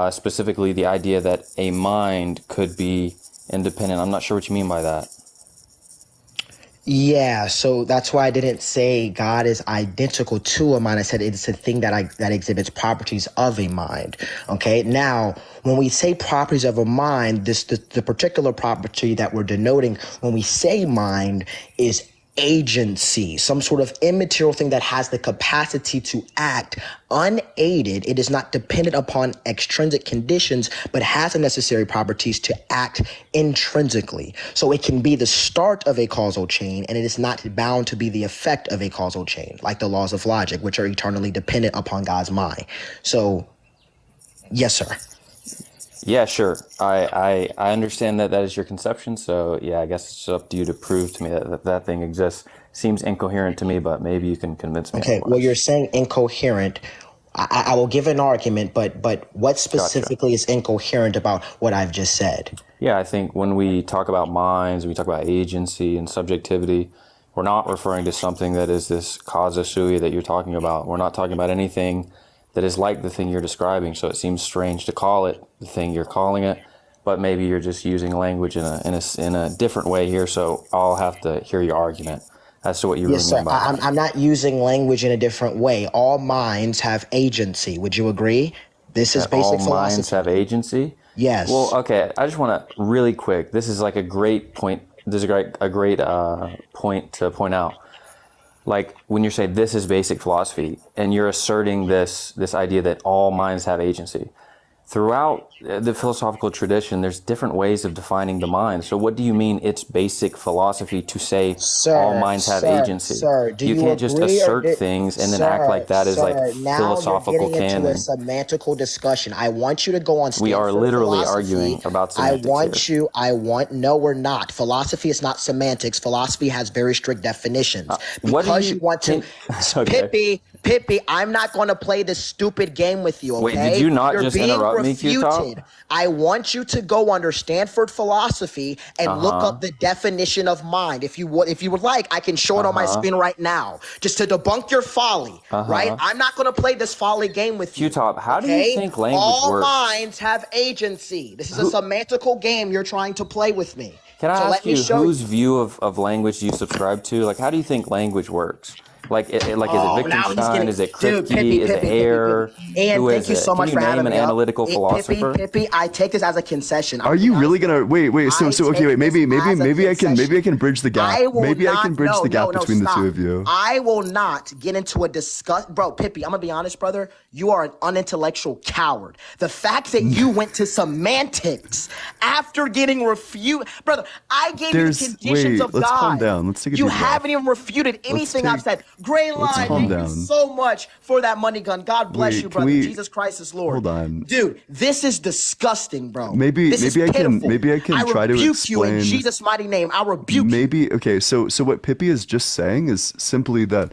specifically the idea that a mind could be independent. I'm not sure what you mean by that. Yeah, so that's why I didn't say God is identical to a mind. I said it's a thing that exhibits properties of a mind. Okay, now when we say properties of a mind, the particular property that we're denoting when we say mind is agency, some sort of immaterial thing that has the capacity to act unaided. It is not dependent upon extrinsic conditions, but has the necessary properties to act intrinsically. So it can be the start of a causal chain, and it is not bound to be the effect of a causal chain, like the laws of logic, which are eternally dependent upon God's mind. So, yes, sir. Yeah, sure. I understand that that is your conception. So yeah, I guess it's up to you to prove to me that thing exists. Seems incoherent to me, but maybe you can convince me Okay, well, otherwise. you're saying incoherent. I will give an argument, but what specifically is incoherent about what I've just said? Yeah, I think when we talk about minds, we talk about agency and subjectivity, we're not referring to something that is this causa sui that you're talking about. We're not talking about anything that is like the thing you're describing. So it seems strange to call it the thing you're calling it, but maybe you're just using language in a different way here. So I'll have to hear your argument as to what you Yes, really mean sir. by that. I'm not using language in a different way. All minds have agency. Would you agree? This is That all basic minds philosophy. have agency? Yes. Well, okay. I just want to really quick. This is like a great point. This is a great point to point out. Like when you're saying this is basic philosophy, and you're asserting this idea that all minds have agency. Throughout the philosophical tradition, there's different ways of defining the mind. So what do you mean it's basic philosophy to say all minds have agency? Sir, do you can't just agree or assert things and then act like that is like now philosophical you're getting into a canon. semantical discussion. I want you to go on Stanford We are literally philosophy. arguing about semantics here. No, we're not. Philosophy is not semantics. Philosophy has very strict definitions. What do Because you- you want to, Okay. Pippi, I'm not going to play this stupid game with you, okay? Wait, did you not You're just being interrupt me, Q-Top? refuted. I want you to go under Stanford philosophy and look up the definition of mind. If you would like, I can show it on my screen right now, just to debunk your folly, right? I'm not going to play this folly game with you. Q-Top, how do you think language All works? minds have agency. This is a semantical game you're trying to play with me. Can I So ask let me you show whose view of language do you subscribe to? Like, how do you think language works? Like, is it now he's Wittgenstein? getting- Is it Dude, Kripke? Is it Hare? And Who thank is you it? so much Can for you having name me an up. analytical philosopher? Pippi, I take this as a concession. Are you really gonna wait? So okay, wait. Maybe I can bridge the gap. Maybe I can bridge the gap between the two of you. I will not get into a bro, Pippi, I'm gonna be honest, brother. You are an unintellectual coward. The fact that you went to semantics after getting refuted, brother. I gave you the conditions of let's God. calm down. Let's take a You deep breath. haven't even refuted anything I've said. Gray let's line. calm Thank down. you so much for that money gun. God bless Wait, you, can brother. we- Jesus Christ is Lord. Hold on. Dude, this is disgusting, bro. Maybe This is I can pitiful. try to rebuke you in explain. Jesus' mighty name. I rebuke you. Maybe okay. So what Pippi is just saying is simply that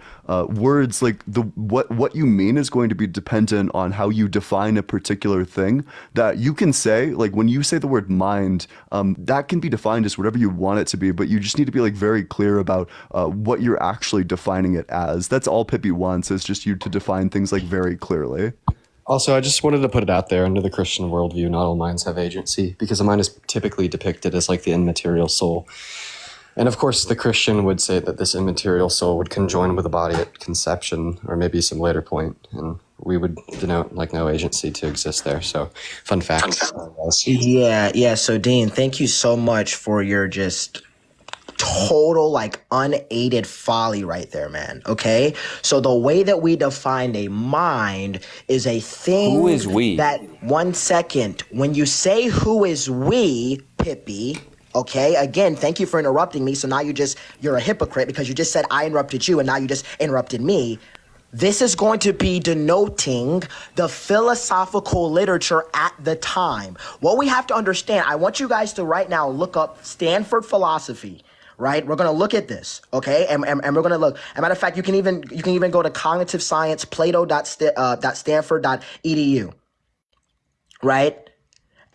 words like what you mean is going to be dependent on how you define a particular thing. That you can say, like when you say the word mind, that can be defined as whatever you want it to be, but you just need to be like very clear about what you're actually defining it as. That's all Pippi wants, is just you to define things like very clearly. Also, I just wanted to put it out there, under the Christian worldview, not all minds have agency, because the mind is typically depicted as like the immaterial soul. And of course, the Christian would say that this immaterial soul would conjoin with the body at conception, or maybe some later point, and we would denote like no agency to exist there. So, fun fact. Yeah. So, Dean, thank you so much for your just total like unaided folly right there, man. Okay, so the way that we define a mind is a thing. Who is we? That 1 second, when you say who is we, Pippi. Okay, again, thank you for interrupting me. So now you're a hypocrite because you just said I interrupted you and now you just interrupted me. This is going to be denoting the philosophical literature at the time. What we have to understand, I want you guys to right now look up Stanford philosophy. Right, we're gonna look at this, okay, and we're gonna look. As a matter of fact, you can even go to cognitive science, Plato.stanford.edu, right?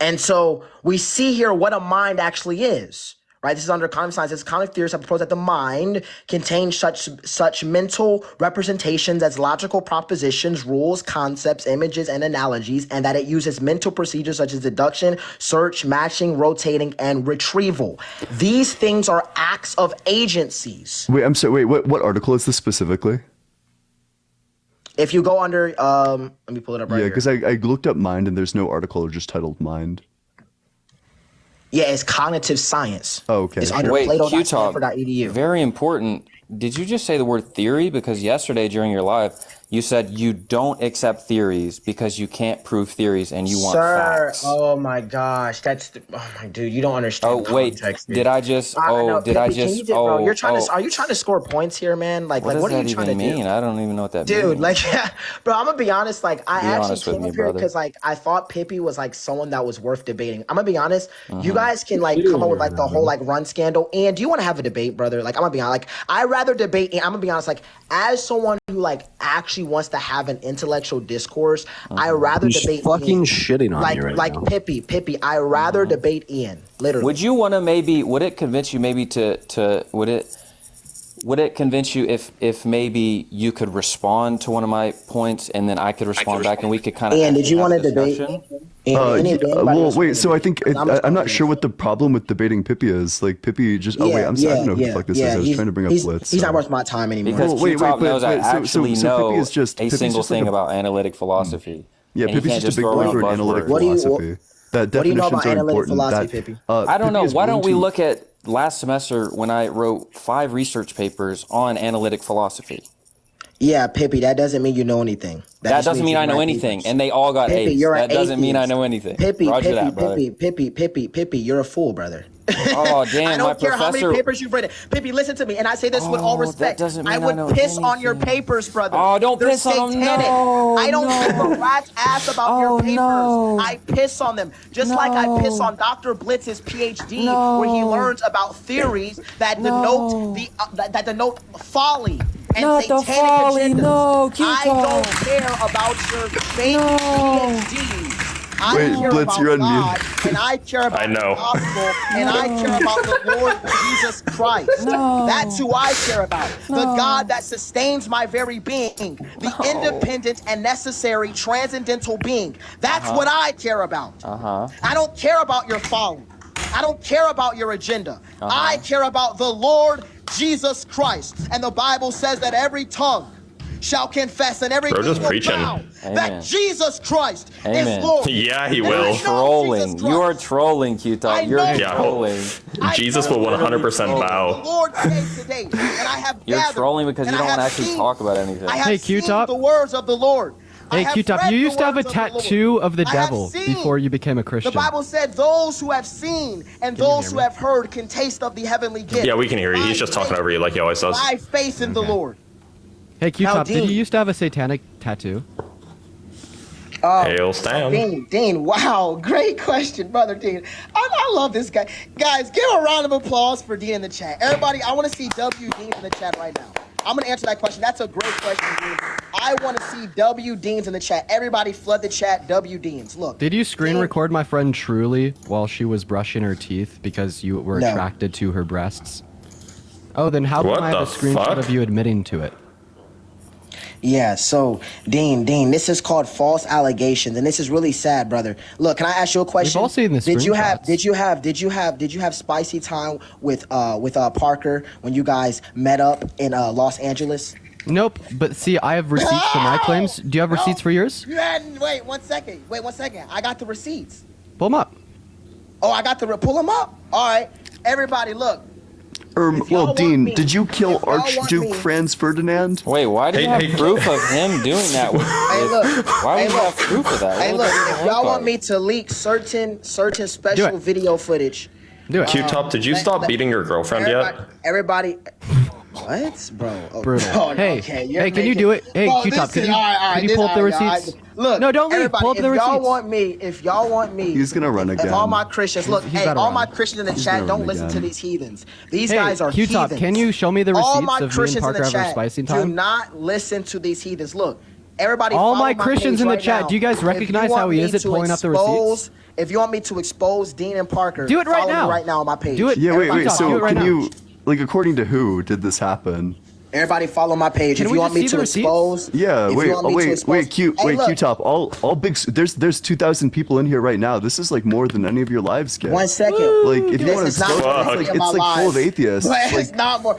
And so we see here what a mind actually is, right? This is under cognitive science. It's cognitive theorists have proposed that the mind contains such mental representations as logical propositions, rules, concepts, images, and analogies, and that it uses mental procedures such as deduction, search, matching, rotating, and retrieval. These things are acts of agencies. Wait, I'm sorry. Wait, what article is this specifically? If you go under, let me pull it up right Yeah, here. because I looked up mind and there's no article just titled mind. Yeah, it's cognitive science. Oh, okay. It's under Wait, Q-Top, Plato.stanford.edu. very important. Did you just say the word theory? Because yesterday during your live, You said you don't accept theories because you can't prove theories and you want Sir, facts. oh my gosh, oh my dude, you don't understand. Oh wait, context, dude. did I just? No, Did I Pippy, can you just? bro, Oh, you're trying to. Are you trying to score points here, man? Like, what does what are that you trying even to do? mean? I don't even know what that means. Dude, like, bro, I'm gonna be honest. Like, I Be actually honest with came me, up here brother. because, like, I thought Pippi was like someone that was worth debating. I'm gonna be honest. You Mm-hmm. guys can like come up with like the whole like run scandal. And do you want to have a debate, brother? Like, I'm gonna be honest. Like, I rather debate. And I'm gonna be honest. Like, as someone who like actually wants to have an intellectual discourse, I rather He's debate. fucking Ian. shitting on like, you right like now. Pippi. I rather debate Ian. Literally. Would you want to maybe? Would it convince you maybe to? Would it convince you if maybe you could respond to one of my points and then I could respond back and we could kind of. Ian, did you want to debate? Well, wait. So I think I'm not sure what the problem with debating Pippi is. Like Pippi just. Oh wait, I'm sorry. I don't know who the fuck this is. I was trying to bring up Blitz. He's not worth my time anymore. Because Q-Top knows I actually know Pippi is just a single thing about analytic philosophy. Yeah, And you Pippi's can't just a big throw around believer in analytic buzzwords. philosophy. That What do you know definitions about are analytic important. philosophy, Pippi? I don't know. Pippi is Why don't willing we to- look at last semester when I wrote 5 research papers on analytic philosophy? Yeah, Pippi, that doesn't mean you know anything. That just doesn't means mean you I know write anything, papers. and they all got Pippi, A's. you're That an doesn't mean I atheist. know anything. Pippi, Roger that, brother. Pippi, you're a fool, brother. Oh, damn, I don't my care how professor. many papers you've written. Pippi, listen to me, and I say this with all respect. doesn't I mean I would know piss on your papers, brother. Oh, don't They're piss on them. satanic. No, I don't no. give a rat's ass about your papers. no. I piss on them, just like I piss on Dr. Blitz's PhD, where he learns about theories that denote that denote folly. And Not the satanic folly, agendas. no, I don't care about your fake PhDs. I Wait, care Blitz, about you're on God, mute. and I care about the gospel, and I care about the Lord Jesus Christ. That's who I care about. The God that sustains my very being, the independent and necessary transcendental being. That's what I care about. I don't care about your folly. I don't care about your agenda. I care about the Lord Jesus Christ. And the Bible says that every tongue shall confess and every Bro, knee just will preaching. bow Amen. that Jesus Christ Amen. is Lord. Yeah, he There will. is no Trolling. Jesus You are Christ. trolling, Q-Top. You're know. trolling. Jesus will 100% The bow. Lord came today, and I have You're gathered, trolling because you and I don't want to have actually seen- talk about anything. I have Hey, seen Q-Top. the words of the Lord. I Hey, have Q-Top, read you the used to have a words of the Lord. tattoo of the I have devil seen. before you became a The Christian. Bible said those who have seen and those who have heard can taste of the heavenly gift. Yeah, we can hear you. He's just talking over you like he always does. By faith in the Lord. Hey, Q-Top, did Dean. you used to have a satanic tattoo? Hail Stan. Dean, wow, great question, brother Dean. I love this guy. Guys, give a round of applause for Dean in the chat. Everybody, I want to see W Dean in the chat right now. I'm going to answer that question. That's a great question, Dean. I want to see W Deans in the chat. Everybody flood the chat, W Deans. Look. Did you screen record my friend Truly while she was brushing her teeth because you were No. attracted to her breasts? Oh, then how What come I have a the screenshot fuck? of you admitting to it? Yeah, so Dean, this is called false allegations, and this is really sad, brother. Look, can I ask you a question? We've all seen the Did you screenshots. have spicy time with Parker when you guys met up in Los Angeles? Nope, but see, I have receipts for my claims. Do you have receipts for yours? You hadn't. Wait 1 second. I got the receipts. Pull them up. Oh, I got the pull them up. All right, everybody, look. Well, Dean, did you kill y'all want Archduke me- Franz Ferdinand? Wait, why do you have proof of him doing that? Hey, look. Why Hey, would you look. have proof of that? Hey, What look. does it If look y'all like? want me to leak certain special video footage, Do it. Q-Top, did you stop beating your girlfriend yet? everybody. What, bro? Oh, Brutal. oh, no, Hey, okay, you're hey, can you making- do it? Hey, Bro, Q-Top, listen, can you, all right, can you this- pull up the all right, all receipts? right. Look, No, don't leave. everybody, Pull up the if y'all receipts. if y'all want me, He's gonna run if again. all my Christians, look, He's hey, about to all run. my Christians in the He's chat, gonna don't run listen to again. these heathens. These Hey, guys are Q-Top, heathens. can you show me the All receipts my of me and Christians in Parker the have our chat, spicy do time? not listen to these heathens. Look, everybody. All follow my Christians page in the right chat, now. do you guys If you recognize want how he me is at to pulling up the expose- receipts? If you want me to expose Dean and Parker, Do it right follow now. me right now on my page. Do it. Yeah, wait. Q-Top, do So it right can now. you, like, according to who did this happen? Everybody follow my page. Can if we you want just me see to the receipts? expose, Yeah, if you wait, want me to expose- Hey, look, Q-Top. All big. There's 2,000 people in here right now. This is like more than any of your lives get. 1 second. Like, if you This want to is not expose, more it's than like any of my full of lives. atheists. But Like, it's not more.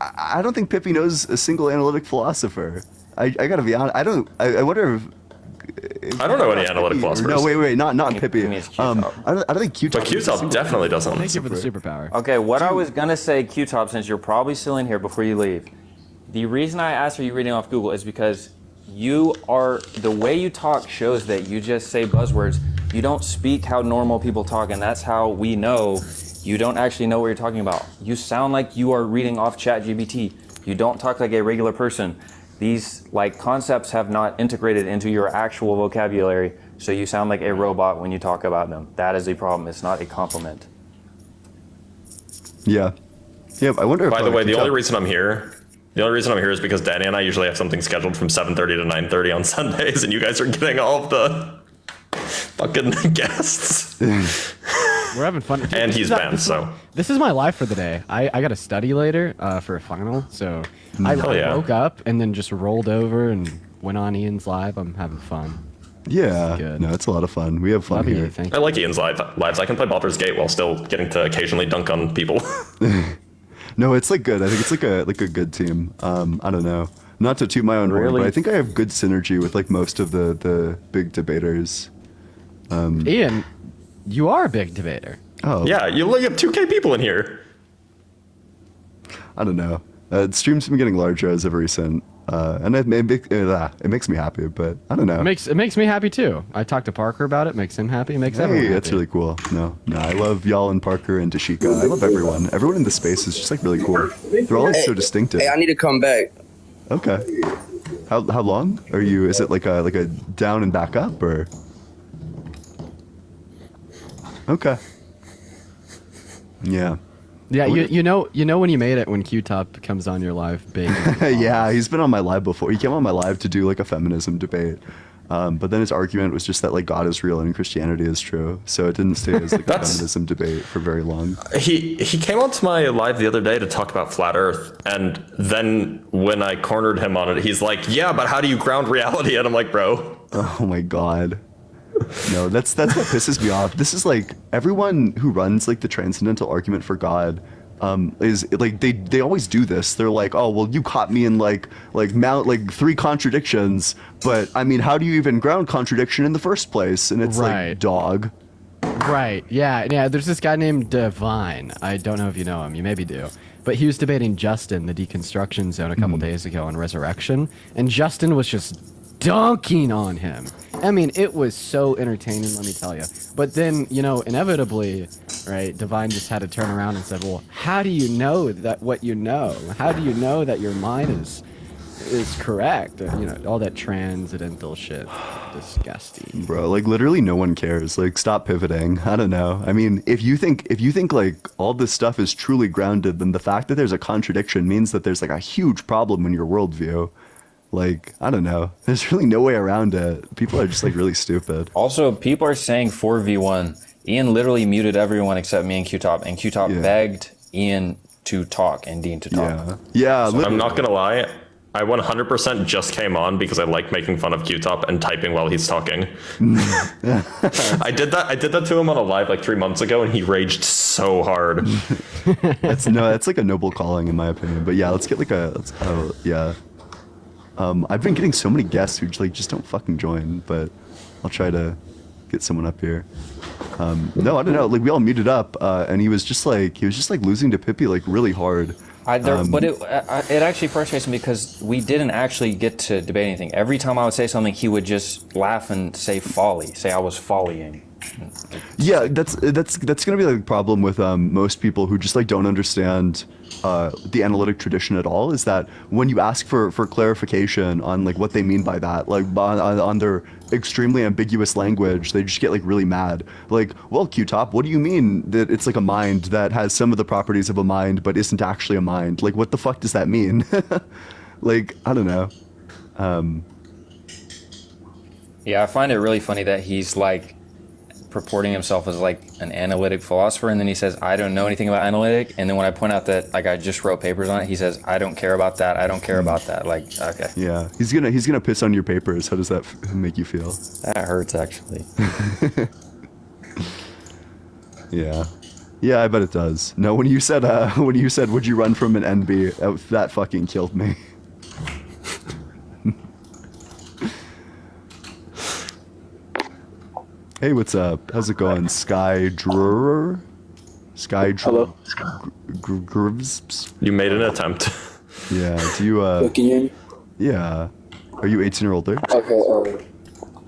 I don't think Pippi knows a single analytic philosopher. I gotta be honest. I wonder if. I don't know any analytic philosophers. No, wait, not Pippi. me, it's Q-Top. I don't think Q-Top. But Q-Top definitely doesn't. Thank you for the superpower. Okay, what I was gonna say, Q-Top, since you're probably still in here before you leave, the reason I asked are you reading off Google is because the way you talk shows that you just say buzzwords. You don't speak how normal people talk, and that's how we know you don't actually know what you're talking about. You sound like you are reading off ChatGPT. You don't talk like a regular person. These concepts have not integrated into your actual vocabulary, so you sound like a robot when you talk about them. That is a problem. It's not a compliment. Yeah. I wonder. By the way, the only reason I'm here is because Danny and I usually have something scheduled from 7:30 to 9:30 on Sundays, and you guys are getting all of the fucking guests. We're having fun. Dude, and he's banned, so. This is my life for the day. I got to study later for a final, so I woke up and then just rolled over and went on Ian's live. I'm having fun. Yeah, no, it's a lot of fun. We have fun here. I like Ian's lives. I can play Baldur's Gate while still getting to occasionally dunk on people. No, it's good. I think it's a good team. I don't know. Not to toot my own horn, but I think I have good synergy with most of the big debaters. Ian, you are a big debater. Oh. Yeah, you have 2K people in here. I don't know. Streams have been getting larger as of recent. And it makes me happy, but I don't know. It makes me happy too. I talked to Parker about it. Makes him happy. Makes everyone happy. That's really cool. No, I love y'all and Parker and Dashika. I love everyone. Everyone in the space is just really cool. They're all so distinctive. Hey, I need to come back. Okay. How long are you? Is it like a down and back up or? Okay. Yeah. Yeah, you know when you made it when Q-Top comes on your live big. Yeah, he's been on my live before. He came on my live to do a feminism debate. But then his argument was just that God is real and Christianity is true. So it didn't stay as a feminism debate for very long. He came onto my live the other day to talk about flat Earth, and then when I cornered him on it, he's like, "Yeah, but how do you ground reality?" And I'm like, "Bro." Oh my god. No, that's what pisses me off. This is everyone who runs the transcendental argument for God is they always do this. They're like, "Oh, well, you caught me in mount 3 contradictions, but I mean, how do you even ground contradiction in the first place?" And it's dog. Right. Yeah. There's this guy named Divine. I don't know if you know him. You maybe do. But he was debating Justin, the deconstruction zone, a couple days ago on Resurrection, and Justin was just dunking on him. I mean, it was so entertaining, let me tell you. But then, inevitably, right, Divine just had to turn around and said, well, how do you know that what you know? How do you know that your mind is correct? All that transcendental shit. Disgusting. Bro, literally no one cares. Stop pivoting. I don't know. I mean, if you think all this stuff is truly grounded, then the fact that there's a contradiction means that there's a huge problem in your worldview. I don't know. There's really no way around it. People are just really stupid. Also, people are saying 4v1. Ian literally muted everyone except me and Q-Top, and Q-Top begged Ian to talk and Dean to talk. Yeah. So I'm not gonna lie. I 100% just came on because I like making fun of Q-Top and typing while he's talking. I did that to him on a live 3 months ago, and he raged so hard. That's a noble calling in my opinion. But yeah, let's get yeah. I've been getting so many guests who just don't fucking join, but I'll try to get someone up here. No, I don't know. We all muted up, and he was just losing to Pippi really hard. But it actually frustrates me because we didn't actually get to debate anything. Every time I would say something, he would just laugh and say I was follying. Yeah, that's gonna be the problem with most people who just don't understand the analytic tradition at all. Is that when you ask for clarification on what they mean by that, on their extremely ambiguous language, they just get really mad. Well, Q-Top, what do you mean that it's a mind that has some of the properties of a mind but isn't actually a mind? What the fuck does that mean? I don't know. Yeah, I find it really funny that he's purporting himself as an analytic philosopher, and then he says I don't know anything about analytic, and then when I point out that I just wrote papers on it, he says I don't care about that. Okay. Yeah, he's gonna piss on your papers. How does that make you feel? That hurts actually. Yeah, I bet it does. No, when you said would you run from an NB, that fucking killed me. Hey, what's up? How's it going, Sky Drur? Sky Drur. Grooves. You made an attempt. Yeah. Do you? Can you hear me? Yeah. Are you 18 or older? Okay.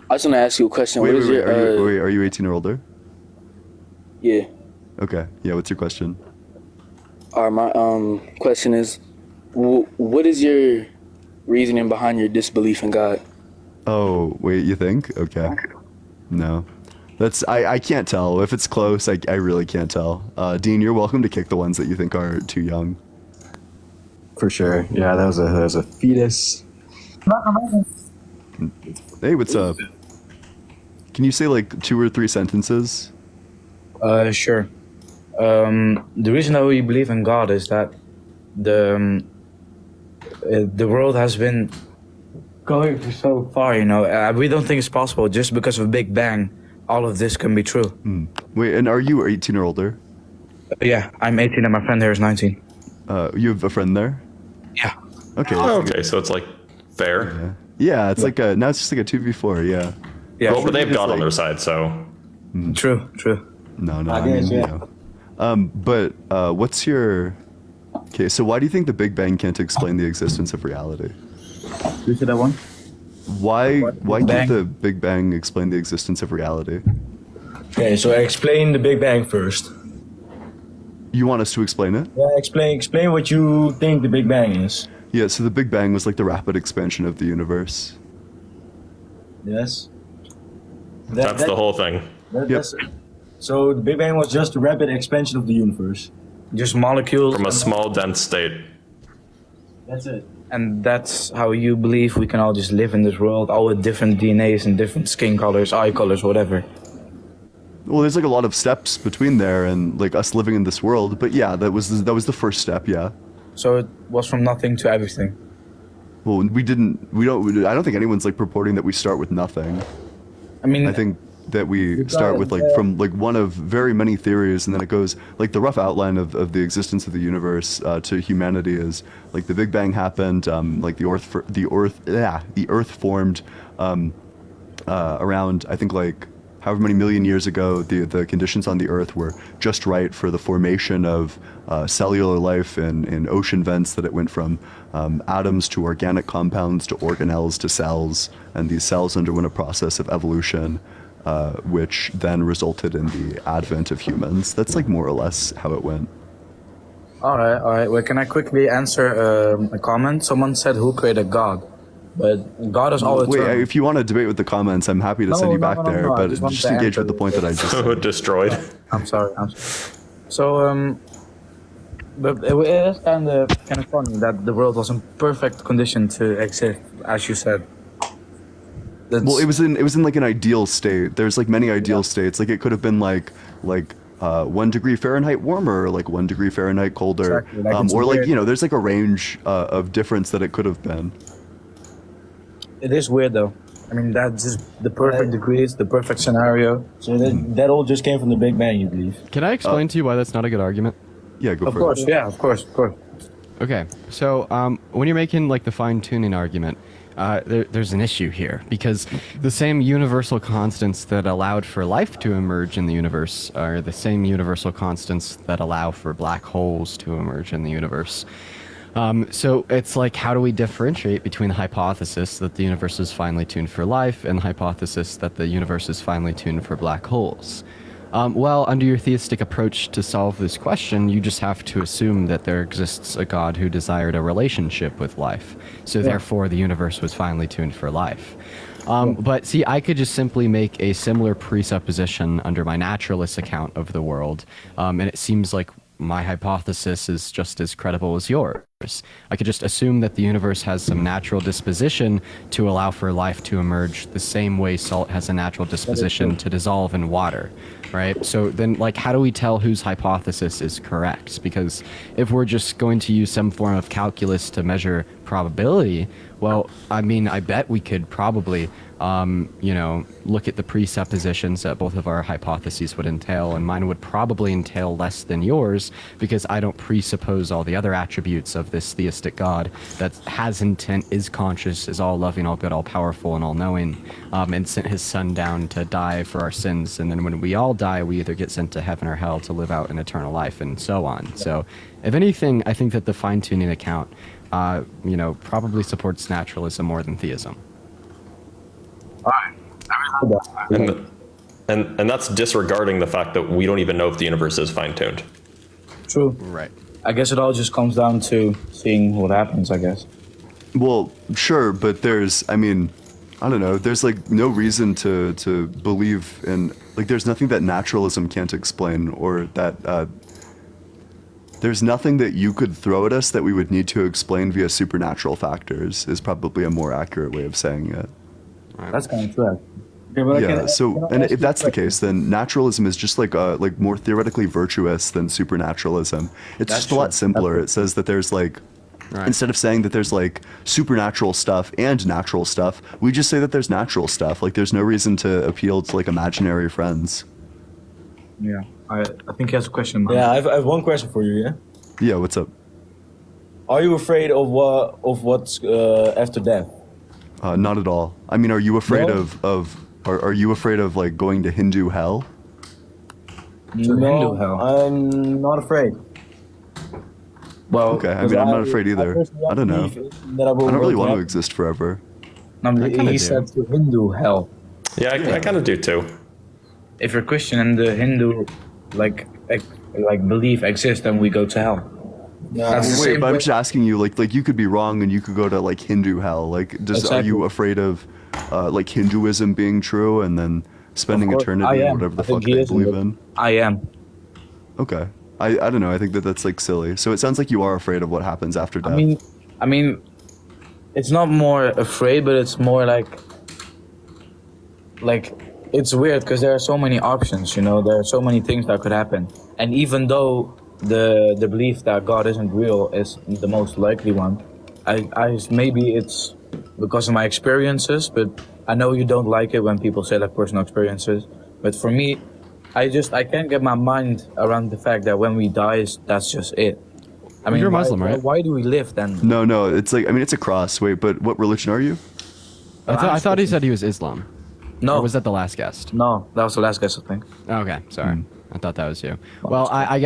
I just want to ask you a question. Wait, What is your? are you 18 or older? Yeah. Okay. Yeah. What's your question? All right. My question is, what is your reasoning behind your disbelief in God? Oh, wait. You think? Okay. No. That's I can't tell. If it's close, I really can't tell. Dean, you're welcome to kick the ones that you think are too young. For sure. Yeah, that was a fetus. Hey, what's up? Can you say like 2 or 3 sentences? Sure. The reason that we believe in God is that the world has been going for so far, you know. We don't think it's possible just because of Big Bang. All of this can be true. Wait, and are you 18 or older? Yeah, I'm 18 and my friend there is 19. You have a friend there? Yeah. Okay. Oh, okay, so it's like fair. Yeah, it's like now it's just like a 2v4. Yeah. Yeah. Well, but they've God on their side, so. True. No. I mean, you know. But what's your? Okay, so why do you think the Big Bang can't explain the existence of reality? You said that one? Why can't the Big Bang explain the existence of reality? Okay, so explain the Big Bang first. You want us to explain it? Yeah, explain what you think the Big Bang is. Yeah, so the Big Bang was like the rapid expansion of the universe. Yes. That's the whole thing. So the Big Bang was just the rapid expansion of the universe. Just molecules. From a small, dense state. That's it. And that's how you believe we can all just live in this world, all with different DNAs and different skin colors, eye colors, whatever. Well, there's like a lot of steps between there and like us living in this world, but yeah, that was the first step, yeah. So it was from nothing to everything. Well, I don't think anyone's like purporting that we start with nothing. I mean, I think that we start with like from like one of very many theories, and then it goes like the rough outline of the existence of the universe to humanity is like the Big Bang happened, like the Earth formed around, I think, like however many million years ago. The conditions on the Earth were just right for the formation of cellular life in ocean vents, that it went from atoms to organic compounds to organelles to cells, and these cells underwent a process of evolution, which then resulted in the advent of humans. That's like more or less how it went. All right. Well, can I quickly answer a comment? Someone said, "Who created God?" But God is all eternal. Wait, if you want to debate with the comments, I'm happy to send you back there. No, but just engage with the point that I just said. Destroyed. I'm sorry. So, but it is kind of funny that the world was in perfect condition to exist, as you said. Well, it was in like an ideal state. There's like many ideal states. Like it could have been like 1 degree Fahrenheit warmer, or like 1 degree Fahrenheit colder, Exactly. or like, you know, there's like a range of difference that it could have been. It is weird though. I mean, that's just the perfect degrees, the perfect scenario. So that all just came from the Big Bang, you believe? Can I explain to you why that's not a good argument? Yeah, go Of course, yeah, of course. Okay, so when you're making like the fine-tuning argument, there's an issue here, because the same universal constants that allowed for life to emerge in the universe are the same universal constants that allow for black holes to emerge in the universe. So it's like, how do we differentiate between the hypothesis that the universe is finely tuned for life and the hypothesis that the universe is finely tuned for black holes? Well, under your theistic approach to solve this question, you just have to assume that there exists a God who desired a relationship with life. So therefore, the universe was finely tuned for life. But see, I could just simply make a similar presupposition under my naturalist account of the world, and it seems like my hypothesis is just as credible as yours. I could just assume that the universe has some natural disposition to allow for life to emerge the same way salt has a natural disposition to dissolve in water, right? So then, like, how do we tell whose hypothesis is correct? Because if we're just going to use some form of calculus to measure probability, well, I mean, I bet we could probably, look at the presuppositions that both of our hypotheses would entail, and mine would probably entail less than yours because I don't presuppose all the other attributes of this theistic God that has intent, is conscious, is all loving, all good, all powerful, and all knowing, and sent his son down to die for our sins. And then when we all die, we either get sent to heaven or hell to live out an eternal life, and so on. So, if anything, I think that the fine-tuning account, probably supports naturalism more than theism. And that's disregarding the fact that we don't even know if the universe is fine-tuned. True. Right. I guess it all just comes down to seeing what happens, I guess. Well, sure, but there's like no reason to believe in, like, there's nothing that naturalism can't explain, or that there's nothing that you could throw at us that we would need to explain via supernatural factors, is probably a more accurate way of saying it. That's kind of true. Yeah, so, and if that's the case, then naturalism is just like more theoretically virtuous than supernaturalism. It's just a lot simpler. It says that there's like, instead of saying that there's like supernatural stuff and natural stuff, we just say that there's natural stuff. Like, there's no reason to appeal to like imaginary friends. Yeah, I think he has a question. Yeah, I have one question for you. Yeah. Yeah, what's up? Are you afraid of what's after death? Not at all. I mean, are you afraid No? Are you afraid of like going to Hindu hell? Hindu hell. I'm not afraid. Well, Okay, I mean, I'm not afraid either. I don't know. I don't really want to exist forever. He said to Hindu hell. Yeah, I kind of do too. If you're Christian and the Hindu like belief exists, then we go to hell. That's the Wait, same but I'm way- just asking you, like you could be wrong and you could go to like Hindu hell. Like, are you afraid of like Hinduism being true and then spending Of course, eternity I in am. whatever the I think fuck he they is, believe but in? I am. Okay. I don't know. I think that's like silly. So it sounds like you are afraid of what happens after death. I mean, it's not more afraid, but it's more like it's weird because there are so many options. There are so many things that could happen, and even though the belief that God isn't real is the most likely one, I maybe it's because of my experiences, but I know you don't like it when people say like personal experiences, but for me, I can't get my mind around the fact that when we die, that's just it. I mean, you're a Muslim, right? Why do we live then? No. It's like, I mean, it's a cross. Wait, but what religion are you? I thought he said he was Islam. No. Or was that the last guest? No, that was the last guest, I think. Okay, sorry. I thought that was you. Well, I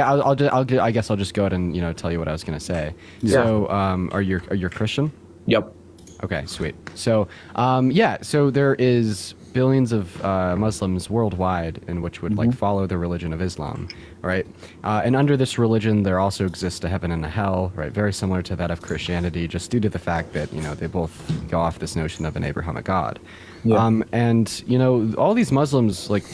guess I'll just go ahead and tell you what I was gonna say. Yeah. So, are you Christian? Yep. Okay, sweet. So, so there is billions of Muslims worldwide in which would like follow the religion of Islam, right? And under this religion, there also exists a heaven and a hell, right? Very similar to that of Christianity, just due to the fact that they both go off this notion of an Abrahamic God. Yeah. And all these Muslims like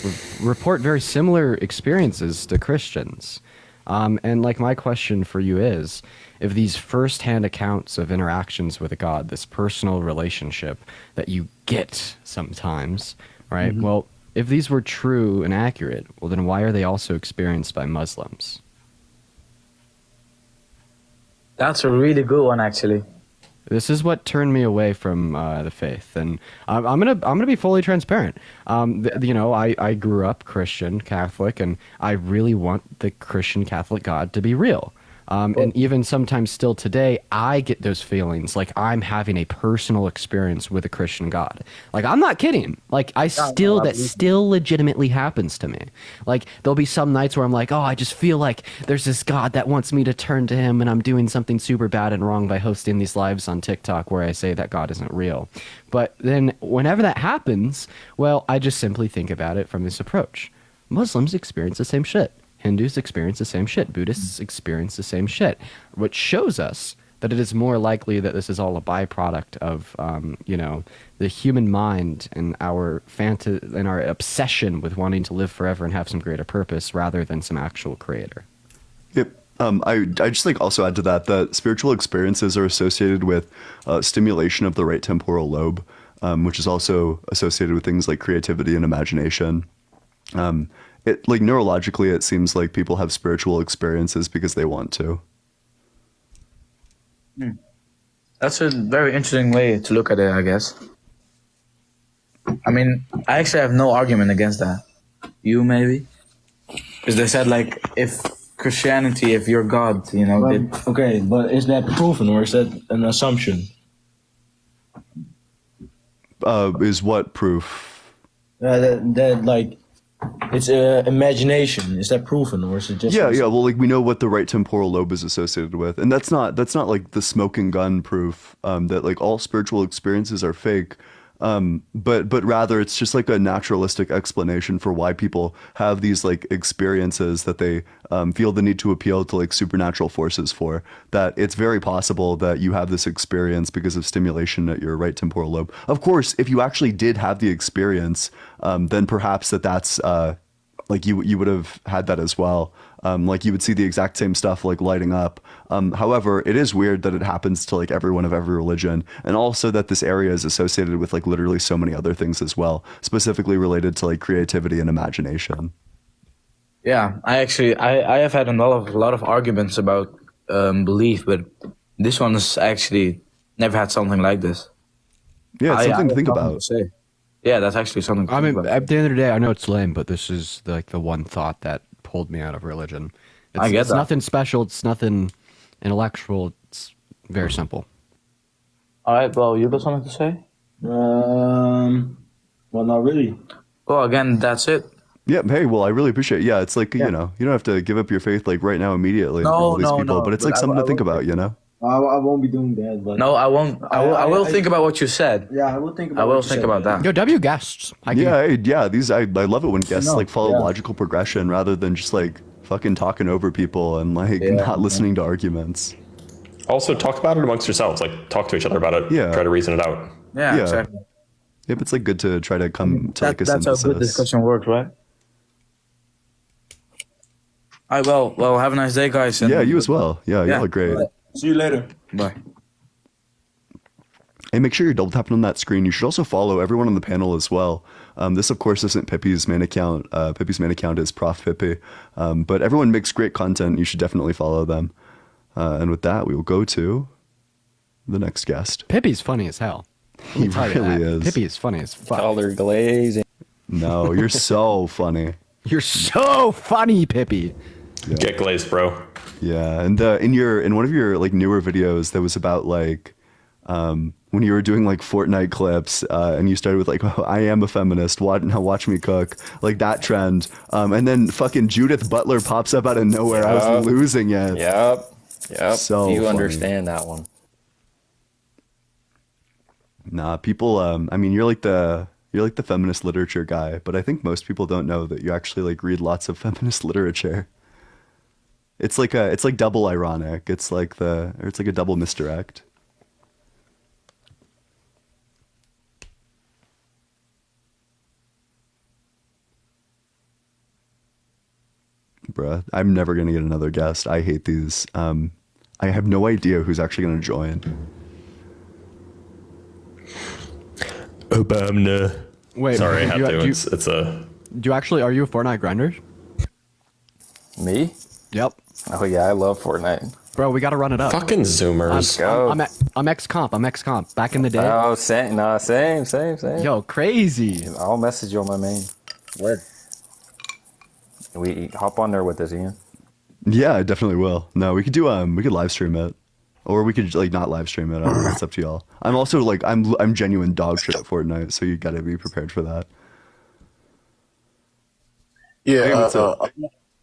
report very similar experiences to Christians. And like my question for you is, if these first-hand accounts of interactions with a God, this personal relationship that you get sometimes, right? Well, if these were true and accurate, well, then why are they also experienced by Muslims? That's a really good one, actually. This is what turned me away from the faith, and I'm gonna be fully transparent. I grew up Christian, Catholic, and I really want the Christian Catholic God to be real. And even sometimes still today, I get those feelings like I'm having a personal experience with a Christian God. Like, I'm not kidding. Like, that still legitimately happens to me. Like, there'll be some nights where I'm like, oh, I just feel like there's this God that wants me to turn to him, and I'm doing something super bad and wrong by hosting these lives on TikTok where I say that God isn't real. But then whenever that happens, well, I just simply think about it from this approach. Muslims experience the same shit. Hindus experience the same shit. Buddhists experience the same shit, which shows us that it is more likely that this is all a byproduct of, the human mind and our and our obsession with wanting to live forever and have some greater purpose rather than some actual creator. Yep. I just like also add to that spiritual experiences are associated with stimulation of the right temporal lobe, which is also associated with things like creativity and imagination. It like neurologically, it seems like people have spiritual experiences because they want to. That's a very interesting way to look at it, I guess. I mean, I actually have no argument against that. You maybe? Because they said like, if Christianity, if you're God, you know. Okay, but is that proven or is that an assumption? Is what proof? That like it's imagination. Is that proven or is it just? Yeah. Well, like we know what the right temporal lobe is associated with, and that's not like the smoking gun proof that like all spiritual experiences are fake. But rather it's just like a naturalistic explanation for why people have these like experiences that they feel the need to appeal to like supernatural forces for. That it's very possible that you have this experience because of stimulation at your right temporal lobe. Of course, if you actually did have the experience, then perhaps that's like you would have had that as well. Like you would see the exact same stuff like lighting up. However, it is weird that it happens to like everyone of every religion, and also that this area is associated with like literally so many other things as well, specifically related to like creativity and imagination. Yeah, I have had a lot of arguments about belief, but this one has actually never had something like this. Yeah, it's something to think about. Yeah, that's actually something. I mean, at the end of the day, I know it's lame, but this is like the one thought that pulled me out of religion. I get it's that. nothing special. It's nothing intellectual. It's very simple. All right, well, you got something to say? Well, not really. Well, again, that's it. Yeah. Hey, well, I really appreciate it. Yeah, it's like, you know, you don't have to give up your faith like right now immediately for all these people, but it's like something to think about, you know? I won't be doing that. But No, I won't. I will think about what you said. Yeah, I will think about. I will what you think said, about man. that. Yo, W guests. These I love it when guests No, like follow yeah. logical progression rather than just like fucking talking over people and like not listening to arguments. Also, talk about it amongst yourselves. Like, talk to each other about it. Yeah. Try to reason it out. Yeah, exactly. Yep, it's like good to try to come to like a That's how synthesis. good discussion works, right? All right, well, have a nice day, guys. and- Yeah, you as well. Yeah, y'all are great. See you later. Bye. Hey, make sure you're double tapping on that screen. You should also follow everyone on the panel as well. This, of course, isn't Pippi's main account. Pippi's main account is Prof Pippi. But everyone makes great content. You should definitely follow them. And with that, we will go to the next guest. Pippi's funny as hell. Let me He tell you really that. is. Pippi is funny as fuck. Color glazing. No, you're so funny. You're so funny, Pippi. Get glazed, bro. Yeah, and in one of your like newer videos that was about like when you were doing like Fortnite clips and you started with like, oh, I am a feminist, watch me cook, like that trend, and then fucking Judith Butler pops up out of nowhere. I was losing it. Yep. So you funny. understand that one. Nah, people. I mean, you're like the feminist literature guy, but I think most people don't know that you actually like read lots of feminist literature. It's like double ironic. It's like a double misdirect. Bruh, I'm never gonna get another guest. I hate these. I have no idea who's actually gonna join. Obama. Wait, Sorry, I do have you- to. do you- It's a. Do you actually, are you a Fortnite grinder? Me? Yep. Oh yeah, I love Fortnite. Bro, we gotta run it up. Fucking Zoomers. I'm ex-comp. I'm ex-comp. Back in the day. Oh, same. Yo, crazy. I'll message you on my main. Word. We hop on there with us, Ian. Yeah, I definitely will. No, we could do we could live stream it, or we could like not live stream it. I don't know, it's up to y'all. I'm also like I'm genuine dog shit at Fortnite, so you gotta be prepared for that. Hey, what's up?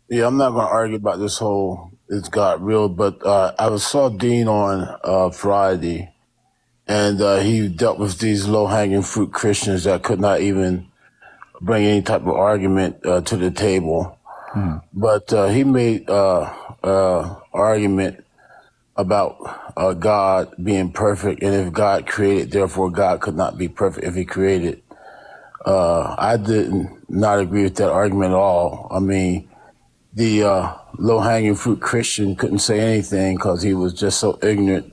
Yeah, I'm not going to argue about this whole "is God real," but I saw Dean on Friday, and he dealt with these low-hanging fruit Christians that could not even bring any type of argument to the table. But he made argument about God being perfect, and if God created, therefore God could not be perfect if He created. I did not agree with that argument at all. I mean, the low-hanging fruit Christian couldn't say anything because he was just so ignorant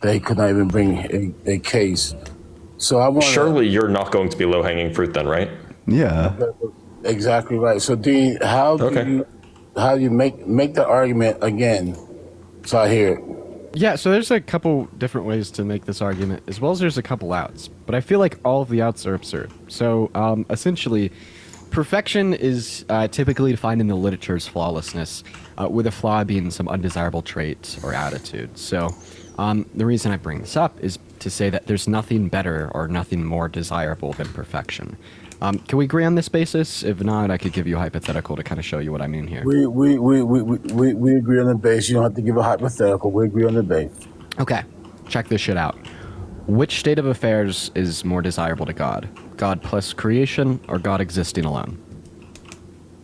that he could not even bring a case. So I want Surely you're not going to be low-hanging fruit then, right? Yeah. Exactly right. So Dean, how do you make the argument again? So I hear it. Yeah, so there's a couple different ways to make this argument, as well as there's a couple outs. But I feel like all of the outs are absurd. So, essentially, perfection is typically defined in the literature as flawlessness, with a flaw being some undesirable trait or attitude. So, the reason I bring this up is to say that there's nothing better or nothing more desirable than perfection. Can we agree on this basis? If not, I could give you a hypothetical to kind of show you what I mean here. We agree on the base. You don't have to give a hypothetical. We agree on the base. Okay, check this shit out. Which state of affairs is more desirable to God? God plus creation or God existing alone?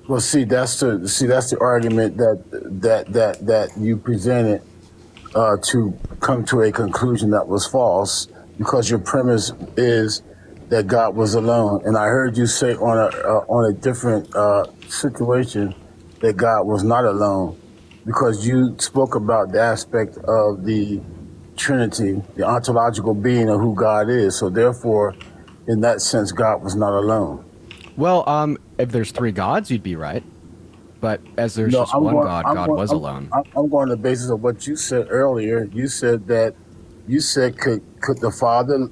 Well, that's the argument that you presented to come to a conclusion that was false, because your premise is that God was alone, and I heard you say on a different situation that God was not alone, because you spoke about the aspect of the Trinity, the ontological being of who God is. So therefore, in that sense, God was not alone. Well, if there's three gods, you'd be right. But as there's just one God, God was alone. I'm going on the basis of what you said earlier. You said could the Father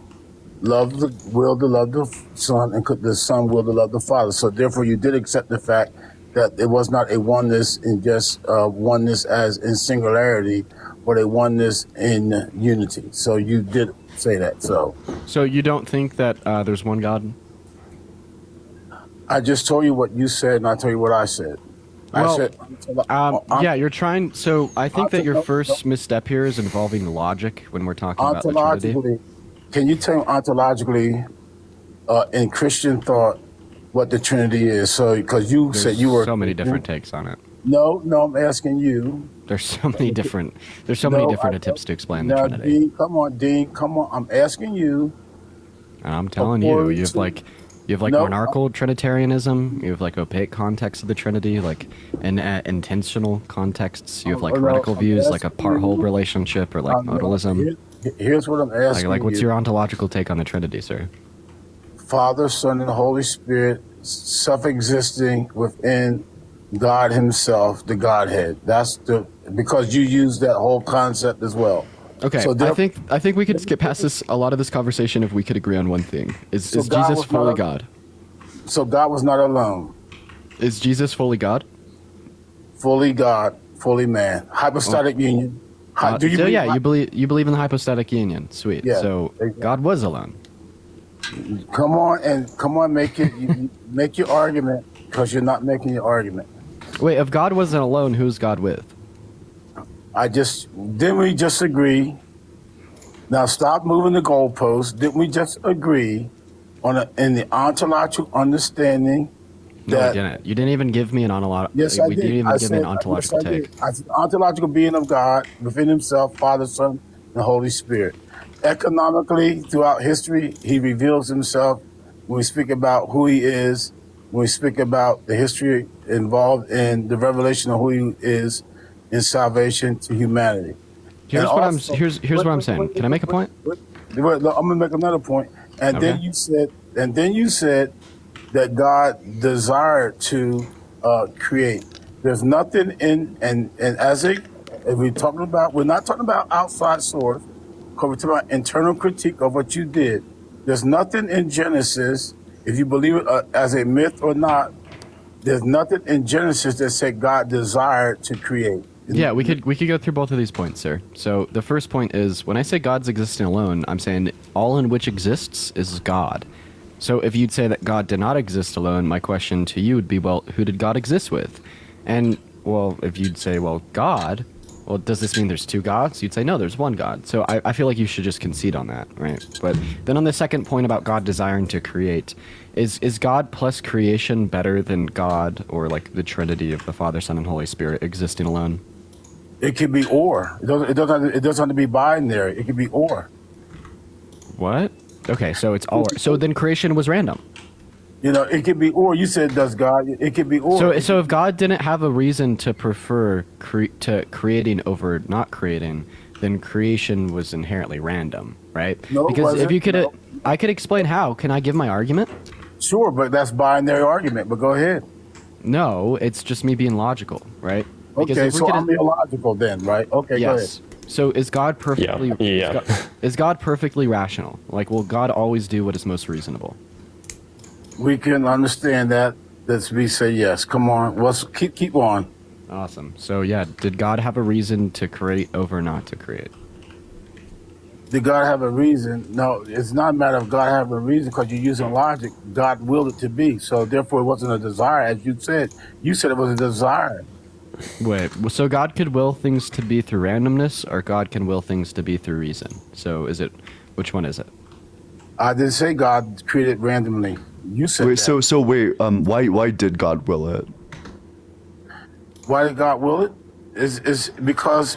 will to love the Son, and could the Son will to love the Father? So therefore, you did accept the fact that it was not a oneness in just oneness as in singularity, but a oneness in unity. So you did say that. So you don't think that there's one God? I just told you what you said, and I told you what I said. Well, I said, yeah, you're trying. So I think that your first misstep here is involving logic when we're talking about the Trinity. Can you tell me ontologically, in Christian thought, what the Trinity is? So, because you said you were so many different takes on it. No, I'm asking you. There's so many different attempts to explain the Trinity. Dean, come on. I'm asking you. And I'm telling you, you have monarchical Trinitarianism. You have like opaque context of the Trinity, like intentional contexts. You have like radical views, like a part-whole relationship, or like modalism. Here's what I'm asking. Like what's your ontological take on the Trinity, sir? Father, Son, and Holy Spirit, self-existing within God Himself, the Godhead. Because you use that whole concept as well. Okay, so I think we could skip past a lot of this conversation if we could agree on one thing. Is Jesus fully God? So God was not alone. Is Jesus fully God? Fully God, fully man. Hypostatic union. You believe in the hypostatic union. Sweet. Yeah, so God was alone. Come on, make your argument, because you're not making your argument. Wait, if God wasn't alone, who's God with? Didn't we just agree? Now stop moving the goalposts. Didn't we just agree in the ontological understanding that? No, you didn't even give me an ontological. Yes, I did. Didn't even give me an ontological take. I said ontological being of God within Himself, Father, Son, and Holy Spirit. Economically, throughout history, He reveals Himself when we speak about who He is, when we speak about the history involved in the revelation of who He is in salvation to humanity. Here's what I'm saying. Can I make a point? I'm gonna make another point. And then you said that God desired to create. There's nothing we're not talking about outside source, because we're talking about internal critique of what you did. There's nothing in Genesis, if you believe it as a myth or not, there's nothing in Genesis that said God desired to create. Yeah, we could go through both of these points, sir. So the first point is, when I say God's existing alone, I'm saying all in which exists is God. So if you'd say that God did not exist alone, my question to you would be, well, who did God exist with? And, well, if you'd say, well, God, well, does this mean there's two gods? You'd say, no, there's one God. So I feel like you should just concede on that, right? But then on the second point about God desiring to create, is God plus creation better than God, or like the Trinity of the Father, Son, and Holy Spirit existing alone? It could be or. It doesn't have to be binary. It could be or. What? Okay, so it's all. So then creation was random. It could be or. You said does God? It could be or. So if God didn't have a reason to prefer creating over not creating, then creation was inherently random, right? No, because if you could, I could explain how. Can I give my argument? Sure, but that's binary argument. But go ahead. No, it's just me being logical, right? Okay, so I'm illogical then, right? Okay, yes. go ahead. So is God perfectly? Yeah. Is God perfectly rational? Like, will God always do what is most reasonable? We can understand that. Let's be say yes. Come on. Keep on. Awesome. So yeah, did God have a reason to create over not to create? Did God have a reason? No, it's not a matter of God having a reason because you're using logic. God willed it to be. So therefore it wasn't a desire, as you said. You said it was a desire. Wait, so God could will things to be through randomness, or God can will things to be through reason? So which one is it? I didn't say God created randomly. You said Wait, that. so wait, why did God will it? Why did God will it? Is because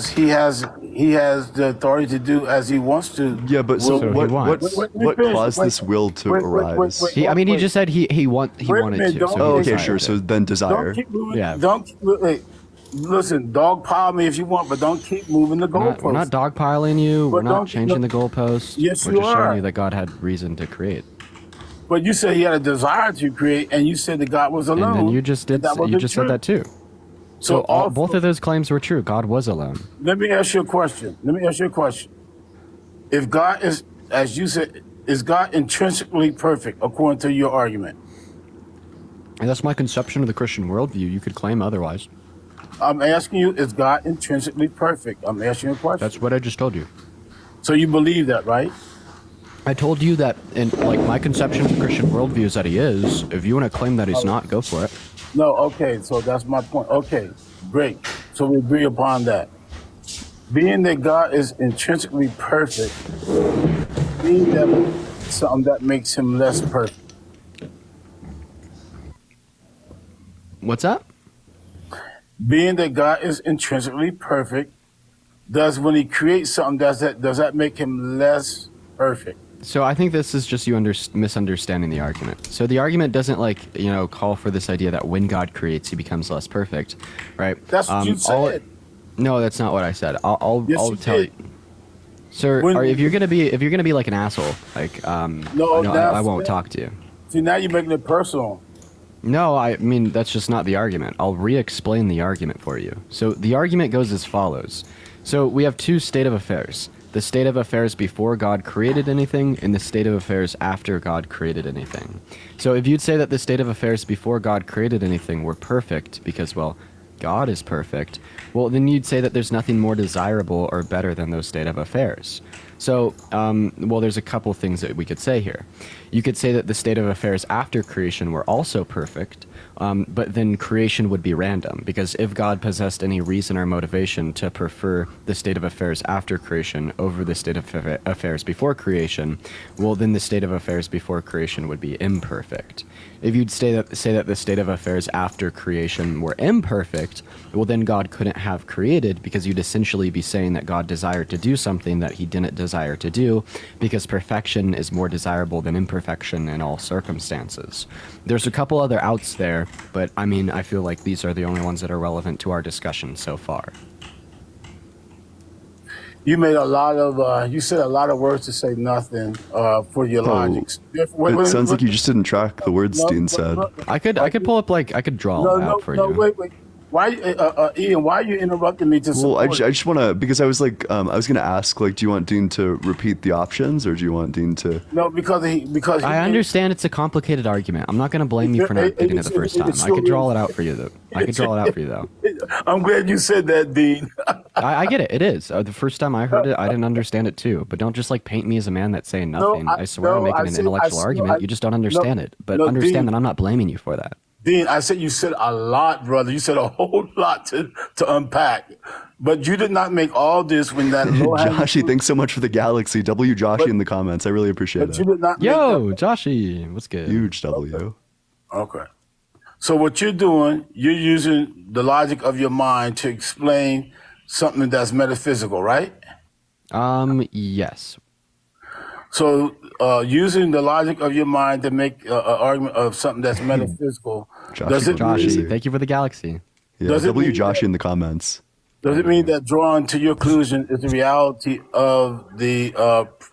he has the authority to do as he wants to. Yeah, but so what caused this will to arise? He just said he wanted to. So oh, okay, sure. So then desire. Don't keep moving. Listen, dogpile me if you want, but don't keep moving the goalposts. We're not dogpiling you. We're not changing the goalposts. Yes, we're you just are. showing you that God had reason to create. But you said he had a desire to create, and you said that God was alone. And then you just said that too. So both of those claims were true. God was alone. Let me ask you a question. If God is, as you said, is God intrinsically perfect according to your argument? And that's my conception of the Christian worldview. You could claim otherwise. I'm asking you, is God intrinsically perfect? I'm asking you a question. That's what I just told you. So you believe that, right? I told you that, in like my conception of the Christian worldview is that he is. If you want to claim that he's not, go for it. No, okay, so that's my point. Okay, great. So we agree upon that. Being that God is intrinsically perfect, being that something that makes him less perfect. What's that? Being that God is intrinsically perfect, does when he creates something, does that make him less perfect? So I think this is just you misunderstanding the argument. So the argument doesn't call for this idea that when God creates, he becomes less perfect, right? That's what you said. No, that's not what I said. I'll tell did. you, sir. If you're gonna be like an asshole, like I won't talk to you. See, now you're making it personal. No, I mean that's just not the argument. I'll re-explain the argument for you. So the argument goes as follows. So we have two state of affairs. The state of affairs before God created anything and the state of affairs after God created anything. So if you'd say that the state of affairs before God created anything were perfect because, well, God is perfect, well, then you'd say that there's nothing more desirable or better than those state of affairs. So, there's a couple things that we could say here. You could say that the state of affairs after creation were also perfect, but then creation would be random, because if God possessed any reason or motivation to prefer the state of affairs after creation over the state of affairs before creation, well, then the state of affairs before creation would be imperfect. If you'd say that the state of affairs after creation were imperfect, well, then God couldn't have created, because you'd essentially be saying that God desired to do something that he didn't desire to do, because perfection is more desirable than imperfection in all circumstances. There's a couple other outs there, but I mean, I feel like these are the only ones that are relevant to our discussion so far. You made you said a lot of words to say nothing for your logics. It sounds like you just didn't track the words Dean said. I could pull up, I could draw it out for you. Wait. Why, Ian? Why are you interrupting me to support? Well, I just want to, because I was like, I was going to ask, like, do you want Dean to repeat the options, or do you want Dean to? No, because I understand it's a complicated argument. I'm not going to blame you for not getting it the first time. I could draw it out for you, though. I'm glad you said that, Dean. I get it. It is. The first time I heard it, I didn't understand it too. But don't just paint me as a man that's saying nothing. I swear I'm making an intellectual argument. You just don't understand it. But understand that I'm not blaming you for that. Dean, I said you said a lot, brother. You said a whole lot to unpack. But you did not make all this when that Joshy, thanks so much for the galaxy. W Joshy in the comments. I really appreciate it. You did not Joshy, what's good? Huge W. Okay. So what you're doing, you're using the logic of your mind to explain something that's metaphysical, right? Yes. So using the logic of your mind to make an argument of something that's metaphysical, Joshy, thank you for the galaxy. Yeah, W Joshy in the comments. Does it mean that drawing to your conclusion is the reality of the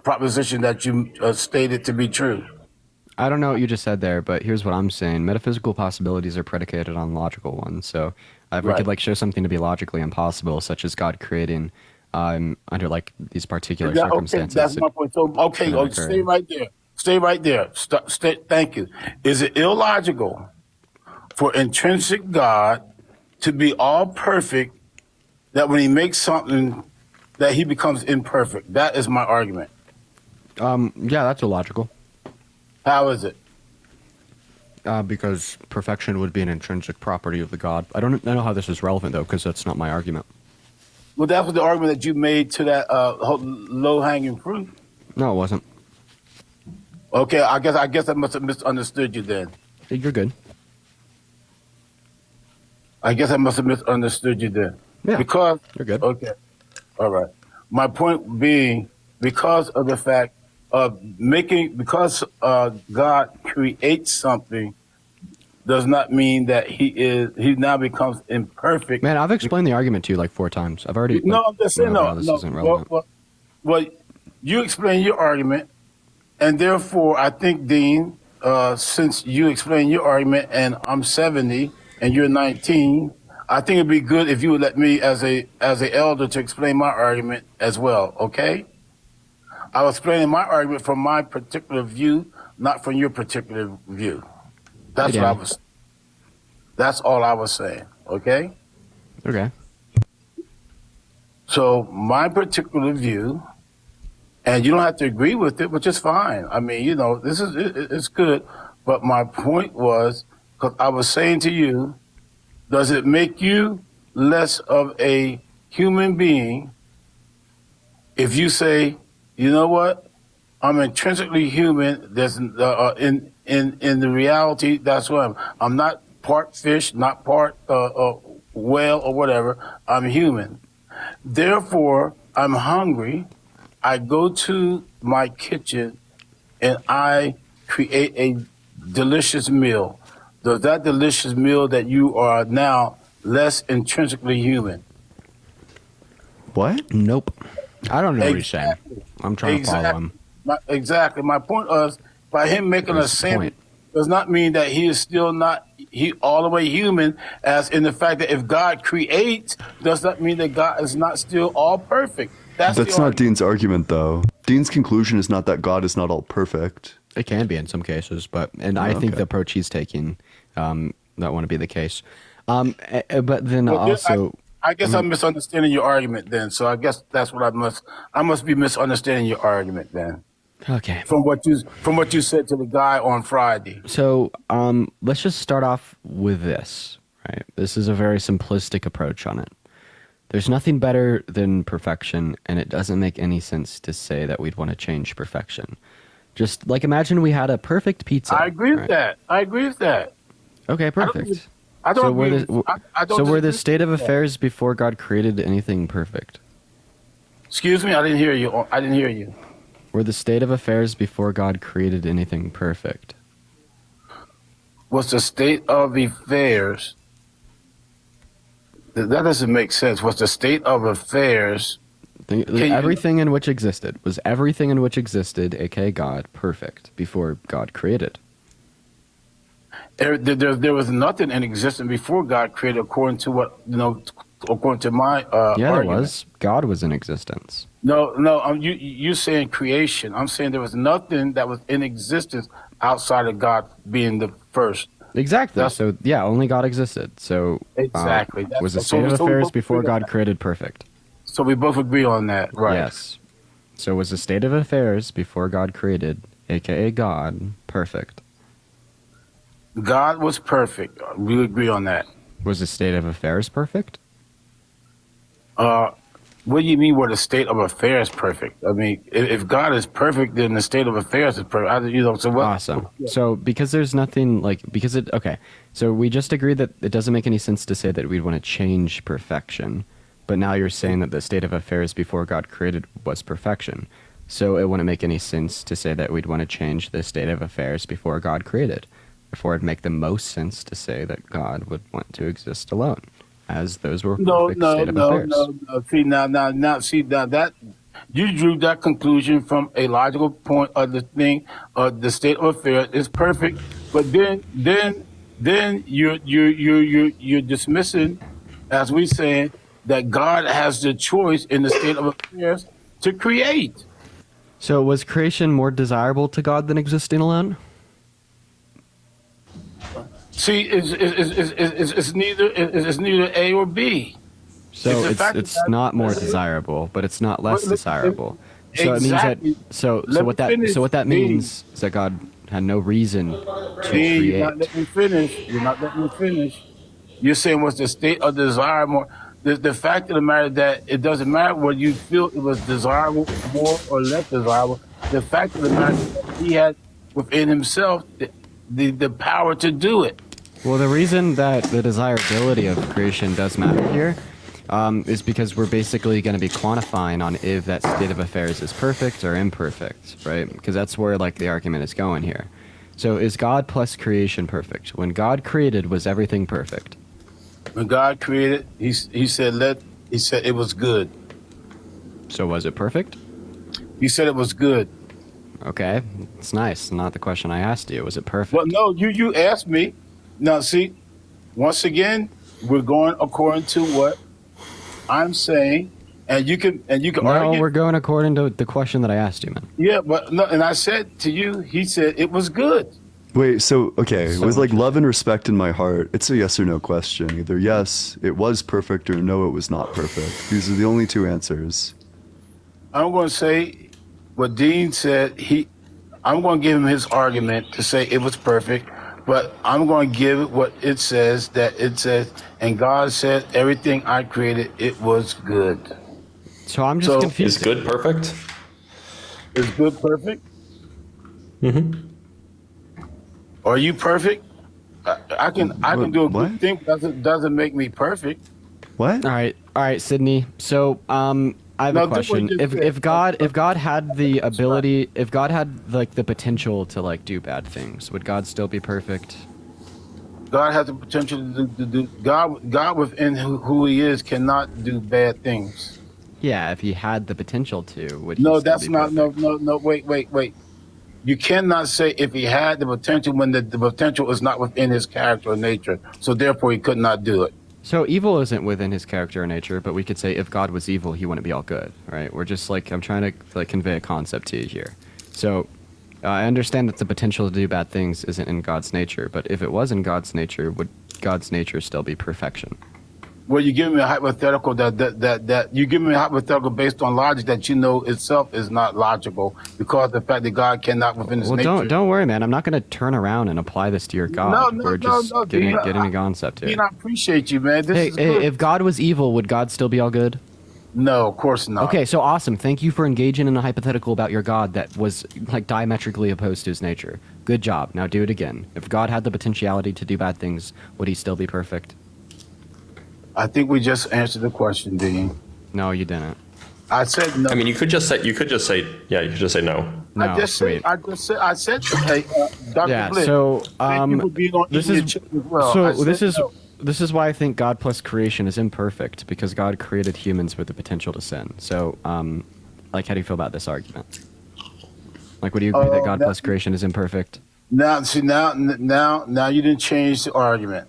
proposition that you stated to be true? I don't know what you just said there, but here's what I'm saying. Metaphysical possibilities are predicated on logical ones. So if we could show something to be logically impossible, such as God creating under like these particular Okay, circumstances. that's my point. So, okay, couldn't occur. stay right there. Stay right there. Thank you. Is it illogical for intrinsic God to be all perfect, that when he makes something, that he becomes imperfect? That is my argument. Yeah, that's illogical. How is it? Because perfection would be an intrinsic property of the God. I don't know how this is relevant though, because that's not my argument. Well, that was the argument that you made to that low-hanging fruit. No, it wasn't. Okay, I guess I must have misunderstood you then. You're good. I guess I must have misunderstood you then. Yeah, because you're good. Okay, all right. My point being, because of the fact of because God creates something, does not mean that he now becomes imperfect. Man, I've explained the argument to you like 4 times. I've already. No, I'm just saying no. This No. isn't relevant. Well, you explain your argument, and therefore, I think, Dean, since you explained your argument, and I'm 70 and you're 19, I think it'd be good if you would let me, as a elder, to explain my argument as well. Okay? I was explaining my argument from my particular view, not from your particular view. That's what I was. That's all I was saying. Okay. Okay. So my particular view, and you don't have to agree with it, which is fine. I mean, this is it's good. But my point was, because I was saying to you, does it make you less of a human being if you say, you know what, I'm intrinsically human? There's in the reality, that's what I'm not part fish, not part whale or whatever. I'm human. Therefore, I'm hungry. I go to my kitchen and I create a delicious meal. Does that delicious meal that you are now less intrinsically human? What? Nope. I don't know what he's saying. I'm trying to follow him. Exactly. My point was, by him making a sandwich does not mean that he is still not all the way human, as in the fact that if God creates, does not mean that God is not still all perfect. That's not Dean's argument, though. Dean's conclusion is not that God is not all perfect. It can be in some cases, I think the approach he's taking, that wouldn't be the case. But then also, I guess I'm misunderstanding your argument then. So I guess that's what I must be misunderstanding your argument then. Okay. From what you said to the guy on Friday. So let's just start off with this. Right. This is a very simplistic approach on it. There's nothing better than perfection, and it doesn't make any sense to say that we'd want to change perfection. Just like imagine we had a perfect pizza. I agree with that. Okay, perfect. I don't agree. So were the state of affairs before God created anything perfect? Excuse me, I didn't hear you. Were the state of affairs before God created anything perfect? Was the state of affairs? That doesn't make sense. Was the state of affairs? Everything in which existed, aka God, perfect before God created? There was nothing in existence before God created, according to according to my argument. There was. God was in existence. No. You saying creation? I'm saying there was nothing that was in existence outside of God being the first. Exactly. Only God existed. So exactly. Was the state of affairs before God created perfect? So we both agree on that, right? Yes. So was the state of affairs before God created, aka God, perfect? God was perfect. We agree on that. Was the state of affairs perfect? What do you mean? Were the state of affairs perfect? I mean, if God is perfect, then the state of affairs is perfect. So what? Awesome. So because there's nothing okay. So we just agreed that it doesn't make any sense to say that we'd want to change perfection, but now you're saying that the state of affairs before God created was perfection. So it wouldn't make any sense to say that we'd want to change the state of affairs before God created. Therefore, it'd make the most sense to say that God would want to exist alone, as those were perfect state of affairs. No. See now that you drew that conclusion from a logical point of the thing. The state of affairs is perfect, but then you're dismissing, as we saying, that God has the choice in the state of affairs to create. So was creation more desirable to God than existing alone? See, it's neither A or B. So it's not more desirable, but it's not less desirable. So it means that what that means is that God had no reason to create. You're not letting me finish. You're not letting me finish. You're saying what's the state of desire more? The fact of the matter that it doesn't matter whether you feel it was desirable more or less desirable. The fact of the matter is that he had within himself the power to do it. Well, the reason that the desirability of creation does matter here is because we're basically going to be quantifying on if that state of affairs is perfect or imperfect, right? Because that's where like the argument is going here. So is God plus creation perfect? When God created, was everything perfect? When God created, he said it was good. So was it perfect? He said it was good. Okay, it's nice. Not the question I asked you. Was it perfect? Well, no, you asked me. Now, see, once again, we're going according to what I'm saying, and you can No, argue. we're going according to the question that I asked you, man. Yeah, but no, and I said to you, he said it was good. Wait, so, okay, with like love and respect in my heart, it's a yes or no question. Either yes, it was perfect, or no, it was not perfect. These are the only two answers. I'm going to say what Dean said. I'm going to give him his argument to say it was perfect, but I'm going to give it what it says, that it says, and God said everything I created, it was good. So I'm just confused. Is good perfect? Is good perfect? Mm-hmm. Are you perfect? I can do a good thing, but doesn't make me perfect. What? All right, Sydney. So I have a question. If God had the ability, if God had like the potential to like do bad things, would God still be perfect? God has the potential to do God within who he is cannot do bad things. Yeah, if he had the potential to, would he No, still that's be not perfect? no wait. You cannot say if he had the potential when the potential is not within his character or nature. So therefore he could not do it. So evil isn't within his character or nature, but we could say if God was evil, he wouldn't be all good, right? We're just like, I'm trying to like convey a concept to you here. So I understand that the potential to do bad things isn't in God's nature, but if it was in God's nature, would God's nature still be perfection? Well, you give me a hypothetical that you give me a hypothetical based on logic that you know itself is not logical because of the fact that God cannot within his nature. Well, don't worry, man. I'm not going to turn around and apply this to your God. We're just getting a concept here. Dean, I appreciate you, man. Hey, if God was evil, would God still be all good? No, of course not. Okay, so awesome. Thank you for engaging in a hypothetical about your God that was like diametrically opposed to his nature. Good job. Now do it again. If God had the potentiality to do bad things, would he still be perfect? I think we just answered the question, Dean. No, you didn't. I said no. I mean, you could just say no. No, I just said, hey, Dr. Yeah. Bliss, So thank you for being on this Eating is Your Chicken as well. so I said this is why I think God plus creation is imperfect, because God created humans with the potential to sin. So like, how do you feel about this argument? Like, would you agree that God plus creation is imperfect? Now you didn't change the argument.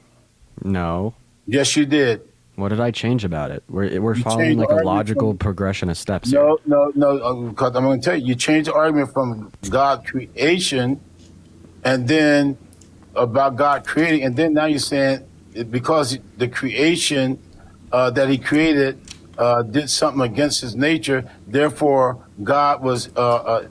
No. Yes, you did. What did I change about it? We're You following changed like the a argument logical from- progression of steps here. No, because I'm going to tell you, you changed the argument from God creation, and then about God creating, and then now you're saying because the creation that He created did something against His nature, therefore God was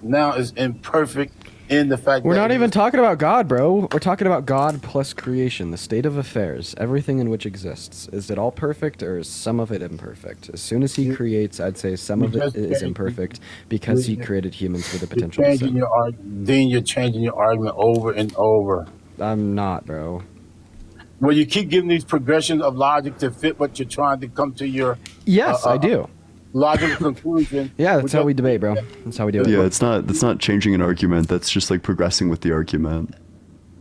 now is imperfect in the fact We're that not he even was- talking about God, bro. We're talking about God plus creation, the state of affairs, everything in which exists. Is it all perfect, or is some of it imperfect? As soon as he creates, I'd say some of it is imperfect because he created humans with the potential to sin. Then you're changing your argument over and over. I'm not, bro. Well, you keep giving these progressions of logic to fit what you're trying to come to your Yes, I do. logical conclusion. Yeah, that's how we debate, bro. That's how we do it. Yeah, that's not changing an argument. That's just like progressing with the argument.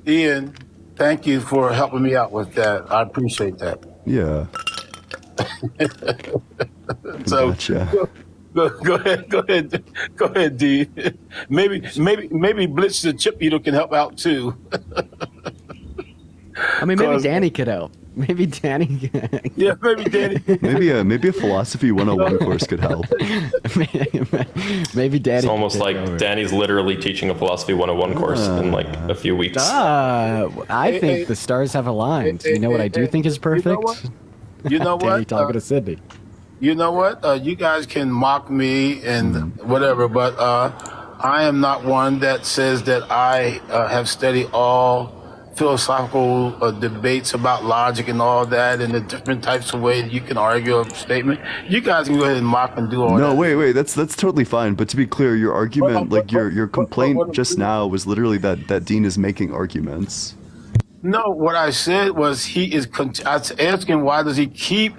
Ian, thank you for helping me out with that. I appreciate that. Yeah. So Gotcha. go ahead, D. Maybe Blitz the chip eater can help out too. I mean, maybe 'Cause- Danny could help. Maybe Danny. Yeah, maybe Danny. Maybe a philosophy 101 course could help. Maybe Danny. It's almost like Danny's literally teaching a philosophy 101 course in like a few weeks. I think the stars have aligned. You know what I do think is perfect? You know what? Danny talking to Sydney. You know what? You guys can mock me and whatever, but I am not one that says that I have studied all philosophical debates about logic and all that and the different types of ways you can argue a statement. You guys can go ahead and mock and do all that. No, wait, that's totally fine. But to be clear, your argument, like your complaint just now was literally that Dean is making arguments. No, what I said was I was asking why does he keep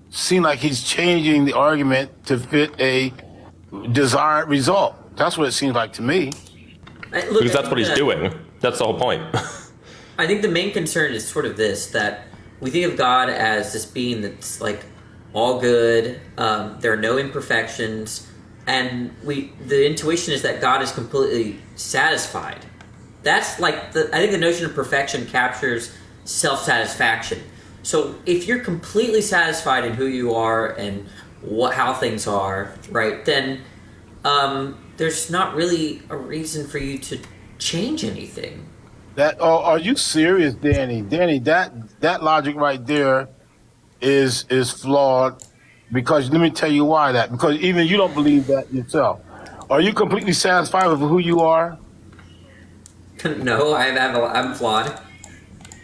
seem like he's changing the argument to fit a desired result. That's what it seems like to me. Because that's what he's doing. That's the whole point. I think the main concern is sort of this, that we think of God as this being that's like all good, there are no imperfections, and the intuition is that God is completely satisfied. That's like, I think the notion of perfection captures self-satisfaction. So if you're completely satisfied in who you are and how things are, right, then there's not really a reason for you to change anything. Are you serious, Danny? Danny, that logic right there is flawed, because let me tell you why because even you don't believe that yourself. Are you completely satisfied with who you are? No, I'm flawed.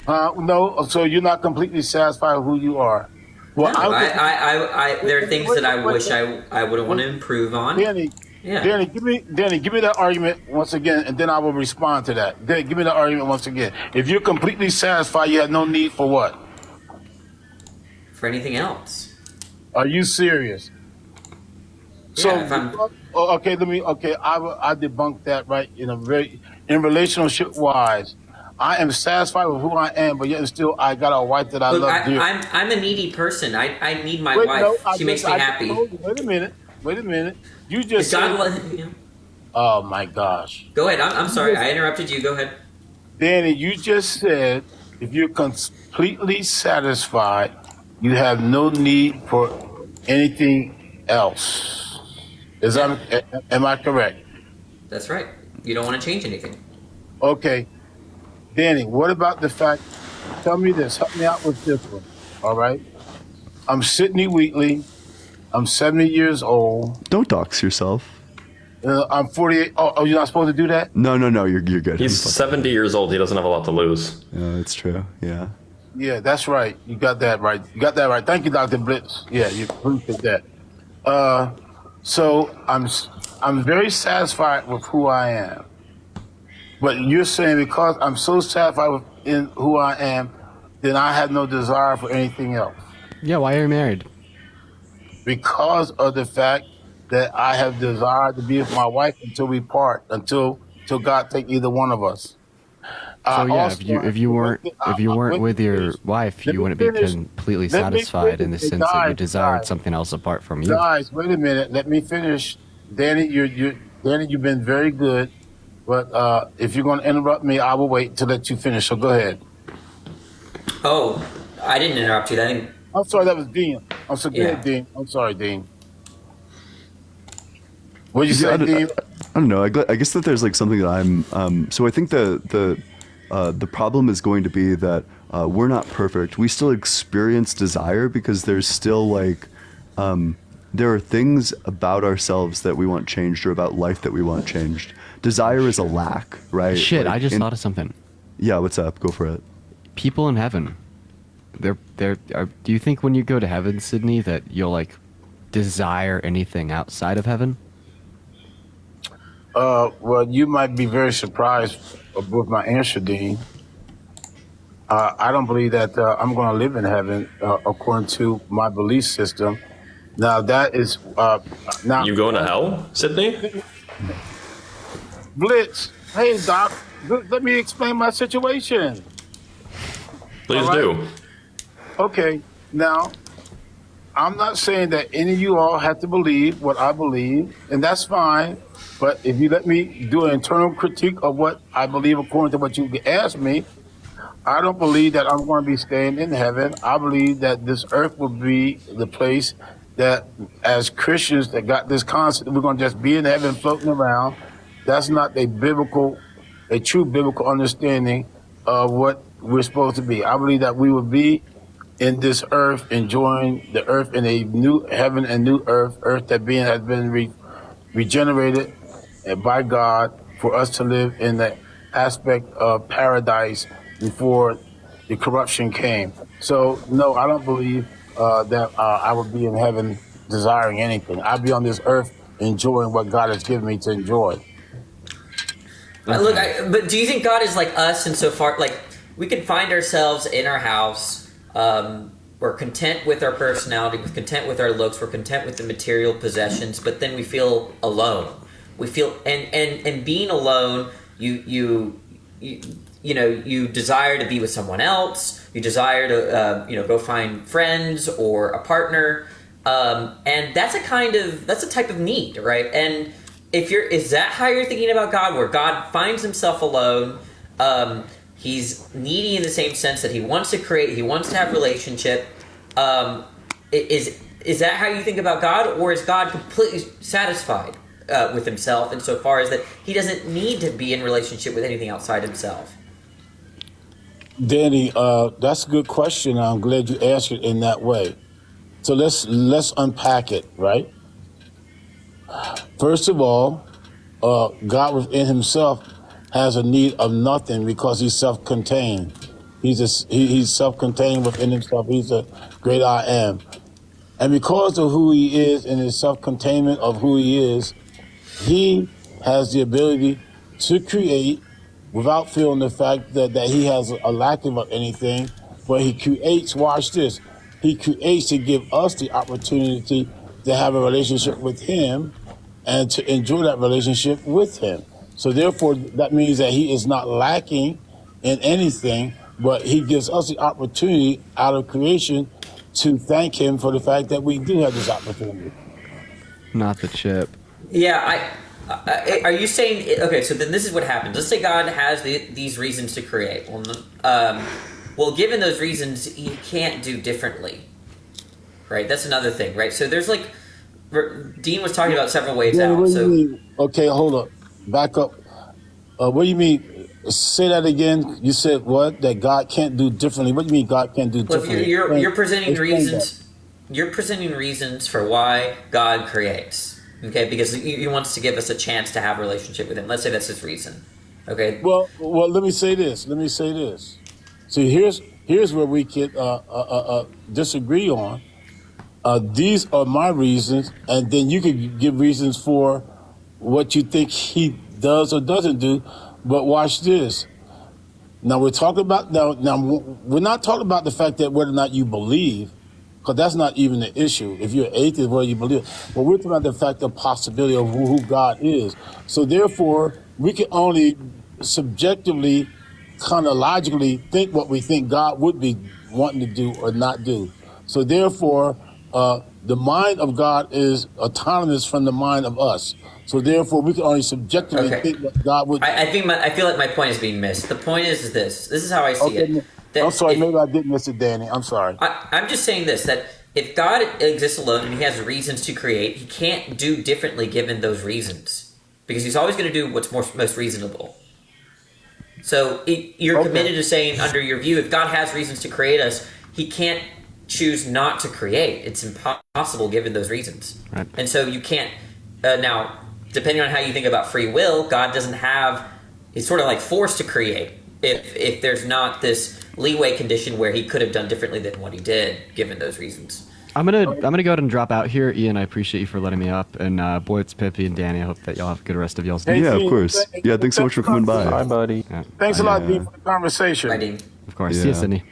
No, so you're not completely satisfied with who you are. Well, no, there are things that I wish I would want to improve on. Danny, yeah. Danny, give me that argument once again, and then I will respond to that. Danny, give me that argument once again. If you're completely satisfied, you have no need for what? For anything else. Are you serious? Yeah, I debunk that right in relationship wise. I am satisfied with who I am, but yet still I got a wife that I love dearly. I'm a needy person. I need my wife. She makes me happy. Wait a minute. You just said, oh my gosh. Go ahead. I'm sorry. I interrupted you. Go ahead. Danny, you just said if you're completely satisfied, you have no need for anything else. Am I correct? That's right. You don't want to change anything. Okay. Danny, what about the fact, tell me this, help me out with this one, all right? I'm Sidney Wheatley, I'm 70 years old. Don't dox yourself. I'm 48, oh, you're not supposed to do that? No, you're good. He's 70 years old, he doesn't have a lot to lose. Yeah, that's true, yeah. Yeah, that's right, you got that right. Thank you, Dr. Blitz. Yeah, you proved that. So I'm very satisfied with who I am. But you're saying because I'm so satisfied in who I am, then I have no desire for anything else. Yeah, why are you married? Because of the fact that I have desired to be with my wife until we part, until God take either one of us. So yeah, if you weren't with your wife, you wouldn't be completely satisfied in the sense that you desired something else apart from you. Guys, wait a minute. Let me finish. Danny, you've been very good. But if you're going to interrupt me, I will wait to let you finish. So go ahead. Oh, I didn't interrupt you. I'm sorry, that was Dean. I'm so Yeah. good, Dean. I'm sorry, Dean. What did you say, Dean? I don't know. I guess that there's like something that I'm. So I think the problem is going to be that we're not perfect. We still experience desire because there's still like. There are things about ourselves that we want changed or about life that we want changed. Desire is a lack, right? Shit, like, I just thought of something. Yeah, what's up? Go for it. People in heaven. Do you think when you go to heaven, Sydney, that you'll like desire anything outside of heaven? Well, you might be very surprised with my answer, Dean. I don't believe that I'm going to live in heaven according to my belief system. Now that is now. You going to hell, Sydney? Blitz, hey Doc, let me explain my situation. Please do. Okay, now I'm not saying that any of you all have to believe what I believe, and that's fine. But if you let me do an internal critique of what I believe according to what you asked me, I don't believe that I'm going to be staying in heaven. I believe that this earth will be the place that, as Christians that got this concept, we're going to just be in heaven floating around. That's not a true biblical understanding of what we're supposed to be. I believe that we will be in this earth, enjoying the earth in a new heaven and new earth that has been regenerated by God for us to live in the aspect of paradise before the corruption came. So, no, I don't believe that I would be in heaven desiring anything. I'd be on this earth enjoying what God has given me to enjoy. But do you think God is like us insofar, like, we can find ourselves in our house, we're content with our personality, we're content with our looks, we're content with the material possessions, but then we feel alone. We feel, and being alone, you desire to be with someone else, you desire to, go find friends or a partner, and that's a type of need, right? And is that how you're thinking about God, where God finds himself alone, he's needy in the same sense that he wants to create, he wants to have relationship. Is that how you think about God, or is God completely satisfied with himself insofar as that he doesn't need to be in relationship with anything outside himself? Danny, that's a good question. I'm glad you asked it in that way. So let's unpack it, right? First of all, God within himself has a need of nothing because he's self-contained. He's self-contained within himself. He's a great I am. And because of who he is and his self-containment of who he is, he has the ability to create without feeling the fact that he has a lack of anything, but he creates, watch this, he creates to give us the opportunity to have a relationship with him and to enjoy that relationship with him. So therefore, that means that he is not lacking in anything, but he gives us the opportunity out of creation to thank him for the fact that we do have this opportunity. Not the chip. Yeah, are you saying, okay, so then this is what happens. Let's say God has these reasons to create. Well, given those reasons, he can't do differently, right? That's another thing, right? So there's like, Dean was talking about several ways out. What do you mean? Okay, hold up. Back up. What do you mean? Say that again. You said what? That God can't do differently. What do you mean God can't do differently? You're presenting reasons. You're presenting reasons for why God creates. Okay, because he wants to give us a chance to have a relationship with him. Let's say that's his reason. Okay. Well, let me say this. See, here's where we could disagree on. These are my reasons, and then you could give reasons for what you think he does or doesn't do. But watch this. Now we're talking about we're not talking about the fact that whether or not you believe, because that's not even the issue. If you're an atheist, whether you believe, but we're talking about the fact of possibility of who God is. So therefore, we can only subjectively, kind of logically think what we think God would be wanting to do or not do. So therefore, the mind of God is autonomous from the mind of us. So therefore, we can only subjectively think what God would. I feel like my point is being missed. The point is this. This is how I see it. I'm sorry, maybe I didn't miss it, Danny. I'm sorry. I'm just saying this, that if God exists alone and he has reasons to create, he can't do differently given those reasons. Because he's always going to do what's most reasonable. So you're committed to saying, under your view, if God has reasons to create us, he can't choose not to create. It's impossible given those reasons. Right. And so you can't, now, depending on how you think about free will, God doesn't have, he's sort of like forced to create if there's not this leeway condition where he could have done differently than what he did given those reasons. I'm gonna go ahead and drop out here, Ian. I appreciate you for letting me up, and Boytz, Pippi, and Danny. I hope that y'all have a good rest of y'all's day. Yeah, of course. Yeah, thanks so much for coming by. Bye, buddy. Yeah. Thanks a lot, Dean, for the conversation. Bye, Dean. Of course. See you, Sydney.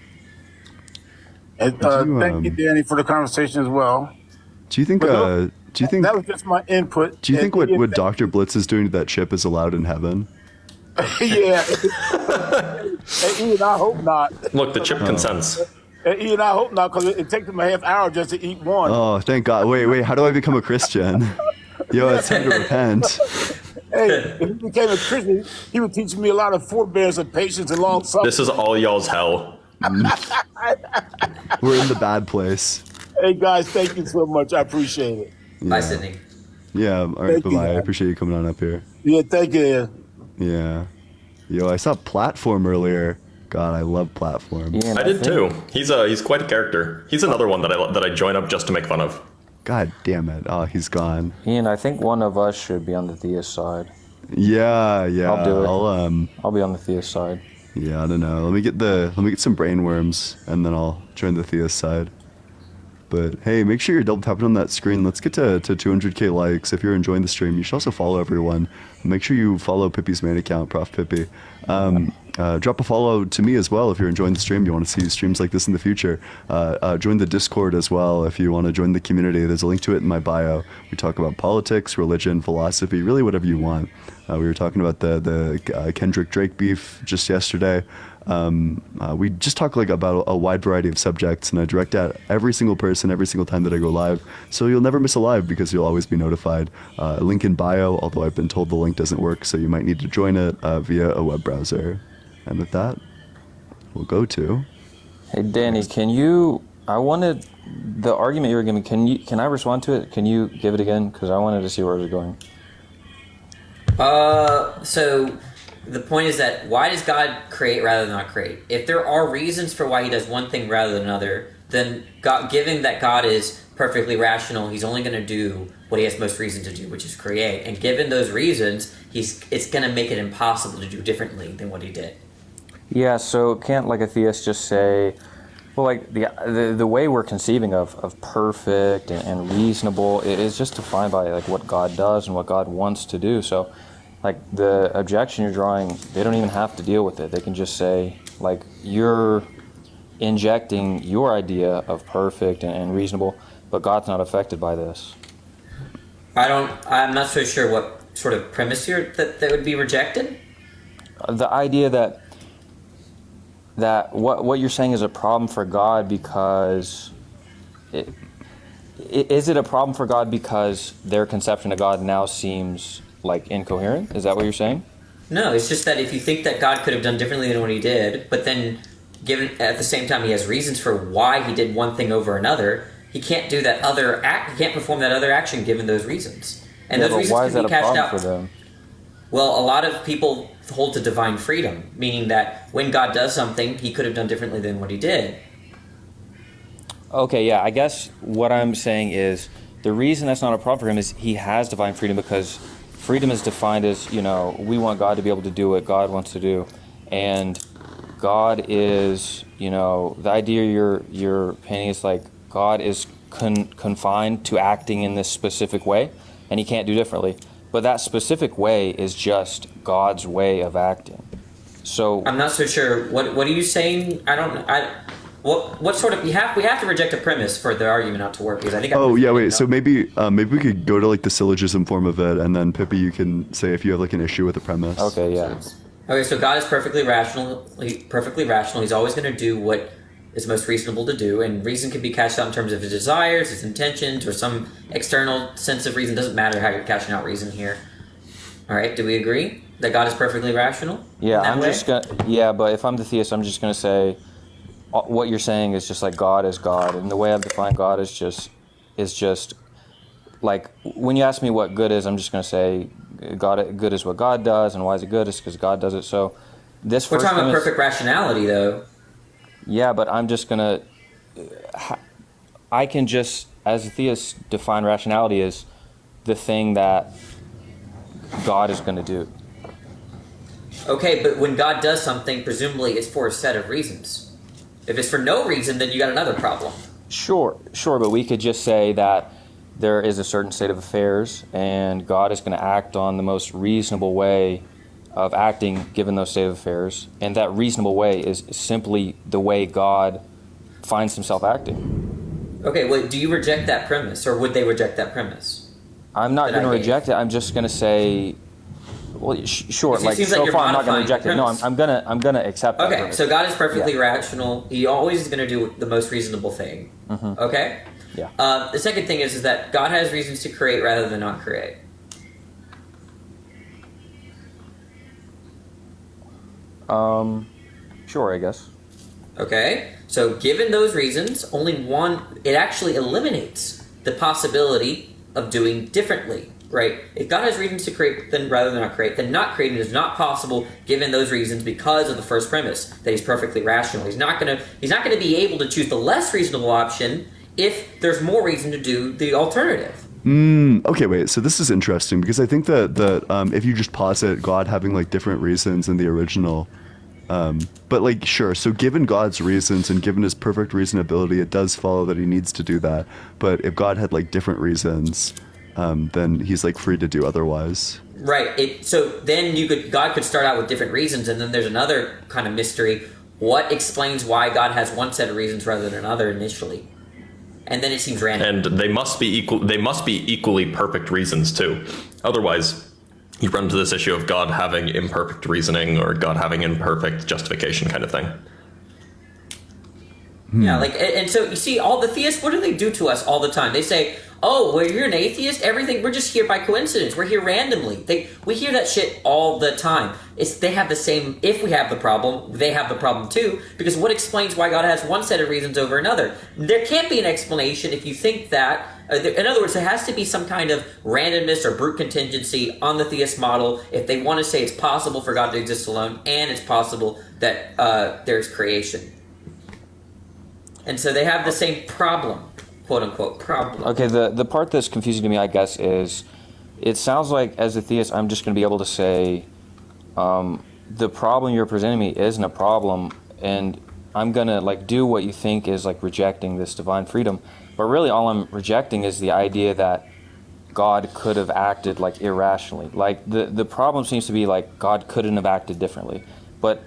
And thank you, Danny, for the conversation as well. Do you think? That was just my input. Do you think what Dr. Blitz is doing to that chip is allowed in heaven? Yeah. Hey, Ian, I hope not. Look, the chip consents. Hey, Ian, I hope not, because it takes him a half hour just to eat one. Oh, thank God. Wait, how do I become a Christian? Yo, it's time to repent. Hey, if he became a Christian, he would teach me a lot of forbearance and patience and long suffering. This is all y'all's hell. We're in the bad place. Hey guys, thank you so much. I appreciate it. Bye, Sydney. Yeah, all right, Thank you, bye-bye. I man. appreciate you coming on up here. Yeah, thank you. Yeah. Yo, I saw Platform earlier. God, I love Platform. I did too. He's quite a character. He's another one that I join up just to make fun of. God damn it. Oh, he's gone. Ian, I think one of us should be on the theist side. Yeah. I'll do it. I'll be on the theist side. Yeah, I don't know. Let me get some brainworms and then I'll join the theist side. But hey, make sure you're double tapping on that screen. Let's get to 200k likes. If you're enjoying the stream, you should also follow everyone. Make sure you follow Pippi's main account, Prof Pippi. Drop a follow to me as well if you're enjoying the stream. You want to see streams like this in the future. Join the Discord as well if you want to join the community. There's a link to it in my bio. We talk about politics, religion, philosophy, really whatever you want. We were talking about the Kendrick Drake beef just yesterday. We just talk about a wide variety of subjects, and I direct at every single person every single time that I go live, so you'll never miss a live because you'll always be notified. Link in bio, although I've been told the link doesn't work, so you might need to join it via a web browser. And with that, we'll go to... Hey Danny, I wanted the argument you were giving, can I respond to it? Can you give it again? Because I wanted to see where it was going. So the point is that why does God create rather than not create? If there are reasons for why he does one thing rather than another, then given that God is perfectly rational, he's only going to do what he has most reason to do, which is create. And given those reasons, it's going to make it impossible to do differently than what he did. Yeah, so can't a theist just say, well, the way we're conceiving of perfect and reasonable, it is just defined by what God does and what God wants to do. So the objection you're drawing, they don't even have to deal with it. They can just say you're injecting your idea of perfect and reasonable, but God's not affected by this. I'm not so sure what sort of premise that would be rejected. The idea that what you're saying is a problem for God because is it a problem for God because their conception of God now seems incoherent? Is that what you're saying? No, it's just that if you think that God could have done differently than what he did, but then given at the same time he has reasons for why he did one thing over another, he can't do that other act. He can't perform that other action given those reasons. And those reasons why is can that be a cashed problem out. for them? Well, a lot of people hold to divine freedom, meaning that when God does something, he could have done differently than what he did. Okay, yeah, I guess what I'm saying is the reason that's not a problem for him is he has divine freedom because freedom is defined as, we want God to be able to do what God wants to do. And God is, the idea you're painting is God is confined to acting in this specific way, and he can't do differently. But that specific way is just God's way of acting. So I'm not so sure. What are you saying? What sort of we have to reject a premise for the argument not to work because I think. So maybe we could go to the syllogism form of it, and then Pippi, you can say if you have an issue with the premise. Okay, yeah. Okay, so God is perfectly rational. He's always going to do what is most reasonable to do, and reason can be cashed out in terms of his desires, his intentions, or some external sense of reason. Doesn't matter how you're cashing out reason here. All right, do we agree that God is perfectly rational? Yeah, but if I'm the theist, I'm just gonna say what you're saying is just God is God, and the way I've defined God is just when you ask me what good is, I'm just gonna say good is what God does, and why is it good? It's because God does it. So we're talking about perfect rationality, though. Yeah, but I'm just gonna. I can just, as a theist, define rationality as the thing that God is going to do. Okay, but when God does something, presumably it's for a set of reasons. If it's for no reason, then you got another problem. Sure, but we could just say that there is a certain state of affairs, and God is going to act on the most reasonable way of acting given those state of affairs, and that reasonable way is simply the way God finds himself acting. Okay, well, do you reject that premise, or would they reject that premise? I'm not going to reject it. I'm just going to say, well, sure. So far, I'm not going to reject it. No, I'm going to accept that. Okay, so God is perfectly rational. He always is going to do the most reasonable thing. Mm-hmm. Okay. Yeah. The second thing is that God has reasons to create rather than not create. Sure, I guess. Okay, so given those reasons, only one, it actually eliminates the possibility of doing differently, right? If God has reasons to create, then rather than not create, then not creating is not possible given those reasons because of the first premise that he's perfectly rational. He's not gonna be able to choose the less reasonable option if there's more reason to do the alternative. Okay, wait. So this is interesting because I think that if you just posit God having like different reasons in the original. But like, sure, so given God's reasons and given his perfect reasonability, it does follow that he needs to do that. But if God had like different reasons, then he's like free to do otherwise. Right. So then God could start out with different reasons, and then there's another kind of mystery. What explains why God has one set of reasons rather than another initially? And then it seems random. And they must be equal. They must be equally perfect reasons too. Otherwise, you run into this issue of God having imperfect reasoning or God having imperfect justification kind of thing. Yeah, and so you see, all the theists, what do they do to us all the time? They say, "Oh, well, you're an atheist. Everything, we're just here by coincidence. We're here randomly." We hear that shit all the time. They have the same. If we have the problem, they have the problem too. Because what explains why God has one set of reasons over another? There can't be an explanation if you think that. In other words, there has to be some kind of randomness or brute contingency on the theist model if they want to say it's possible for God to exist alone and it's possible that there's creation. And so they have the same problem, quote unquote problem. Okay, the part that's confusing to me, I guess, is it sounds like as a theist, I'm just going to be able to say the problem you're presenting me isn't a problem, and I'm going to like do what you think is like rejecting this divine freedom. But really all I'm rejecting is the idea that God could have acted like irrationally. Like the problem seems to be like God couldn't have acted differently. But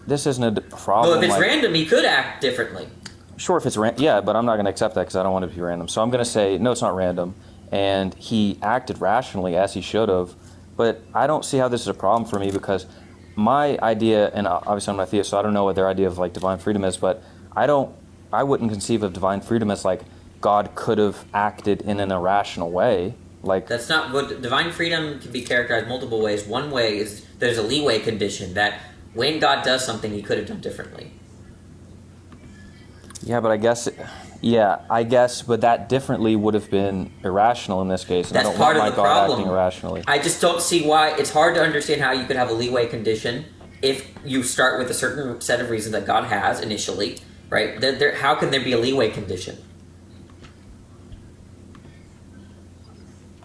this isn't a problem. Well, if it's random, he could act differently. Sure, if it's yeah, but I'm not going to accept that because I don't want it to be random. So I'm going to say, no, it's not random. And he acted rationally as he should have. But I don't see how this is a problem for me because my idea, and obviously I'm not a theist, so I don't know what their idea of like divine freedom is, but I wouldn't conceive of divine freedom as like God could have acted in an irrational way. Like that's not what divine freedom can be characterized multiple ways. One way is there's a leeway condition that when God does something, he could have done differently. Yeah, but I guess, but that differently would have been irrational in this case. And That's I don't part want of my the God problem. acting irrationally. I just don't see why. It's hard to understand how you could have a leeway condition if you start with a certain set of reasons that God has initially, right? How can there be a leeway condition?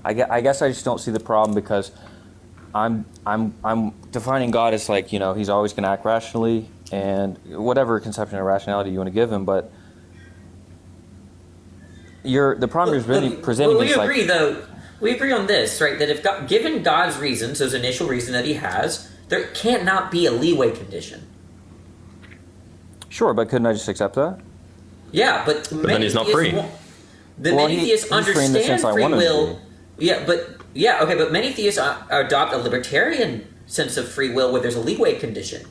I guess I just don't see the problem because I'm defining God as like, he's always going to act rationally and whatever conception of rationality you want to give him, but the problem is really presenting we me agree, though. We agree on this, right? That if given God's reasons, those initial reason that he has, there cannot be a leeway condition. Sure, but couldn't I just accept that? Yeah, but then he's not free. Many theists understand free will. Yeah, but many theists adopt a libertarian sense of free will where there's a leeway condition.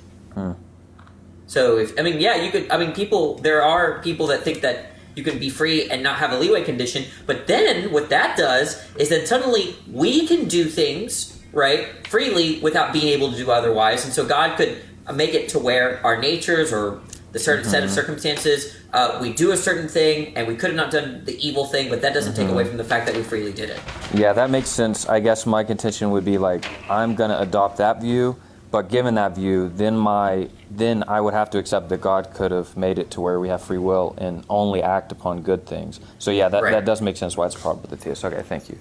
So there are people that think that you can be free and not have a leeway condition, but then what that does is that suddenly we can do things, right, freely without being able to do otherwise, and so God could make it to where our natures or the certain set of circumstances, we do a certain thing, and we could have not done the evil thing, but that doesn't take away from the fact that we freely did it. Yeah, that makes sense. I guess my contention would be like, I'm going to adopt that view, but given that view, then I would have to accept that God could have made it to where we have free will and only act upon good things. So yeah, that does make sense why it's a problem with the theist. Okay, thank you.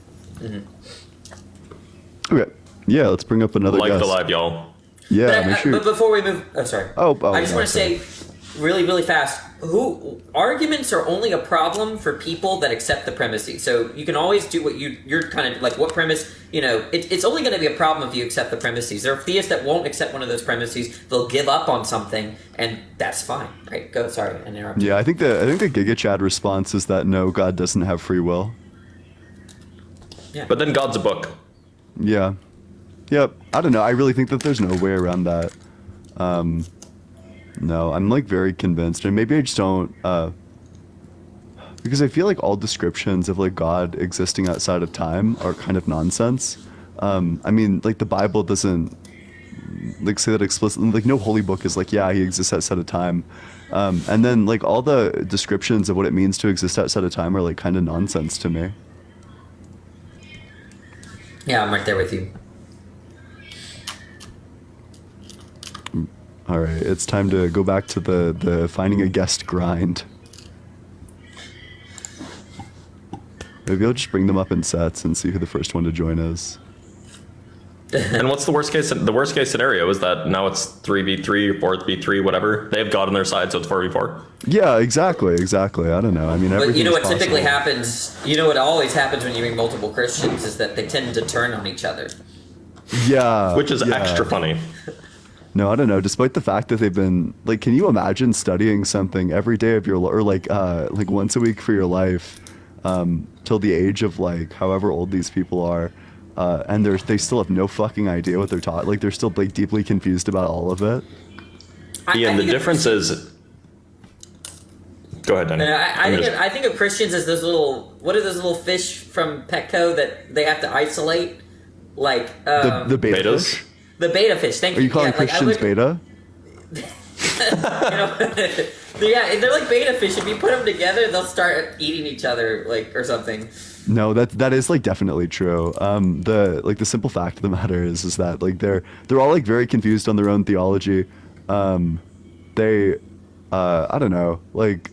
Okay, yeah, let's bring up another guest. The live, y'all. Yeah, make sure. But before we move, sorry. I just want to say, really, really fast. Arguments are only a problem for people that accept the premises. So you can always do what you're kind of like. What premise? It's only going to be a problem if you accept the premises. There are theists that won't accept one of those premises. They'll give up on something, and that's fine, right? Go. Sorry, I interrupted. Yeah, I think the Giga Chad response is that no, God doesn't have free will. Yeah. But then God's a book. Yeah. Yep. I don't know. I really think that there's no way around that. No, I'm like very convinced, and maybe I just don't, because I feel like all descriptions of like God existing outside of time are kind of nonsense. I mean, like the Bible doesn't like say that explicitly. Like no holy book is like, yeah, he exists outside of time. And then like all the descriptions of what it means to exist outside of time are like kind of nonsense to me. Yeah, I'm right there with you. All right, it's time to go back to the finding a guest grind. Maybe I'll just bring them up in sets and see who the first one to join is. And what's the worst case? The worst case scenario is that now it's 3v3 or 4v3, whatever. They have God on their side, so it's 4v4. Yeah, exactly. I don't know. I mean, But you know what everything's typically possible. happens? You know what always happens when you bring multiple Christians is that they tend to turn on each other. Yeah, Which is yeah. extra funny. No, I don't know. Despite the fact that they've been like, can you imagine studying something every day of your or like once a week for your life, till the age of like however old these people are, and they still have no fucking idea what they're taught. Like they're still like deeply confused about all of it. Ian, the difference is. Go ahead, Danny. I think of Christians as those little. What are those little fish from Petco that they have to isolate? Like The beta fish? The beta fish. Thank you. Are you calling Yeah, like, I Christians look- beta? Yeah, they're like beta fish. If you put them together, they'll start eating each other, like or something. No, that is like definitely true. The simple fact of the matter is that like they're all like very confused on their own theology. They I don't know, like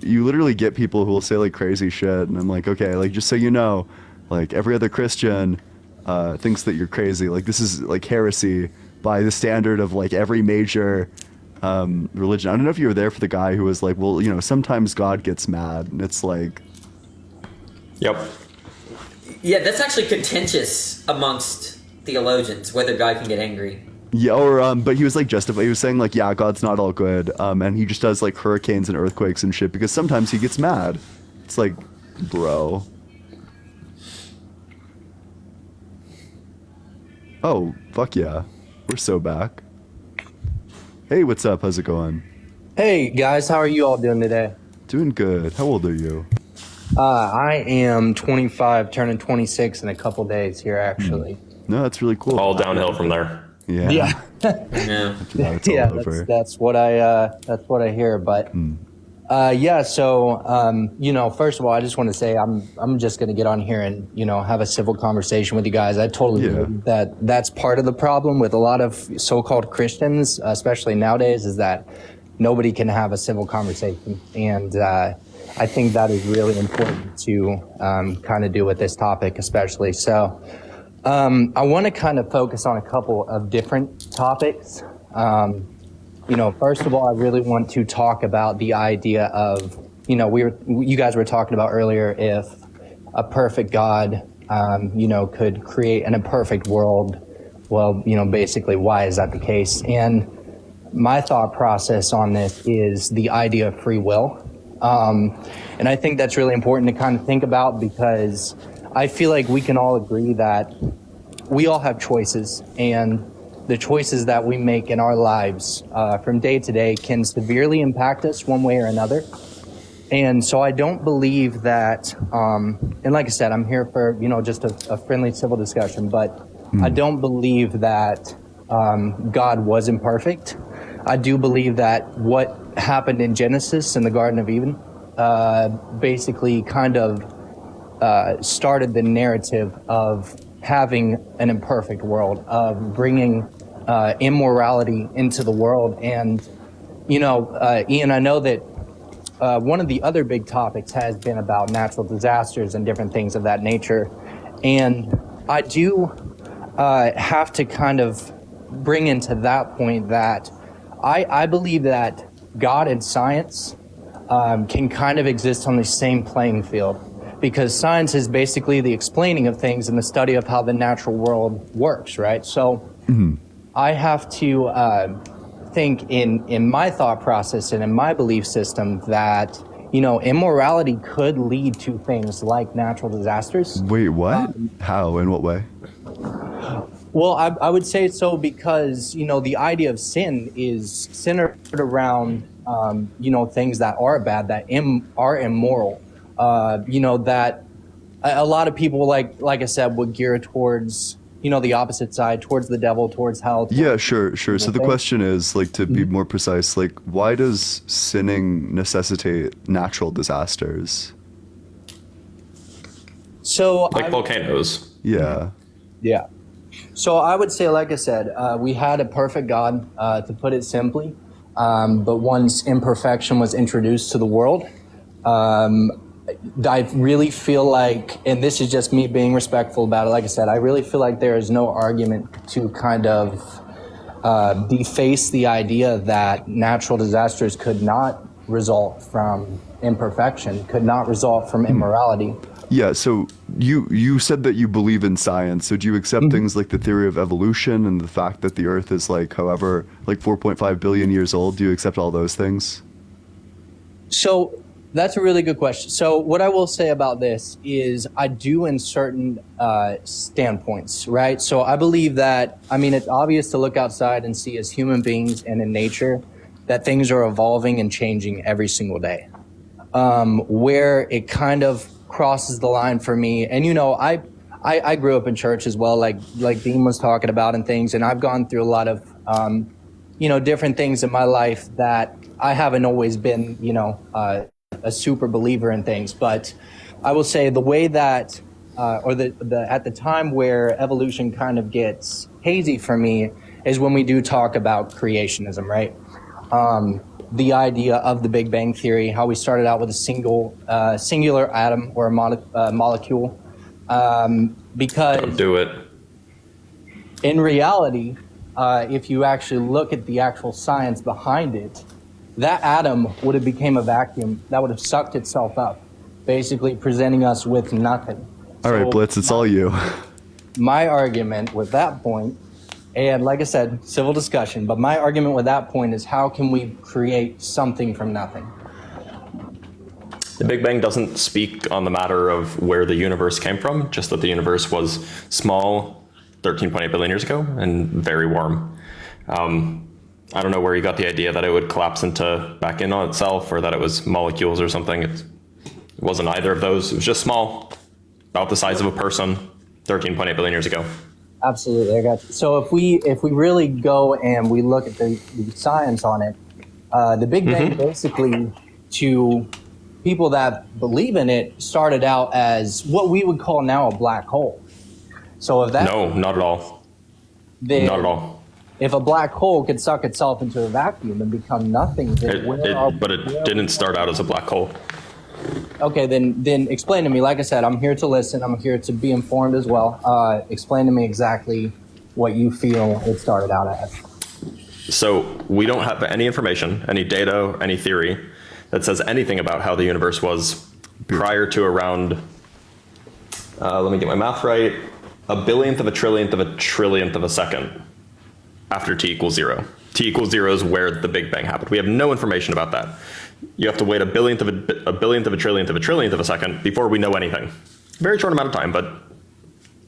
you literally get people who will say like crazy shit, and I'm like, okay, like just so you know, like every other Christian thinks that you're crazy. Like this is like heresy by the standard of like every major religion. I don't know if you were there for the guy who was like, well, you know, sometimes God gets mad, and it's like. Yep. Yeah, that's actually contentious amongst theologians whether God can get angry. Yeah, or but he was like justifying. He was saying like, yeah, God's not all good, and he just does like hurricanes and earthquakes and shit because sometimes he gets mad. It's like, bro. Oh fuck yeah, we're so back. Hey, what's up? How's it going? Hey guys, how are you all doing today? Doing good. How old are you? I am 25, turning 26 in a couple days here, actually. No, that's really cool. All downhill from there. Yeah. Yeah. Yeah. It's all Yeah, over. that's what I hear. But yeah, so you know, first of all, I just want to say I'm just going to get on here and have a civil conversation with you guys. I totally believe that that's part of the problem with a lot of so-called Christians, especially nowadays, is that nobody can have a civil conversation, and I think that is really important to kind of do with this topic, especially. So I want to kind of focus on a couple of different topics. First of all, I really want to talk about the idea of, you guys were talking about earlier, if a perfect God, could create an imperfect world. Well, basically, why is that the case? And my thought process on this is the idea of free will. And I think that's really important to kind of think about, because I feel like we can all agree that we all have choices, and the choices that we make in our lives from day to day can severely impact us one way or another. And so I don't believe that, and like I said, I'm here for, just a friendly civil discussion, but I don't believe that God was imperfect. I do believe that what happened in Genesis in the Garden of Eden basically kind of started the narrative of having an imperfect world, of bringing immorality into the world. And, Ian, I know that one of the other big topics has been about natural disasters and different things of that nature. And I do have to kind of bring into that point that I believe that God and science can kind of exist on the same playing field, because science is basically the explaining of things and the study of how the natural world works, right? So I have to think in my thought process and in my belief system that, immorality could lead to things like natural disasters. Wait, what? How? In what way? Well, I would say so because, the idea of sin is centered around, things that are bad, that are immoral. That a lot of people, like I said, would gear towards, the opposite side, towards the devil, towards hell. Yeah, sure. So the question is, like, to be more precise, like, why does sinning necessitate natural disasters? So like volcanoes. Yeah. Yeah. So I would say, like I said, we had a perfect God, to put it simply. But once imperfection was introduced to the world, I really feel like, and this is just me being respectful about it, like I said, I really feel like there is no argument to kind of deface the idea that natural disasters could not result from imperfection, could not result from immorality. Yeah, so you said that you believe in science. So do you accept things like the theory of evolution and the fact that the Earth is like 4.5 billion years old? Do you accept all those things? So that's a really good question. So what I will say about this is I do in certain standpoints, right? So I believe that, it's obvious to look outside and see as human beings and in nature that things are evolving and changing every single day. Where it kind of crosses the line for me, and I grew up in church as well, like Dean was talking about and things, and I've gone through a lot of different things in my life that I haven't always been a super believer in things, but I will say the way that at the time where evolution kind of gets hazy for me is when we do talk about creationism, right? The idea of the Big Bang Theory, how we started out with a singular atom or a molecule, because Don't do it. in reality, if you actually look at the actual science behind it, that atom would have became a vacuum that would have sucked itself up, basically presenting us with nothing. All right, Blitz, it's all you. My argument with that point, and like I said, civil discussion, but my argument with that point is how can we create something from nothing? The Big Bang doesn't speak on the matter of where the universe came from, just that the universe was small 13.8 billion years ago and very warm. I don't know where you got the idea that it would collapse back in on itself, or that it was molecules or something. It wasn't either of those. It was just small, about the size of a person, 13.8 billion years ago. Absolutely, I got you. So if we really go and we look at the science on it, the Big Bang basically, to people that believe in it, started out as what we would call now a black hole. So if that No, not at all. Not at all. If a black hole could suck itself into a vacuum and become nothing, then But it didn't start out as a black hole. Okay, then explain to me. Like I said, I'm here to listen. I'm here to be informed as well. Explain to me exactly what you feel it started out as. So we don't have any information, any data, any theory that says anything about how the universe was prior to around, let me get my math right, a billionth of a trillionth of a second after t equals 0. T equals 0 is where the Big Bang happened. We have no information about that. You have to wait a billionth of a trillionth of a second before we know anything. Very short amount of time, but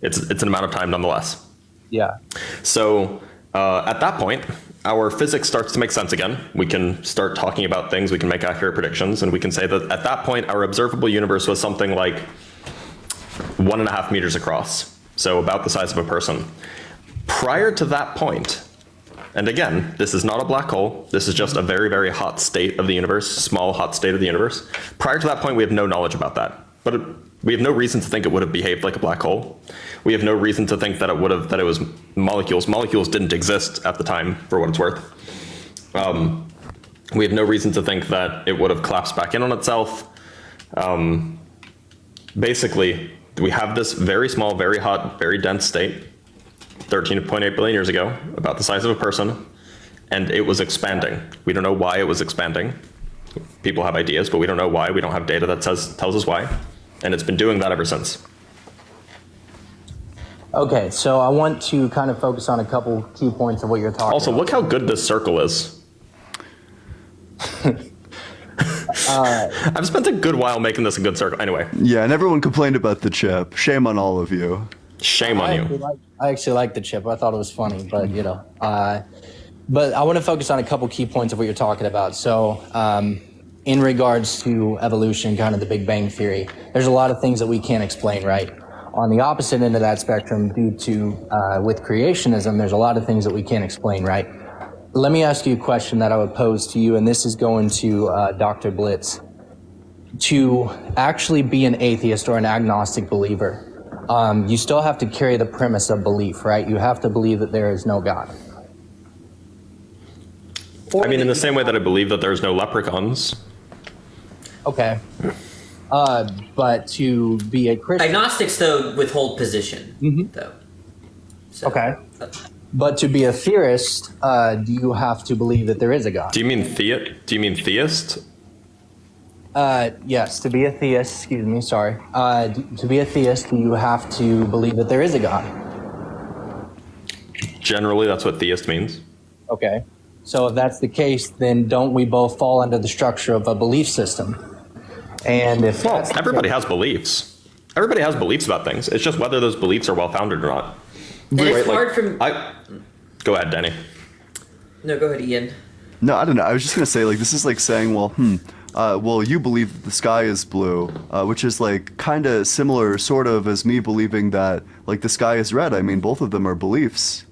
it's an amount of time nonetheless. Yeah. So at that point, our physics starts to make sense again. We can start talking about things, we can make accurate predictions, and we can say that at that point, our observable universe was something like 1.5 meters across, so about the size of a person. Prior to that point, and again, this is not a black hole, this is just a very, very hot state of the universe, small hot state of the universe. Prior to that point, we have no knowledge about that. But we have no reason to think it would have behaved like a black hole. We have no reason to think that it was molecules. Molecules didn't exist at the time, for what it's worth. We have no reason to think that it would have collapsed back in on itself. Basically, we have this very small, very hot, very dense state, 13.8 billion years ago, about the size of a person, and it was expanding. We don't know why it was expanding. People have ideas, but we don't know why. We don't have data that tells us why. And it's been doing that ever since. Okay, so I want to kind of focus on a couple key points of what you're talking Also, about. look how good this circle is. I've spent a good while making this a good circle. Anyway. Yeah, and everyone complained about the chip. Shame on all of you. Shame on you. I actually like the chip. I thought it was funny, but but I want to focus on a couple key points of what you're talking about. So, in regards to evolution, kind of the Big Bang Theory, there's a lot of things that we can't explain, right? on the opposite end of that spectrum, due to with creationism, there's a lot of things that we can't explain, right? Let me ask you a question that I would pose to you, and this is going to Dr. Blitz. To actually be an atheist or an agnostic believer, you still have to carry the premise of belief, right? You have to believe that there is no God. I mean, in the same way that I believe that there's no leprechauns. Okay. But to be a Christian... Agnostics, though, withhold position, though. So, okay. But to be a theorist, do you have to believe that there is a God? Do you mean theist? Yes, to be a theist, excuse me, sorry. To be a theist, you have to believe that there is a God. Generally, that's what theist means. Okay. So if that's the case, then don't we both fall under the structure of a belief system? And if everybody has beliefs. Everybody has beliefs about things. It's just whether those beliefs are well-founded or not. And it's hard for... Go ahead, Danny. No, go ahead, Ian. No, I don't know. I was just going to say, like, this is like saying, well, you believe that the sky is blue, which is like kind of similar sort of as me believing that like the sky is red. I mean, both of them are beliefs.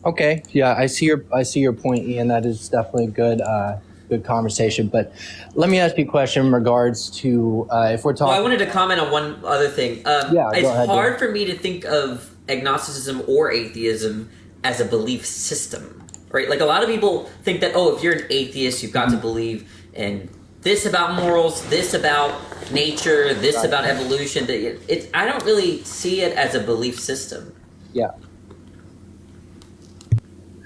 Okay, yeah, I see your point, Ian. That is definitely a good conversation. But let me ask you a question in regards to if we're talking. Well, I wanted to comment on one other thing. It's hard for me to think of agnosticism or atheism as a belief system, right? Like a lot of people think that, if you're an atheist, you've got to believe in this about morals, this about nature, this about evolution. I don't really see it as a belief system. Yeah.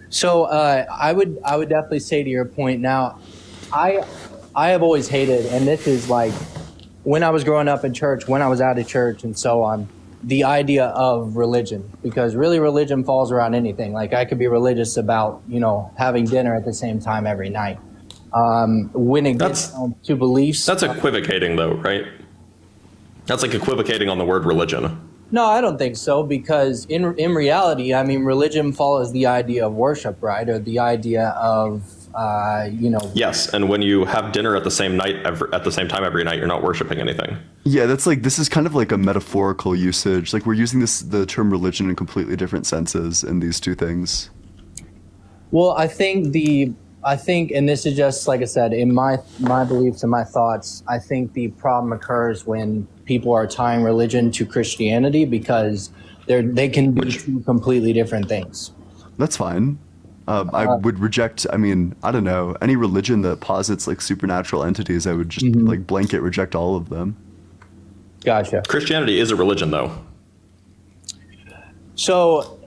So I would definitely say to your point. Now, I have always hated, and this is like when I was growing up in church, when I was out of church, and so on, the idea of religion, because really religion falls around anything. Like I could be religious about having dinner at the same time every night. When it gets to beliefs, that's equivocating, though, right? That's like equivocating on the word religion. No, I don't think so, because in reality, I mean, religion follows the idea of worship, right? Or the idea of, Yes, and when you have dinner at the same time every night, you're not worshiping anything. Yeah, this is kind of like a metaphorical usage. Like we're using the term religion in completely different senses in these two things. Well, I think, and this is just, like I said, in my beliefs and my thoughts, I think the problem occurs when people are tying religion to Christianity, because they can be two completely different things. That's fine. I would reject, I don't know, any religion that posits like supernatural entities. I would just like blanket reject all of them. Gotcha. Christianity is a religion, though. So...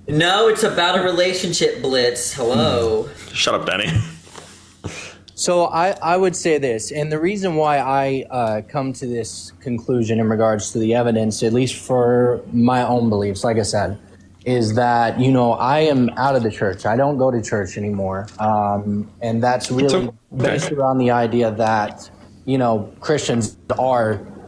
No, it's about a relationship, Blitz. Hello. Shut up, Danny. So I would say this, and the reason why I come to this conclusion in regards to the evidence, at least for my own beliefs, like I said, is that, I am out of the church. I don't go to church anymore. And that's really based around the idea that,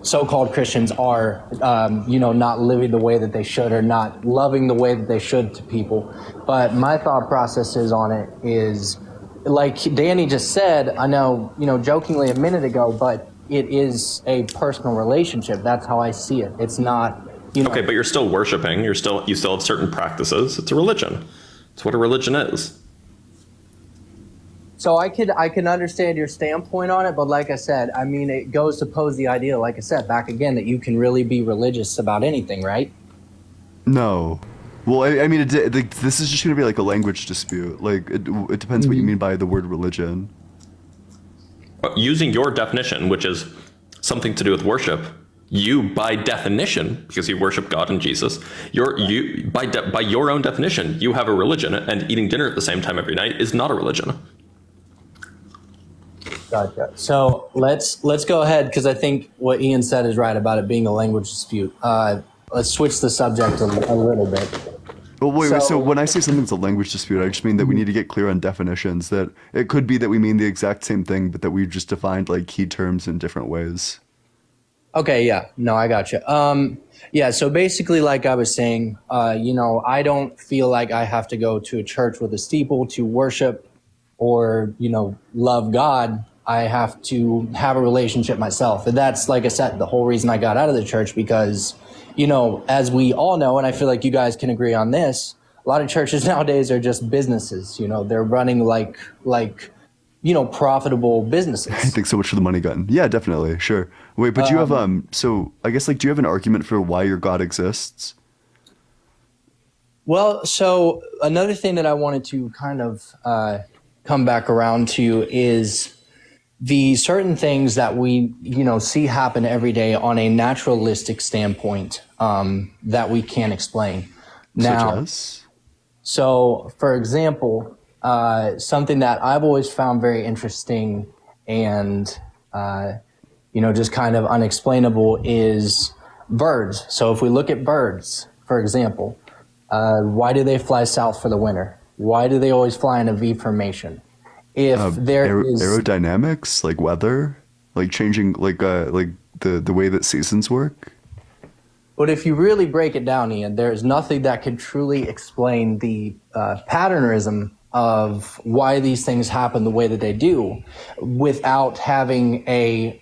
so-called Christians are, not living the way that they should, or not loving the way that they should to people. But my thought processes on it is, like Danny just said, I know, jokingly a minute ago, but it is a personal relationship. That's how I see it. It's not, Okay, but you're still worshiping. You still have certain practices. It's a religion. It's what a religion is. So I can understand your standpoint on it, but like I said, it goes to pose the idea, like I said, back again, that you can really be religious about anything, right? No. Well, this is just going to be like a language dispute. Like, it depends what you mean by the word religion. Using your definition, which is something to do with worship, you, by definition, because you worship God and Jesus, by your own definition, you have a religion, and eating dinner at the same time every night is not a religion. Gotcha. So let's go ahead, because I think what Ian said is right about it being a language dispute. Let's switch the subject a little bit. Well, wait, so when I say something's a language dispute, I just mean that we need to get clear on definitions, that it could be that we mean the exact same thing, but that we've just defined like key terms in different ways. Okay, yeah. No, I got you. Yeah, so basically, like I was saying, I don't feel like I have to go to a church with a steeple to worship or, love God. I have to have a relationship myself. And that's, like I said, the whole reason I got out of the church, because, you know, as we all know, and I feel like you guys can agree on this, a lot of churches nowadays are just businesses. You know, they're running like you know, profitable businesses. I think so much for the money gun. Yeah, definitely. Sure. Wait, but you have, so I guess, like, do you have an argument for why your God exists? Well, so another thing that I wanted to kind of come back around to is the certain things that we, you know, see happen every day on a naturalistic standpoint that we can't explain. Now, Such as? So, for example, something that I've always found very interesting and, you know, just kind of unexplainable is birds. So if we look at birds, for example, why do they fly south for the winter? Why do they always fly in a V formation? If there is aerodynamics, like weather, like changing, like the way that seasons work. But if you really break it down, Ian, there's nothing that could truly explain the patternism of why these things happen the way that they do without having a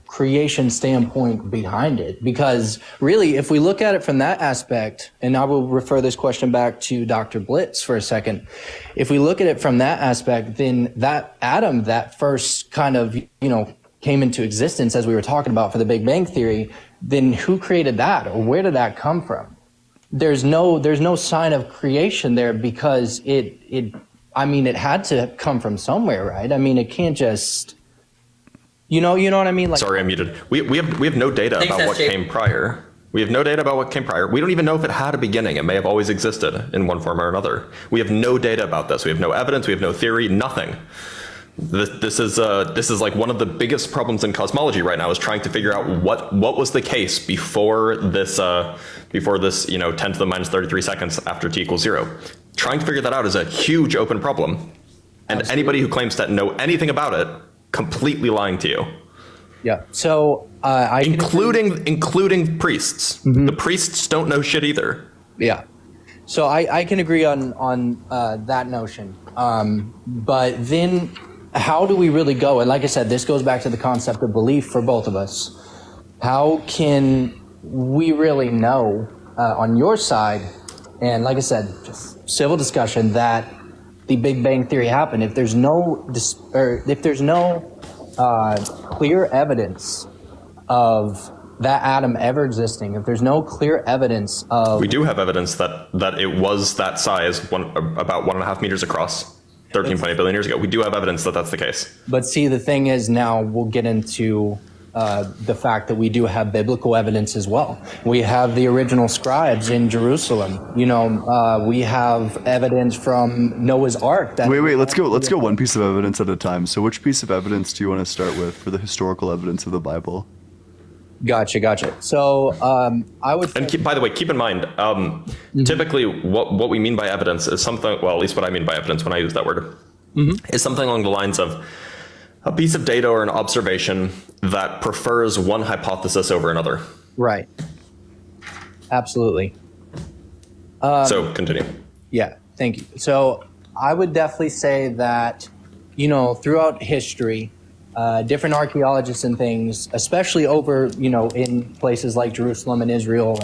creation standpoint behind it. Because really, if we look at it from that aspect, and I will refer this question back to Dr. Blitz for a second. If we look at it from that aspect, then that atom that first kind of, you know, came into existence, as we were talking about for the Big Bang Theory, then who created that, or where did that come from? There's no sign of creation there, because it had to come from somewhere, right? I mean, it can't just, you know what I mean? Like, sorry, I'm muted. We have no data about what came prior. We have no data about what came prior. We don't even know if it had a beginning. It may have always existed in one form or another. We have no data about this. We have no evidence. We have no theory. Nothing. This is like one of the biggest problems in cosmology right now, is trying to figure out what was the case before this 10 to the minus 33 seconds after t equals 0. Trying to figure that out is a huge open problem, and anybody who claims to know anything about it, completely lying to you. Yeah. So including priests. Mm-hmm. The priests don't know shit either. Yeah. So I can agree on that notion. But then how do we really go? And like I said, this goes back to the concept of belief for both of us. How can we really know on your side, and like I said, just civil discussion, that the Big Bang Theory happened if there's no clear evidence of that atom ever existing, if there's no clear evidence of... We do have evidence that it was that size, about 1.5 meters across, 13.8 billion years ago. We do have evidence that that's the case. But see, the thing is, now we'll get into the fact that we do have biblical evidence as well. We have the original scribes in Jerusalem. You know, we have evidence from Noah's Ark. Wait, let's go one piece of evidence at a time. So which piece of evidence do you want to start with for the historical evidence of the Bible? Gotcha. So I would... And by the way, keep in mind, typically what we mean by evidence is something, well, at least what I mean by evidence when I use that word, is something along the lines of a piece of data or an observation that prefers one hypothesis over another. Right. Absolutely. So continue. Yeah, thank you. So I would definitely say that, you know, throughout history, different archaeologists and things, especially over, you know, in places like Jerusalem and Israel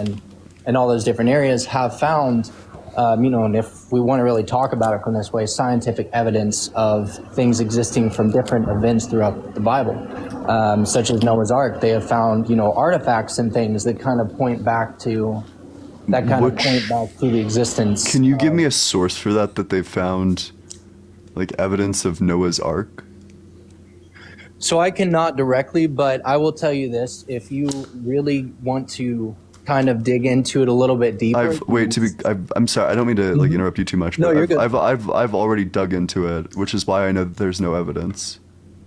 and all those different areas, have found, you know, and if we want to really talk about it from this way, scientific evidence of things existing from different events throughout the Bible, such as Noah's Ark. They have found, you know, artifacts and things that kind of point back to the existence. Can you give me a source for that they've found, like, evidence of Noah's Ark? So I cannot directly, but I will tell you this: if you really want to kind of dig into it a little bit deeper. I'm sorry, I don't mean to like interrupt you too much. No, but you're good. I've already dug into it, which is why I know that there's no evidence.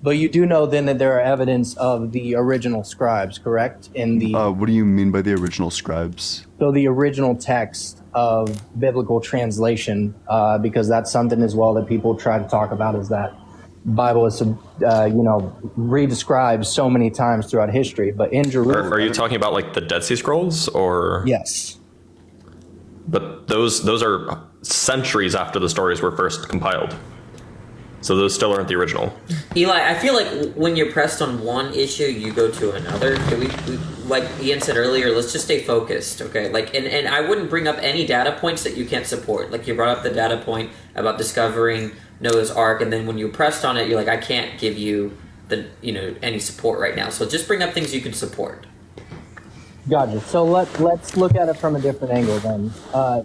But you do know then that there are evidence of the original scribes, correct? In the what do you mean by the original scribes? So the original text of biblical translation, because that's something as well that people try to talk about, is that Bible is, redescribed so many times throughout history. But in Jerusalem, are you talking about like the Dead Sea Scrolls, or? Yes. But those are centuries after the stories were first compiled. So those still aren't the original. Eli, I feel like when you're pressed on one issue, you go to another. We like Ian said earlier, let's just stay focused, okay? Like, and I wouldn't bring up any data points that you can't support. Like, you brought up the data point about discovering Noah's Ark, and then when you pressed on it, you're like, I can't give you any support right now. So just bring up things you can support. Gotcha. So let's look at it from a different angle then.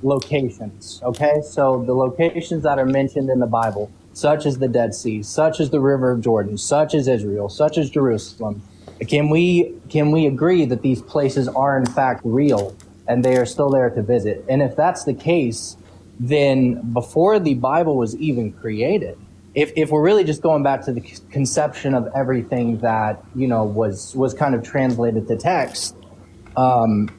Locations, okay? So the locations that are mentioned in the Bible, such as the Dead Sea, such as the River of Jordan, such as Israel, such as Jerusalem, can we agree that these places are in fact real and they are still there to visit? And if that's the case, then before the Bible was even created, if we're really just going back to the conception of everything that was kind of translated to text, then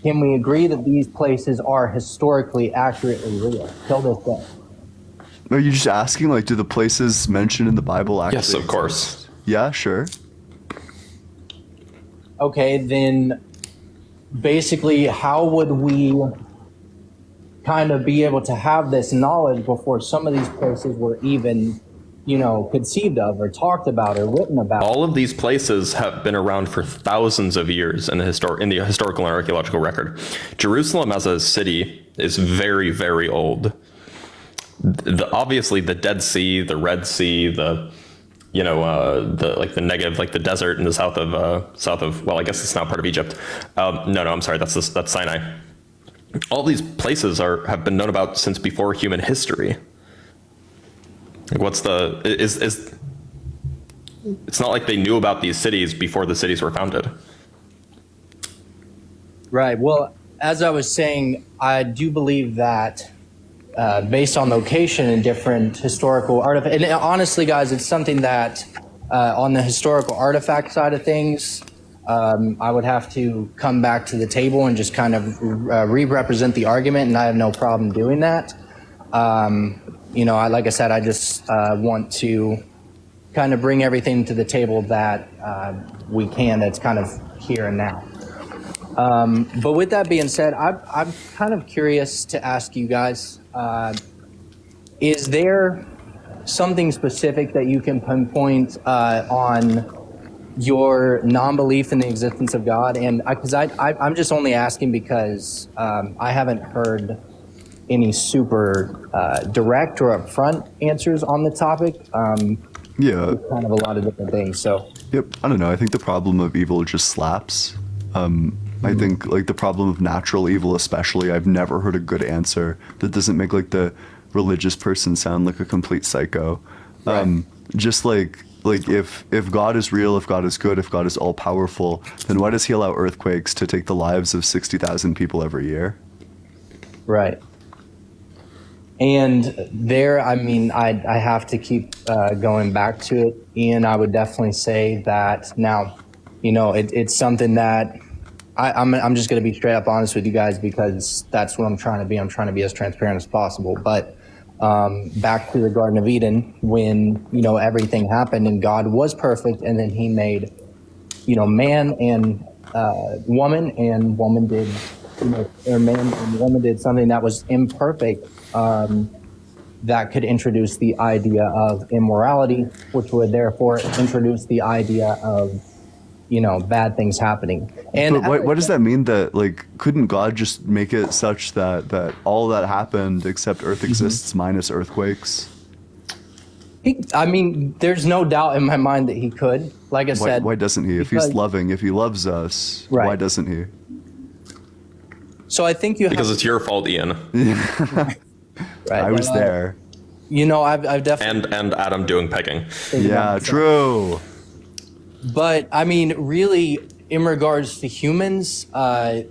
can we agree that these places are historically accurately real till this day? Are you just asking, like, do the places mentioned in the Bible actually Yes, of course. Yeah, sure. Okay, then basically how would we kind of be able to have this knowledge before some of these places were even conceived of or talked about or written about? All of these places have been around for thousands of years in the historical and archaeological record. Jerusalem as a city is very, very old. Obviously, the Dead Sea, the Red Sea, the Negev, like the desert in the south of well, I guess it's now part of Egypt. No, I'm sorry, that's Sinai. All these places have been known about since before human history. Like, it's not like they knew about these cities before the cities were founded. Right. Well, as I was saying, I do believe that based on location and different historical artifacts, and honestly, guys, it's something that on the historical artifact side of things, I would have to come back to the table and just kind of re-represent the argument, and I have no problem doing that. Like I said, I just want to kind of bring everything to the table that we can that's kind of here and now. But with that being said, I'm kind of curious to ask you guys, is there something specific that you can pinpoint on your non-belief in the existence of God? And because I'm just only asking because I haven't heard any super direct or upfront answers on the topic. Yeah. Kind of a lot of different things. So. Yep. I don't know. I think the problem of evil just slaps. I think like the problem of natural evil, especially, I've never heard a good answer that doesn't make like the religious person sound like a complete psycho. Right. Just like if God is real, if God is good, if God is all powerful, then why does he allow earthquakes to take the lives of 60,000 people every year? Right. And there, I mean, I have to keep going back to it. Ian, I would definitely say that now, it's something that I'm just going to be straight up honest with you guys because that's what I'm trying to be. I'm trying to be as transparent as possible. But back to the Garden of Eden, when, everything happened and God was perfect, and then he made, man and woman, and woman did, or man and woman did something that was imperfect, that could introduce the idea of immorality, which would therefore introduce the idea of, bad things happening. And but what does that mean? That couldn't God just make it such that all that happened except Earth exists minus earthquakes? There's no doubt in my mind that he could. Like I said, why doesn't he? If he's loving, if he loves us, right. Why doesn't he? So I think because it's your fault, Ian. Right. I was there. I've definitely and Adam doing pegging. Yeah, true. But really, in regards to humans, that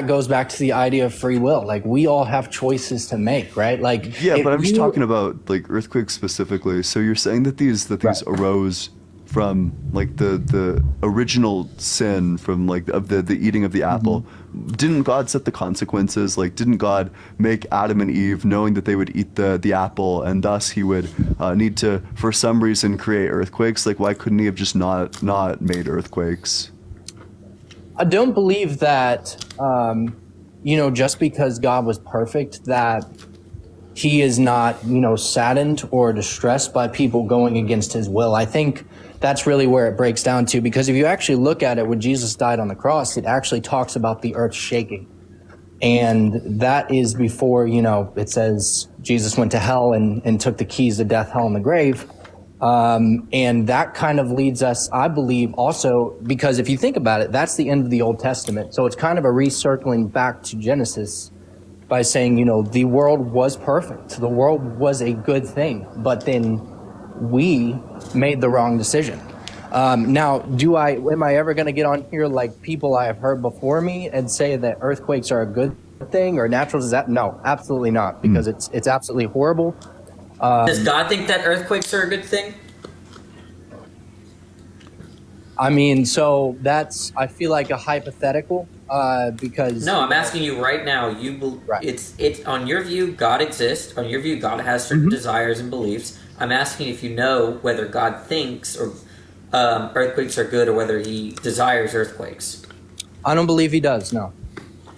goes back to the idea of free will. Like, we all have choices to make, right? Yeah, but I'm just talking about earthquakes specifically. So you're saying that these right. arose from the original sin from of the eating of the apple. Didn't God set the consequences? Didn't God make Adam and Eve knowing that they would eat the apple, and thus he would need to, for some reason, create earthquakes? Why couldn't he have just not made earthquakes? I don't believe that just because God was perfect, that he is not, saddened or distressed by people going against his will. I think that's really where it breaks down to, because if you actually look at it, when Jesus died on the cross, it actually talks about the earth shaking. And that is before, it says Jesus went to hell and took the keys to death, hell, and the grave. And that kind of leads us, I believe, also, because if you think about it, that's the end of the Old Testament. So it's kind of a recircling back to Genesis by saying, the world was perfect. The world was a good thing, but then we made the wrong decision. Now, am I ever going to get on here like people I have heard before me and say that earthquakes are a good thing or natural disaster? No, absolutely not, because it's absolutely horrible. Does God think that earthquakes are a good thing? I mean, so that's, I feel like a hypothetical, because... No, I'm asking you right now, it's on your view, God exists. On your view, God has certain desires and beliefs. I'm asking if you know whether God thinks or earthquakes are good or whether he desires earthquakes. I don't believe he does, no.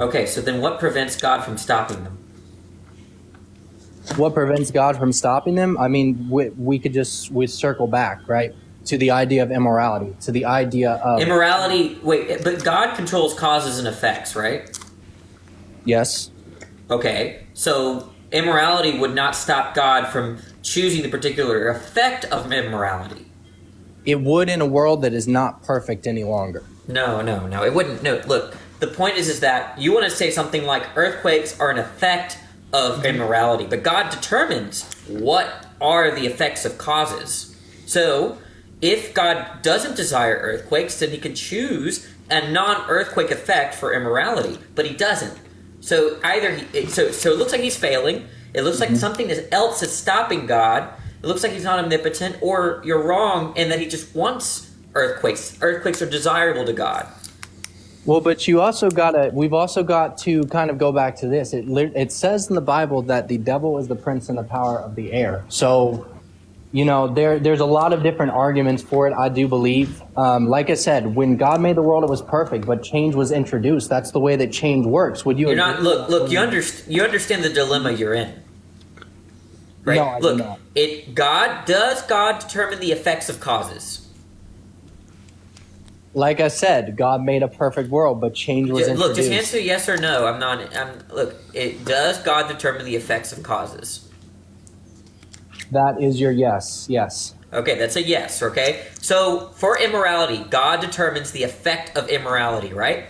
Okay, so then what prevents God from stopping them? What prevents God from stopping them? I mean, we circle back, right, to the idea of immorality, to the idea of... Immorality, wait, but God controls causes and effects, right? Yes. Okay, so immorality would not stop God from choosing the particular effect of immorality. It would in a world that is not perfect any longer. No, it wouldn't. No, look, the point is that you want to say something like earthquakes are an effect of immorality, but God determines what are the effects of causes. So, if God doesn't desire earthquakes, then he can choose a non-earthquake effect for immorality, but he doesn't. So so it looks like he's failing. It looks like something else is stopping God. It looks like he's not omnipotent, or you're wrong in that he just wants earthquakes. Earthquakes are desirable to God. Well, but we've also got to kind of go back to this. It says in the Bible that the devil is the prince and the power of the air. So, there's a lot of different arguments for it, I do believe. Like I said, when God made the world, it was perfect, but change was introduced. That's the way that change works. Would you? You're not. Look. You understand the dilemma you're in, right? No, I do not. Does God determine the effects of causes? Like I said, God made a perfect world, but change was introduced. Look, just answer yes or no. Does God determine the effects of causes? That is your yes. Yes. Okay, that's a yes, okay? So, for immorality, God determines the effect of immorality, right?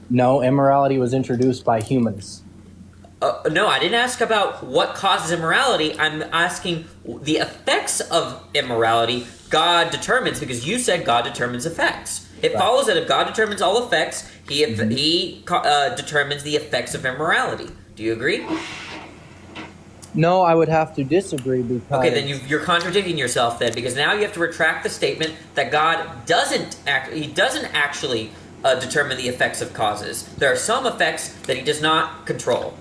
No, immorality was introduced by humans. No, I didn't ask about what causes immorality. I'm asking the effects of immorality God determines, because you said God determines effects. It follows that if God determines all effects, he determines the effects of immorality. Do you agree? No, I would have to disagree because... Okay, then you're contradicting yourself then, because now you have to retract the statement that God doesn't actually determine the effects of causes. There are some effects that he does not control.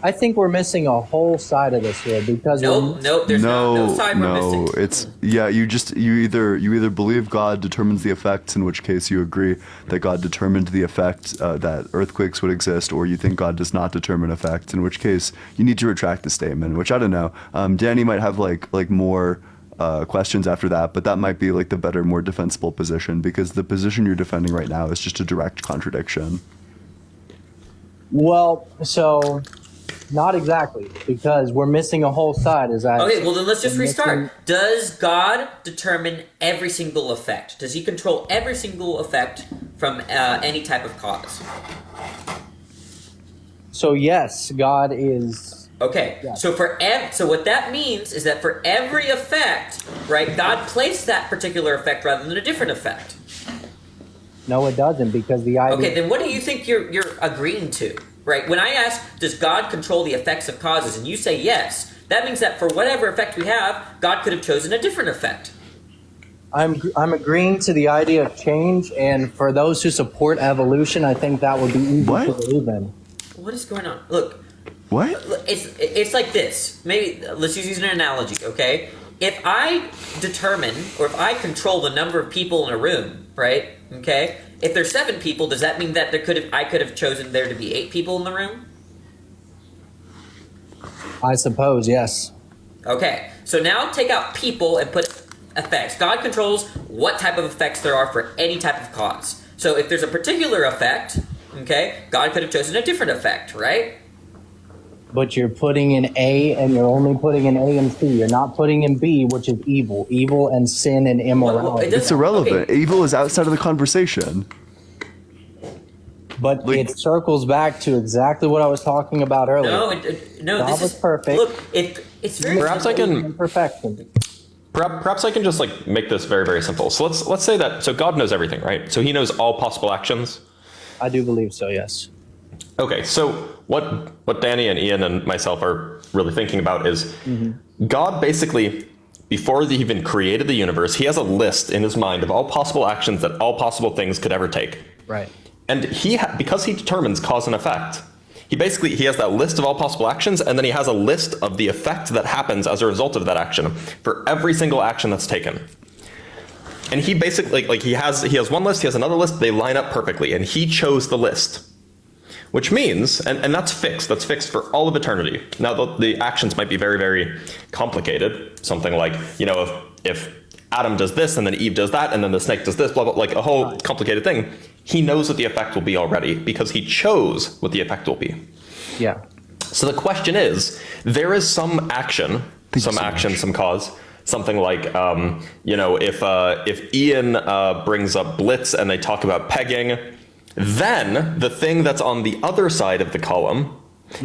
I think we're missing a whole side of this here because there's no side we're missing. It's you either believe God determines the effects, in which case you agree that God determined the effect that earthquakes would exist, or you think God does not determine effects, in which case you need to retract the statement. Which I don't know. Danny might have like more questions after that, but that might be like the better, more defensible position, because the position you're defending right now is just a direct contradiction. Well, so. Not exactly, because we're missing a whole side. Okay, well then let's just restart. Does God determine every single effect? Does he control every single effect from any type of cause? So yes, God is... Okay, yes. So what that means is that for every effect, right, God placed that particular effect rather than a different effect. No, it doesn't, because the idea... Okay, then what do you think you're agreeing to? Right, when I ask, does God control the effects of causes, and you say yes, that means that for whatever effect we have, God could have chosen a different effect. I'm agreeing to the idea of change, and for those who support evolution, I think that would be easy to believe in. What is going on? Look. What? It's like this. Maybe let's just use an analogy, okay? If I determine, or if I control the number of people in a room, right, okay? If there's 7 people, does that mean that I could have chosen there to be 8 people in the room? I suppose, yes. Okay, so now take out people and put effects. God controls what type of effects there are for any type of cause. So if there's a particular effect, okay, God could have chosen a different effect, right? But you're putting in A and you're only putting in A and C. You're not putting in B, which is evil. Evil and sin and immorality. It's irrelevant. Evil is outside of the conversation. But it circles back to exactly what I was talking about earlier. No, God this was is perfect. Look, it's very Perhaps I can perfection. Perhaps I can just like make this very, very simple. So let's say that God knows everything, right? So he knows all possible actions. I do believe so, yes. Okay, so what Danny and Ian and myself are really thinking about is God basically, before he even created the universe, he has a list in his mind of all possible actions that all possible things could ever take. Right. And because he determines cause and effect, he has that list of all possible actions, and then he has a list of the effect that happens as a result of that action for every single action that's taken. And he basically, he has one list, he has another list, they line up perfectly, and he chose the list. Which means, and that's fixed for all of eternity. Now the actions might be very, very complicated. Something like, if Adam does this, and then Eve does that, and then the snake does this, blah, blah, like a whole complicated thing. He knows what the effect will be already because he chose what the effect will be. Yeah. So the question is, there is some action, some cause, something like, if Ian brings up Blitz and they talk about pegging, then the thing that's on the other side of the column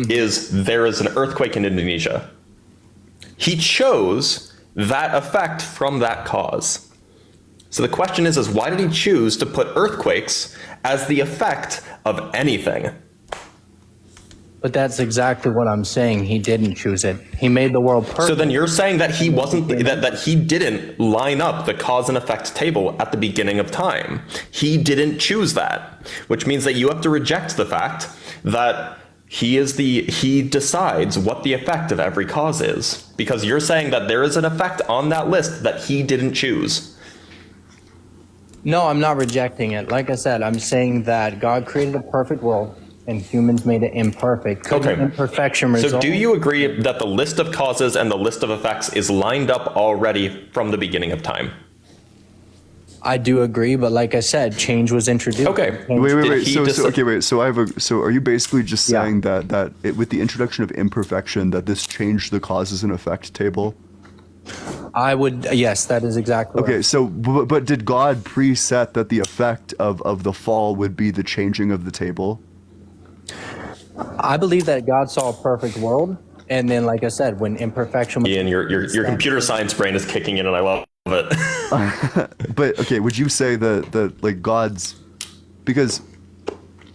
is there is an earthquake in Indonesia. He chose that effect from that cause. So the question is why did he choose to put earthquakes as the effect of anything? But that's exactly what I'm saying. He didn't choose it. He made the world perfect. So then you're saying that he wasn't that he didn't line up the cause and effect table at the beginning of time. He didn't choose that, which means that you have to reject the fact that he decides what the effect of every cause is, because you're saying that there is an effect on that list that he didn't choose. No, I'm not rejecting it. Like I said, I'm saying that God created a perfect world and humans made it imperfect. Okay. Imperfection So result. do you agree that the list of causes and the list of effects is lined up already from the beginning of time? I do agree, but like I said, change was introduced. Okay. Wait. So are you basically just saying that with the introduction of imperfection, that this changed the causes and effect table? Yes, that is exactly okay. right. So, but did God preset that the effect of the fall would be the changing of the table? I believe that God saw a perfect world, and then, like I said, when imperfection. Ian, your computer science brain is kicking in, and I love it. But okay, would you say that like God's, because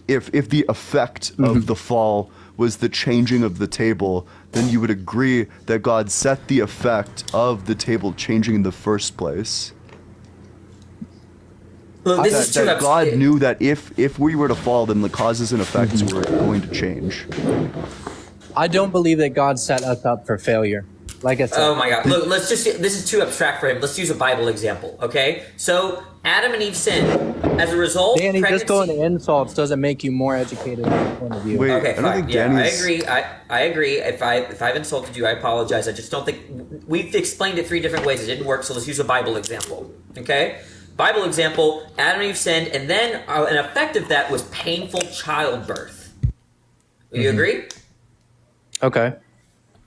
if the effect of the fall was the changing of the table, then you would agree that God set the effect of the table changing in the first place. Well, this is too that God knew that if we were to fall, then the causes and effects were going to change. I don't believe that God set us up for failure. Like I said. Oh my God! Look, this is too abstract for him. Let's use a Bible example, okay? So Adam and Eve sinned. As a result, Danny, pregnancy... just going to insults doesn't make you more educated in your point of view. Wait, okay, I don't fine. think Yeah, Danny's... I agree. I agree. If I've insulted you, I apologize. I just don't think we've explained it 3 different ways. It didn't work, so let's use a Bible example. Okay? Bible example: Adam and Eve sinned, and then an effect of that was painful childbirth. Do you agree? Okay.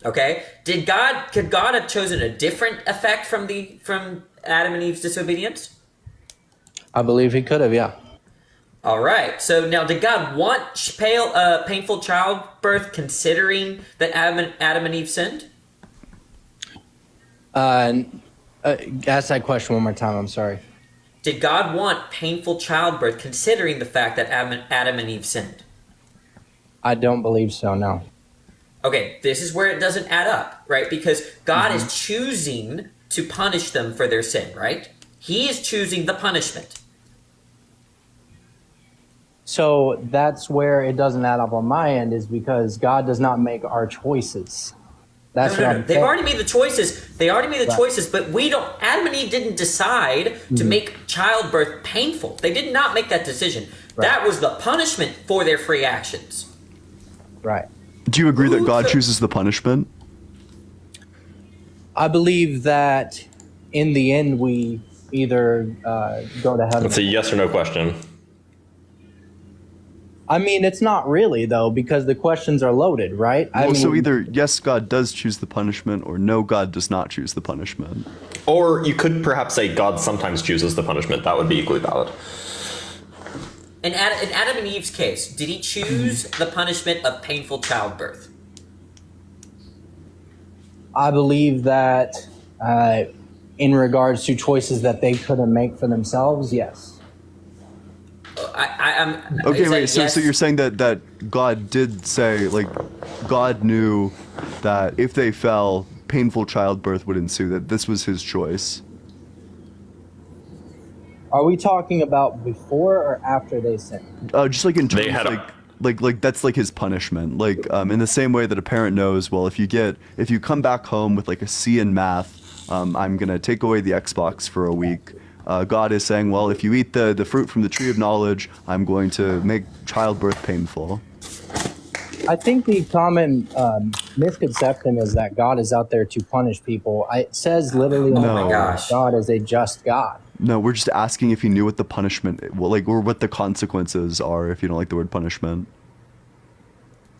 Okay. Could God have chosen a different effect from Adam and Eve's disobedience? I believe he could have, yeah. All right. So now, did God want painful childbirth, considering that Adam and Eve sinned? Ask that question one more time. I'm sorry. Did God want painful childbirth, considering the fact that Adam and Eve sinned? I don't believe so, no. Okay, this is where it doesn't add up, right? Because God is choosing to punish them for their sin, right? He is choosing the punishment. So that's where it doesn't add up on my end, is because God does not make our choices. That's No. what I'm They've saying. already made the choices. Choices, but we don't. Adam and Eve didn't decide to make childbirth painful. They did not make that decision. Right. That was the punishment for their free actions. Right. Do you agree that God chooses the punishment? I believe that in the end we either go to heaven. It's a yes or no question. I mean, it's not really though, because the questions are loaded, right? So either yes, God does choose the punishment, or no, God does not choose the punishment. Or you could perhaps say God sometimes chooses the punishment. That would be equally valid. In Adam and Eve's case, did he choose the punishment of painful childbirth? I believe that in regards to choices that they couldn't make for themselves, yes. Okay, wait. So you're saying that God did say, like, God knew that if they fell, painful childbirth would ensue. That this was His choice. Are we talking about before or after they sinned? Just like in terms like that's like His punishment. Like in the same way that a parent knows, well, if you come back home with like a C in math, I'm gonna take away the Xbox for a week. God is saying, well, if you eat the fruit from the tree of knowledge, I'm going to make childbirth painful. I think the common misconception is that God is out there to punish people. It says literally, God is a just God. No, we're just asking if He knew what the punishment, or what the consequences are if you don't like the word punishment.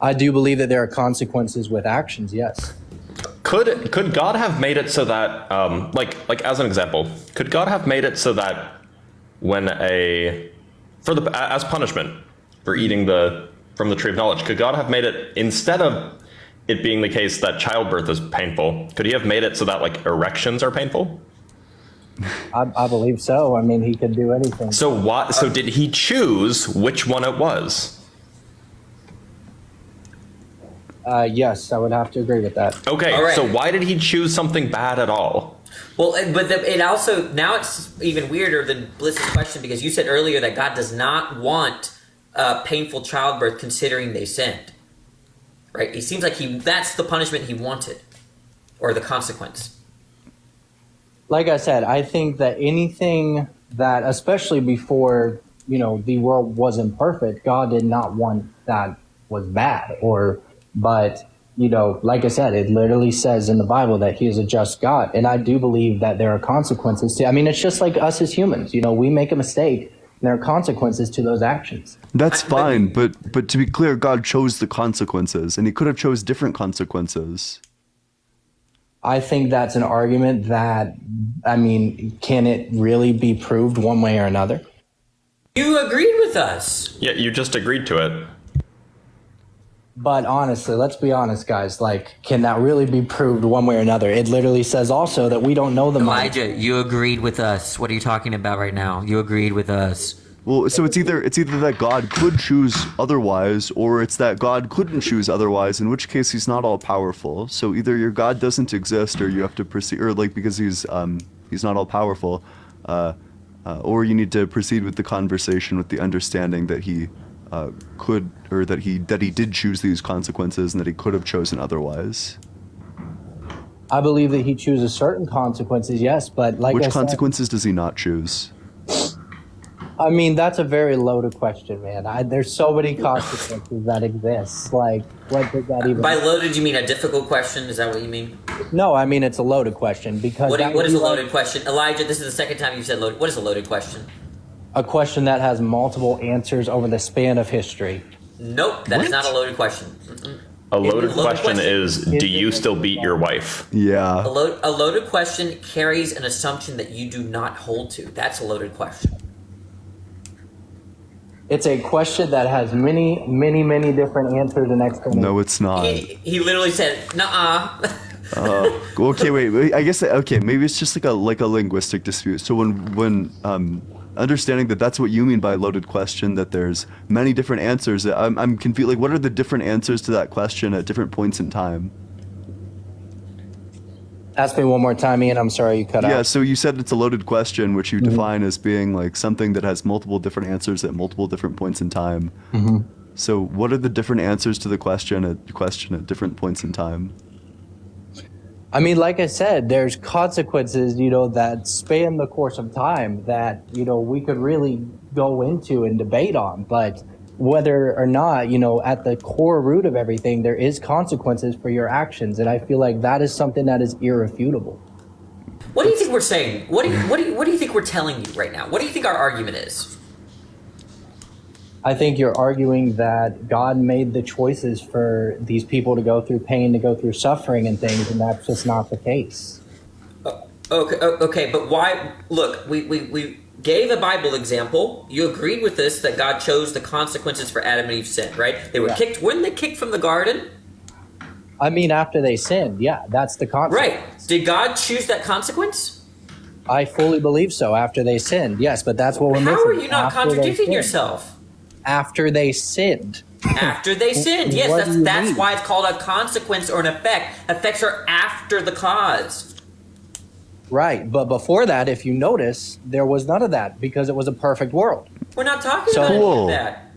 I do believe that there are consequences with actions, yes. Could God have made it so that, like as an example, could God have made it so that when as punishment for eating from the tree of knowledge, could God have made it, instead of it being the case that childbirth is painful, could He have made it so that like erections are painful? I believe so. I mean, He could do anything. So did He choose which one it was? Yes, I would have to agree with that. Okay, All right. So why did He choose something bad at all? Well, but it also, now it's even weirder than Bliss's question, because you said earlier that God does not want painful childbirth considering they sinned. Right? It seems like that's the punishment He wanted, or the consequence. Like I said, I think that anything that, especially before, the world wasn't perfect, God did not want that was bad. But like I said, it literally says in the Bible that He is a just God. And I do believe that there are consequences to, it's just like us as humans. We make a mistake and there are consequences to those actions. That's fine, but to be clear, God chose the consequences, and He could have chose different consequences. I think that's an argument that, can it really be proved one way or another? You agreed with us. Yeah, you just agreed to it. But honestly, let's be honest, guys. Can that really be proved one way or another? It literally says also that we don't know the Elijah, you agreed with us. What are you talking about right now? You agreed with us. Well, so it's either that God could choose otherwise, or it's that God couldn't choose otherwise, in which case He's not all powerful. So either your God doesn't exist, or you have to proceed, or because He's not all powerful, or you need to proceed with the conversation with the understanding that He could, or that he did choose these consequences and that He could have chosen otherwise. I believe that He chooses certain consequences, yes, but which consequences does He not choose? That's a very loaded question, man. There's so many consequences that exist. What does that even? By loaded, you mean a difficult question? Is that what you mean? No, it's a loaded question because. What is a loaded question, Elijah? This is the second time you've said loaded. What is a loaded question? A question that has multiple answers over the span of history. Nope, that is not a loaded question. Mm-mm. A loaded question is, do you still beat your wife? Yeah. A loaded question carries an assumption that you do not hold to. That's a loaded question. It's a question that has many, many, many different answers and explanations. No, it's not. He literally said, "Nuh-uh." Okay, wait. I guess maybe it's just like a linguistic dispute. So when understanding that that's what you mean by loaded question, that there's many different answers, I'm confused. What are the different answers to that question at different points in time? Ask me one more time, Ian. I'm sorry, you cut out. Yeah, so you said it's a loaded question, which you define as being something that has multiple different answers at multiple different points in time. Mm-hmm. So what are the different answers to the question at different points in time? Like I said, there's consequences, that span the course of time that, we could really go into and debate on. But whether or not, at the core root of everything, there is consequences for your actions. And I feel like that is something that is irrefutable. What do you think we're saying? What do you think we're telling you right now? What do you think our argument is? I think you're arguing that God made the choices for these people to go through pain, to go through suffering and things, and that's just not the case. Okay, but why? Look, we gave a Bible example. You agreed with this, that God chose the consequences for Adam and Eve's sin, right? They were kicked. Weren't they kicked from the garden? I mean, after they sinned, yeah, that's the consequence. Right. Did God choose that consequence? I fully believe so, after they sinned, yes, but that's what we're missing. How are you not After contradicting they yourself? After they sinned. After they sinned, yes, What do you that's mean? why it's called a consequence or an effect. Effects are after the cause. Right, but before that, if you notice, there was none of that because it was a perfect world. We're not talking So- about any of Cool. that.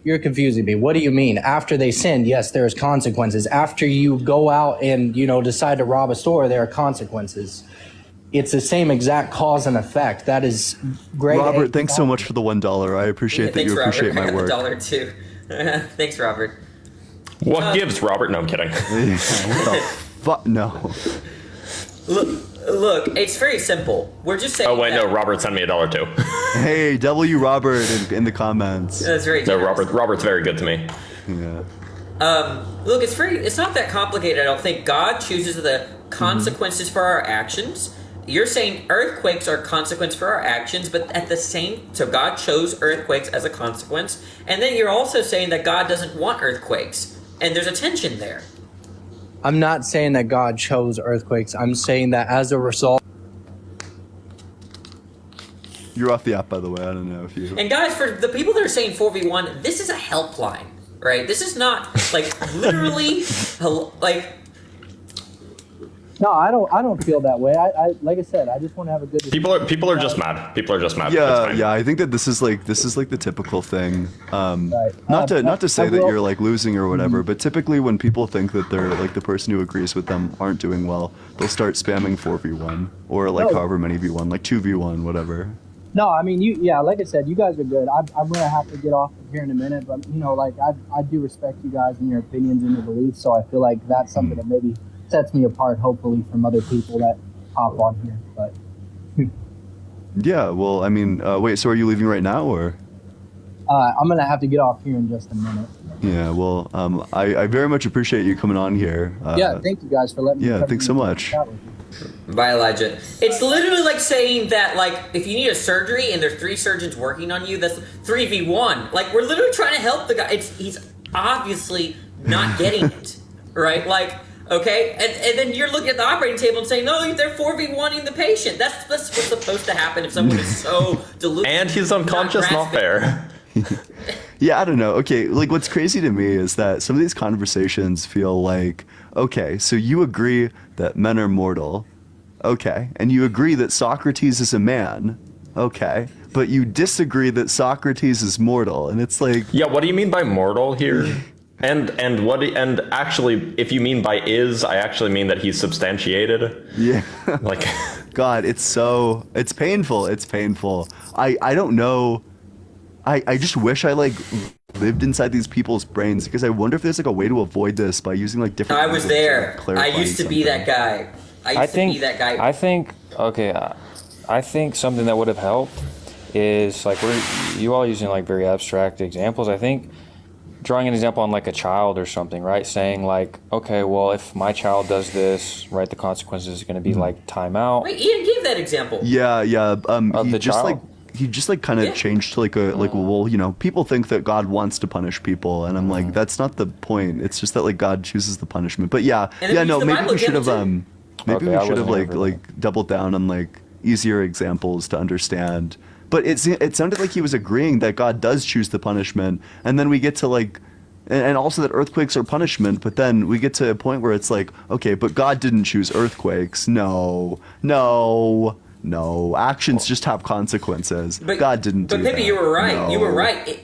You're confusing me. What do you mean? After they sinned, yes, there's consequences. After you go out and, decide to rob a store, there are consequences. It's the same exact cause and effect. That is great. Robert, thanks so much for the $1. I appreciate that you appreciate my work. $1 too. Thanks, Robert. What gives, Robert? No, I'm kidding. What the fuck? No. Look, it's very simple. We're just saying. Oh wait, that- no, Robert sent me $1 too. Hey, W Robert in the comments. That's very No, Robert's very good to me. Yeah. Look, it's not that complicated. I don't think God chooses the consequences for our actions. You're saying earthquakes are consequence for our actions, but at the same, so God chose earthquakes as a consequence, and then you're also saying that God doesn't want earthquakes, and there's a tension there. I'm not saying that God chose earthquakes. I'm saying that as a result. You're off the app, by the way. I don't know if you. And guys, for the people that are saying 4v1, this is a helpline, right? This is not literally like. No, I don't feel that way. I like I said, I just want to have a good. People are just mad. People are just mad. It's Yeah, fine. yeah. I think that this is like the typical thing. Right. Not to say I that will- you're like losing or whatever, but typically when people think that they're like the person who agrees with them aren't doing well, they'll start spamming 4v1 or like No. however many v1, like 2v1, whatever. No, I mean like I said, you guys are good. I'm gonna have to get off of here in a minute, but I do respect you guys and your opinions and your beliefs, so I feel like that's something that maybe sets me apart, hopefully, from other people that hop on here. But Yeah. Well, I mean, wait. So are you leaving right now or? I'm gonna have to get off here in just a minute. Yeah. Well, I very much appreciate you coming on here. Yeah, thank you guys for letting me. Yeah. come Thanks in so and much. chat with you. By Elijah. It's literally like saying that, if you need a surgery and there's 3 surgeons working on you, that's 3v1. Like, we're literally trying to help the guy. He's obviously not getting it, right? Okay? And then you're looking at the operating table and saying, no, they're 4v1ing the patient. That's what's supposed to happen if someone is so delusional. And he's unconscious, not fair. Yeah, I don't know. Okay, like what's crazy to me is that some of these conversations feel like, okay, so you agree that men are mortal, okay, and you agree that Socrates is a man, okay, but you disagree that Socrates is mortal, and it's like, Yeah, what do you mean by mortal here? And actually, if you mean by is, I actually mean that he's substantiated. yeah, Like, God, it's painful. It's painful. I don't know. I just wish I lived inside these people's brains because I wonder if there's a way to avoid this by using different. I was there. I clarifying used to be that guy. I think I think something that would have helped is you all using very abstract examples. I think drawing an example on a child or something, right? Saying okay, well, if my child does this, right, the consequences is going to be timeout. Wait, Ian gave that example. Yeah. Of the child? He just kind of changed to well, people think that God wants to punish people, and I'm like, that's not the point. It's just that God chooses the punishment. But yeah, And then no, use the maybe Bible we should have again, maybe Okay, I we should have wasn't here for doubled down on easier examples to understand. But it sounded like he was agreeing that God does choose the punishment, and then we get to and also that earthquakes are punishment, but then we get to a point where it's okay, but God didn't choose earthquakes. No, actions just have consequences. God didn't do But Pippi, that. you were right. No. You were right.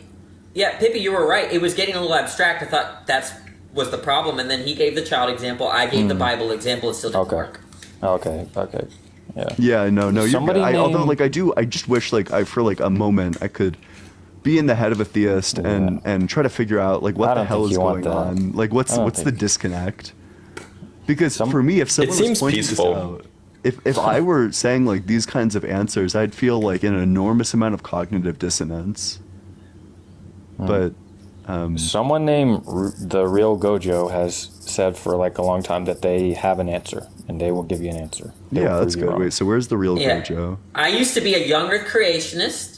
Pippi, you were right. It was getting a little abstract. I thought that was the problem, and then he gave the child example. I gave the Bible example. It still didn't work. Okay. Yeah. Yeah, no, you're Somebody good. Although named- I just wish for a moment I could being the head of a theist and try to figure out like what the hell is going on. Like what's the disconnect? Because for me, if someone was pointing this out, if I were saying like these kinds of answers, I'd feel like an enormous amount of cognitive dissonance. But someone named the Real Gojo has said for like a long time that they have an answer and they will give you an answer. Yeah, that's good. Wait, so where's the Real Gojo? I used to be a young Earth creationist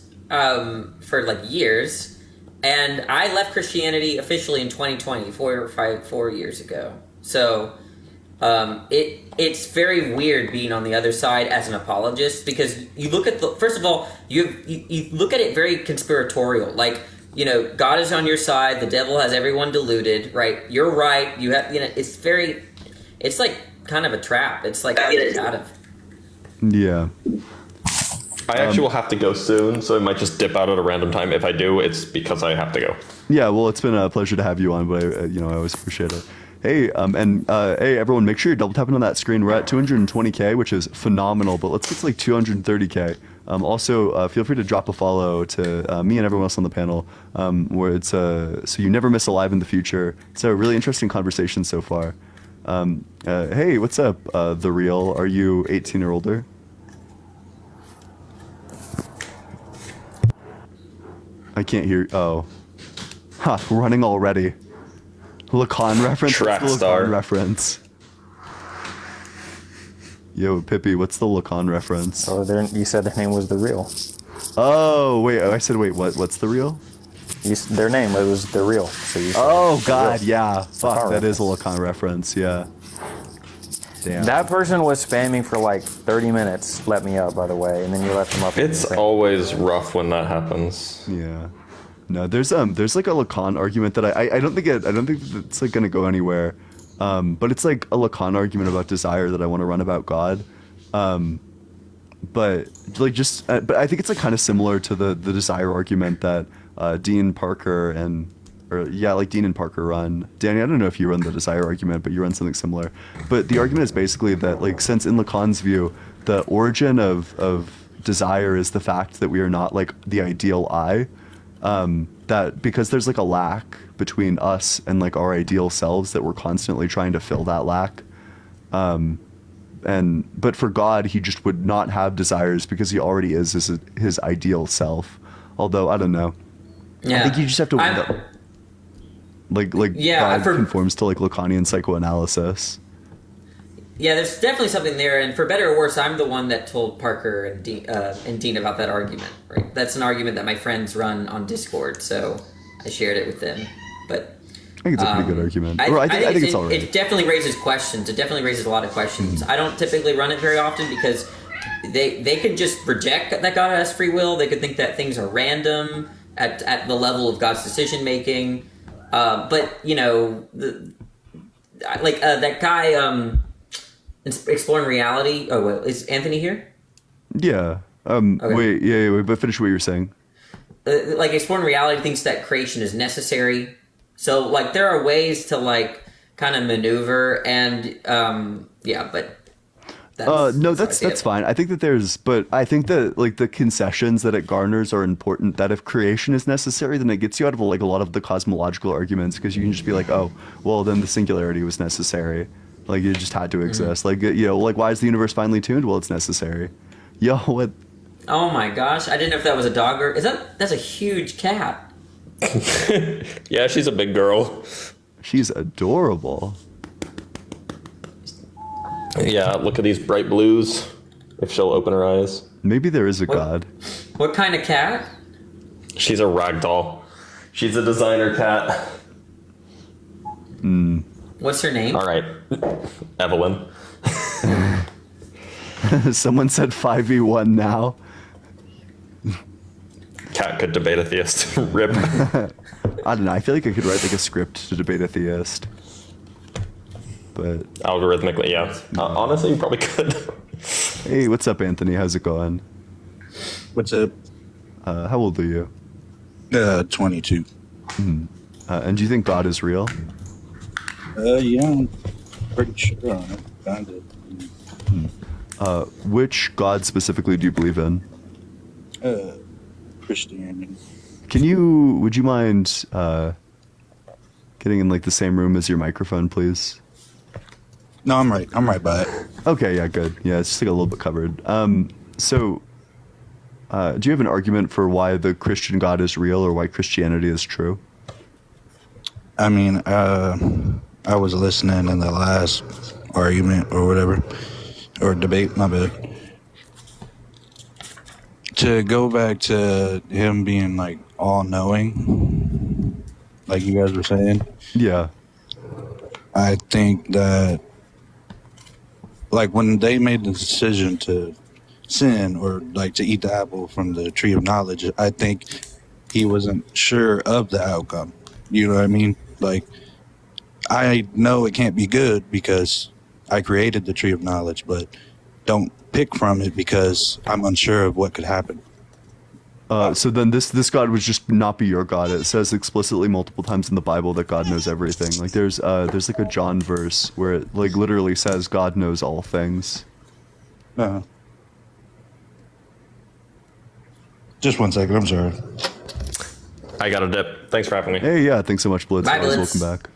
for like years, and I left Christianity officially in 2020, 4 years ago. So it's very weird being on the other side as an apologist, because you look at first of all, you look at it very conspiratorial, like, you know, God is on your side, the devil has everyone deluded, right? You're right. You have, you know, it's like kind of a trap. It's like hard to get out of. Yeah. I actually will have to go soon, so I might just dip out at a random time. If I do, it's because I have to go. Yeah, well, it's been a pleasure to have you on, but I always appreciate it. Hey, hey, everyone, make sure you're double tapping on that screen. We're at 220K, which is phenomenal, but let's get to like 230K. Also, feel free to drop a follow to me and everyone else on the panel, where it's so you never miss a live in the future. It's a really interesting conversation so far. Hey, what's up, The Real? Are you 18 or older? I can't hear. Oh. Huh, running already. Lacan reference? Track What's the star. Lacan reference? Yo, Pippi, what's the Lacan reference? Oh, you said their name was The Real. Oh, wait, I said, wait, what's The Real? Their name, it was The Real. So you said oh, The God, Real. yeah. It's Fuck, that is a Lacan reference, yeah. Damn. That person was spamming for like 30 minutes. Let me up, by the way, and then you left them up. It's always rough when that happens. Yeah. No, there's like a Lacan argument that I don't think it's like gonna go anywhere. But it's like a Lacan argument about desire that I want to run about God. But like but I think it's like kind of similar to the desire argument that Dean Parker Dean and Parker run. Danny, I don't know if you run the desire argument, but you run something similar. But the argument is basically that, like, since in Lacan's view, the origin of desire is the fact that we are not like the ideal I, that because there's like a lack between us and like our ideal selves, that we're constantly trying to fill that lack. But for God, he just would not have desires because he already is his ideal self. Although I don't know. Yeah. I think you just have to wind up. Like God conforms to like Lacanian psychoanalysis. Yeah, there's definitely something there, and for better or worse, I'm the one that told Parker and Dean about that argument. Right, that's an argument that my friends run on Discord, so I shared it with them. But I think it's a pretty good argument. I think it's all right. It definitely raises questions. It definitely raises a lot of questions. I don't typically run it very often because they could just reject that God has free will. They could think that things are random at the level of God's decision making. But you know, that guy exploring reality. Oh, well, is Anthony here? Yeah. Okay. Wait, but finish what you were saying. Like exploring reality thinks that creation is necessary. So like there are ways to like kind of maneuver and but. That's fine. I think that but I think that like the concessions that it garners are important. That if creation is necessary, then it gets you out of like a lot of the cosmological arguments, because you can just be like, oh, well, then the singularity was necessary. Like it just had to exist. Like, you know, like why is the universe finely tuned? Well, it's necessary. Yo, what? Oh my gosh! I didn't know if that was a dog or that's a huge cat. Yeah, she's a big girl. She's adorable. Yeah, look at these bright blues. If she'll open her eyes. Maybe there is a God. What kind of cat? She's a ragdoll. She's a designer cat. What's her name? All right, Evelyn. Someone said 5v1 now. Cat could debate a theist. Rip. I don't know. I feel like I could write like a script to debate a theist. But algorithmically, yeah. Honestly, you probably could. Hey, what's up, Anthony? How's it going? What's up? How old are you? 22. And do you think God is real? Yeah, I'm pretty sure on it. Kind of. Which God specifically do you believe in? Christianity. Would you mind getting in like the same room as your microphone, please? No, I'm right by it. Okay, yeah, good. Yeah, it's just like a little bit covered. So, do you have an argument for why the Christian God is real or why Christianity is true? I mean, I was listening in the last argument or whatever, or debate, my bad. To go back to him being like all-knowing, like you guys were saying. Yeah. I think that, like, when they made the decision to sin or like to eat the apple from the tree of knowledge, I think he wasn't sure of the outcome. You know what I mean? Like, I know it can't be good because I created the tree of knowledge, but don't pick from it because I'm unsure of what could happen. So then this God would just not be your God. It says explicitly multiple times in the Bible that God knows everything. Like there's like a John verse where it like literally says God knows all things. Just 1 second, I'm sorry. I got a dip. Thanks for having me. Hey, yeah, thanks so much, Blitz. Bye, Always Blitz. welcome back.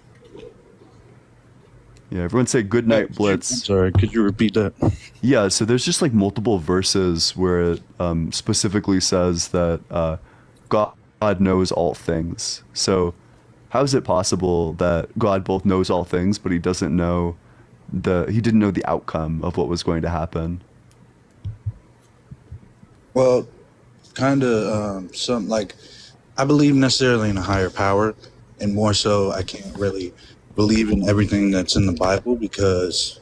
Yeah, everyone say good night, Blitz. Sorry, could you repeat that? Yeah, so there's just like multiple verses where it specifically says that God knows all things. So how is it possible that God both knows all things, but he didn't know the outcome of what was going to happen? Well, kind of some like I believe necessarily in a higher power, and more so I can't really believe in everything that's in the Bible because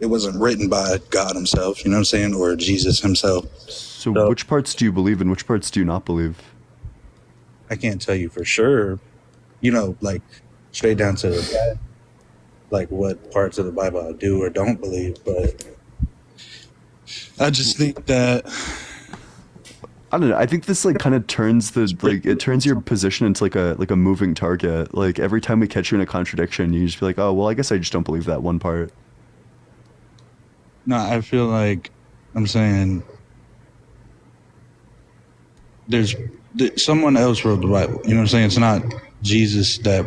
it wasn't written by God himself, you know what I'm saying, or Jesus himself. So which parts do you believe in? Which parts do you not believe? I can't tell you for sure, you know, like straight down to like what parts of the Bible I do or don't believe, but I just think that I don't know. I think this like kind of turns it turns your position into like a moving target. Like every time we catch you in a contradiction, you just be like, oh well, I guess I just don't believe that one part. no, I feel like I'm saying someone else wrote the Bible. You know what I'm saying? It's not Jesus that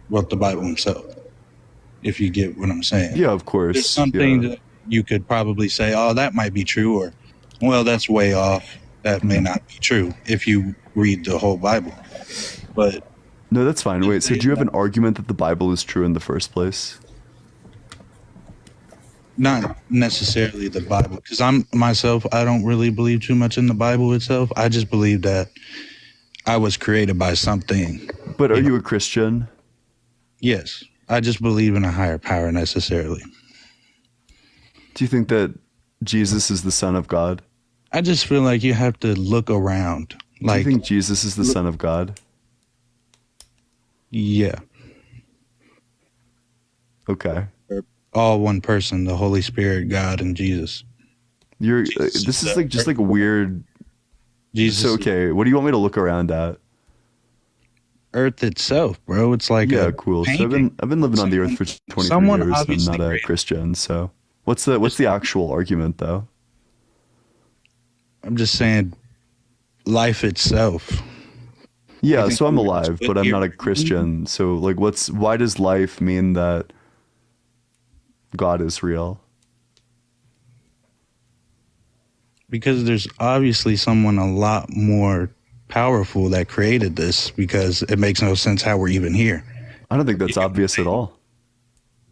wrote the Bible himself. If you get what I'm saying. Yeah, of course. There's something that you could probably say, oh, that might be true, or well, that's way off. That may not be true if you read the whole Bible. But no, that's fine. Wait, so do you have an argument that the Bible is true in the first place? not necessarily the Bible, because I don't really believe too much in the Bible itself. I just believe that I was created by something. But are you a Christian? Yes. I just believe in a higher power necessarily. Do you think that Jesus is the Son of God? I just feel like you have to look around. Do you think Jesus is the Son of God? Yeah. Okay. All one person, the Holy Spirit, God, and Jesus. This is like just like a weird. Jesus. So, okay, what do you want me to look around at? Earth itself, bro. It's like cool. painting. So I've been living on the earth for 23 years. I'm not a Christian. So what's the actual argument though? I'm just saying, life itself. Yeah, so I'm alive, but I'm not a Christian. So like, why does life mean that God is real? Because there's obviously someone a lot more powerful that created this, because it makes no sense how we're even here. I don't think that's obvious at all.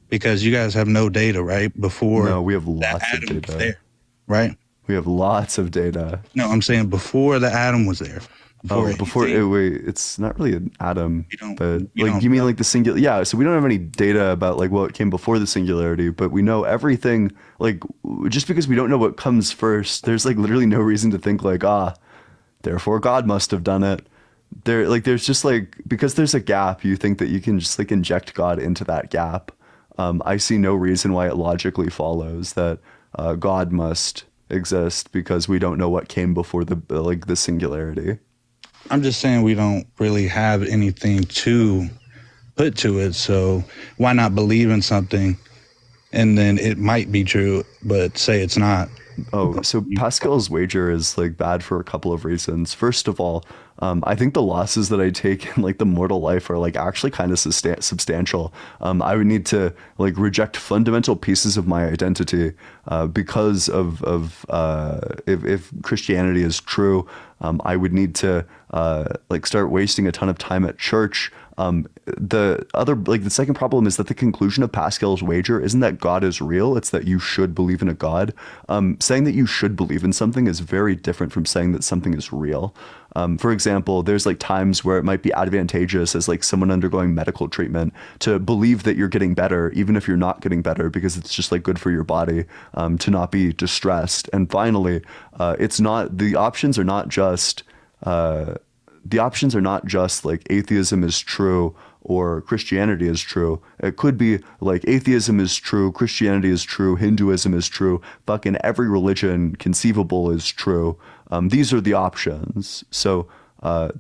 Because you guys have no data, right? No, we have lots of data. There, right? We have lots of data. No, I'm saying before the atom was there. It's not really an atom, but like you mean like the singular? Yeah, so we don't have any data about like what came before the singularity, but we know everything. Like just because we don't know what comes first, there's like literally no reason to think like therefore God must have done it. There's just like, because there's a gap, you think that you can just like inject God into that gap. I see no reason why it logically follows that God must exist because we don't know what came before the singularity. I'm just saying we don't really have anything to put to it, so why not believe in something and then it might be true, but say it's not. Oh, so Pascal's wager is like bad for a couple of reasons. First of all, I think the losses that I take in like the mortal life are like actually kind of substantial. I would need to like reject fundamental pieces of my identity because of if Christianity is true. I would need to like start wasting a ton of time at church. The second problem is that the conclusion of Pascal's wager isn't that God is real, it's that you should believe in a God. Saying that you should believe in something is very different from saying that something is real. For example, there's like times where it might be advantageous as like someone undergoing medical treatment to believe that you're getting better, even if you're not getting better, because it's just like good for your body to not be distressed. And finally, the options are not just like atheism is true or Christianity is true. It could be like atheism is true, Christianity is true, Hinduism is true, fucking every religion conceivable is true. These are the options. So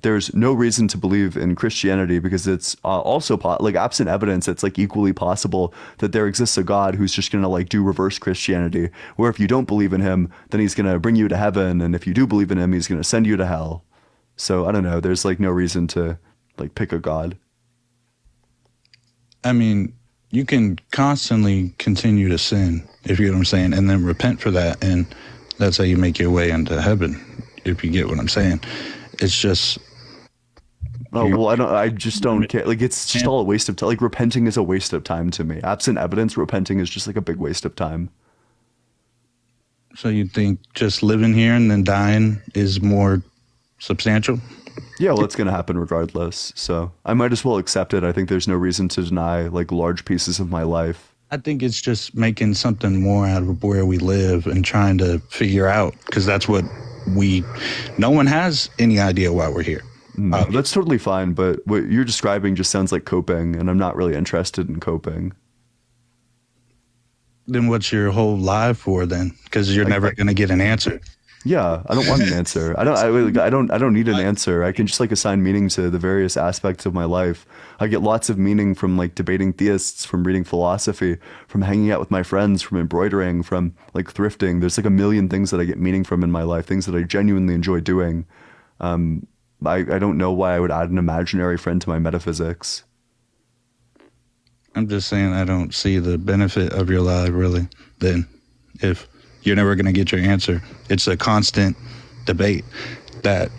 there's no reason to believe in Christianity because it's also like absent evidence, it's like equally possible that there exists a God who's just gonna like do reverse Christianity, where if you don't believe in him, then he's gonna bring you to heaven, and if you do believe in him, he's gonna send you to hell. So I don't know. There's like no reason to like pick a God. I mean, you can constantly continue to sin, if you get what I'm saying, and then repent for that, and that's how you make your way into heaven, if you get what I'm saying. It's just... Oh, well, I just don't care. Like, it's just all a waste of time. Like, repenting is a waste of time to me. Absent evidence, repenting is just like a big waste of time. So you think just living here and then dying is more substantial? Yeah, well, it's going to happen regardless. So I might as well accept it. I think there's no reason to deny like large pieces of my life. I think it's just making something more out of where we live and trying to figure out, because that's what no one has any idea why we're here. No, that's totally fine. But what you're describing just sounds like coping, and I'm not really interested in coping. Then what's your whole life for then? Because you're never going to get an answer. Yeah, I don't want an answer. I don't need an answer. I can just like assign meaning to the various aspects of my life. I get lots of meaning from like debating theists, from reading philosophy, from hanging out with my friends, from embroidering, from like thrifting. There's like a million things that I get meaning from in my life, things that I genuinely enjoy doing. I don't know why I would add an imaginary friend to my metaphysics. I'm just saying I don't see the benefit of your life really then, if you're never going to get your answer. It's a constant debate that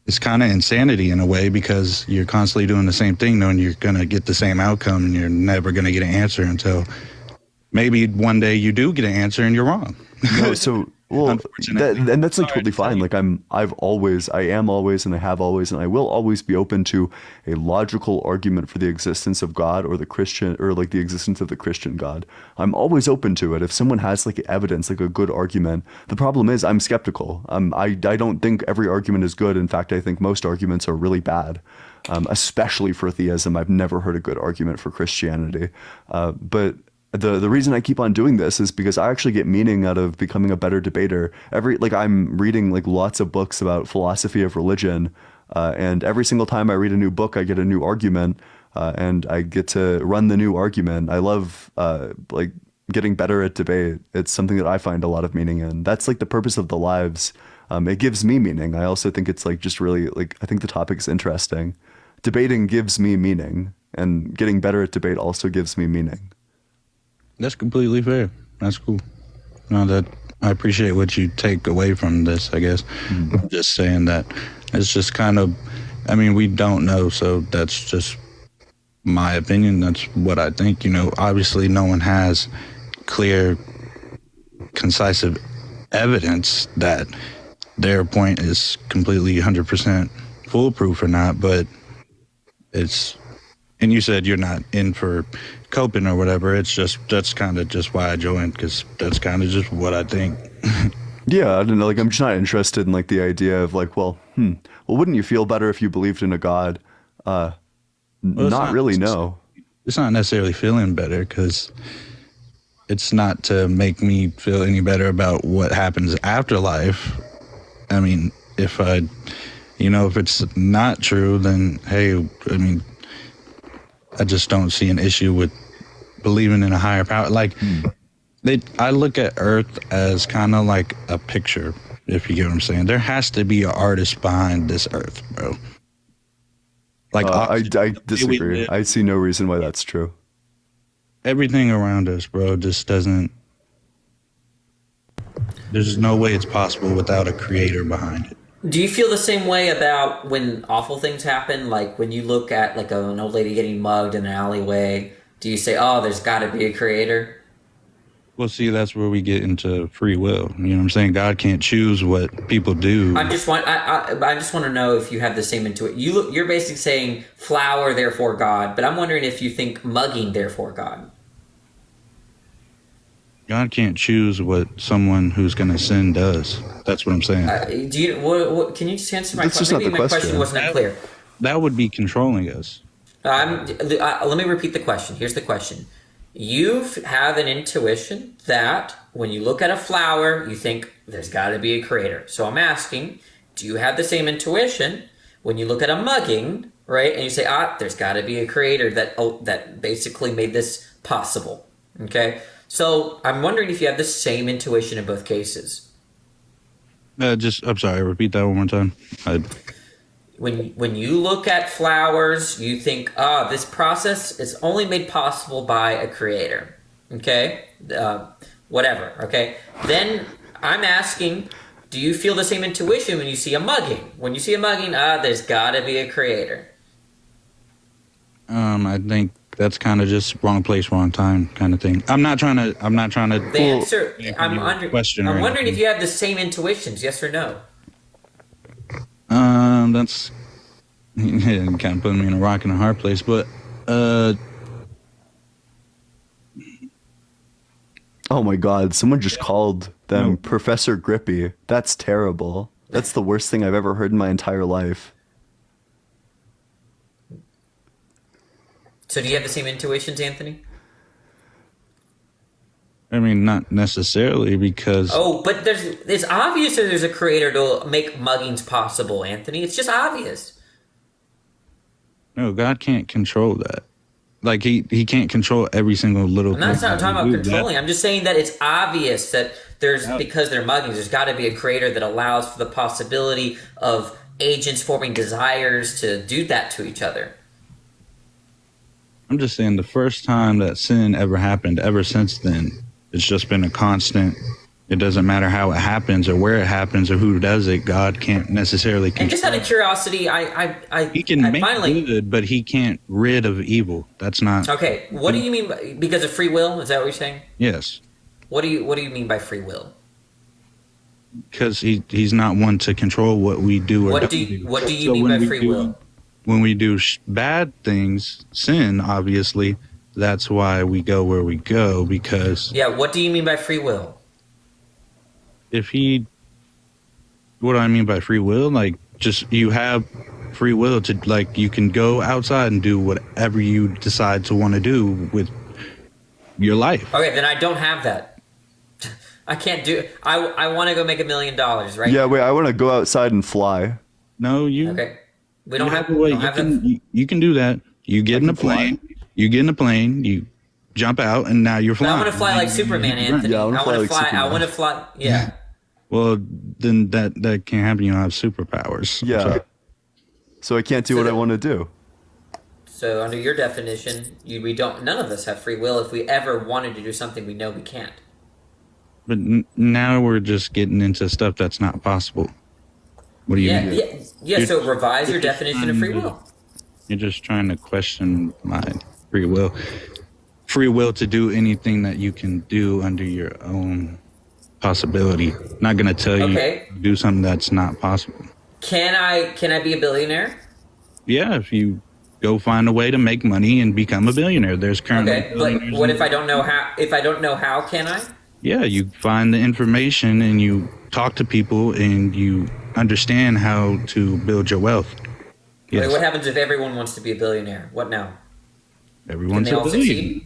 is kind of insanity in a way, because you're constantly doing the same thing knowing you're going to get the same outcome, and you're never going to get an answer until maybe one day you do get an answer and you're wrong. No, so well, and that's like totally fine. Like I am always, and I have always, and I will always be open to a logical argument for the existence of God or the Christian, or like the existence of the Christian God. I'm always open to it. If someone has like evidence, like a good argument, the problem is I'm skeptical. I don't think every argument is good. In fact, I think most arguments are really bad. Especially for theism. I've never heard a good argument for Christianity. But the reason I keep on doing this is because I actually get meaning out of becoming a better debater. I'm reading like lots of books about philosophy of religion, and every single time I read a new book, I get a new argument, and I get to run the new argument. I love like getting better at debate. It's something that I find a lot of meaning in. That's like the purpose of the lives. It gives me meaning. I also think it's like just really like, I think the topic's interesting. Debating gives me meaning, and getting better at debate also gives me meaning. That's completely fair. That's cool. No, that I appreciate what you take away from this, I guess. I'm just saying that it's just kind of, I mean, we don't know, so that's just my opinion. That's what I think. You know, obviously no one has clear, concise evidence that their point is completely 100% foolproof or not, but it's, and you said you're not in for coping or whatever. It's just, that's kind of just why I joined, because that's kind of just what I think. Yeah, I don't know. Like, I'm just not interested in like the idea of like, well, wouldn't you feel better if you believed in a God? Not really, no. It's not necessarily feeling better, because it's not to make me feel any better about what happens after life. I mean, if it's not true, then hey, I mean, I just don't see an issue with believing in a higher power. Like I look at Earth as kind of like a picture, if you get what I'm saying. There has to be an artist behind this Earth, bro. Like I disagree. I see no reason why that's true. Everything around us, bro, just doesn't. There's no way it's possible without a creator behind it. Do you feel the same way about when awful things happen? Like when you look at like an old lady getting mugged in an alleyway, do you say, "Oh, there's got to be a creator"? Well, see, that's where we get into free will. You know what I'm saying? God can't choose what people do. I just want to know if you have the same intuition. You're basically saying flower, therefore God, but I'm wondering if you think mugging, therefore God. God can't choose what someone who's going to sin does. That's what I'm saying. Do you? What, can you just answer my question? Maybe my question wasn't clear. That would be controlling us. Let me repeat the question. Here's the question. You have an intuition that when you look at a flower, you think there's got to be a creator. So I'm asking, do you have the same intuition when you look at a mugging, right? And you say, there's got to be a creator that basically made this possible. Okay. So I'm wondering if you have the same intuition in both cases. I'm sorry, repeat that one more time. When you look at flowers, you think, this process is only made possible by a creator. Okay? Whatever. Okay? Then I'm asking, do you feel the same intuition when you see a mugging? When you see a mugging, there's got to be a creator. I think that's kind of just wrong place, wrong time kind of thing. I'm not trying to. The answer. I'm wondering if you have the same intuitions, yes or no. That's kind of putting me in a rock and a hard place, but oh my God! Someone just called them Professor Grippy. That's terrible. That's the worst thing I've ever heard in my entire life. So do you have the same intuitions, Anthony? I mean, not necessarily, because... but it's obvious that there's a creator to make muggings possible, Anthony. It's just obvious. No, God can't control that. Like, he can't control every single little thing. I'm not talking about controlling. I'm just saying that it's obvious that because they're muggings, there's got to be a creator that allows for the possibility of agents forming desires to do that to each other. I'm just saying the first time that sin ever happened, ever since then, it's just been a constant. It doesn't matter how it happens or where it happens or who does it. God can't necessarily control. And just out of curiosity, he can make good, but he can't rid of evil. That's not okay. What do you mean because of free will? Is that what you're saying? Yes. What do you mean by free will? Because he's not one to control what we do or what do you mean by free will? When we do bad things, sin, obviously, that's why we go where we go, because... Yeah, what do you mean by free will? What do I mean by free will? Like, just you have free will to, like, you can go outside and do whatever you decide to want to do with your life. Okay, then I don't have that. I can't do... I want to go make $1 million, right? Yeah, wait, I want to go outside and fly. No, you... Okay. We don't have... You can do that. You get in a plane. You get in a plane. You jump out, and now you're flying. But I want to fly like Superman, Anthony. Yeah, I want to fly. Yeah. Well, then that can't happen. You don't have superpowers. Yeah. So I can't do what I want to do. So under your definition, none of us have free will. If we ever wanted to do something, we know we can't. But now we're just getting into stuff that's not possible. What do you mean? Yeah. So revise your definition of free will. You're just trying to question my free will. Free will to do anything that you can do under your own possibility. Not going to tell you to do something that's not possible. Can I be a billionaire? Yeah, if you go find a way to make money and become a billionaire. There's currently... Okay, but what if I don't know how? If I don't know how, can I? Yeah, you find the information and you talk to people and you understand how to build your wealth. Yes. Wait, what happens if everyone wants to be a billionaire? What now? Everyone's Can they a all billionaire. succeed?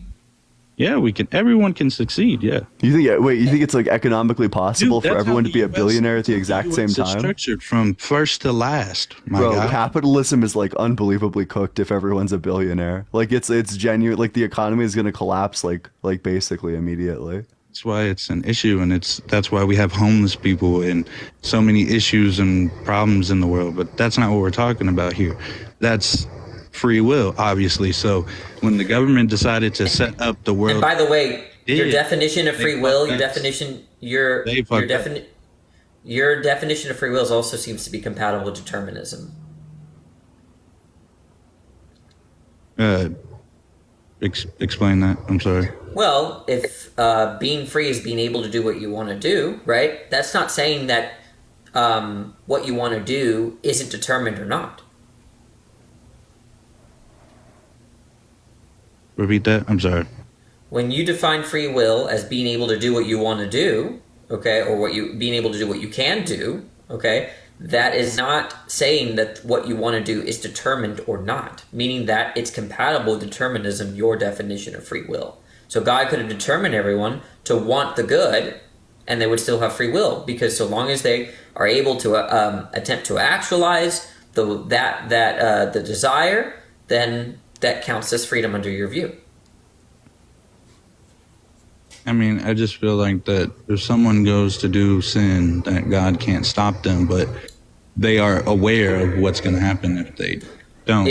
Yeah, we can. Everyone can succeed. Yeah. You think? Wait, you think it's like economically possible Dude, for that's everyone how to be a the billionaire at the exact same US is time? structured from first to last. My Bro, guy. capitalism is like unbelievably cooked if everyone's a billionaire. Like it's genuine. Like the economy is gonna collapse like basically immediately. That's why it's an issue, and that's why we have homeless people and so many issues and problems in the world. But that's not what we're talking about here. That's free will, obviously. So when the government decided to set up the world, And by the way, your did. definition of They free will, fucked your They fucked up. your definition of free will also seems to be compatible with determinism. Explain that. I'm sorry. Well, if being free is being able to do what you want to do, right? That's not saying that what you want to do isn't determined or not. Repeat that. I'm sorry. When you define free will as being able to do what you want to do, okay, or being able to do what you can do, okay, that is not saying that what you want to do is determined or not, meaning that it's compatible with determinism, your definition of free will. So God could have determined everyone to want the good, and they would still have free will, because so long as they are able to attempt to actualize the desire, then that counts as freedom under your view. I mean, I just feel like that if someone goes to do sin, that God can't stop them, but they are aware of what's going to happen if they don't.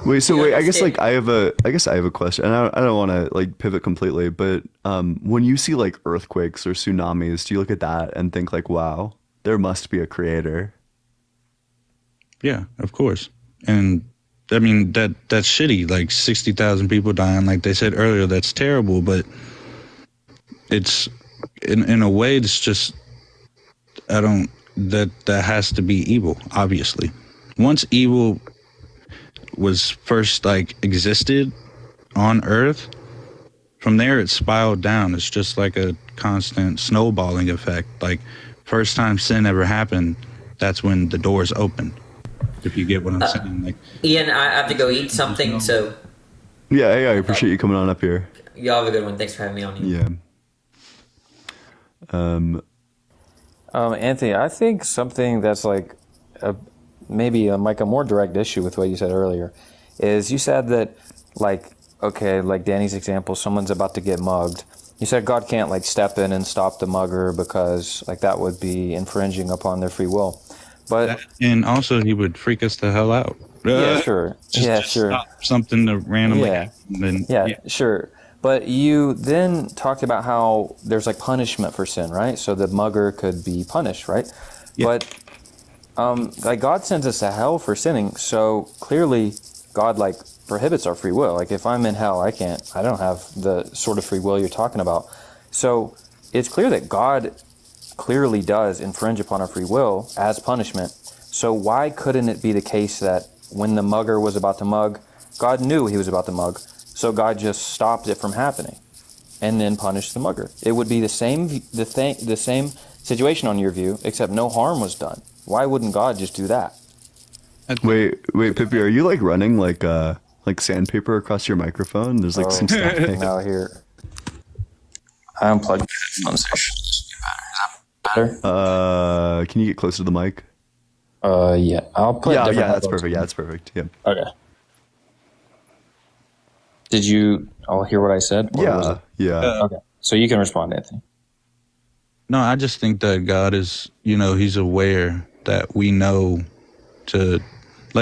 Wait, I guess I have a question, and I don't want to like pivot completely, but when you see like earthquakes or tsunamis, do you look at that and think like, wow, there must be a creator? Yeah, of course. And I mean, that's shitty. Like 60,000 people dying, like they said earlier, that's terrible, but it's in a way, it's just, that has to be evil, obviously. Once evil was first like existed on Earth, from there it spiraled down. It's just like a constant snowballing effect. Like first time sin ever happened, that's when the doors open. If you get what I'm saying. Like, Ian, I have to go eat something, so Yeah, I appreciate you coming on up here. y'all have a good one. Thanks for having me on. Yeah. Anthony, I think something that's like maybe like a more direct issue with what you said earlier is you said that like Danny's example, someone's about to get mugged. You said God can't like step in and stop the mugger because like that would be infringing upon their free will. But and also he would freak us the hell out. Yeah, sure. Just stop something to randomly happen. Yeah, sure. But you then talked about how there's like punishment for sin, right? So the mugger could be punished, right? Yeah. But like God sends us to hell for sinning, so clearly God like prohibits our free will. Like if I'm in hell, I don't have the sort of free will you're talking about. So it's clear that God clearly does infringe upon our free will as punishment. So why couldn't it be the case that when the mugger was about to mug, God knew he was about to mug, so God just stopped it from happening and then punished the mugger? It would be the same situation on your view, except no harm was done. Why wouldn't God just do that? Wait, Pippi, are you like running like sandpaper across your microphone? There's like some stuff out here. I unplugged my headphones. Is that better? Can you get closer to the mic? Yeah. I'll put Yeah, different that's headphones perfect. in. Yeah, that's perfect. Yeah. Okay. Did you all hear what I said? Or was it- Okay. So you can respond, Anthony. No, I just think that God is, he's aware that we know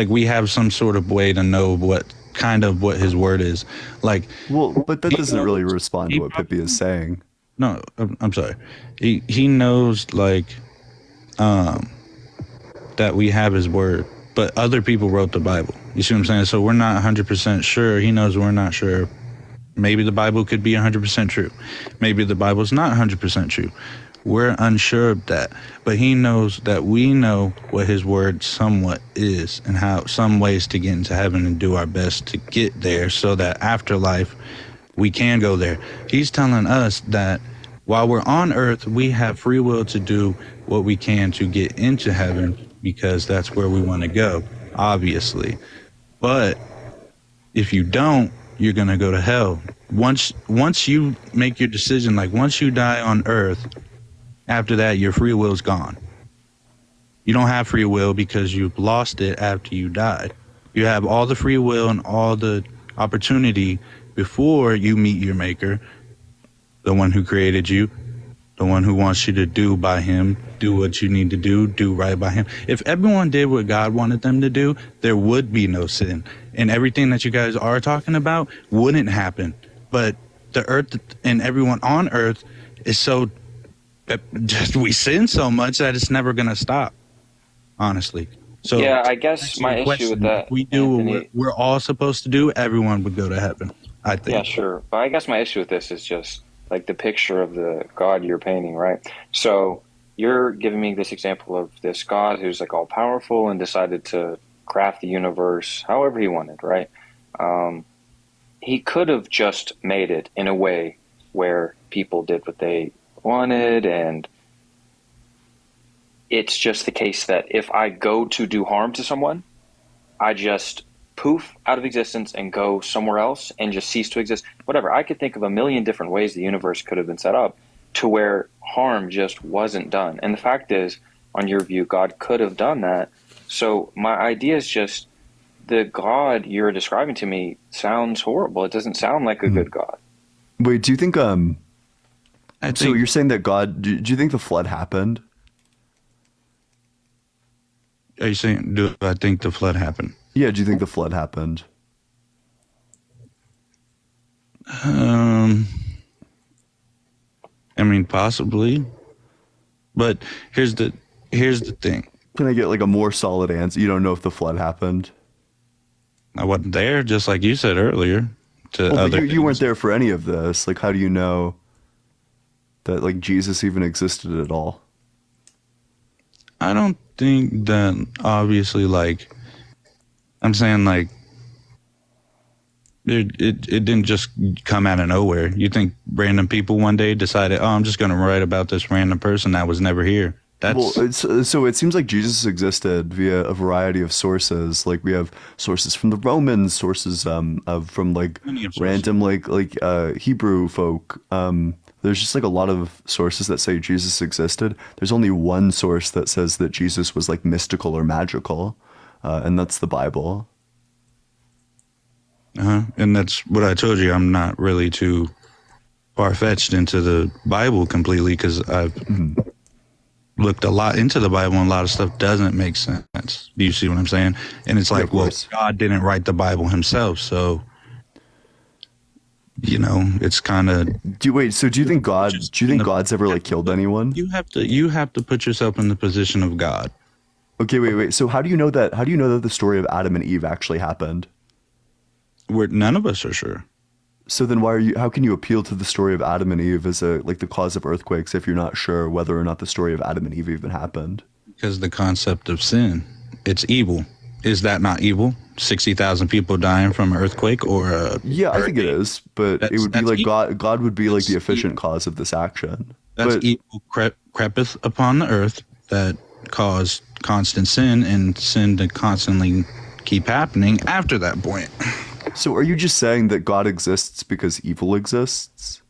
we have some sort of way to know what his word is. Like, well, but that doesn't really respond to what Pippi is saying. No, I'm sorry. He knows that we have his word, but other people wrote the Bible. You see what I'm saying? So we're not 100% sure. He knows we're not sure. Maybe the Bible could be 100% true. Maybe the Bible's not 100% true. We're unsure of that. But he knows that we know what his word somewhat is and how some ways to get into heaven and do our best to get there so that afterlife we can go there. He's telling us that while we're on earth, we have free will to do what we can to get into heaven because that's where we want to go, obviously. But if you don't, you're gonna go to hell. Once you make your decision, like once you die on earth, after that your free will's gone. You don't have free will because you've lost it after you died. You have all the free will and all the opportunity before you meet your maker, the one who created you, the one who wants you to do by him, do what you need to do right by him. If everyone did what God wanted them to do, there would be no sin. And everything that you guys are talking about wouldn't happen. But the earth and everyone on earth is so, just we sin so much that it's never going to stop, honestly. So yeah, I guess my issue with that, if we do what we're all supposed to do, everyone would go to heaven, I think. Yeah, sure. But I guess my issue with this is just like the picture of the God you're painting, right? So you're giving me this example of this God who's like all powerful and decided to craft the universe however he wanted, right? He could have just made it in a way where people did what they wanted, and it's just the case that if I go to do harm to someone, I just poof out of existence and go somewhere else and just cease to exist. Whatever. I could think of a million different ways the universe could have been set up to where harm just wasn't done. And the fact is, on your view, God could have done that. So my idea is just the God you're describing to me sounds horrible. It doesn't sound like a good God. Wait, do you think so you're saying that God, do you think the flood happened? Are you saying, do I think the flood happened? Yeah, do you think the flood happened? I mean, possibly. But here's the thing. Can I get like a more solid answer? You don't know if the flood happened? I wasn't there, just like you said earlier. But you weren't there for any of this. Like, how do you know that like Jesus even existed at all? I don't think that, obviously, like, I'm saying, like, it didn't just come out of nowhere. You think random people one day decided, oh, I'm just going to write about this random person that was never here. So it seems like Jesus existed via a variety of sources. Like we have sources from the Romans, sources from like random like Hebrew folk. There's just like a lot of sources that say Jesus existed. There's only one source that says that Jesus was like mystical or magical, and that's the Bible. And that's what I told you. I'm not really too far-fetched into the Bible completely because I've looked a lot into the Bible and a lot of stuff doesn't make sense. Do you see what I'm saying? And it's like, well, God didn't write the Bible himself, so you know, it's kind of. Do you think God's ever like killed anyone? You have to put yourself in the position of God. Okay, wait. So how do you know that? How do you know that the story of Adam and Eve actually happened? None of us are sure. So then how can you appeal to the story of Adam and Eve as the cause of earthquakes if you're not sure whether or not the story of Adam and Eve even happened? Because the concept of sin, it's evil. Is that not evil? 60,000 people dying from an earthquake or yeah, I think it is, but it would be like evil. God would be like the efficient cause of this action. That's evil creepeth upon the earth that caused constant sin, and sin to constantly keep happening after that point. So are you just saying that God exists because evil exists?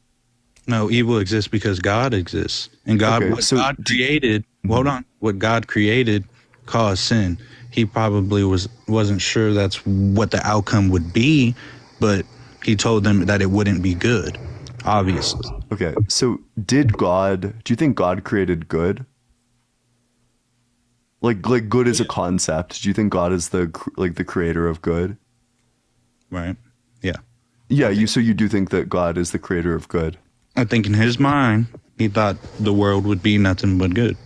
No, evil exists because God exists. And God, God created, hold on, what God created caused sin. He probably wasn't sure that's what the outcome would be, but he told them that it wouldn't be good, obviously. Okay, so do you think God created good? Like good as a concept. Do you think God is the creator of good? Right. Yeah. Yeah, so you do think that God is the creator of good? I think in his mind, he thought the world would be nothing but good.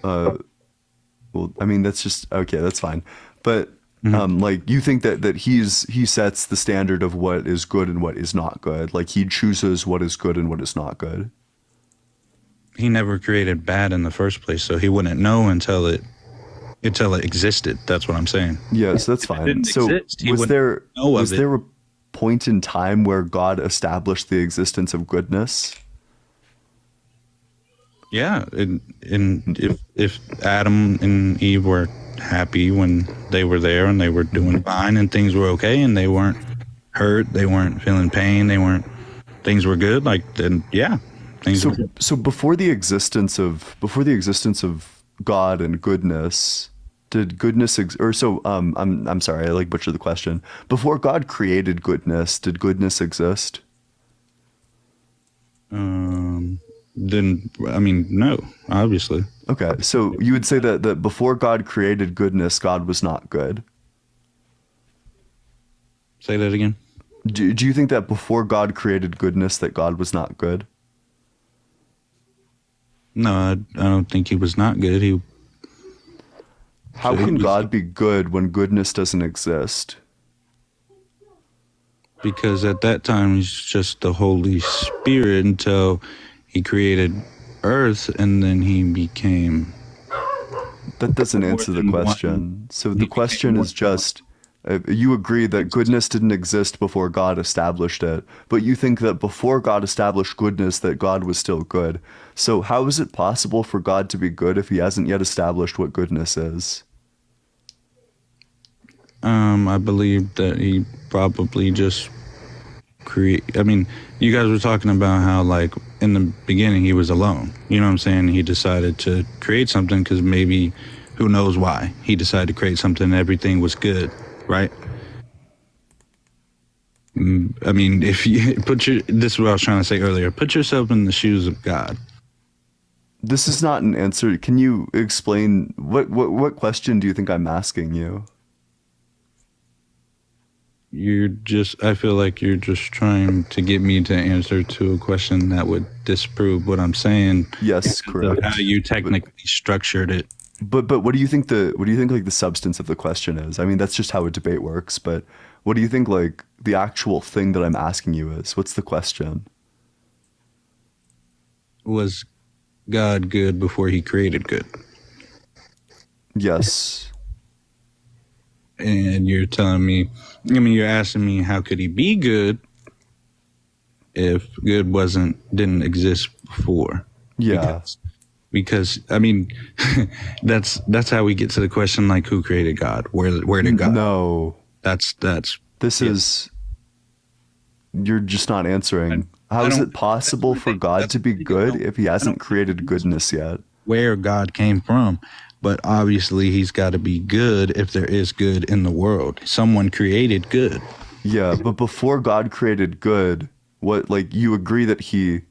Well, I mean, that's just, okay, that's fine. But like you think that he sets the standard of what is good and what is not good. Like he chooses what is good and what is not good. He never created bad in the first place, so he wouldn't know until it existed. That's what I'm saying. Yeah, so that's fine. So was there a point in time where God established the existence of goodness? Yeah, if Adam and Eve were happy when they were there and they were doing fine and things were okay and they weren't hurt, they weren't feeling pain, things were good, like then yeah, things So were good. so before the existence of God and goodness, did goodness I'm sorry, I like butchered the question. Before God created goodness, did goodness exist? Then I mean, no, obviously. Okay, so you would say that before God created goodness, God was not good. Say that again. Do you think that before God created goodness, that God was not good? No, I don't think he was not good. How can God be good when goodness doesn't exist? Because at that time he's just the Holy Spirit until he created earth, and then he became. That doesn't answer the question. So the question is just, you agree that goodness didn't exist before God established it, but you think that before God established goodness, that God was still good. So how is it possible for God to be good if he hasn't yet established what goodness is? I believe that he probably just I mean, you guys were talking about how, like, in the beginning he was alone. You know what I'm saying? He decided to create something because maybe, who knows why, he decided to create something and everything was good, right? I mean, if you this is what I was trying to say earlier, put yourself in the shoes of God. This is not an answer. Can you explain what question do you think I'm asking you? I feel like you're just trying to get me to answer to a question that would disprove what I'm saying. Yes, correct. How you technically structured it. But what do you think like the substance of the question is? I mean, that's just how a debate works, but what do you think like the actual thing that I'm asking you is? What's the question? Was God good before he created good? Yes. And you're telling me, you're asking me how could he be good if good didn't exist before? Yeah. Because I mean, that's how we get to the question, like, who created God? Where did God? No. This is, you're just not answering. How is it possible for God to be good if he hasn't created goodness yet? Where God came from. But obviously he's got to be good if there is good in the world. Someone created good. Yeah, but before God created good, you agree that you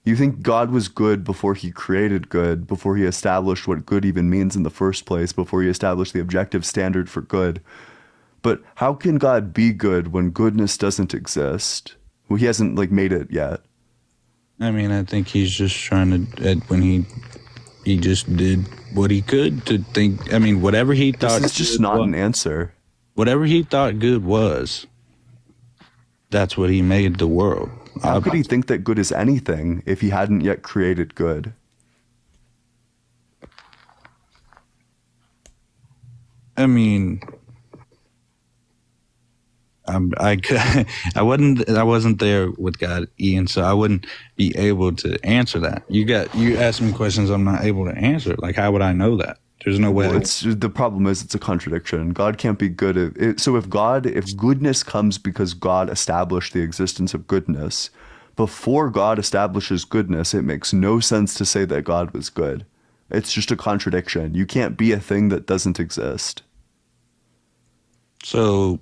think God was good before he created good, before he established what good even means in the first place, before he established the objective standard for good. But how can God be good when goodness doesn't exist? Well, he hasn't made it yet. I mean, I think he's just trying to, when he just did what he could to think. I mean, whatever he thought. This is just not an answer. Whatever he thought good was, that's what he made the world. How could he think that good is anything if he hadn't yet created good? I mean, I wasn't there with God, Ian, so I wouldn't be able to answer that. You asked me questions I'm not able to answer. Like, how would I know that? There's no way. Well, the problem is it's a contradiction. God can't be good. So if goodness comes because God established the existence of goodness, before God establishes goodness, it makes no sense to say that God was good. It's just a contradiction. You can't be a thing that doesn't exist. So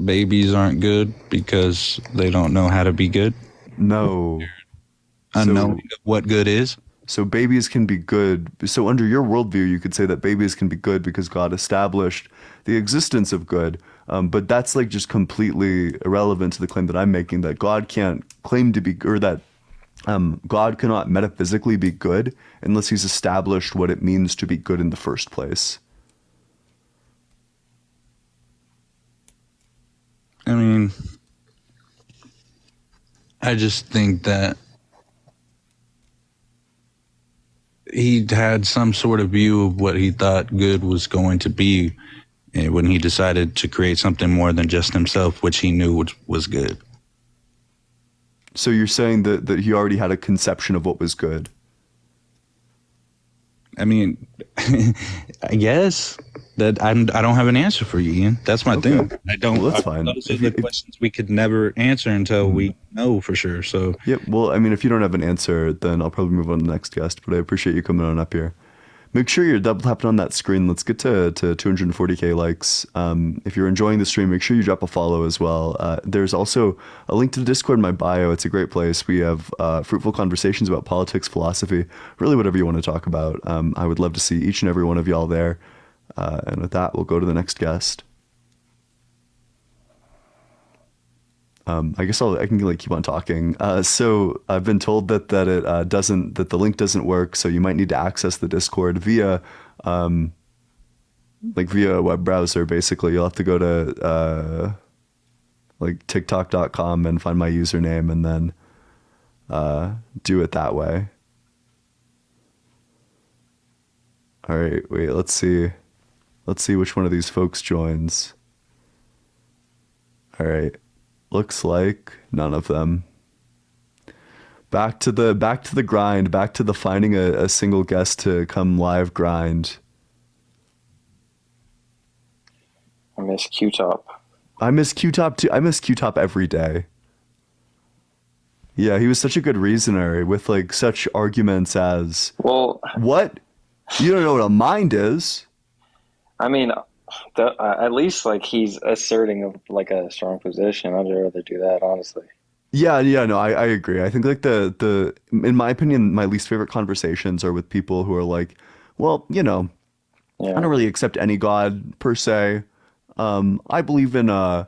babies aren't good because they don't know how to be good? No. Unknowing what good is? So babies can be good. So under your worldview, you could say that babies can be good because God established the existence of good. But that's just completely irrelevant to the claim that I'm making, that God can't claim to be, or that God cannot metaphysically be good unless he's established what it means to be good in the first place. I mean, I just think that he had some sort of view of what he thought good was going to be when he decided to create something more than just himself, which he knew was good. So you're saying that he already had a conception of what was good? I mean, I guess. that I don't have an answer for you, Ian. That's my thing. I don't. Well, that's fine. Those are the questions we could never answer until we know for sure. So Yep. Well, I mean, if you don't have an answer, then I'll probably move on to the next guest. But I appreciate you coming on up here. Make sure you're double tapping on that screen. Let's get to 240K likes. If you're enjoying the stream, make sure you drop a follow as well. There's also a link to the Discord in my bio. It's a great place. We have fruitful conversations about politics, philosophy, really whatever you want to talk about. I would love to see each and every one of y'all there. And with that, we'll go to the next guest. I guess I can like keep on talking. So I've been told that the link doesn't work. So you might need to access the Discord via a web browser. Basically, you'll have to go to like TikTok.com and find my username and then do it that way. All right, wait. Let's see which one of these folks joins. All right. Looks like none of them. Back to the grind, back to the finding a single guest to come live grind. I miss Q-Top. I miss Q-Top too. I miss Q-Top every day. Yeah, he was such a good reasoner with like such arguments as, well, what? You don't know what a mind is. I mean, at least like he's asserting like a strong position. I'd rather do that, honestly. Yeah, no, I agree. I think like the in my opinion, my least favorite conversations are with people who are like, well, I don't really accept any God per se. I believe in like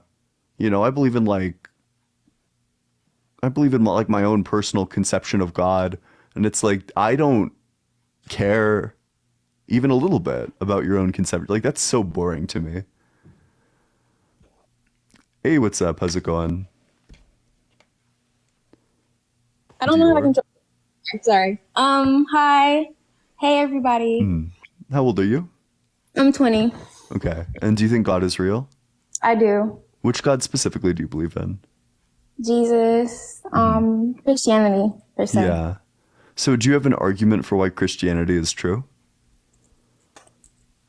my own personal conception of God, and it's like I don't care even a little bit about your own conception. Like, that's so boring to me. Hey, what's up? How's it going? I don't know if I can. Sorry. Hi. Hey, everybody. How old are you? I'm 20. Okay. And do you think God is real? I do. Which God specifically do you believe in? Jesus. Christianity, per se. Yeah. So do you have an argument for why Christianity is true?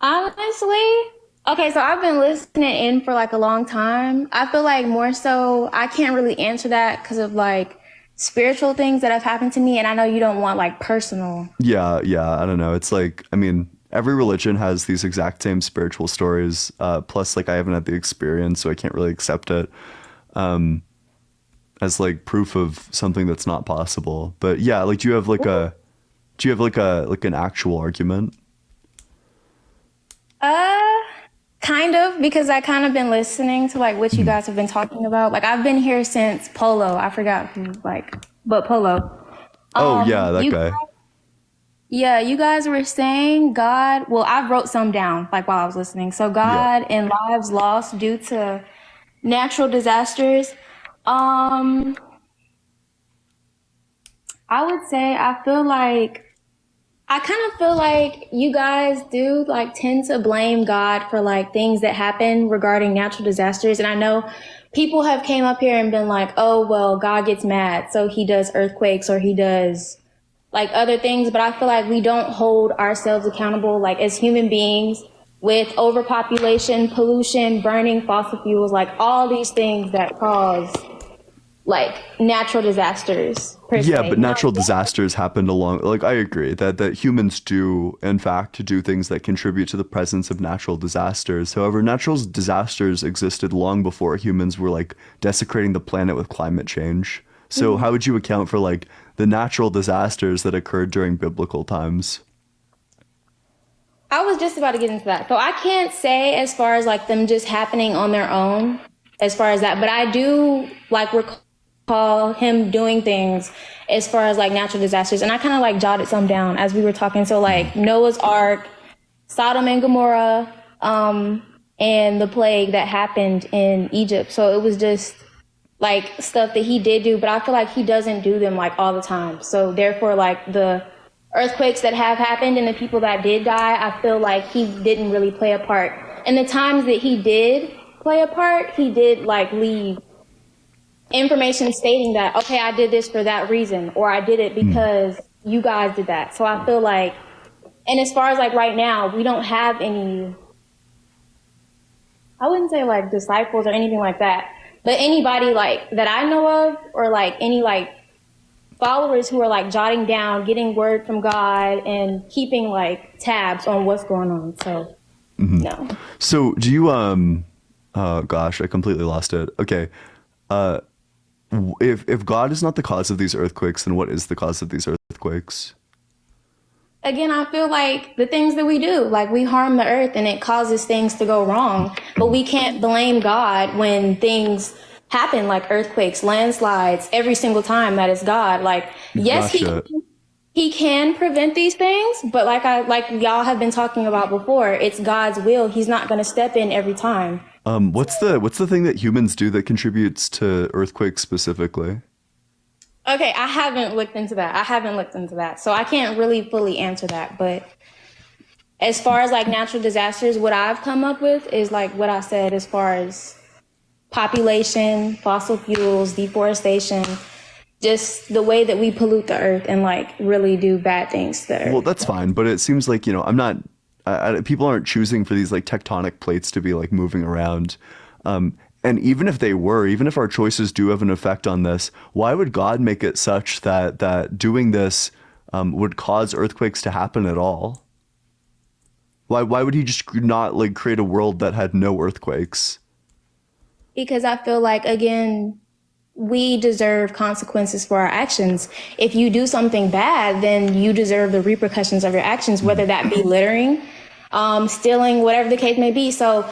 Honestly, okay, so I've been listening in for like a long time. I feel like more so I can't really answer that because of like spiritual things that have happened to me, and I know you don't want like personal. Yeah, I don't know. It's like, I mean, every religion has these exact same spiritual stories. Plus, like, I haven't had the experience, so I can't really accept it as like proof of something that's not possible. But yeah, like, do you have an actual argument? Kind of, because I kind of been listening to like what you guys have been talking about. Like, I've been here since Polo. I forgot who, but Polo. Oh yeah, that guy. Yeah, you guys were saying God. Well, I wrote some down like while I was listening. So God and lives lost due to natural disasters. I would say I kind of feel like you guys do like tend to blame God for like things that happen regarding natural disasters. And I know people have came up here and been like, oh, well, God gets mad, so he does earthquakes or he does like other things. But I feel like we don't hold ourselves accountable, like as human beings, with overpopulation, pollution, burning fossil fuels, like all these things that cause like natural disasters per se. Yeah, but natural disasters happened like, I agree that humans do in fact do things that contribute to the presence of natural disasters. However, natural disasters existed long before humans were like desecrating the planet with climate change. So how would you account for like the natural disasters that occurred during biblical times? I was just about to get into that. So I can't say as far as like them just happening on their own as far as that, but I do like recall him doing things as far as like natural disasters. And I kind of like jotted some down as we were talking. So like Noah's Ark, Sodom and Gomorrah, and the plague that happened in Egypt. So it was just like stuff that he did do, but I feel like he doesn't do them like all the time. So therefore, like the earthquakes that have happened and the people that did die, I feel like he didn't really play a part. And the times that he did play a part, he did like leave information stating that, okay, I did this for that reason, or I did it because you guys did that. So I feel like, and as far as like right now, we don't have any I wouldn't say like disciples or anything like that, but anybody like that I know of, or like any like followers who are like jotting down, getting word from God and keeping like tabs on what's going on. So no. So do you gosh, I completely lost it. Okay. If God is not the cause of these earthquakes, then what is the cause of these earthquakes? Again, I feel like the things that we do, like we harm the earth and it causes things to go wrong, but we can't blame God when things happen like earthquakes, landslides, every single time that is God. Like, yes, Gotcha. he can prevent these things, but like y'all have been talking about before, it's God's will. He's not going to step in every time. What's the thing that humans do that contributes to earthquakes specifically? Okay, I haven't looked into that. So I can't really fully answer that. But as far as like natural disasters, what I've come up with is like what I said as far as population, fossil fuels, deforestation, just the way that we pollute the earth and like really do bad things to the earth. Well, that's fine, but it seems like, I'm not, people aren't choosing for these like tectonic plates to be like moving around. And even if they were, even if our choices do have an effect on this, why would God make it such that doing this would cause earthquakes to happen at all? Why would he just not like create a world that had no earthquakes? Because I feel like, again, we deserve consequences for our actions. If you do something bad, then you deserve the repercussions of your actions, whether that be littering, stealing, whatever the case may be. So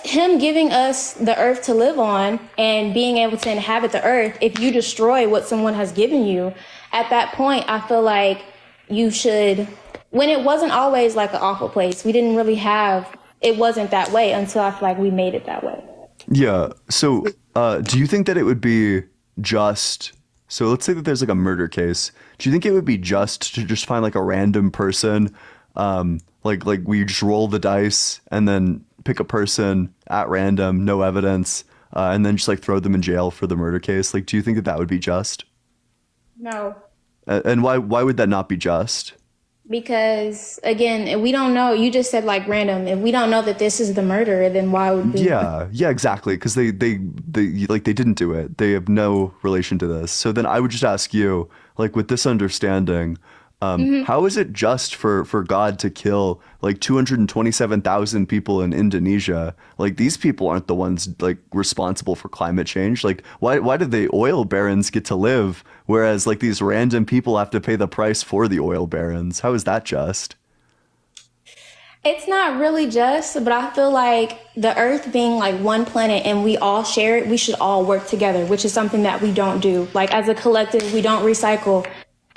him giving us the earth to live on and being able to inhabit the earth, if you destroy what someone has given you, at that point, I feel like you should, when it wasn't always like an awful place, we didn't really have, it wasn't that way until I feel like we made it that way. Yeah. So do you think that it would be just, so let's say that there's like a murder case. Do you think it would be just to just find like a random person, like we just roll the dice and then pick a person at random, no evidence, and then just like throw them in jail for the murder case? Like, do you think that would be just? No. And why would that not be just? Because again, we don't know. You just said like random. If we don't know that this is the murderer, then why would we? Yeah, exactly. Because they didn't do it. They have no relation to this. So then I would just ask you, like with this understanding, how is it just for God to kill like 227,000 people in Indonesia? Like these people aren't the ones like responsible for climate change. Like why did the oil barons get to live, whereas like these random people have to pay the price for the oil barons? How is that just? It's not really just, but I feel like the earth being like one planet and we all share it, we should all work together, which is something that we don't do. Like as a collective, we don't recycle.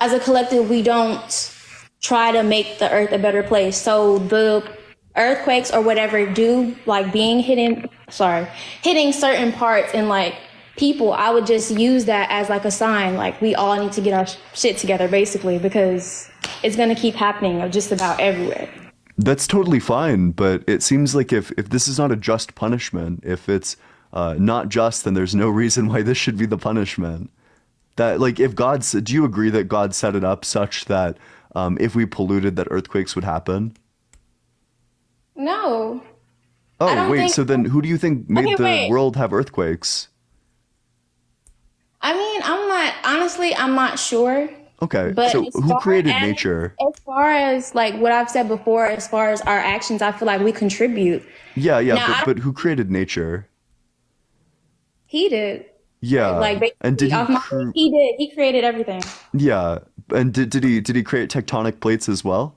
As a collective, we don't try to make the earth a better place. So the earthquakes or whatever do like being hitting certain parts and like people, I would just use that as like a sign. Like we all need to get our shit together basically, because it's going to keep happening just about everywhere. That's totally fine, but it seems like if this is not a just punishment, if it's not just, then there's no reason why this should be the punishment. That like if do you agree that God set it up such that if we polluted, that earthquakes would happen? No. Oh wait, so then who do you think made the world have earthquakes? I mean, I'm not sure. Okay, But so who created nature? As far as like what I've said before, as far as our actions, I feel like we contribute. Yeah, Now, but who created nature? He did. Yeah, Like and did he did. He created everything. Yeah, and did he create tectonic plates as well?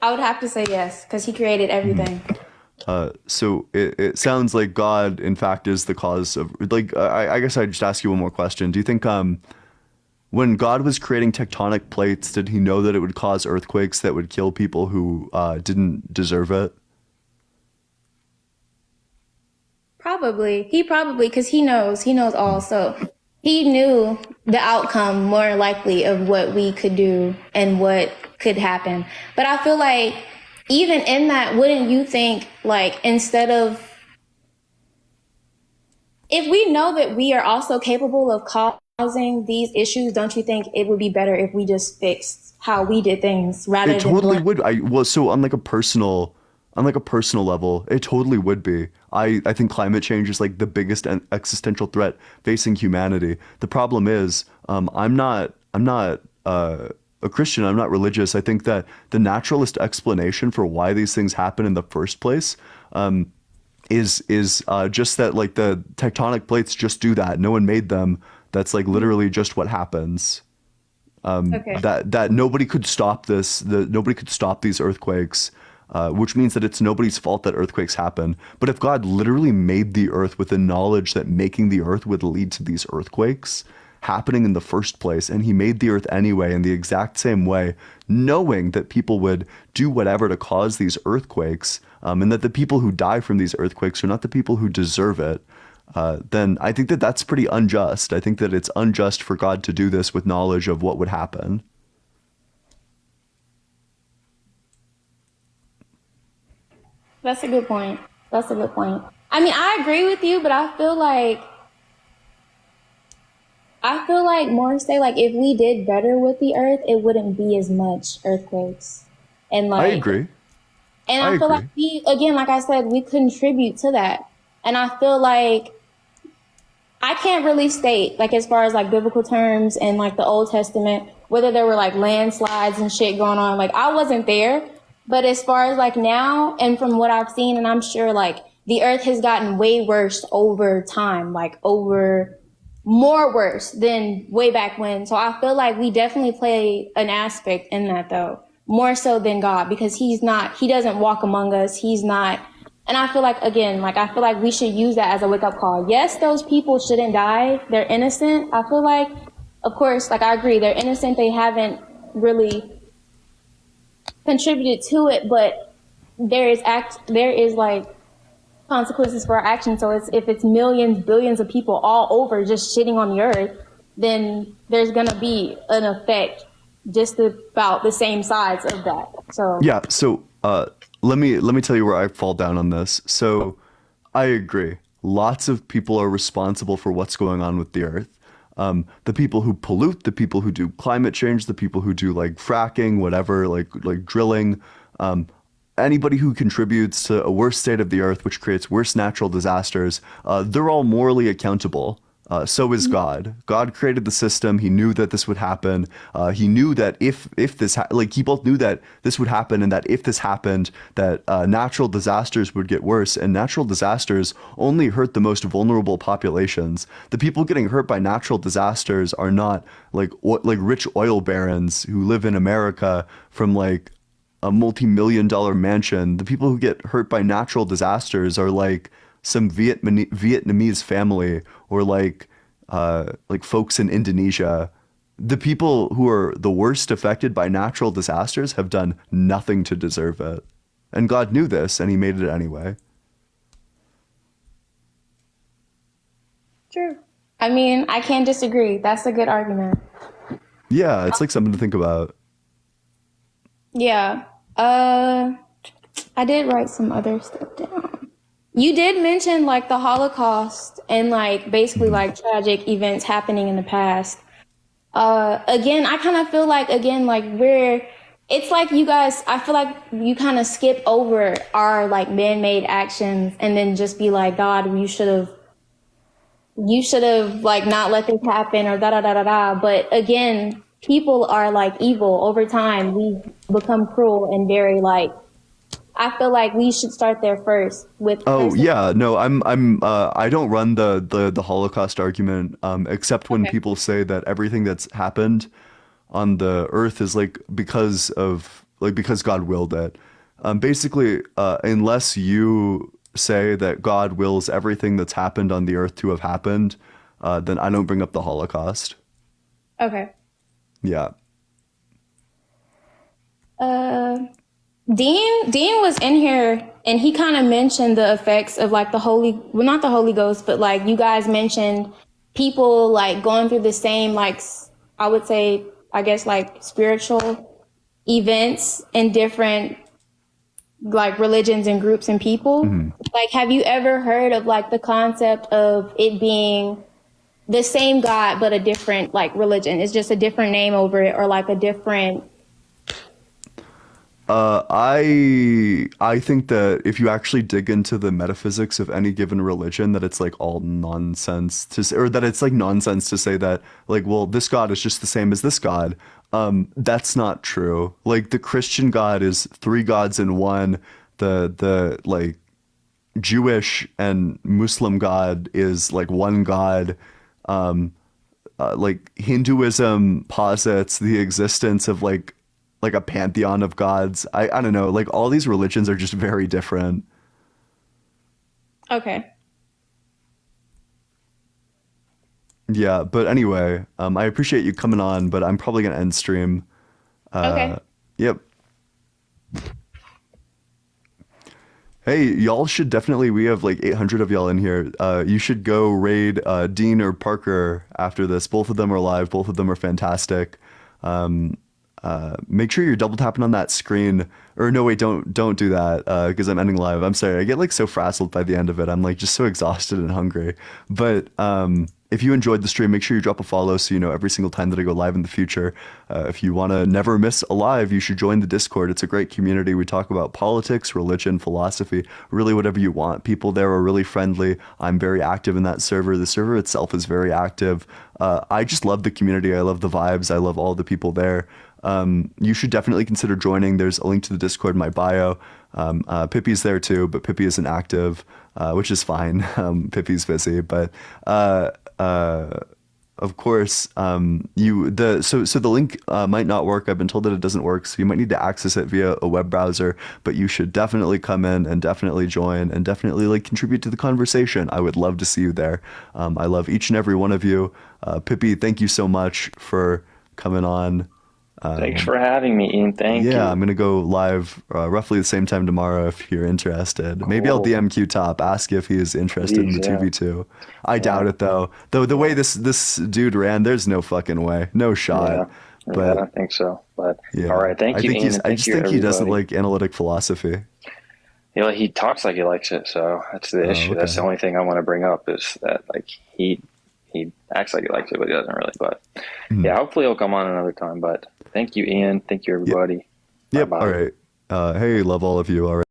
I would have to say yes, because he created everything. So it sounds like God, in fact, is the cause of like. I guess I'd just ask you one more question. Do you think when God was creating tectonic plates, did he know that it would cause earthquakes that would kill people who didn't deserve it? Probably, because he knows all. So he knew the outcome more likely of what we could do and what could happen. But I feel like even in that, wouldn't you think like instead of, if we know that we are also capable of causing these issues, don't you think it would be better if we just fixed how we did things rather It than totally would. So on like a personal level, it totally would be. I think climate change is like the biggest existential threat facing humanity. The problem is, I'm not a Christian. I'm not religious. I think that the naturalist explanation for why these things happen in the first place, is just that like the tectonic plates just do that. No one made them. That's like literally just what happens. Okay. That nobody could stop this. Nobody could stop these earthquakes, which means that it's nobody's fault that earthquakes happen. But if God literally made the earth with the knowledge that making the earth would lead to these earthquakes happening in the first place, and he made the earth anyway in the exact same way, knowing that people would do whatever to cause these earthquakes, and that the people who die from these earthquakes are not the people who deserve it, then I think that that's pretty unjust. I think that it's unjust for God to do this with knowledge of what would happen. That's a good point. That's a good point. I mean, I agree with you, but I feel like more say like if we did better with the earth, it wouldn't be as much earthquakes. And like I agree. And I feel like we, again, like I said, we contribute to that. And I feel like I can't really state, like, as far as like biblical terms and like the Old Testament, whether there were like landslides and shit going on. Like, I wasn't there. But as far as like now, and from what I've seen, and I'm sure like the earth has gotten way worse over time, like over more worse than way back when. So I feel like we definitely play an aspect in that, though, more so than God, because he doesn't walk among us. He's not. And I feel like, again, like, I feel like we should use that as a wake up call. Yes, those people shouldn't die. They're innocent. I feel like, of course, like, I agree. They're innocent. They haven't really contributed to it, but there is like consequences for our actions. So if it's millions, billions of people all over just shitting on the earth, then there's going to be an effect just about the same size of that. So yeah. So let me tell you where I fall down on this. So I agree. Lots of people are responsible for what's going on with the earth. The people who pollute, the people who do climate change, the people who do like fracking, whatever, like drilling, anybody who contributes to a worse state of the earth, which creates worse natural disasters, they're all morally accountable. So is God. God created the system. He knew that this would happen. He knew that if this, he both knew that this would happen, and that if this happened, that natural disasters would get worse. And natural disasters only hurt the most vulnerable populations. The people getting hurt by natural disasters are not like rich oil barons who live in America from like a multi-million-dollar mansion. The people who get hurt by natural disasters are like some Vietnamese family, or like folks in Indonesia. The people who are the worst affected by natural disasters have done nothing to deserve it. And God knew this, and he made it anyway. true. I mean, I can't disagree. That's a good argument. Yeah, it's like something to think about. Yeah. I did write some other stuff down. You did mention like the Holocaust and like basically like tragic events happening in the past. Again, I kind of feel like, it's like you guys, I feel like you kind of skip over our like man-made actions and then just be like, God, you should have like not let this happen or da da da da da. But again, people are like evil over time. We become cruel and very like, I feel like we should start there first with. Oh yeah, no, I don't run the Holocaust argument, except when people say that everything that's happened on the earth is like because God willed it. Basically, unless you say that God wills everything that's happened on the earth to have happened, then I don't bring up the Holocaust. Okay. Yeah. Dean was in here and he kind of mentioned the effects of like not the Holy Ghost, but like you guys mentioned people like going through the same, like, I would say, I guess like spiritual events in different like religions and groups and people. Mm-hmm. Like, have you ever heard of like the concept of it being the same God but a different like religion. It's just a different name over it, or like a different. I think that if you actually dig into the metaphysics of any given religion, that it's like all nonsense or that it's like nonsense to say that like, well, this God is just the same as this God. That's not true. Like the Christian God is three gods in one. The like Jewish and Muslim God is like one God. Like Hinduism posits the existence of like a pantheon of gods. I don't know. Like all these religions are just very different. Okay. Yeah, but anyway, I appreciate you coming on, but I'm probably gonna end stream. Okay. Yep. Hey, y'all should definitely, we have like 800 of y'all in here. You should go raid Dean or Parker after this. Both of them are live. Both of them are fantastic. Make sure you're double tapping on that screen. Or no, wait, don't do that because I'm ending live. I'm sorry. I get like so frazzled by the end of it. I'm like just so exhausted and hungry. But if you enjoyed the stream, make sure you drop a follow so you know every single time that I go live in the future. If you want to never miss a live, you should join the Discord. It's a great community. We talk about politics, religion, philosophy, really whatever you want. People there are really friendly. I'm very active in that server. The server itself is very active. I just love the community. I love the vibes. I love all the people there. You should definitely consider joining. There's a link to the Discord in my bio. Pippi's there too, but Pippi isn't active, which is fine. Pippi's busy, but of course, so the link might not work. I've been told that it doesn't work, so you might need to access it via a web browser. But you should definitely come in and definitely join and definitely like contribute to the conversation. I would love to see you there. I love each and every one of you. Pippi, thank you so much for coming on. Thanks for having me, Ian. Thank you. Yeah, I'm gonna go live roughly the same time tomorrow if you're interested. Maybe I'll DM Q Top, ask if he is interested in the 2v2. I doubt it though. The way this dude ran, there's no fucking way, no shot. Yeah, but I don't think so. But yeah, all right, thank you, Ian. I just think he doesn't like analytic philosophy. Yeah, he talks like he likes it, so that's the issue. Okay. That's the only thing I want to bring up is that like he acts like he likes it, but he doesn't really. But yeah, hopefully he'll come on another time. But thank you, Ian. Thank you, everybody. Yep. All right. Hey, love all of you. All right.